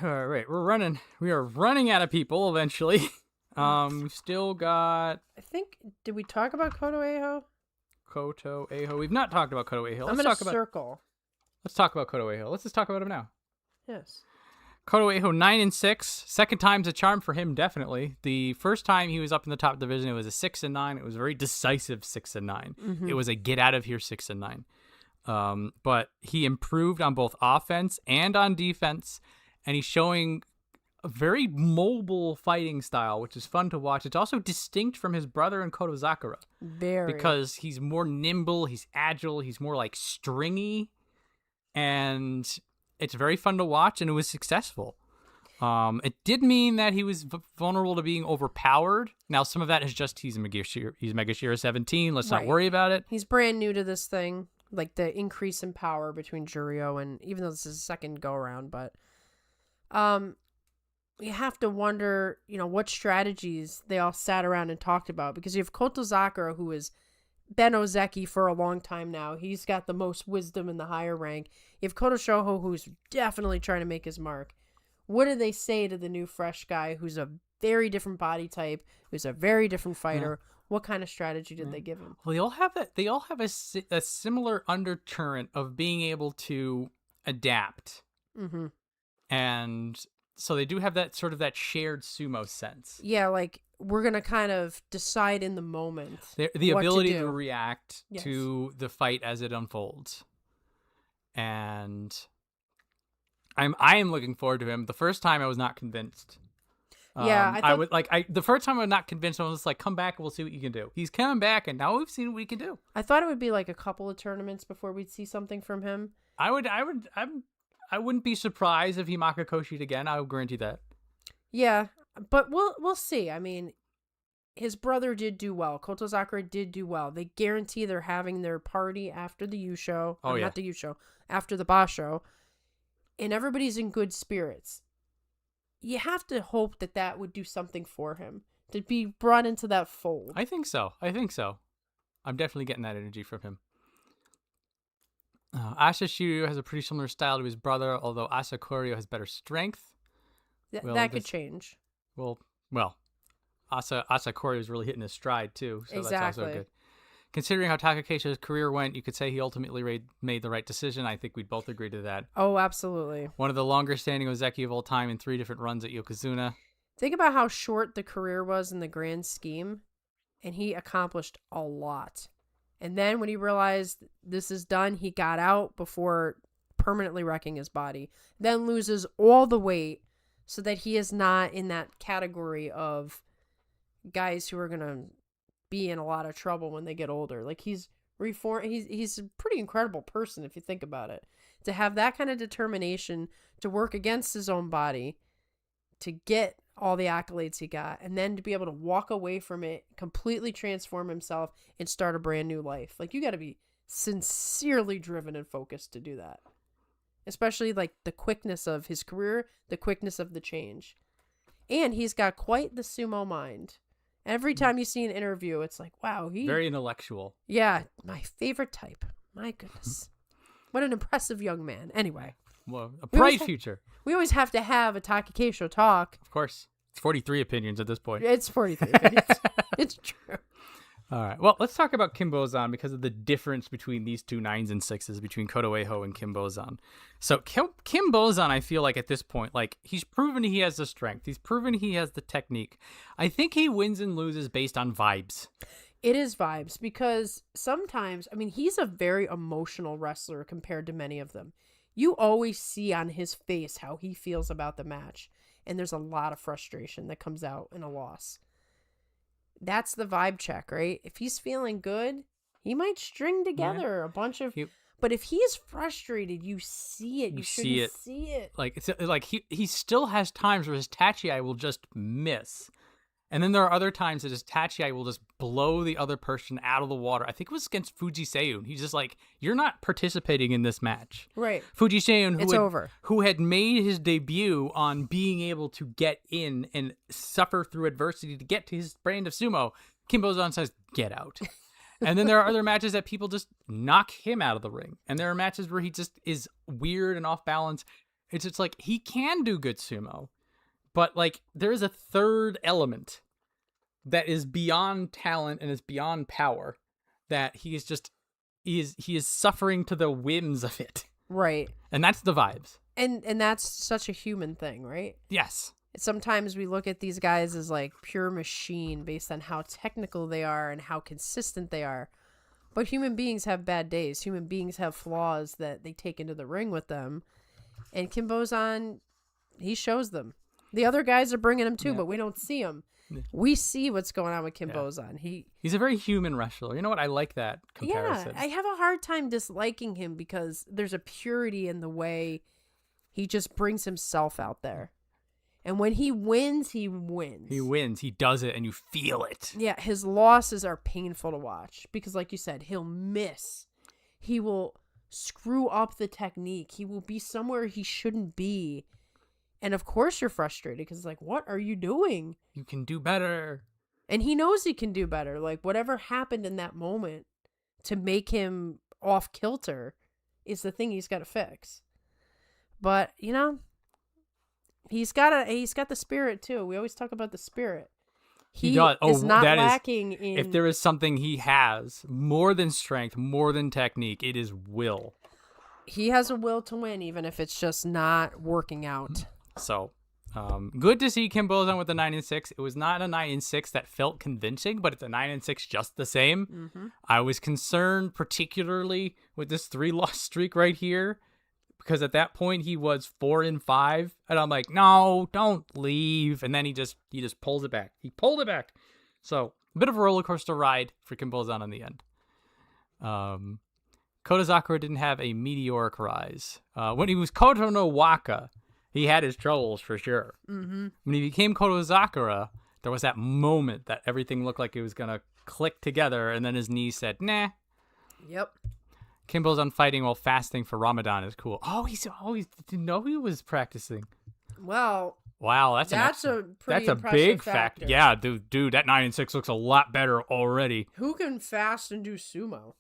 Speaker 1: All right, we are running out of people eventually. We've still got.
Speaker 2: I think. Did we talk about Koto Eiho?
Speaker 1: Koto Eiho. We've not talked about Koto Eiho.
Speaker 2: I'm in a circle.
Speaker 1: Let's talk about Koto Eiho. Let's just talk about him now.
Speaker 2: Yes.
Speaker 1: Koto Eiho 9-6. Second time's a charm for him, definitely. The first time he was up in the top division, it was a 6-9. It was a very decisive 6-9. Mm-hmm. It was a get out of here 6-9. But he improved on both offense and on defense. And he's showing a very mobile fighting style, which is fun to watch. It's also distinct from his brother in Kotozakura.
Speaker 2: Very.
Speaker 1: Because he's more nimble, he's agile, he's more like stringy. And it's very fun to watch, and it was successful. It did mean that he was vulnerable to being overpowered. Now, some of that is just he's Megashira 17. Let's not worry about it.
Speaker 2: He's brand new to this thing, like the increase in power between Juryo and even though this is a second go around, but you have to wonder, what strategies they all sat around and talked about because you have Kotozakura, who has been Ozeki for a long time now. He's got the most wisdom in the higher rank. You have Koto Shoho, who's definitely trying to make his mark. What do they say to the new fresh guy who's a very different body type, who's a very different fighter? Yeah. What kind of strategy did they give him?
Speaker 1: Well, they all have that. They all have a similar undercurrent of being able to adapt. Mm-hmm. And so they do have that sort of that shared sumo sense.
Speaker 2: Yeah, like we're going to kind of decide in the moment.
Speaker 1: The ability to react to the fight as it unfolds. And I am looking forward to him. The first time I was not convinced. The first time I was not convinced. I was just like, come back and we'll see what you can do. He's coming back and now we've seen what he can do.
Speaker 2: I thought it would be like a couple of tournaments before we'd see something from him.
Speaker 1: I wouldn't be surprised if he Makakoshi'd again. I will guarantee that.
Speaker 2: Yeah, but we'll see. I mean, his brother did do well. Kotozakura did do well. They guarantee they're having their party after the Yusho. Not the Yusho. After the Basho. And everybody's in good spirits. You have to hope that would do something for him. To be brought into that fold.
Speaker 1: I think so. I'm definitely getting that energy from him. Asa Shiryu has a pretty similar style to his brother, although Asa Koryu has better strength.
Speaker 2: That could change.
Speaker 1: Well, Asa Koryu is really hitting his stride too, so
Speaker 2: exactly.
Speaker 1: That's also good. Considering how Takakeisho's career went, you could say he ultimately made the right decision. I think we'd both agree to that.
Speaker 2: Oh, absolutely.
Speaker 1: One of the longer-standing Ozeki of all time in 3 different runs at Yokozuna.
Speaker 2: Think about how short the career was in the grand scheme, and he accomplished a lot. And then when he realized this is done, he got out before permanently wrecking his body, then loses all the weight so that he is not in that category of guys who are going to be in a lot of trouble when they get older. Like, he's a pretty incredible person if you think about it. To have that kind of determination to work against his own body, to get all the accolades he got, and then to be able to walk away from it, completely transform himself, and start a brand new life. Like, you got to be sincerely driven and focused to do that. Especially, like, the quickness of his career, the quickness of the change. And he's got quite the sumo mind. Every time you see an interview, it's like, wow,
Speaker 1: very intellectual.
Speaker 2: Yeah, my favorite type. My goodness. What an impressive young man. Anyway.
Speaker 1: Well, a bright future.
Speaker 2: We always have to have a Taki Keisho talk.
Speaker 1: Of course. It's 43 opinions at this point.
Speaker 2: It's 43 opinions. It's true.
Speaker 1: All right. Well, let's talk about Kim Bozan because of the difference between these two 9s and 6s, between Kotoeho and Kim Bozan. So Kim Bozan, I feel like at this point, like, he's proven he has the strength. He's proven he has the technique. I think he wins and loses based on vibes.
Speaker 2: It is vibes because sometimes, I mean, he's a very emotional wrestler compared to many of them. You always see on his face how he feels about the match. And there's a lot of frustration that comes out in a loss. That's the vibe check, right? If he's feeling good, he might string together a bunch of... But if he's frustrated, you see it. You shouldn't see it.
Speaker 1: Like, it's like he still has times where his Tachi will just miss. And then there are other times that his Tachi will just blow the other person out of the water. I think it was against Fuji Seiyun. He's just like, you're not participating in this match.
Speaker 2: Right.
Speaker 1: Fuji Seiyun,
Speaker 2: over.
Speaker 1: Who had made his debut on being able to get in and suffer through adversity to get to his brand of sumo. Kim Bozan says, get out. And then there are other matches that people just knock him out of the ring. And there are matches where he just is weird and off balance. It's just like, he can do good sumo. But, like, there is a third element that is beyond talent and is beyond power that he is suffering to the whims of it.
Speaker 2: Right.
Speaker 1: And that's the vibes.
Speaker 2: And that's such a human thing, right?
Speaker 1: Yes.
Speaker 2: Sometimes we look at these guys as like pure machine based on how technical they are and how consistent they are. But human beings have bad days. Human beings have flaws that they take into the ring with them. And Kim Bozan, he shows them. The other guys are bringing him too, but we don't see him. Yeah. We see what's going on with Kim Bozan.
Speaker 1: He's a very human wrestler. You know what? I like that comparison.
Speaker 2: Yeah, I have a hard time disliking him because there's a purity in the way he just brings himself out there. And when he wins, he wins.
Speaker 1: He wins. He does it, and you feel it.
Speaker 2: Yeah, his losses are painful to watch because, like you said, he'll miss. He will screw up the technique. He will be somewhere he shouldn't be. And of course you're frustrated because it's like, what are you doing?
Speaker 1: You can do better.
Speaker 2: And he knows he can do better. Like, whatever happened in that moment to make him off kilter is the thing he's got to fix. But, you know, he's got the spirit too. We always talk about the spirit. He does. Is not lacking in...
Speaker 1: If there is something he has, more than strength, more than technique, it is will.
Speaker 2: He has a will to win, even if it's just not working out.
Speaker 1: So, good to see Kim Bozan with the 9 and 6. It was not a 9 and 6 that felt convincing, but it's a 9 and 6 just the same. Mm-hmm. I was concerned particularly with this 3-loss streak right here, because at that point he was 4 and 5, and I'm like, no, don't leave. And then he just pulls it back. He pulled it back. So, a bit of a roller coaster ride for Kim Bozan in the end. Kotozakura didn't have a meteoric rise. When he was Koto no Waka, he had his troubles for sure. Mm-hmm. When he became Kotozakura, there was that moment that everything looked like it was going to click together, and then his knee said, nah.
Speaker 2: Yep.
Speaker 1: Kim Bozan fighting while fasting for Ramadan is cool. Oh, he didn't know he was practicing.
Speaker 2: Well,
Speaker 1: wow, that's
Speaker 2: a
Speaker 1: big factor. Yeah, dude, that 9 and 6 looks a lot better already.
Speaker 2: Who can fast and do sumo?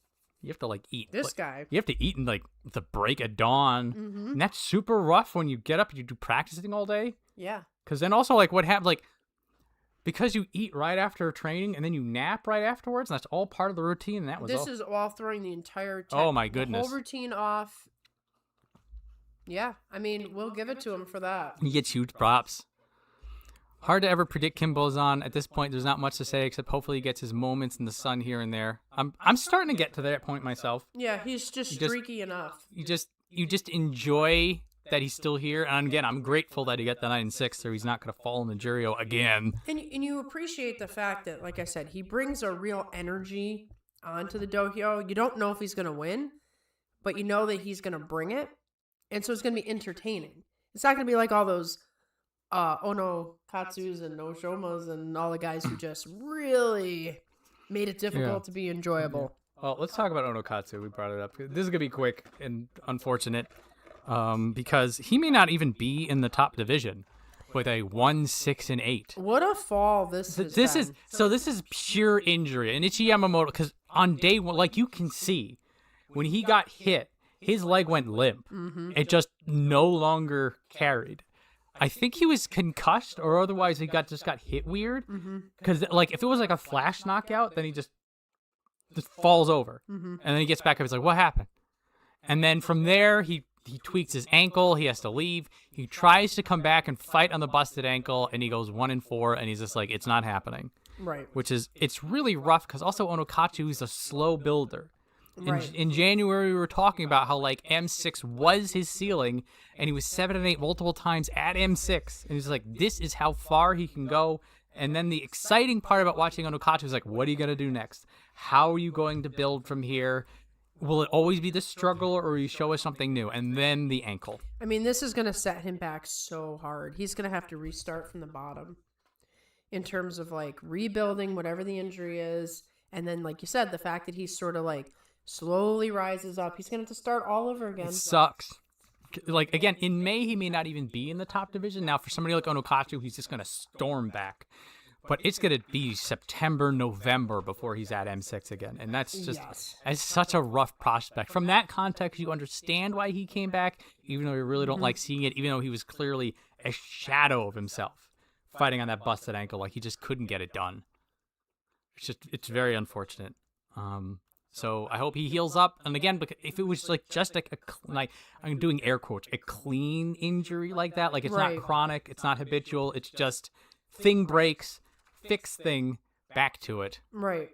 Speaker 1: You have to eat.
Speaker 2: This guy.
Speaker 1: You have to eat in the break of dawn. Mm-hmm. And that's super rough when you get up and you do practicing all day.
Speaker 2: Yeah.
Speaker 1: Because then also what happens, because you eat right after training and then you nap right afterwards, and that's all part of the routine. And
Speaker 2: this is all throwing the entire
Speaker 1: oh my goodness,
Speaker 2: the whole routine off. Yeah, I mean, we'll give it to him for that.
Speaker 1: He gets huge props. Hard to ever predict Kim Bozan. At this point, there's not much to say except hopefully he gets his moments in the sun here and there. I'm starting to get to that point myself.
Speaker 2: Yeah, he's just streaky enough.
Speaker 1: you just enjoy that he's still here. And again, I'm grateful that he got the 9-6, so he's not going to fall in the Juryo again.
Speaker 2: And you appreciate the fact that, like I said, he brings a real energy onto the dohyo. You don't know if he's going to win, but you know that he's going to bring it. And so it's going to be entertaining. It's not going to be like all those Ono Katsus and Oshomas and all the guys who just really made it difficult to be enjoyable.
Speaker 1: Well, let's talk about Onokatsu. We brought it up. This is going to be quick and unfortunate because he may not even be in the top division with a 1-6-8.
Speaker 2: What a fall this has been.
Speaker 1: This is pure injury. And Ichi Yamamoto, because on day one, like you can see, when he got hit, his leg went limp. Mm-hmm. It just no longer carried. I think he was concussed, or otherwise he just got hit weird. Because like if it was like a flash knockout, then he just falls over, and then he gets back up. He's like, "What happened?" And then from there, he tweaks his ankle. He has to leave. He tries to come back and fight on the busted ankle, and he goes 1-4, and he's just like, "It's not happening."
Speaker 2: Right.
Speaker 1: It's really rough because also Onokatsu is a slow builder.
Speaker 2: Right.
Speaker 1: In January, we were talking about how like M6 was his ceiling, and he was 7-8 multiple times at M6, and he's like, this is how far he can go. And then the exciting part about watching Onokatsu is like, what are you gonna do next? How are you going to build from here? Will it always be the struggle, or will you show us something new? And then the ankle.
Speaker 2: I mean, this is going to set him back so hard. He's going to have to restart from the bottom in terms of like rebuilding whatever the injury is. And then, like you said, the fact that he's sort of like slowly rises up. He's going to have to start all over again.
Speaker 1: It sucks. Like, again, in May, he may not even be in the top division. Now, for somebody like Onokatsu, he's just going to storm back. But it's going to be September, November before he's at M6 again. And that's just it's such a rough prospect. From that context, you understand why he came back, even though you really don't like seeing it, even though he was clearly a shadow of himself fighting on that busted ankle. Like, he just couldn't get it done. It's very unfortunate. So I hope he heals up. And again, if it was like just like I'm doing air quotes, a clean injury like that, like it's not chronic, it's not habitual, it's just thing breaks, fix thing, back to it.
Speaker 2: Right.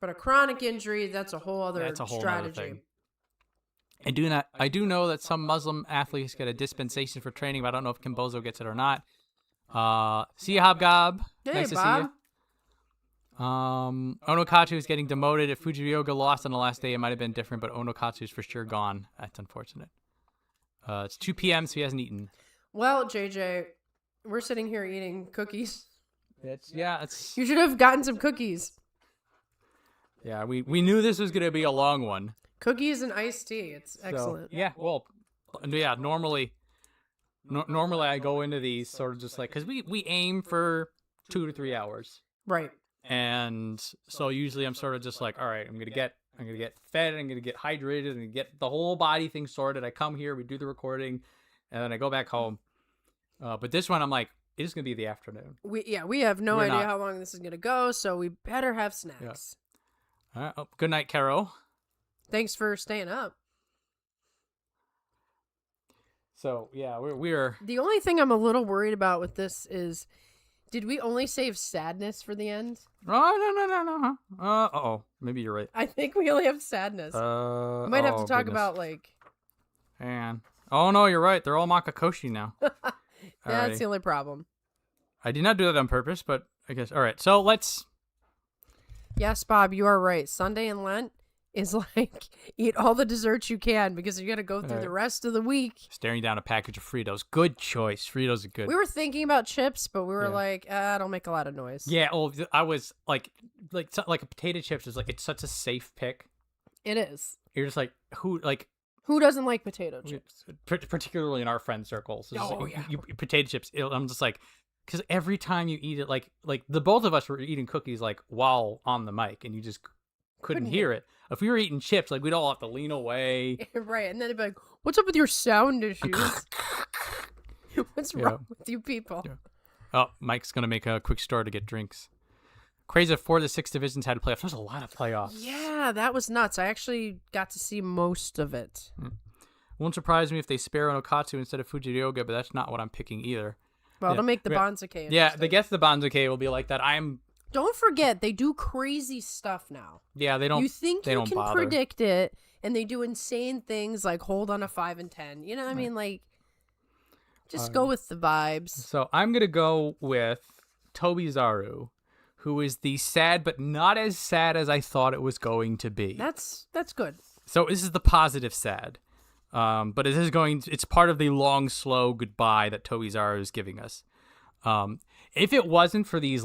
Speaker 2: But a chronic injury, that's a whole other strategy.
Speaker 1: Other thing. I do know that some Muslim athletes get a dispensation for training, but I don't know if Kimbozo gets it or not. See you, Hobgob.
Speaker 2: Hey,
Speaker 1: nice to
Speaker 2: Bob.
Speaker 1: see you. Onokatsu is getting demoted. If Fujioka lost on the last day, it might have been different, but Onokatsu is for sure gone. That's unfortunate. It's 2 p.m., so he hasn't eaten.
Speaker 2: Well, JJ, we're sitting here eating cookies.
Speaker 1: It's
Speaker 2: You should have gotten some cookies.
Speaker 1: Yeah, we knew this was going to be a long one.
Speaker 2: Cookies and iced tea. It's excellent.
Speaker 1: Normally I go into these sort of just like, because we aim for 2 to 3 hours.
Speaker 2: Right.
Speaker 1: And so usually I'm sort of just like, all right, I'm gonna get fed, I'm gonna get hydrated, and get the whole body thing sorted. I come here, we do the recording, and then I go back home. But this one, I'm like, it's gonna be the afternoon.
Speaker 2: We have no idea how long this is gonna go, so we better have snacks.
Speaker 1: Yeah. Good night, Caro.
Speaker 2: Thanks for staying up.
Speaker 1: So yeah, we're
Speaker 2: The only thing I'm a little worried about with this is, did we only save sadness for the end?
Speaker 1: Oh, no. Maybe you're right.
Speaker 2: I think we only have sadness. We might have to talk about, like...
Speaker 1: Man. Oh, no, you're right. They're all Makakoshi now.
Speaker 2: That's the only problem.
Speaker 1: I did not do that on purpose, but I guess... All right, so let's...
Speaker 2: Yes, Bob, you are right. Sunday in Lent is like, eat all the desserts you can, because you're going to go through the rest of the week.
Speaker 1: Staring down a package of Fritos. Good choice. Fritos are good.
Speaker 2: We were thinking about chips, but we were like, don't make a lot of noise.
Speaker 1: Yeah, I was like a potato chips is like, it's such a safe pick.
Speaker 2: It is.
Speaker 1: You're just like, who
Speaker 2: doesn't like potato chips?
Speaker 1: Particularly in our friend circles. You potato chips. I'm just like, because every time you eat it, like the both of us were eating cookies like while on the mic, and you just couldn't hear it. If we were eating chips, like we'd all have to lean away.
Speaker 2: Right, and then they'd be like, "What's up with your sound issues? What's wrong with you people?"
Speaker 1: Yeah. Oh, Mike's gonna make a quick store to get drinks. Crazy that 4 of the 6 divisions had playoffs. There's a lot of playoffs.
Speaker 2: Yeah, that was nuts. I actually got to see most of it.
Speaker 1: Won't surprise me if they spare Onokatsu instead of Fujioka, but that's not what I'm picking either.
Speaker 2: Well, they'll make the Banzuke.
Speaker 1: Yeah, they get the Banzuke will be like that. I'm
Speaker 2: Don't forget, they do crazy stuff now.
Speaker 1: Yeah, they don't.
Speaker 2: You think
Speaker 1: they
Speaker 2: you
Speaker 1: don't
Speaker 2: can
Speaker 1: bother.
Speaker 2: predict it, and they do insane things like hold on a 5 and 10. You know what I mean? Like, just go with the vibes.
Speaker 1: So I'm gonna go with Tobizaru, who is the sad but not as sad as I thought it was going to be.
Speaker 2: That's good.
Speaker 1: So this is the positive sad. But it is it's part of the long, slow goodbye that Tobizaru is giving us. If it wasn't for these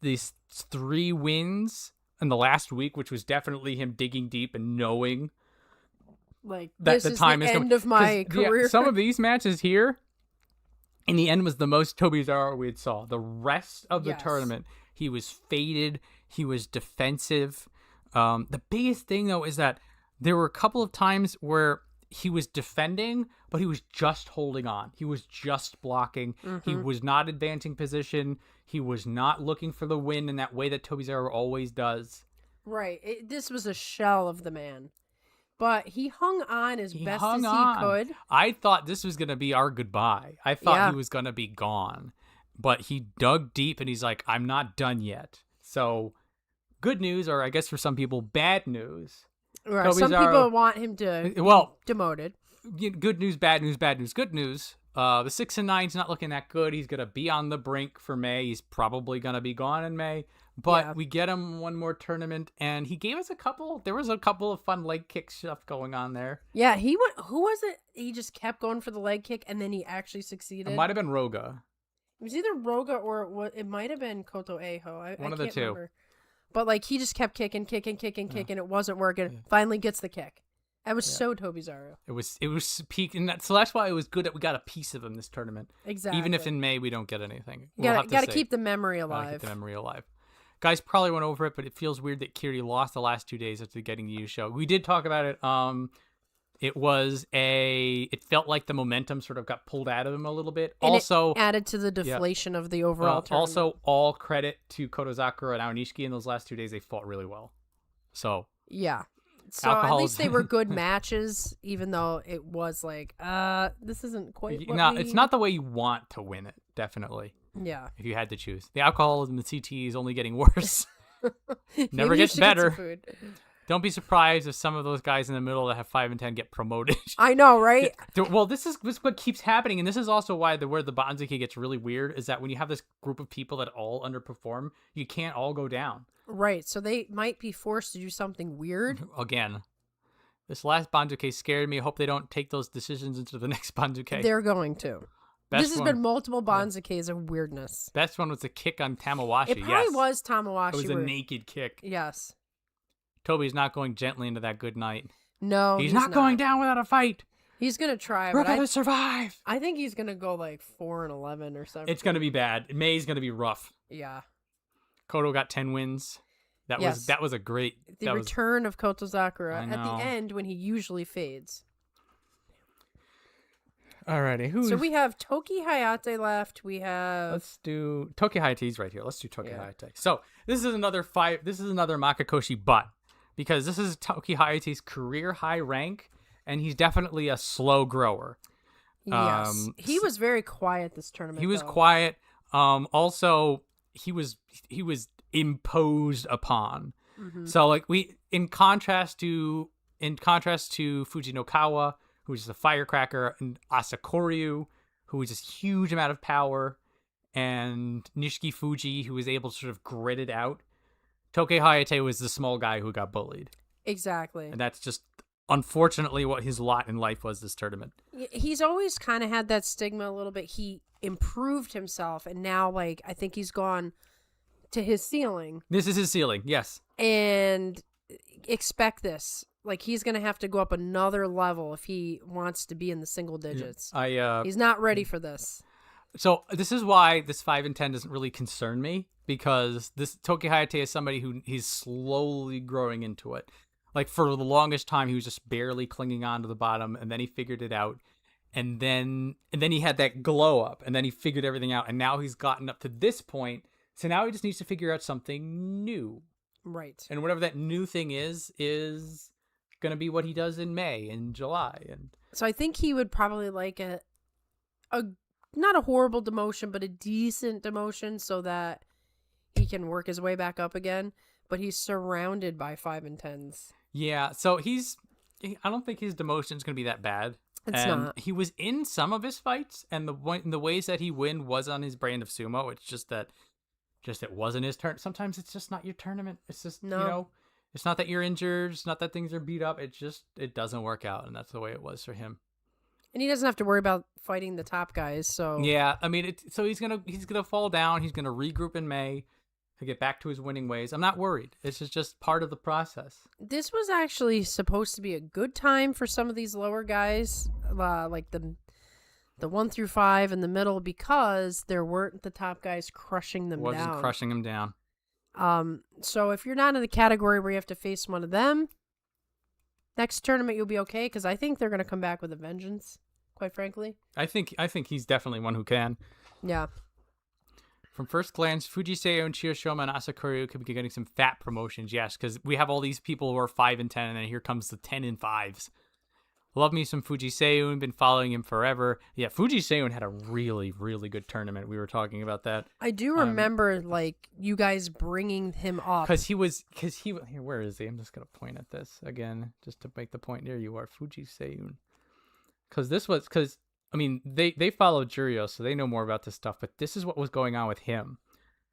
Speaker 1: these 3 wins in the last week, which was definitely him digging deep and knowing
Speaker 2: Like,
Speaker 1: that
Speaker 2: this
Speaker 1: the
Speaker 2: is
Speaker 1: time
Speaker 2: the
Speaker 1: is
Speaker 2: end
Speaker 1: coming.
Speaker 2: of my
Speaker 1: 'Cause,
Speaker 2: career.
Speaker 1: some of these matches here, in the end, was the most Tobizaru we had saw. The rest of the
Speaker 2: Yes.
Speaker 1: tournament, he was faded. He was defensive. The biggest thing, though, is that there were a couple of times where he was defending, but he was just holding on. He was just blocking. He was not advancing position. He was not looking for the win in that way that Tobizaru always does.
Speaker 2: Right. This was a shell of the man. But he hung on as best as he could.
Speaker 1: I thought this was going to be our goodbye. I thought
Speaker 2: Yeah.
Speaker 1: he was going to be gone. But he dug deep and he's like, I'm not done yet. So, good news, or I guess for some people, bad news.
Speaker 2: Right. Some
Speaker 1: Tobizaru-
Speaker 2: people want him to
Speaker 1: Well,
Speaker 2: be demoted.
Speaker 1: good news, bad news, bad news, good news. The 6 and 9's not looking that good. He's going to be on the brink for May. He's probably going to be gone in May. But
Speaker 2: Yeah.
Speaker 1: we get him one more tournament, and he gave us there was a couple of fun leg kick stuff going on there.
Speaker 2: Yeah, he went. Who was it? He just kept going for the leg kick, and then he actually succeeded.
Speaker 1: It might have been Roga.
Speaker 2: It was either Roga or it might have been Koto Eho. I
Speaker 1: One of the
Speaker 2: can't
Speaker 1: two.
Speaker 2: remember. But like he just kept kicking. It wasn't working. Finally gets the kick. That was so Tobizaru.
Speaker 1: It was peak, and so that's why it was good that we got a piece of him this tournament.
Speaker 2: Exactly.
Speaker 1: Even if in May we don't get anything,
Speaker 2: you
Speaker 1: we'll have
Speaker 2: gotta
Speaker 1: to
Speaker 2: keep the memory
Speaker 1: Gotta
Speaker 2: alive.
Speaker 1: keep the memory alive. Guys probably went over it, but it feels weird that Kiri lost the last 2 days after getting the show. We did talk about it. It felt like the momentum sort of got pulled out of him a little bit.
Speaker 2: And
Speaker 1: Also,
Speaker 2: it added to the deflation of the overall tournament.
Speaker 1: also all credit to Kotozakura and Aonishiki in those last 2 days. They fought really well. So
Speaker 2: Yeah. So at
Speaker 1: Alcohol
Speaker 2: least
Speaker 1: is-
Speaker 2: they were good matches, even though it was like, this isn't quite what
Speaker 1: no,
Speaker 2: we...
Speaker 1: it's not the way you want to win it. Definitely,
Speaker 2: Yeah.
Speaker 1: if you had to choose, the alcohol in the CT is only getting worse. Never
Speaker 2: Maybe you
Speaker 1: gets
Speaker 2: should get some
Speaker 1: better.
Speaker 2: food.
Speaker 1: Don't be surprised if some of those guys in the middle that have 5 and 10 get promoted.
Speaker 2: I know, right?
Speaker 1: Well, this is what keeps happening, and this is also why where the Banzuki gets really weird is that when you have this group of people that all underperform, you can't all go down.
Speaker 2: Right. So they might be forced to do something weird.
Speaker 1: Again, this last Banzuke scared me. I hope they don't take those decisions into the next Banzuke.
Speaker 2: They're going to.
Speaker 1: Best
Speaker 2: This has
Speaker 1: one-
Speaker 2: been multiple Banzukes of weirdness.
Speaker 1: Best one was the kick on Tamawashi.
Speaker 2: It probably
Speaker 1: yes.
Speaker 2: was Tamawashi.
Speaker 1: It was a
Speaker 2: where-
Speaker 1: naked kick.
Speaker 2: Yes.
Speaker 1: Toby's not going gently into that good night.
Speaker 2: No,
Speaker 1: he's not going down without a fight.
Speaker 2: He's gonna try,
Speaker 1: We're
Speaker 2: but
Speaker 1: gonna survive.
Speaker 2: I think he's gonna go like 4-11 or something.
Speaker 1: It's gonna be bad. May's gonna be rough.
Speaker 2: Yeah.
Speaker 1: Koto got 10 wins.
Speaker 2: Yes.
Speaker 1: That was a great.
Speaker 2: The
Speaker 1: that
Speaker 2: return of Kotozakura
Speaker 1: I
Speaker 2: at
Speaker 1: know.
Speaker 2: the end when he usually fades.
Speaker 1: Alrighty, who's
Speaker 2: So we have Toki Hayate left. We have
Speaker 1: Let's do Toki Hayate's right here. Let's do Toki
Speaker 2: Yeah.
Speaker 1: Hayate. So this is another Makakoshi butt because this is Toki Hayate's career high rank, and he's definitely a slow grower.
Speaker 2: yes. He was very quiet this tournament.
Speaker 1: He was
Speaker 2: though.
Speaker 1: quiet. Also, he was imposed upon.
Speaker 2: Mhm.
Speaker 1: So like in contrast to Fujinokawa, who is a firecracker, and Asakoryu, who is this huge amount of power, and Nishiki Fuji, who was able to sort of grit it out. Toki Hayate was the small guy who got bullied.
Speaker 2: Exactly.
Speaker 1: And that's just unfortunately what his lot in life was this tournament.
Speaker 2: He's always kind of had that stigma a little bit. He improved himself, and now like I think he's gone to his ceiling.
Speaker 1: This is his ceiling, yes.
Speaker 2: And expect this. Like he's gonna have to go up another level if he wants to be in the single digits. He's not ready for this.
Speaker 1: So this is why this 5 and 10 doesn't really concern me, because this Toki Hayate is somebody who he's slowly growing into it. Like for the longest time, he was just barely clinging on to the bottom, and then he figured it out, and then he had that glow up, and then he figured everything out, and now he's gotten up to this point. So now he just needs to figure out something new,
Speaker 2: Right.
Speaker 1: and whatever that new thing is going to be what he does in May and July, and
Speaker 2: So I think he would probably like a not a horrible demotion, but a decent demotion, so that he can work his way back up again, but he's surrounded by 5 and 10s.
Speaker 1: Yeah, so I don't think his demotion is going to be that bad.
Speaker 2: It's
Speaker 1: and
Speaker 2: not.
Speaker 1: He was in some of his fights, and the ways that he win was on his brand of sumo. It's just that it wasn't his turn. Sometimes it's just not your tournament. It's just, it's not that you're injured. It's not that things are beat up. It doesn't work out, and that's the way it was for him.
Speaker 2: And he doesn't have to worry about fighting the top guys, so...
Speaker 1: Yeah, I mean, so he's gonna fall down. He's gonna regroup in May to get back to his winning ways. I'm not worried. This is just part of the process.
Speaker 2: This was actually supposed to be a good time for some of these lower guys, like the 1 through 5 in the middle, because there weren't the top guys crushing them down.
Speaker 1: Wasn't crushing him down.
Speaker 2: So if you're not in the category where you have to face one of them, next tournament you'll be okay, because I think they're going to come back with a vengeance, quite frankly.
Speaker 1: I think he's definitely one who can.
Speaker 2: Yeah.
Speaker 1: From first glance, Fujiseo and Chiyoshoma and Asakura could be getting some fat promotions, yes, because we have all these people who are 5 and 10, and then here comes the 10 and 5s. Love me some Fujiseo, been following him forever. Yeah, Fujiseo had a really, really good tournament. We were talking about that.
Speaker 2: I do remember, you guys bringing him up.
Speaker 1: Because he, here, where is he? I'm just going to point at this again, just to make the point. There you are, Fujiseo. Because I mean, they follow Juryo, so they know more about this stuff, but this is what was going on with him.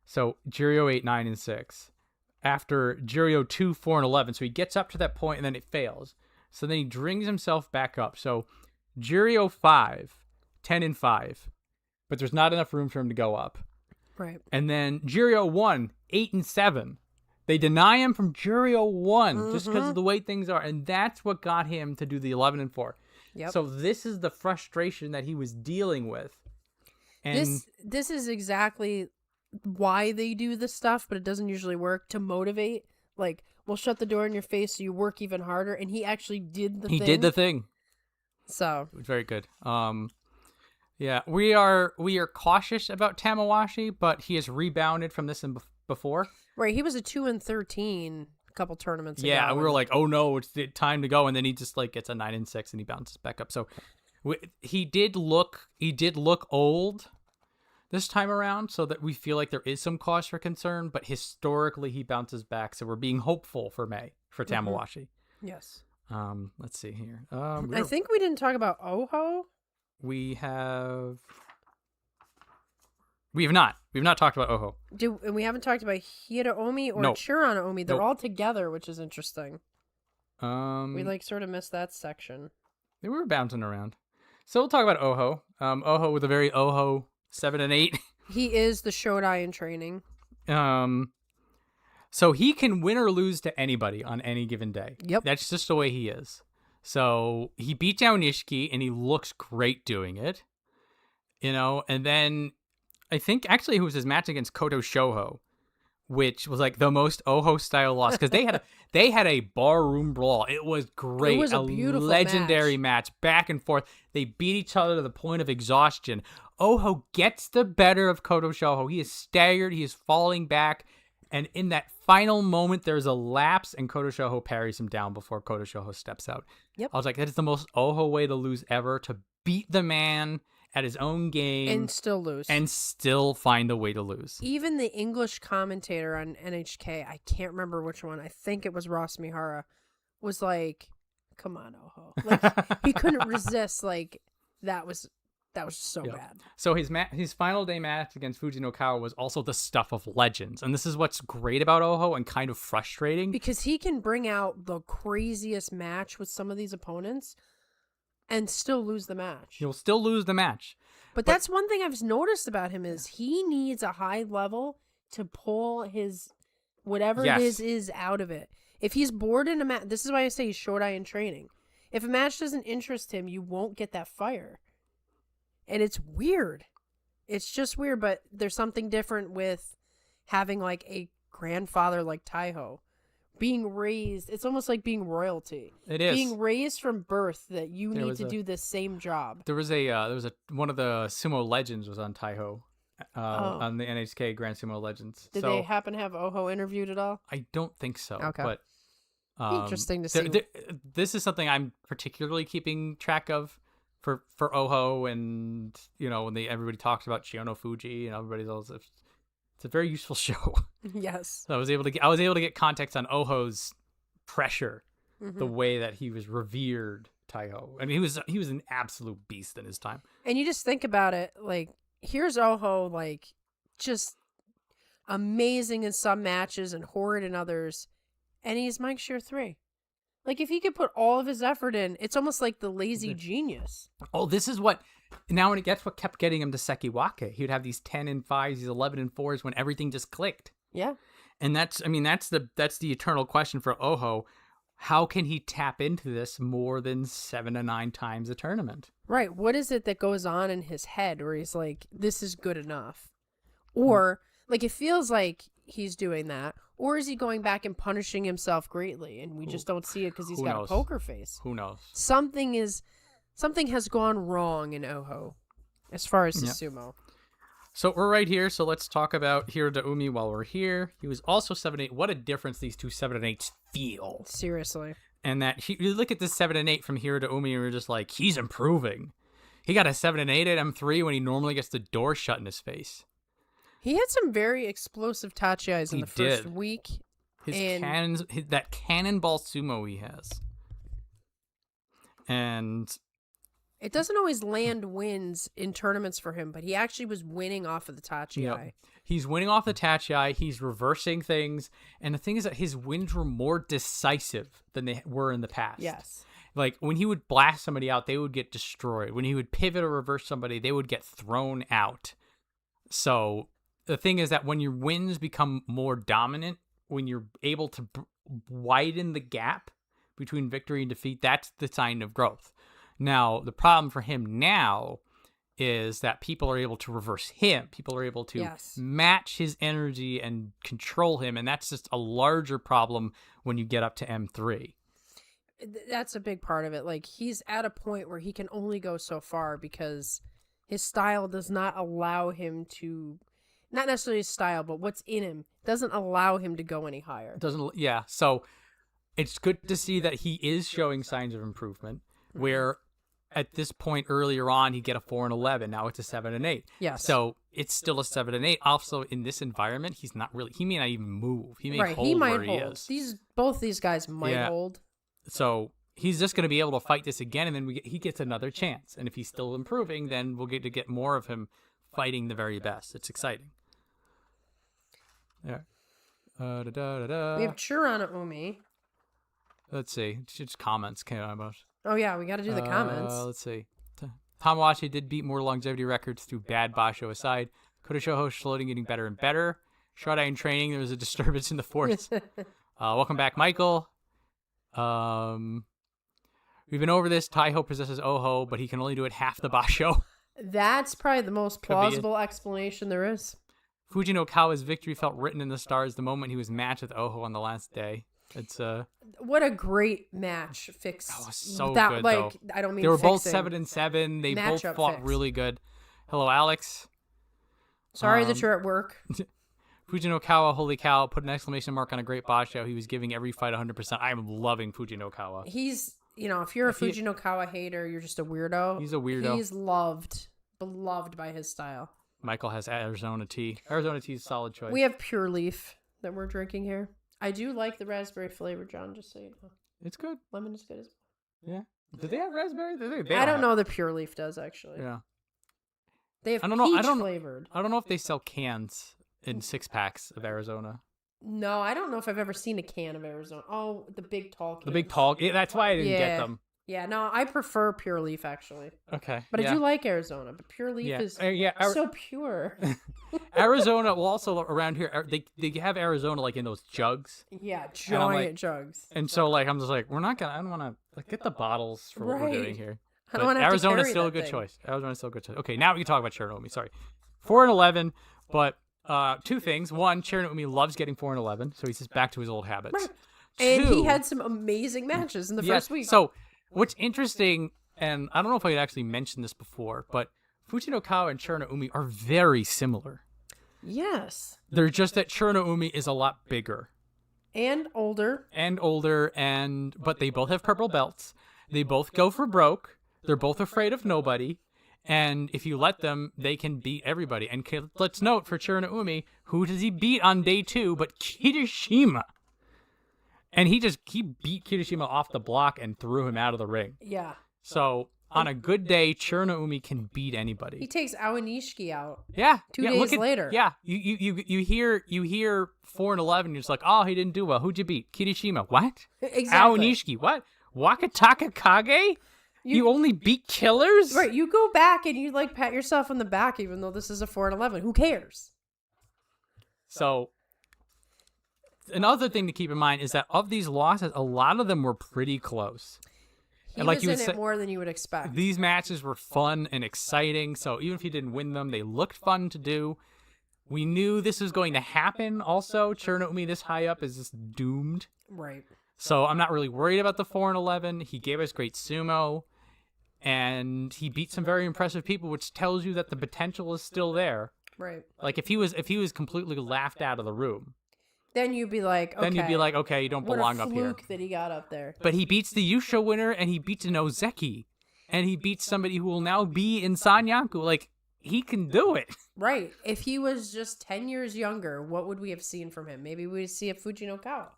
Speaker 1: So, Juryo 8, 9, and 6. After Juryo 2, 4, and 11, so he gets up to that point, and then it fails. So then he brings himself back up. So, Juryo 5, 10, and 5, but there's not enough room for him to go up.
Speaker 2: Right.
Speaker 1: And then Juryo 1, 8, and 7. They deny him from Juryo 1, just because of the way things are, and that's what got him to do the 11 and 4.
Speaker 2: Yep.
Speaker 1: So this is the frustration that he was dealing with. And
Speaker 2: this is exactly why they do this stuff, but it doesn't usually work to motivate. Like, we'll shut the door in your face so you work even harder, and he actually did the thing.
Speaker 1: He did the thing.
Speaker 2: So
Speaker 1: very good. Yeah, we are cautious about Tamawashi, but he has rebounded from this and before.
Speaker 2: Right, he was a 2 and 13 couple tournaments ago.
Speaker 1: Yeah, we were like, oh no, it's the time to go, and then he just gets a 9 and 6 and he bounces back up. So he did look old this time around, so that we feel like there is some cause for concern, but historically he bounces back, so we're being hopeful for May for Tamawashi.
Speaker 2: Yes.
Speaker 1: Let's see here.
Speaker 2: I think we didn't talk about Oho.
Speaker 1: We have not. We've not talked about Oho.
Speaker 2: And we haven't talked about Hiraomi or Churanomi. They're all together, which is interesting. We sort of missed that section.
Speaker 1: They were bouncing around. So we'll talk about Oho. Oho with a very Oho 7 and 8.
Speaker 2: He is the Shodai in training.
Speaker 1: So he can win or lose to anybody on any given day.
Speaker 2: Yep.
Speaker 1: That's just the way he is. So he beat Aonishiki, and he looks great doing it. And then I think actually it was his match against Koto Shoho, which was the most Oho style loss, because they had a barroom brawl. It was great.
Speaker 2: It was a beautiful
Speaker 1: legendary match, back and forth. They beat each other to the point of exhaustion. Oho gets the better of Koto Shoho. He is staggered. He is falling back. And in that final moment, there's a lapse, and Koto Shoho parries him down before Koto Shoho steps out.
Speaker 2: Yep.
Speaker 1: I was like, that is the most Oho way to lose ever, to beat the man at his own game.
Speaker 2: And still lose.
Speaker 1: And still find a way to lose.
Speaker 2: Even the English commentator on NHK, I can't remember which one, I think it was Ross Mihara, was like, come on, Oho. He couldn't resist. That was so bad.
Speaker 1: So his final day match against Fujinokawa was also the stuff of legends. And this is what's great about Oho and kind of frustrating.
Speaker 2: Because he can bring out the craziest match with some of these opponents and still lose the match.
Speaker 1: He'll still lose the match.
Speaker 2: But that's one thing I've noticed about him is he needs a high level to pull his whatever it is out of it. If he's bored in a match, this is why I say he's Shodai in training. If a match doesn't interest him, you won't get that fire. And it's weird. It's just weird, but there's something different with having a grandfather like Taiho. Being raised, it's almost like being royalty.
Speaker 1: It is.
Speaker 2: Being raised from birth that you need to do the same job.
Speaker 1: There was one of the sumo legends was on Taiho, on the NHK Grand Sumo Legends.
Speaker 2: Did they happen to have Oho interviewed at all?
Speaker 1: I don't think so.
Speaker 2: Okay.
Speaker 1: But
Speaker 2: interesting to see.
Speaker 1: This is something I'm particularly keeping track of for Oho, and when everybody talks about Chiyono Fuji and everybody's all It's a very useful show.
Speaker 2: Yes.
Speaker 1: So I was able to get context on Oho's pressure, the way that he was revered Taiho. I mean, he was an absolute beast in his time.
Speaker 2: And you just think about it, like, here's Oho, like, just amazing in some matches and horrid in others, and he's Mike Shear 3. Like, if he could put all of his effort in, it's almost like the lazy genius.
Speaker 1: Oh, this is what, now when that's what kept getting him to Sekiwake. He would have these 10 and 5s, these 11 and 4s when everything just clicked.
Speaker 2: Yeah.
Speaker 1: And that's the eternal question for Oho. How can he tap into this more than 7 to 9 times a tournament?
Speaker 2: Right. What is it that goes on in his head where he's like, this is good enough? Or, like, it feels like he's doing that. Or is he going back and punishing himself greatly and we just don't see it because he's got a poker face?
Speaker 1: Who knows?
Speaker 2: Something has gone wrong in Oho as far as the sumo.
Speaker 1: So we're right here, so let's talk about Hirota Umi while we're here. He was also 7-8. What a difference these two 7 and 8s feel.
Speaker 2: Seriously.
Speaker 1: And that you look at this 7 and 8 from Hirota Umi and you're just like, he's improving. He got a 7 and 8 at M3 when he normally gets the door shut in his face.
Speaker 2: He had some very explosive tachiais in the first week.
Speaker 1: That cannonball sumo he has. And
Speaker 2: it doesn't always land wins in tournaments for him, but he actually was winning off of the tachi.
Speaker 1: Yep. He's winning off the tachi. He's reversing things. And the thing is that his wins were more decisive than they were in the past.
Speaker 2: Yes.
Speaker 1: Like, when he would blast somebody out, they would get destroyed. When he would pivot or reverse somebody, they would get thrown out. So the thing is that when your wins become more dominant, when you're able to widen the gap between victory and defeat, that's the sign of growth. Now, the problem for him now is that people are able to reverse him. People are able to match his energy and control him, and that's just a larger problem when you get up to M3.
Speaker 2: That's a big part of it. Like, he's at a point where he can only go so far because his style does not allow him to... Not necessarily his style, but what's in him doesn't allow him to go any higher.
Speaker 1: So it's good to see that he is showing signs of improvement, where at this point earlier on, he'd get a 4 and 11. Now it's a 7 and 8.
Speaker 2: Yes.
Speaker 1: So it's still a 7 and 8. Also, in this environment, he may not even move. He may hold
Speaker 2: he might
Speaker 1: where
Speaker 2: hold.
Speaker 1: he is.
Speaker 2: Both these guys might hold.
Speaker 1: So he's just going to be able to fight this again, and then he gets another chance. And if he's still improving, then we'll get more of him fighting the very best. It's exciting. Yeah.
Speaker 2: We have Churana Umi.
Speaker 1: Let's see. Just comments came out about.
Speaker 2: Oh, yeah. We got to do the comments.
Speaker 1: Let's see. Tamawashi did beat more longevity records through bad Basho aside. Kodashoho floating getting better and better. Shot-eye in training. There was a disturbance in the force. Welcome back, Michael. We've been over this. Taiho possesses Oho, but he can only do it half the Basho.
Speaker 2: That's probably the most plausible explanation there is.
Speaker 1: Fujinokawa's victory felt written in the stars the moment he was matched with Oho on the last day. It's
Speaker 2: what a great match fix.
Speaker 1: That was so good, though.
Speaker 2: I don't mean
Speaker 1: they were
Speaker 2: fixing.
Speaker 1: both 7 and 7. They both fought
Speaker 2: fix.
Speaker 1: really good. Hello, Alex.
Speaker 2: Sorry that you're at work.
Speaker 1: Fujinokawa, holy cow, put an exclamation mark on a great Basho. He was giving every fight 100%. I'm loving Fujinokawa.
Speaker 2: He's, if you're a Fujinokawa hater, you're just a weirdo.
Speaker 1: He's a weirdo.
Speaker 2: He's beloved by his style.
Speaker 1: Michael has Arizona tea. Arizona tea is a solid choice.
Speaker 2: We have Pure Leaf that we're drinking here. I do like the raspberry flavor, John, just so you know.
Speaker 1: It's good.
Speaker 2: Lemon is good as
Speaker 1: well. Yeah. Do they have raspberry?
Speaker 2: I don't know the Pure Leaf does, actually.
Speaker 1: Yeah.
Speaker 2: They have peach flavored.
Speaker 1: I don't know if they sell cans in 6-packs of Arizona.
Speaker 2: No, I don't know if I've ever seen a can of Arizona. Oh, the big tall cans.
Speaker 1: The big tall. Yeah, that's why I didn't get them.
Speaker 2: Yeah, no, I prefer Pure Leaf, actually.
Speaker 1: Okay.
Speaker 2: But I do like Arizona, but Pure Leaf is so pure.
Speaker 1: Arizona, well, also around here, they have Arizona, like, in those jugs.
Speaker 2: Yeah, giant jugs.
Speaker 1: And so, like, I'm just like, I don't want to, get the bottles for what we're doing here.
Speaker 2: I don't want to have
Speaker 1: Arizona's
Speaker 2: to carry
Speaker 1: still a
Speaker 2: that
Speaker 1: good
Speaker 2: thing.
Speaker 1: choice. Arizona's still a good choice. Okay, now we can talk about Chernoumi. Sorry. 4 and 11, but two things. One, Chernoumi loves getting 4 and 11, so he's just back to his old habits.
Speaker 2: Right. And he had some amazing matches in the first week.
Speaker 1: So, what's interesting, and I don't know if I had actually mentioned this before, but Fujinokawa and Chernoumi are very similar.
Speaker 2: Yes.
Speaker 1: They're just that Chernoumi is a lot bigger.
Speaker 2: And older.
Speaker 1: But they both have purple belts. They both go for broke. They're both afraid of nobody. And if you let them, they can beat everybody. And let's note for Chirona who does he beat on day 2 but Kirishima? And he beat Kirishima off the block and threw him out of the ring.
Speaker 2: Yeah.
Speaker 1: So on a good day, Chirona can beat anybody.
Speaker 2: He takes Aonishiki out.
Speaker 1: Yeah.
Speaker 2: 2 days later.
Speaker 1: Yeah. You hear 4-11, you're just like, oh, he didn't do well. Who'd you beat? Kirishima. What?
Speaker 2: Exactly.
Speaker 1: Aonishiki. What? Wakatakakage? You only beat killers?
Speaker 2: Right. You go back and you like pat yourself on the back, even though this is a 4-11. Who cares?
Speaker 1: So another thing to keep in mind is that of these losses, a lot of them were pretty close.
Speaker 2: He was in it more than you would expect.
Speaker 1: These matches were fun and exciting, so even if he didn't win them, they looked fun to do. We knew this was going to happen also. Chirona this high up is just doomed.
Speaker 2: Right.
Speaker 1: So I'm not really worried about the 4-11. He gave us great sumo, and he beat some very impressive people, which tells you that the potential is still there.
Speaker 2: Right.
Speaker 1: Like if he was completely laughed out of the room,
Speaker 2: then you'd be like, okay.
Speaker 1: You don't belong up here.
Speaker 2: What a fluke that he got up there.
Speaker 1: But he beats the Yusho winner, and he beats an Ozeki, and he beats somebody who will now be in Sanyaku. Like, he can do it.
Speaker 2: Right. If he was just 10 years younger, what would we have seen from him? Maybe we'd see a Fujinokawa.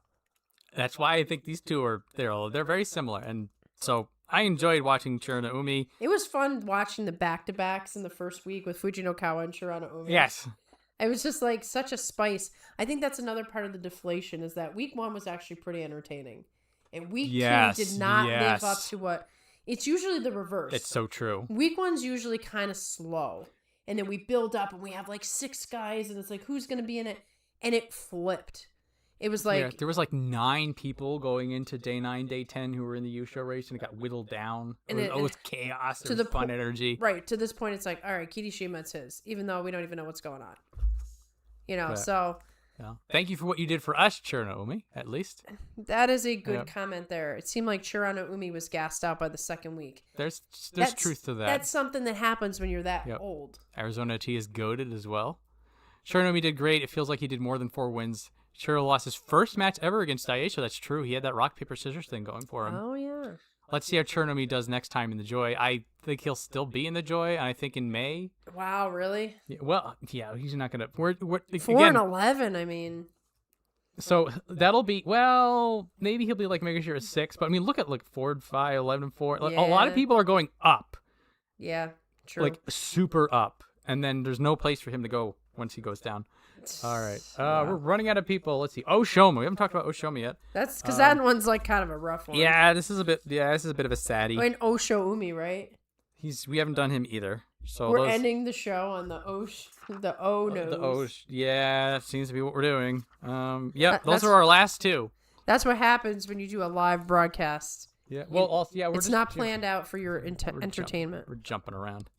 Speaker 1: That's why I think these two they're very similar, and so I enjoyed watching Chirona.
Speaker 2: It was fun watching the back-to-backs in the first week with Fujinokawa and Chirona.
Speaker 1: Yes.
Speaker 2: It was just like such a spice. I think that's another part of the deflation is that week 1 was actually pretty entertaining. And week 2 did not live up to what... It's usually the reverse.
Speaker 1: It's so true.
Speaker 2: Week 1's usually kind of slow. And then we build up and we have like 6 guys and it's like, who's going to be in it? And it flipped. It was like...
Speaker 1: there was like 9 people going into day 9, day 10 who were in the Yusho race and it got whittled down. It was chaos. It was fun energy.
Speaker 2: Right. To this point, it's like, all right, Kirishima, it's his. Even though we don't even know what's going on. So...
Speaker 1: Yeah. Thank you for what you did for us, Chirona, at least.
Speaker 2: That is a good comment there. It seemed like Chirona was gassed out by the second week.
Speaker 1: There's truth to that.
Speaker 2: That's something that happens when you're that old.
Speaker 1: Arizona T is goated as well. Chirona did great. It feels like he did more than 4 wins. Chiro lost his first match ever against Daisho. That's true. He had that rock, paper, scissors thing going for him.
Speaker 2: Oh, yeah.
Speaker 1: Let's see how Chirona does next time in the Joy. I think he'll still be in the Joy, and I think in May.
Speaker 2: Wow, really?
Speaker 1: Yeah, well, yeah, he's not going to...
Speaker 2: 4-11, I mean...
Speaker 1: So that'll be... Well, maybe he'll be like making sure 6, but I mean, look at 4, 5, 11, 4. Like, a lot of people are going up.
Speaker 2: Yeah, true.
Speaker 1: Like, super up. And then there's no place for him to go once he goes down. All right. We're running out of people. Let's see. Oshoma. We haven't talked about Oshoma yet.
Speaker 2: That's because that one's like kind of a rough one.
Speaker 1: Yeah, this is a bit of a saddie.
Speaker 2: And Osho-umi, right?
Speaker 1: We haven't done him either. So
Speaker 2: we're ending the show on the O nose.
Speaker 1: Yeah, seems to be what we're doing. Those are our last 2.
Speaker 2: That's what happens when you do a live broadcast.
Speaker 1: Yeah. Well,
Speaker 2: it's not planned out for your entertainment.
Speaker 1: We're jumping around.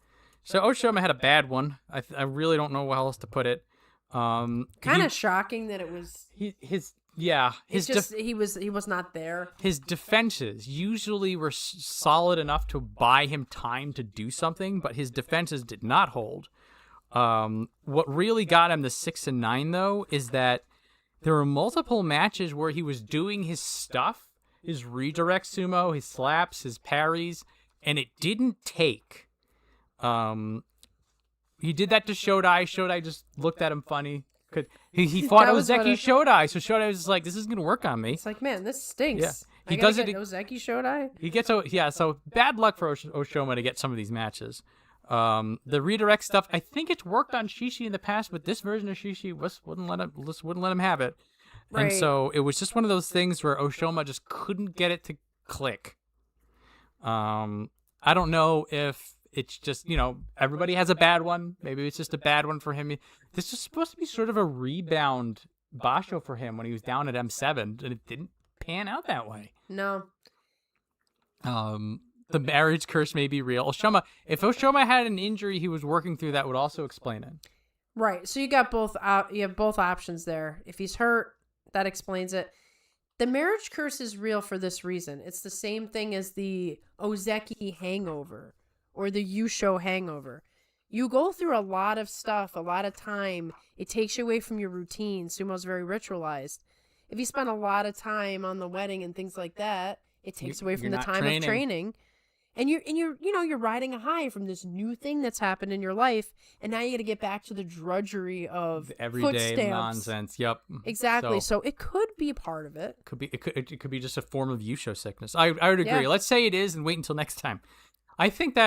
Speaker 1: So Oshoma had a bad one. I really don't know how else to put it.
Speaker 2: Kind of shocking that it was
Speaker 1: he was not there. His defenses usually were solid enough to buy him time to do something, but his defenses did not hold. What really got him the 6 and 9 though is that there were multiple matches where he was doing his stuff, his redirect sumo, his slaps, his parries, and it didn't take. He did that to Shodai. Shodai just looked at him funny. He fought Ozeki Shodai, so Shodai was just like, "This is gonna work on me."
Speaker 2: It's like, man, this stinks.
Speaker 1: Yeah.
Speaker 2: He does it. Ozeki Shodai.
Speaker 1: He gets so bad luck for Oshoma to get some of these matches. The redirect stuff, I think it's worked on Shishi in the past, but this version of Shishi wouldn't let him have it. Right. And so it was just one of those things where Oshoma just couldn't get it to click. I don't know if it's just, everybody has a bad one. Maybe it's just a bad one for him. This is supposed to be sort of a rebound Basho for him when he was down at M7, and it didn't pan out that way.
Speaker 2: No.
Speaker 1: The marriage curse may be real. If Oshoma had an injury he was working through, that would also explain it. Right.
Speaker 2: So you have both options there. If he's hurt, that explains it. The marriage curse is real for this reason. It's the same thing as the Ozeki hangover or the Yusho hangover. You go through a lot of stuff, a lot of time. It takes you away from your routine. Sumo's very ritualized. If you spend a lot of time on the wedding and things like that, it takes away from the time of training. And you're riding a high from this new thing that's happened in your life, and now you got to get back to the drudgery of
Speaker 1: The everyday
Speaker 2: foot stamps.
Speaker 1: nonsense. Yep.
Speaker 2: Exactly. So it could be a part of it.
Speaker 1: It could be just a form of Yusho sickness. I would agree.
Speaker 2: Yeah.
Speaker 1: Let's say it is and wait until next time. I think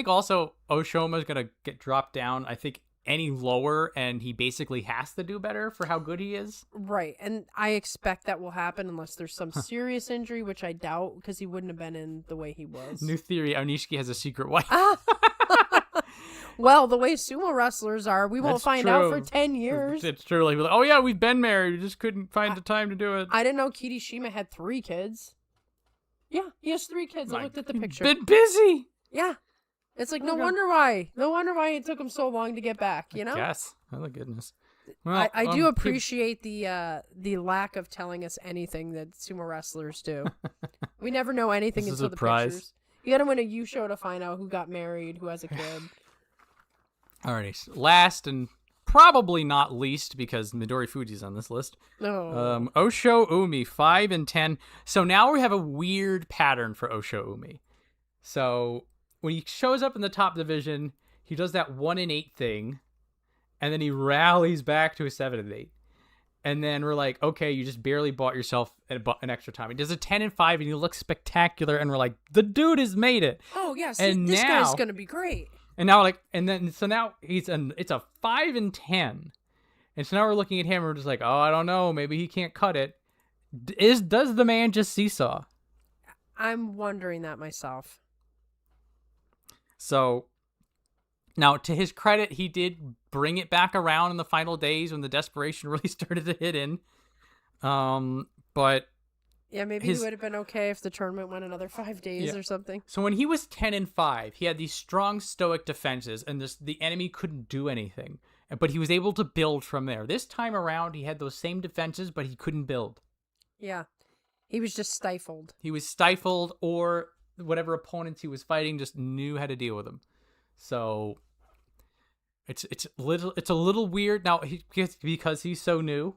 Speaker 1: also Oshoma is going to get dropped down. I think any lower and he basically has to do better for how good he is.
Speaker 2: Right. And I expect that will happen unless there's some serious injury, which I doubt because he wouldn't have been in the way he was.
Speaker 1: New theory, Aonishiki has a secret wife.
Speaker 2: Well, the way sumo wrestlers are, we won't
Speaker 1: That's
Speaker 2: find
Speaker 1: true.
Speaker 2: out for 10 years.
Speaker 1: It's true. Like, oh yeah, we've been married. We just couldn't find the time to do it.
Speaker 2: I didn't know Kirishima had 3 kids. Yeah, he has 3 kids. I looked at the picture.
Speaker 1: Been busy.
Speaker 2: Yeah. It's like, no wonder why it took him so long to get back, you know?
Speaker 1: Yes. Oh, goodness. Well,
Speaker 2: I do appreciate the lack of telling us anything that sumo wrestlers do. We never know anything
Speaker 1: This is
Speaker 2: until
Speaker 1: a
Speaker 2: the
Speaker 1: prize.
Speaker 2: pictures. You gotta win a Yusho to find out who got married, who has a kid.
Speaker 1: Alrighty. Last and probably not least, because Midori Fuji's on this list.
Speaker 2: No.
Speaker 1: Osho Umi, 5 and 10. So now we have a weird pattern for Osho Umi. So when he shows up in the top division, he does that 1 and 8 thing, and then he rallies back to a 7 and 8. And then we're like, okay, you just barely bought yourself an extra time. He does a 10 and 5, and he looks spectacular, and we're like, the dude has made it.
Speaker 2: Oh yes,
Speaker 1: and
Speaker 2: this
Speaker 1: now,
Speaker 2: guy's gonna be great.
Speaker 1: And now, so now it's a 5 and 10, and so now we're looking at him, and we're just like, oh, I don't know, maybe he can't cut it. Does the man just seesaw?
Speaker 2: I'm wondering that myself.
Speaker 1: So now, to his credit, he did bring it back around in the final days when the desperation really started to hit in. But
Speaker 2: yeah, maybe he would have been okay if the tournament went another 5 days or something.
Speaker 1: So when he was 10 and 5, he had these strong stoic defenses, and the enemy couldn't do anything. But he was able to build from there. This time around, he had those same defenses, but he couldn't build.
Speaker 2: Yeah, he was just stifled.
Speaker 1: He was stifled, or whatever opponents he was fighting just knew how to deal with him. So it's a little weird now because he's so new.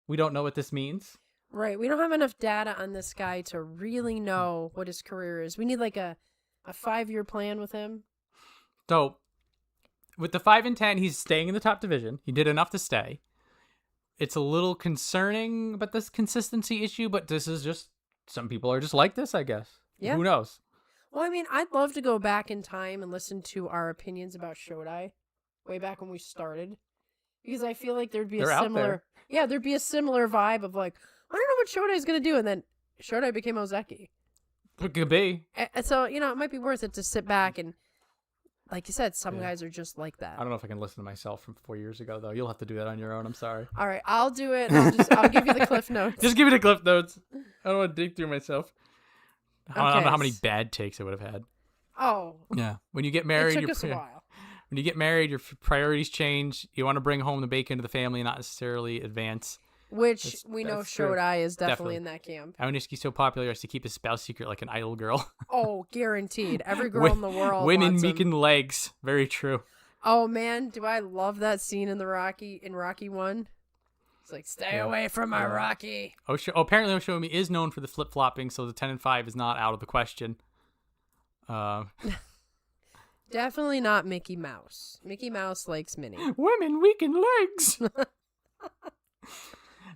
Speaker 1: We don't know what this means.
Speaker 2: Right. We don't have enough data on this guy to really know what his career is. We need like a 5-year plan with him.
Speaker 1: So with the 5 and 10, he's staying in the top division. He did enough to stay. It's a little concerning about this consistency issue, but this is just, some people are just like this, I guess.
Speaker 2: Yeah.
Speaker 1: Who knows?
Speaker 2: Well, I mean, I'd love to go back in time and listen to our opinions about Shodai way back when we started, because I feel like there'd be
Speaker 1: They're out there.
Speaker 2: there'd be a similar vibe of like, I don't know what Shodai's going to do. And then Shodai became Ozeki.
Speaker 1: It could be.
Speaker 2: And so, it might be worth it to sit back and, like you said, some guys are just like that.
Speaker 1: I don't know if I can listen to myself from 4 years ago, though. You'll have to do that on your own. I'm sorry.
Speaker 2: All right, I'll do it. I'll give you the cliff notes.
Speaker 1: Just give me the cliff notes. I don't want to dig through myself. I don't know how many
Speaker 2: Okay.
Speaker 1: bad takes I would have had.
Speaker 2: Oh,
Speaker 1: Yeah. When you get married,
Speaker 2: it took us a while.
Speaker 1: When you get married, your priorities change. You want to bring home the bacon to the family, not necessarily advance.
Speaker 2: Which we know
Speaker 1: that's true.
Speaker 2: Shodai is
Speaker 1: Definitely.
Speaker 2: definitely in that camp.
Speaker 1: Aonishiki's so popular, he has to keep his spouse secret like an idol girl.
Speaker 2: Oh, guaranteed. Every girl in the world
Speaker 1: Women
Speaker 2: wants him.
Speaker 1: making legs. Very true.
Speaker 2: Oh man, do I love that scene in Rocky 1? It's like, stay away from my Rocky.
Speaker 1: Apparently Oshomi is known for the flip-flopping, so the 10 and 5 is not out of the question.
Speaker 2: Definitely not Mickey Mouse. Mickey Mouse likes Minnie.
Speaker 1: Women weaken legs.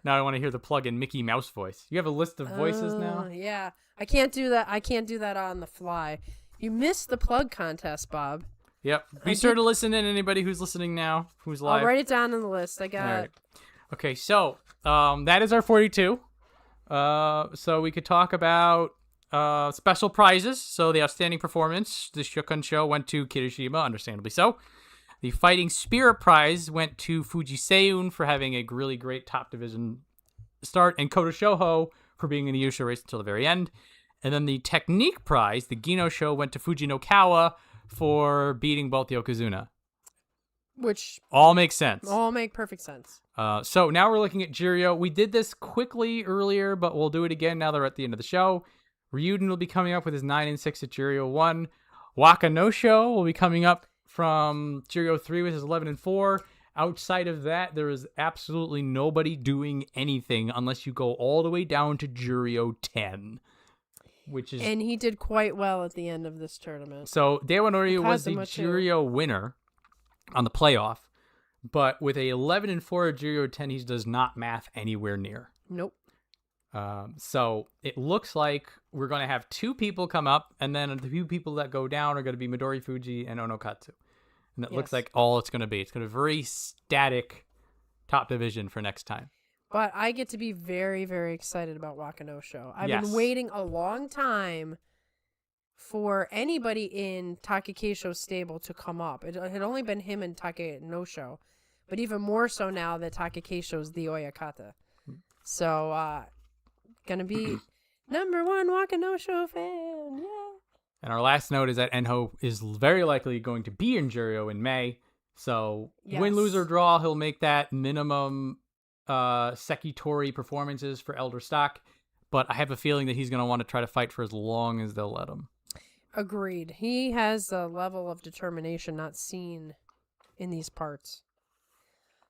Speaker 1: Now I want to hear the plug-in Mickey Mouse voice. You have a list of voices now?
Speaker 2: Yeah. I can't do that. I can't do that on the fly. You missed the plug contest, Bob.
Speaker 1: Yep. Be sure to listen in, anybody who's listening now, who's live.
Speaker 2: I'll write it down on the list. I got
Speaker 1: All right. Okay, so that is our 42. So we could talk about special prizes. So the outstanding performance, the Shokun show, went to Kirishima, understandably so. The Fighting Spirit prize went to Fuji Seiyun for having a really great top division start, and Koto Shoho for being in the Yusho race until the very end. And then the Technique prize, the Gino show, went to Fujinokawa for beating both Yokozuna.
Speaker 2: Which
Speaker 1: all makes sense.
Speaker 2: All make perfect sense.
Speaker 1: So now we're looking at Juryo. We did this quickly earlier, but we'll do it again now that we're at the end of the show. Ryuden will be coming up with his 9 and 6 at Juryo 1. Waka no Sho will be coming up from Juryo 3 with his 11 and 4. Outside of that, there is absolutely nobody doing anything unless you go all the way down to Juryo 10. which is...
Speaker 2: And he did quite well at the end of this tournament.
Speaker 1: So Dewanoryu was the
Speaker 2: Kazuma, too.
Speaker 1: Juryo winner on the playoff, but with a 11-4 Juryo 10, he does not math anywhere near.
Speaker 2: Nope.
Speaker 1: So it looks like we're going to have 2 people come up, and then the few people that go down are going to be Midori Fuji and Onokatsu. And it looks like all it's going to be. It's going to be a very static top division for next time.
Speaker 2: But I get to be very, very excited about Wakanosho. I've
Speaker 1: Yes.
Speaker 2: been waiting a long time for anybody in Takekeisho's stable to come up. It had only been him and Takenosho, but even more so now that Takekeisho's the Oyakata. So, gonna be number 1 Wakanosho fan. Yeah.
Speaker 1: And our last note is that Enho is very likely going to be in Juryo in May. So win, lose, or draw, he'll make that minimum Sekitori performances for Elder Stock. But I have a feeling that he's going to want to try to fight for as long as they'll let him.
Speaker 2: Agreed. He has a level of determination not seen in these parts.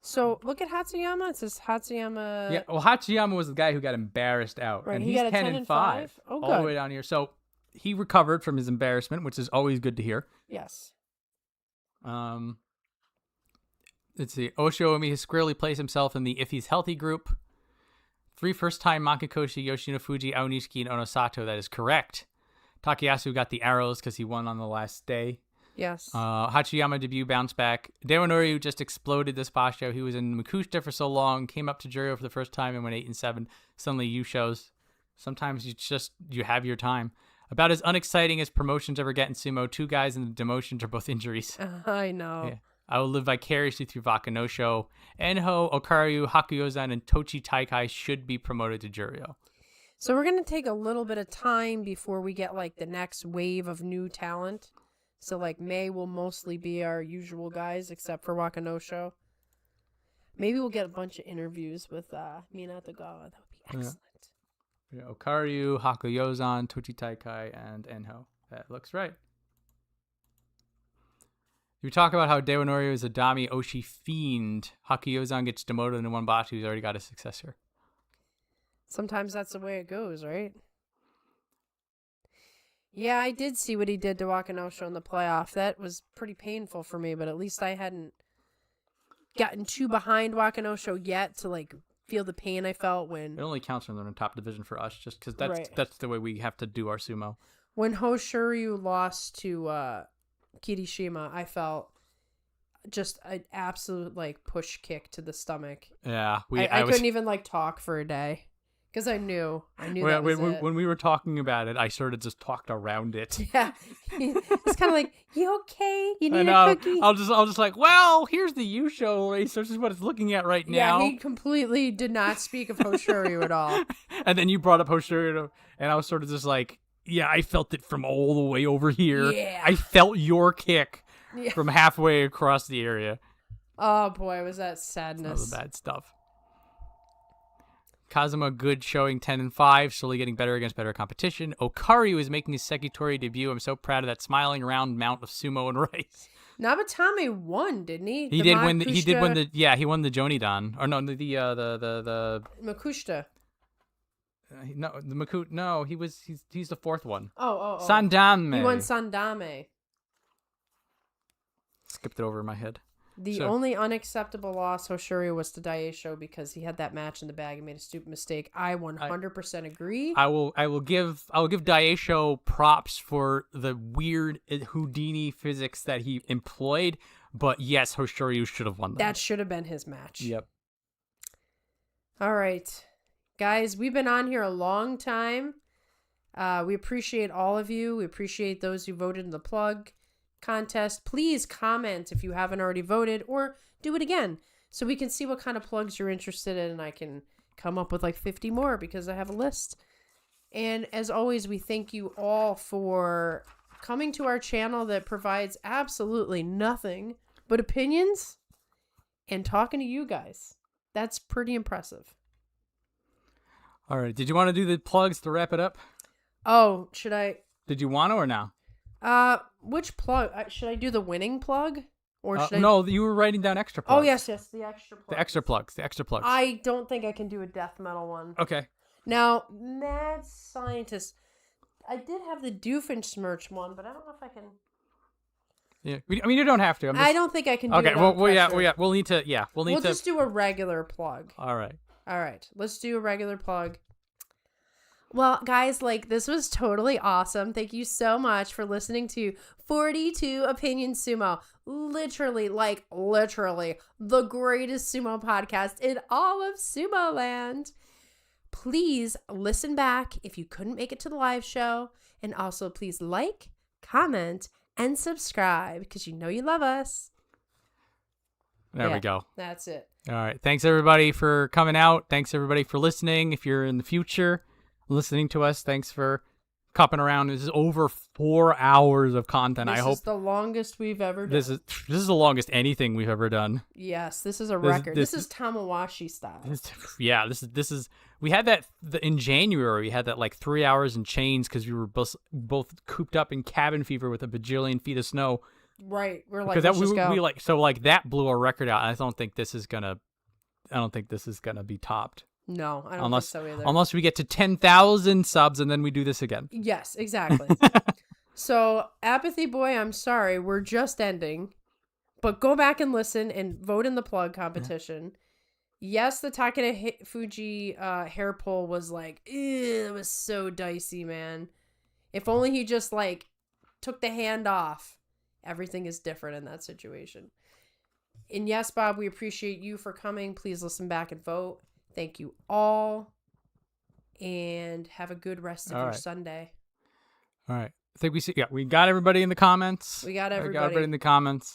Speaker 2: So look at Hatsuyama. It says Hatsuyama.
Speaker 1: Yeah, well, Hachiyama was the guy who got embarrassed out.
Speaker 2: Right,
Speaker 1: and
Speaker 2: he
Speaker 1: he's
Speaker 2: got a
Speaker 1: 10 and 5.
Speaker 2: Oh,
Speaker 1: all the
Speaker 2: good.
Speaker 1: way down here. So he recovered from his embarrassment, which is always good to hear.
Speaker 2: Yes.
Speaker 1: Let's see. Oshiomi has squarely placed himself in the if he's healthy group. 3 first-time Mankakoshi, Yoshino Fuji, Aonishiki, and Onosato. That is correct. Takayasu got the arrows because he won on the last day.
Speaker 2: Yes.
Speaker 1: Hachiyama debut bounce back. Dewanoryu just exploded this Basho. He was in Makushita for so long, came up to Juryo for the first time and went 8-7. Suddenly you shows. Sometimes you have your time. About as unexciting as promotions ever get in sumo, 2 guys in the demotions are both injuries.
Speaker 2: I know.
Speaker 1: Yeah. I will live vicariously through Wakanosho. Enho, Okaryu, Hakuyozan, and Tochi Taikai should be promoted to Juryo.
Speaker 2: So we're going to take a little bit of time before we get like the next wave of new talent. So like May will mostly be our usual guys except for Wakanosho. Maybe we'll get a bunch of interviews with Minato Gawa. That would be excellent.
Speaker 1: Yeah, Okaryu, Hakuyozan, Tochi Taikai, and Enho. That looks right. You talk about how Dewanoryu is a Dami Oshi fiend. Hakuyozan gets demoted into one Basho who's already got a successor.
Speaker 2: Sometimes that's the way it goes, right? Yeah, I did see what he did to Wakanosho in the playoff. That was pretty painful for me, but at least I hadn't gotten too behind Wakanosho yet to like feel the pain I felt when...
Speaker 1: It only counts when they're in top division for us, just because
Speaker 2: Right.
Speaker 1: that's the way we have to do our sumo.
Speaker 2: When Hoshoryu lost to Kirishima, I just an absolute like push kick to the stomach.
Speaker 1: Yeah,
Speaker 2: I couldn't even like talk for a day because I knew that was it.
Speaker 1: When we were talking about it, I sort of just talked around it.
Speaker 2: Yeah, it's kind of like, you okay? You need a cookie?
Speaker 1: I'll just like, well, here's the U-show race. This is what it's looking at right now.
Speaker 2: Yeah, he completely did not speak of Hoshoryu at all.
Speaker 1: And then you brought up Hoshoryu, and I was sort of just like, yeah, I felt it from all the way over here.
Speaker 2: Yeah.
Speaker 1: I felt your kick
Speaker 2: Yeah.
Speaker 1: from halfway across the area.
Speaker 2: Oh boy, was that
Speaker 1: That was
Speaker 2: sadness.
Speaker 1: the bad stuff. Kazuma, good showing 10-5, slowly getting better against better competition. Okaryu is making his Sekitori debut. I'm so proud of that smiling around mount of sumo and rice.
Speaker 2: Nabatame won, didn't he?
Speaker 1: He did win. He won the Jonidan, or no, the
Speaker 2: Makushita.
Speaker 1: no, the Makut. No, he's the 4th one.
Speaker 2: Oh.
Speaker 1: Sandame.
Speaker 2: He won Sandame.
Speaker 1: Skipped it over in my head.
Speaker 2: The only unacceptable loss Hoshoryu was to Daisho because he had that match in the bag and made a stupid mistake. I 100% agree.
Speaker 1: I will give Daisho props for the weird Houdini physics that he employed, but yes, Hoshoryu should have won
Speaker 2: That should have been his match.
Speaker 1: Yep.
Speaker 2: All right. Guys, we've been on here a long time. We appreciate all of you. We appreciate those who voted in the plug contest. Please comment if you haven't already voted, or do it again so we can see what kind of plugs you're interested in, and I can come up with like 50 more because I have a list. And as always, we thank you all for coming to our channel that provides absolutely nothing but opinions and talking to you guys. That's pretty impressive.
Speaker 1: All right. Did you want to do the plugs to wrap it up?
Speaker 2: Oh, should I?
Speaker 1: Did you want to or no?
Speaker 2: Which plug? Should I do the winning plug? Or should I?
Speaker 1: No, you were writing down extra plugs.
Speaker 2: Oh, yes, the extra plug.
Speaker 1: The extra plugs.
Speaker 2: I don't think I can do a death metal one.
Speaker 1: Okay.
Speaker 2: Now, mad scientist, I did have the Doofenshmirtz one, but I don't know if I can.
Speaker 1: Yeah, I mean, you don't have to.
Speaker 2: I don't think I can do
Speaker 1: Okay,
Speaker 2: it on pressure.
Speaker 1: we'll need to. Yeah, we'll need to.
Speaker 2: just do a regular plug.
Speaker 1: All right.
Speaker 2: All right, let's do a regular plug. Well, guys, like, this was totally awesome. Thank you so much for listening to 42 Opinions Sumo. Literally, the greatest sumo podcast in all of Sumo Land. Please listen back if you couldn't make it to the live show. And also, please like, comment, and subscribe because you know you love us.
Speaker 1: There we go.
Speaker 2: That's it.
Speaker 1: All right. Thanks, everybody, for coming out. Thanks, everybody, for listening. If you're in the future listening to us, thanks for copping around. This is over 4 hours of content.
Speaker 2: This
Speaker 1: I hope
Speaker 2: is the longest we've ever done.
Speaker 1: this is the longest anything we've ever done.
Speaker 2: Yes, this is a record. This is Tamawashi style.
Speaker 1: This is we had that in January. We had that like 3 hours in chains because we were both cooped up in cabin fever with a bajillion feet of snow.
Speaker 2: Right, we're like,
Speaker 1: because
Speaker 2: let's just go.
Speaker 1: That blew our record out. I don't think this is gonna be topped.
Speaker 2: No, I don't think so either.
Speaker 1: Unless we get to 10,000 subs and then we do this again.
Speaker 2: Yes, exactly. So, Apathy Boy, I'm sorry, we're just ending. But go back and listen and vote in the plug competition. Yeah. Yes, the Takeda Fuji hair pull was like, it was so dicey, man. If only he just like took the hand off. Everything is different in that situation. And yes, Bob, we appreciate you for coming. Please listen back and vote. Thank you all. And have a good rest of your Sunday.
Speaker 1: All right. I think we got everybody in the comments.
Speaker 2: We got everybody
Speaker 1: in the comments.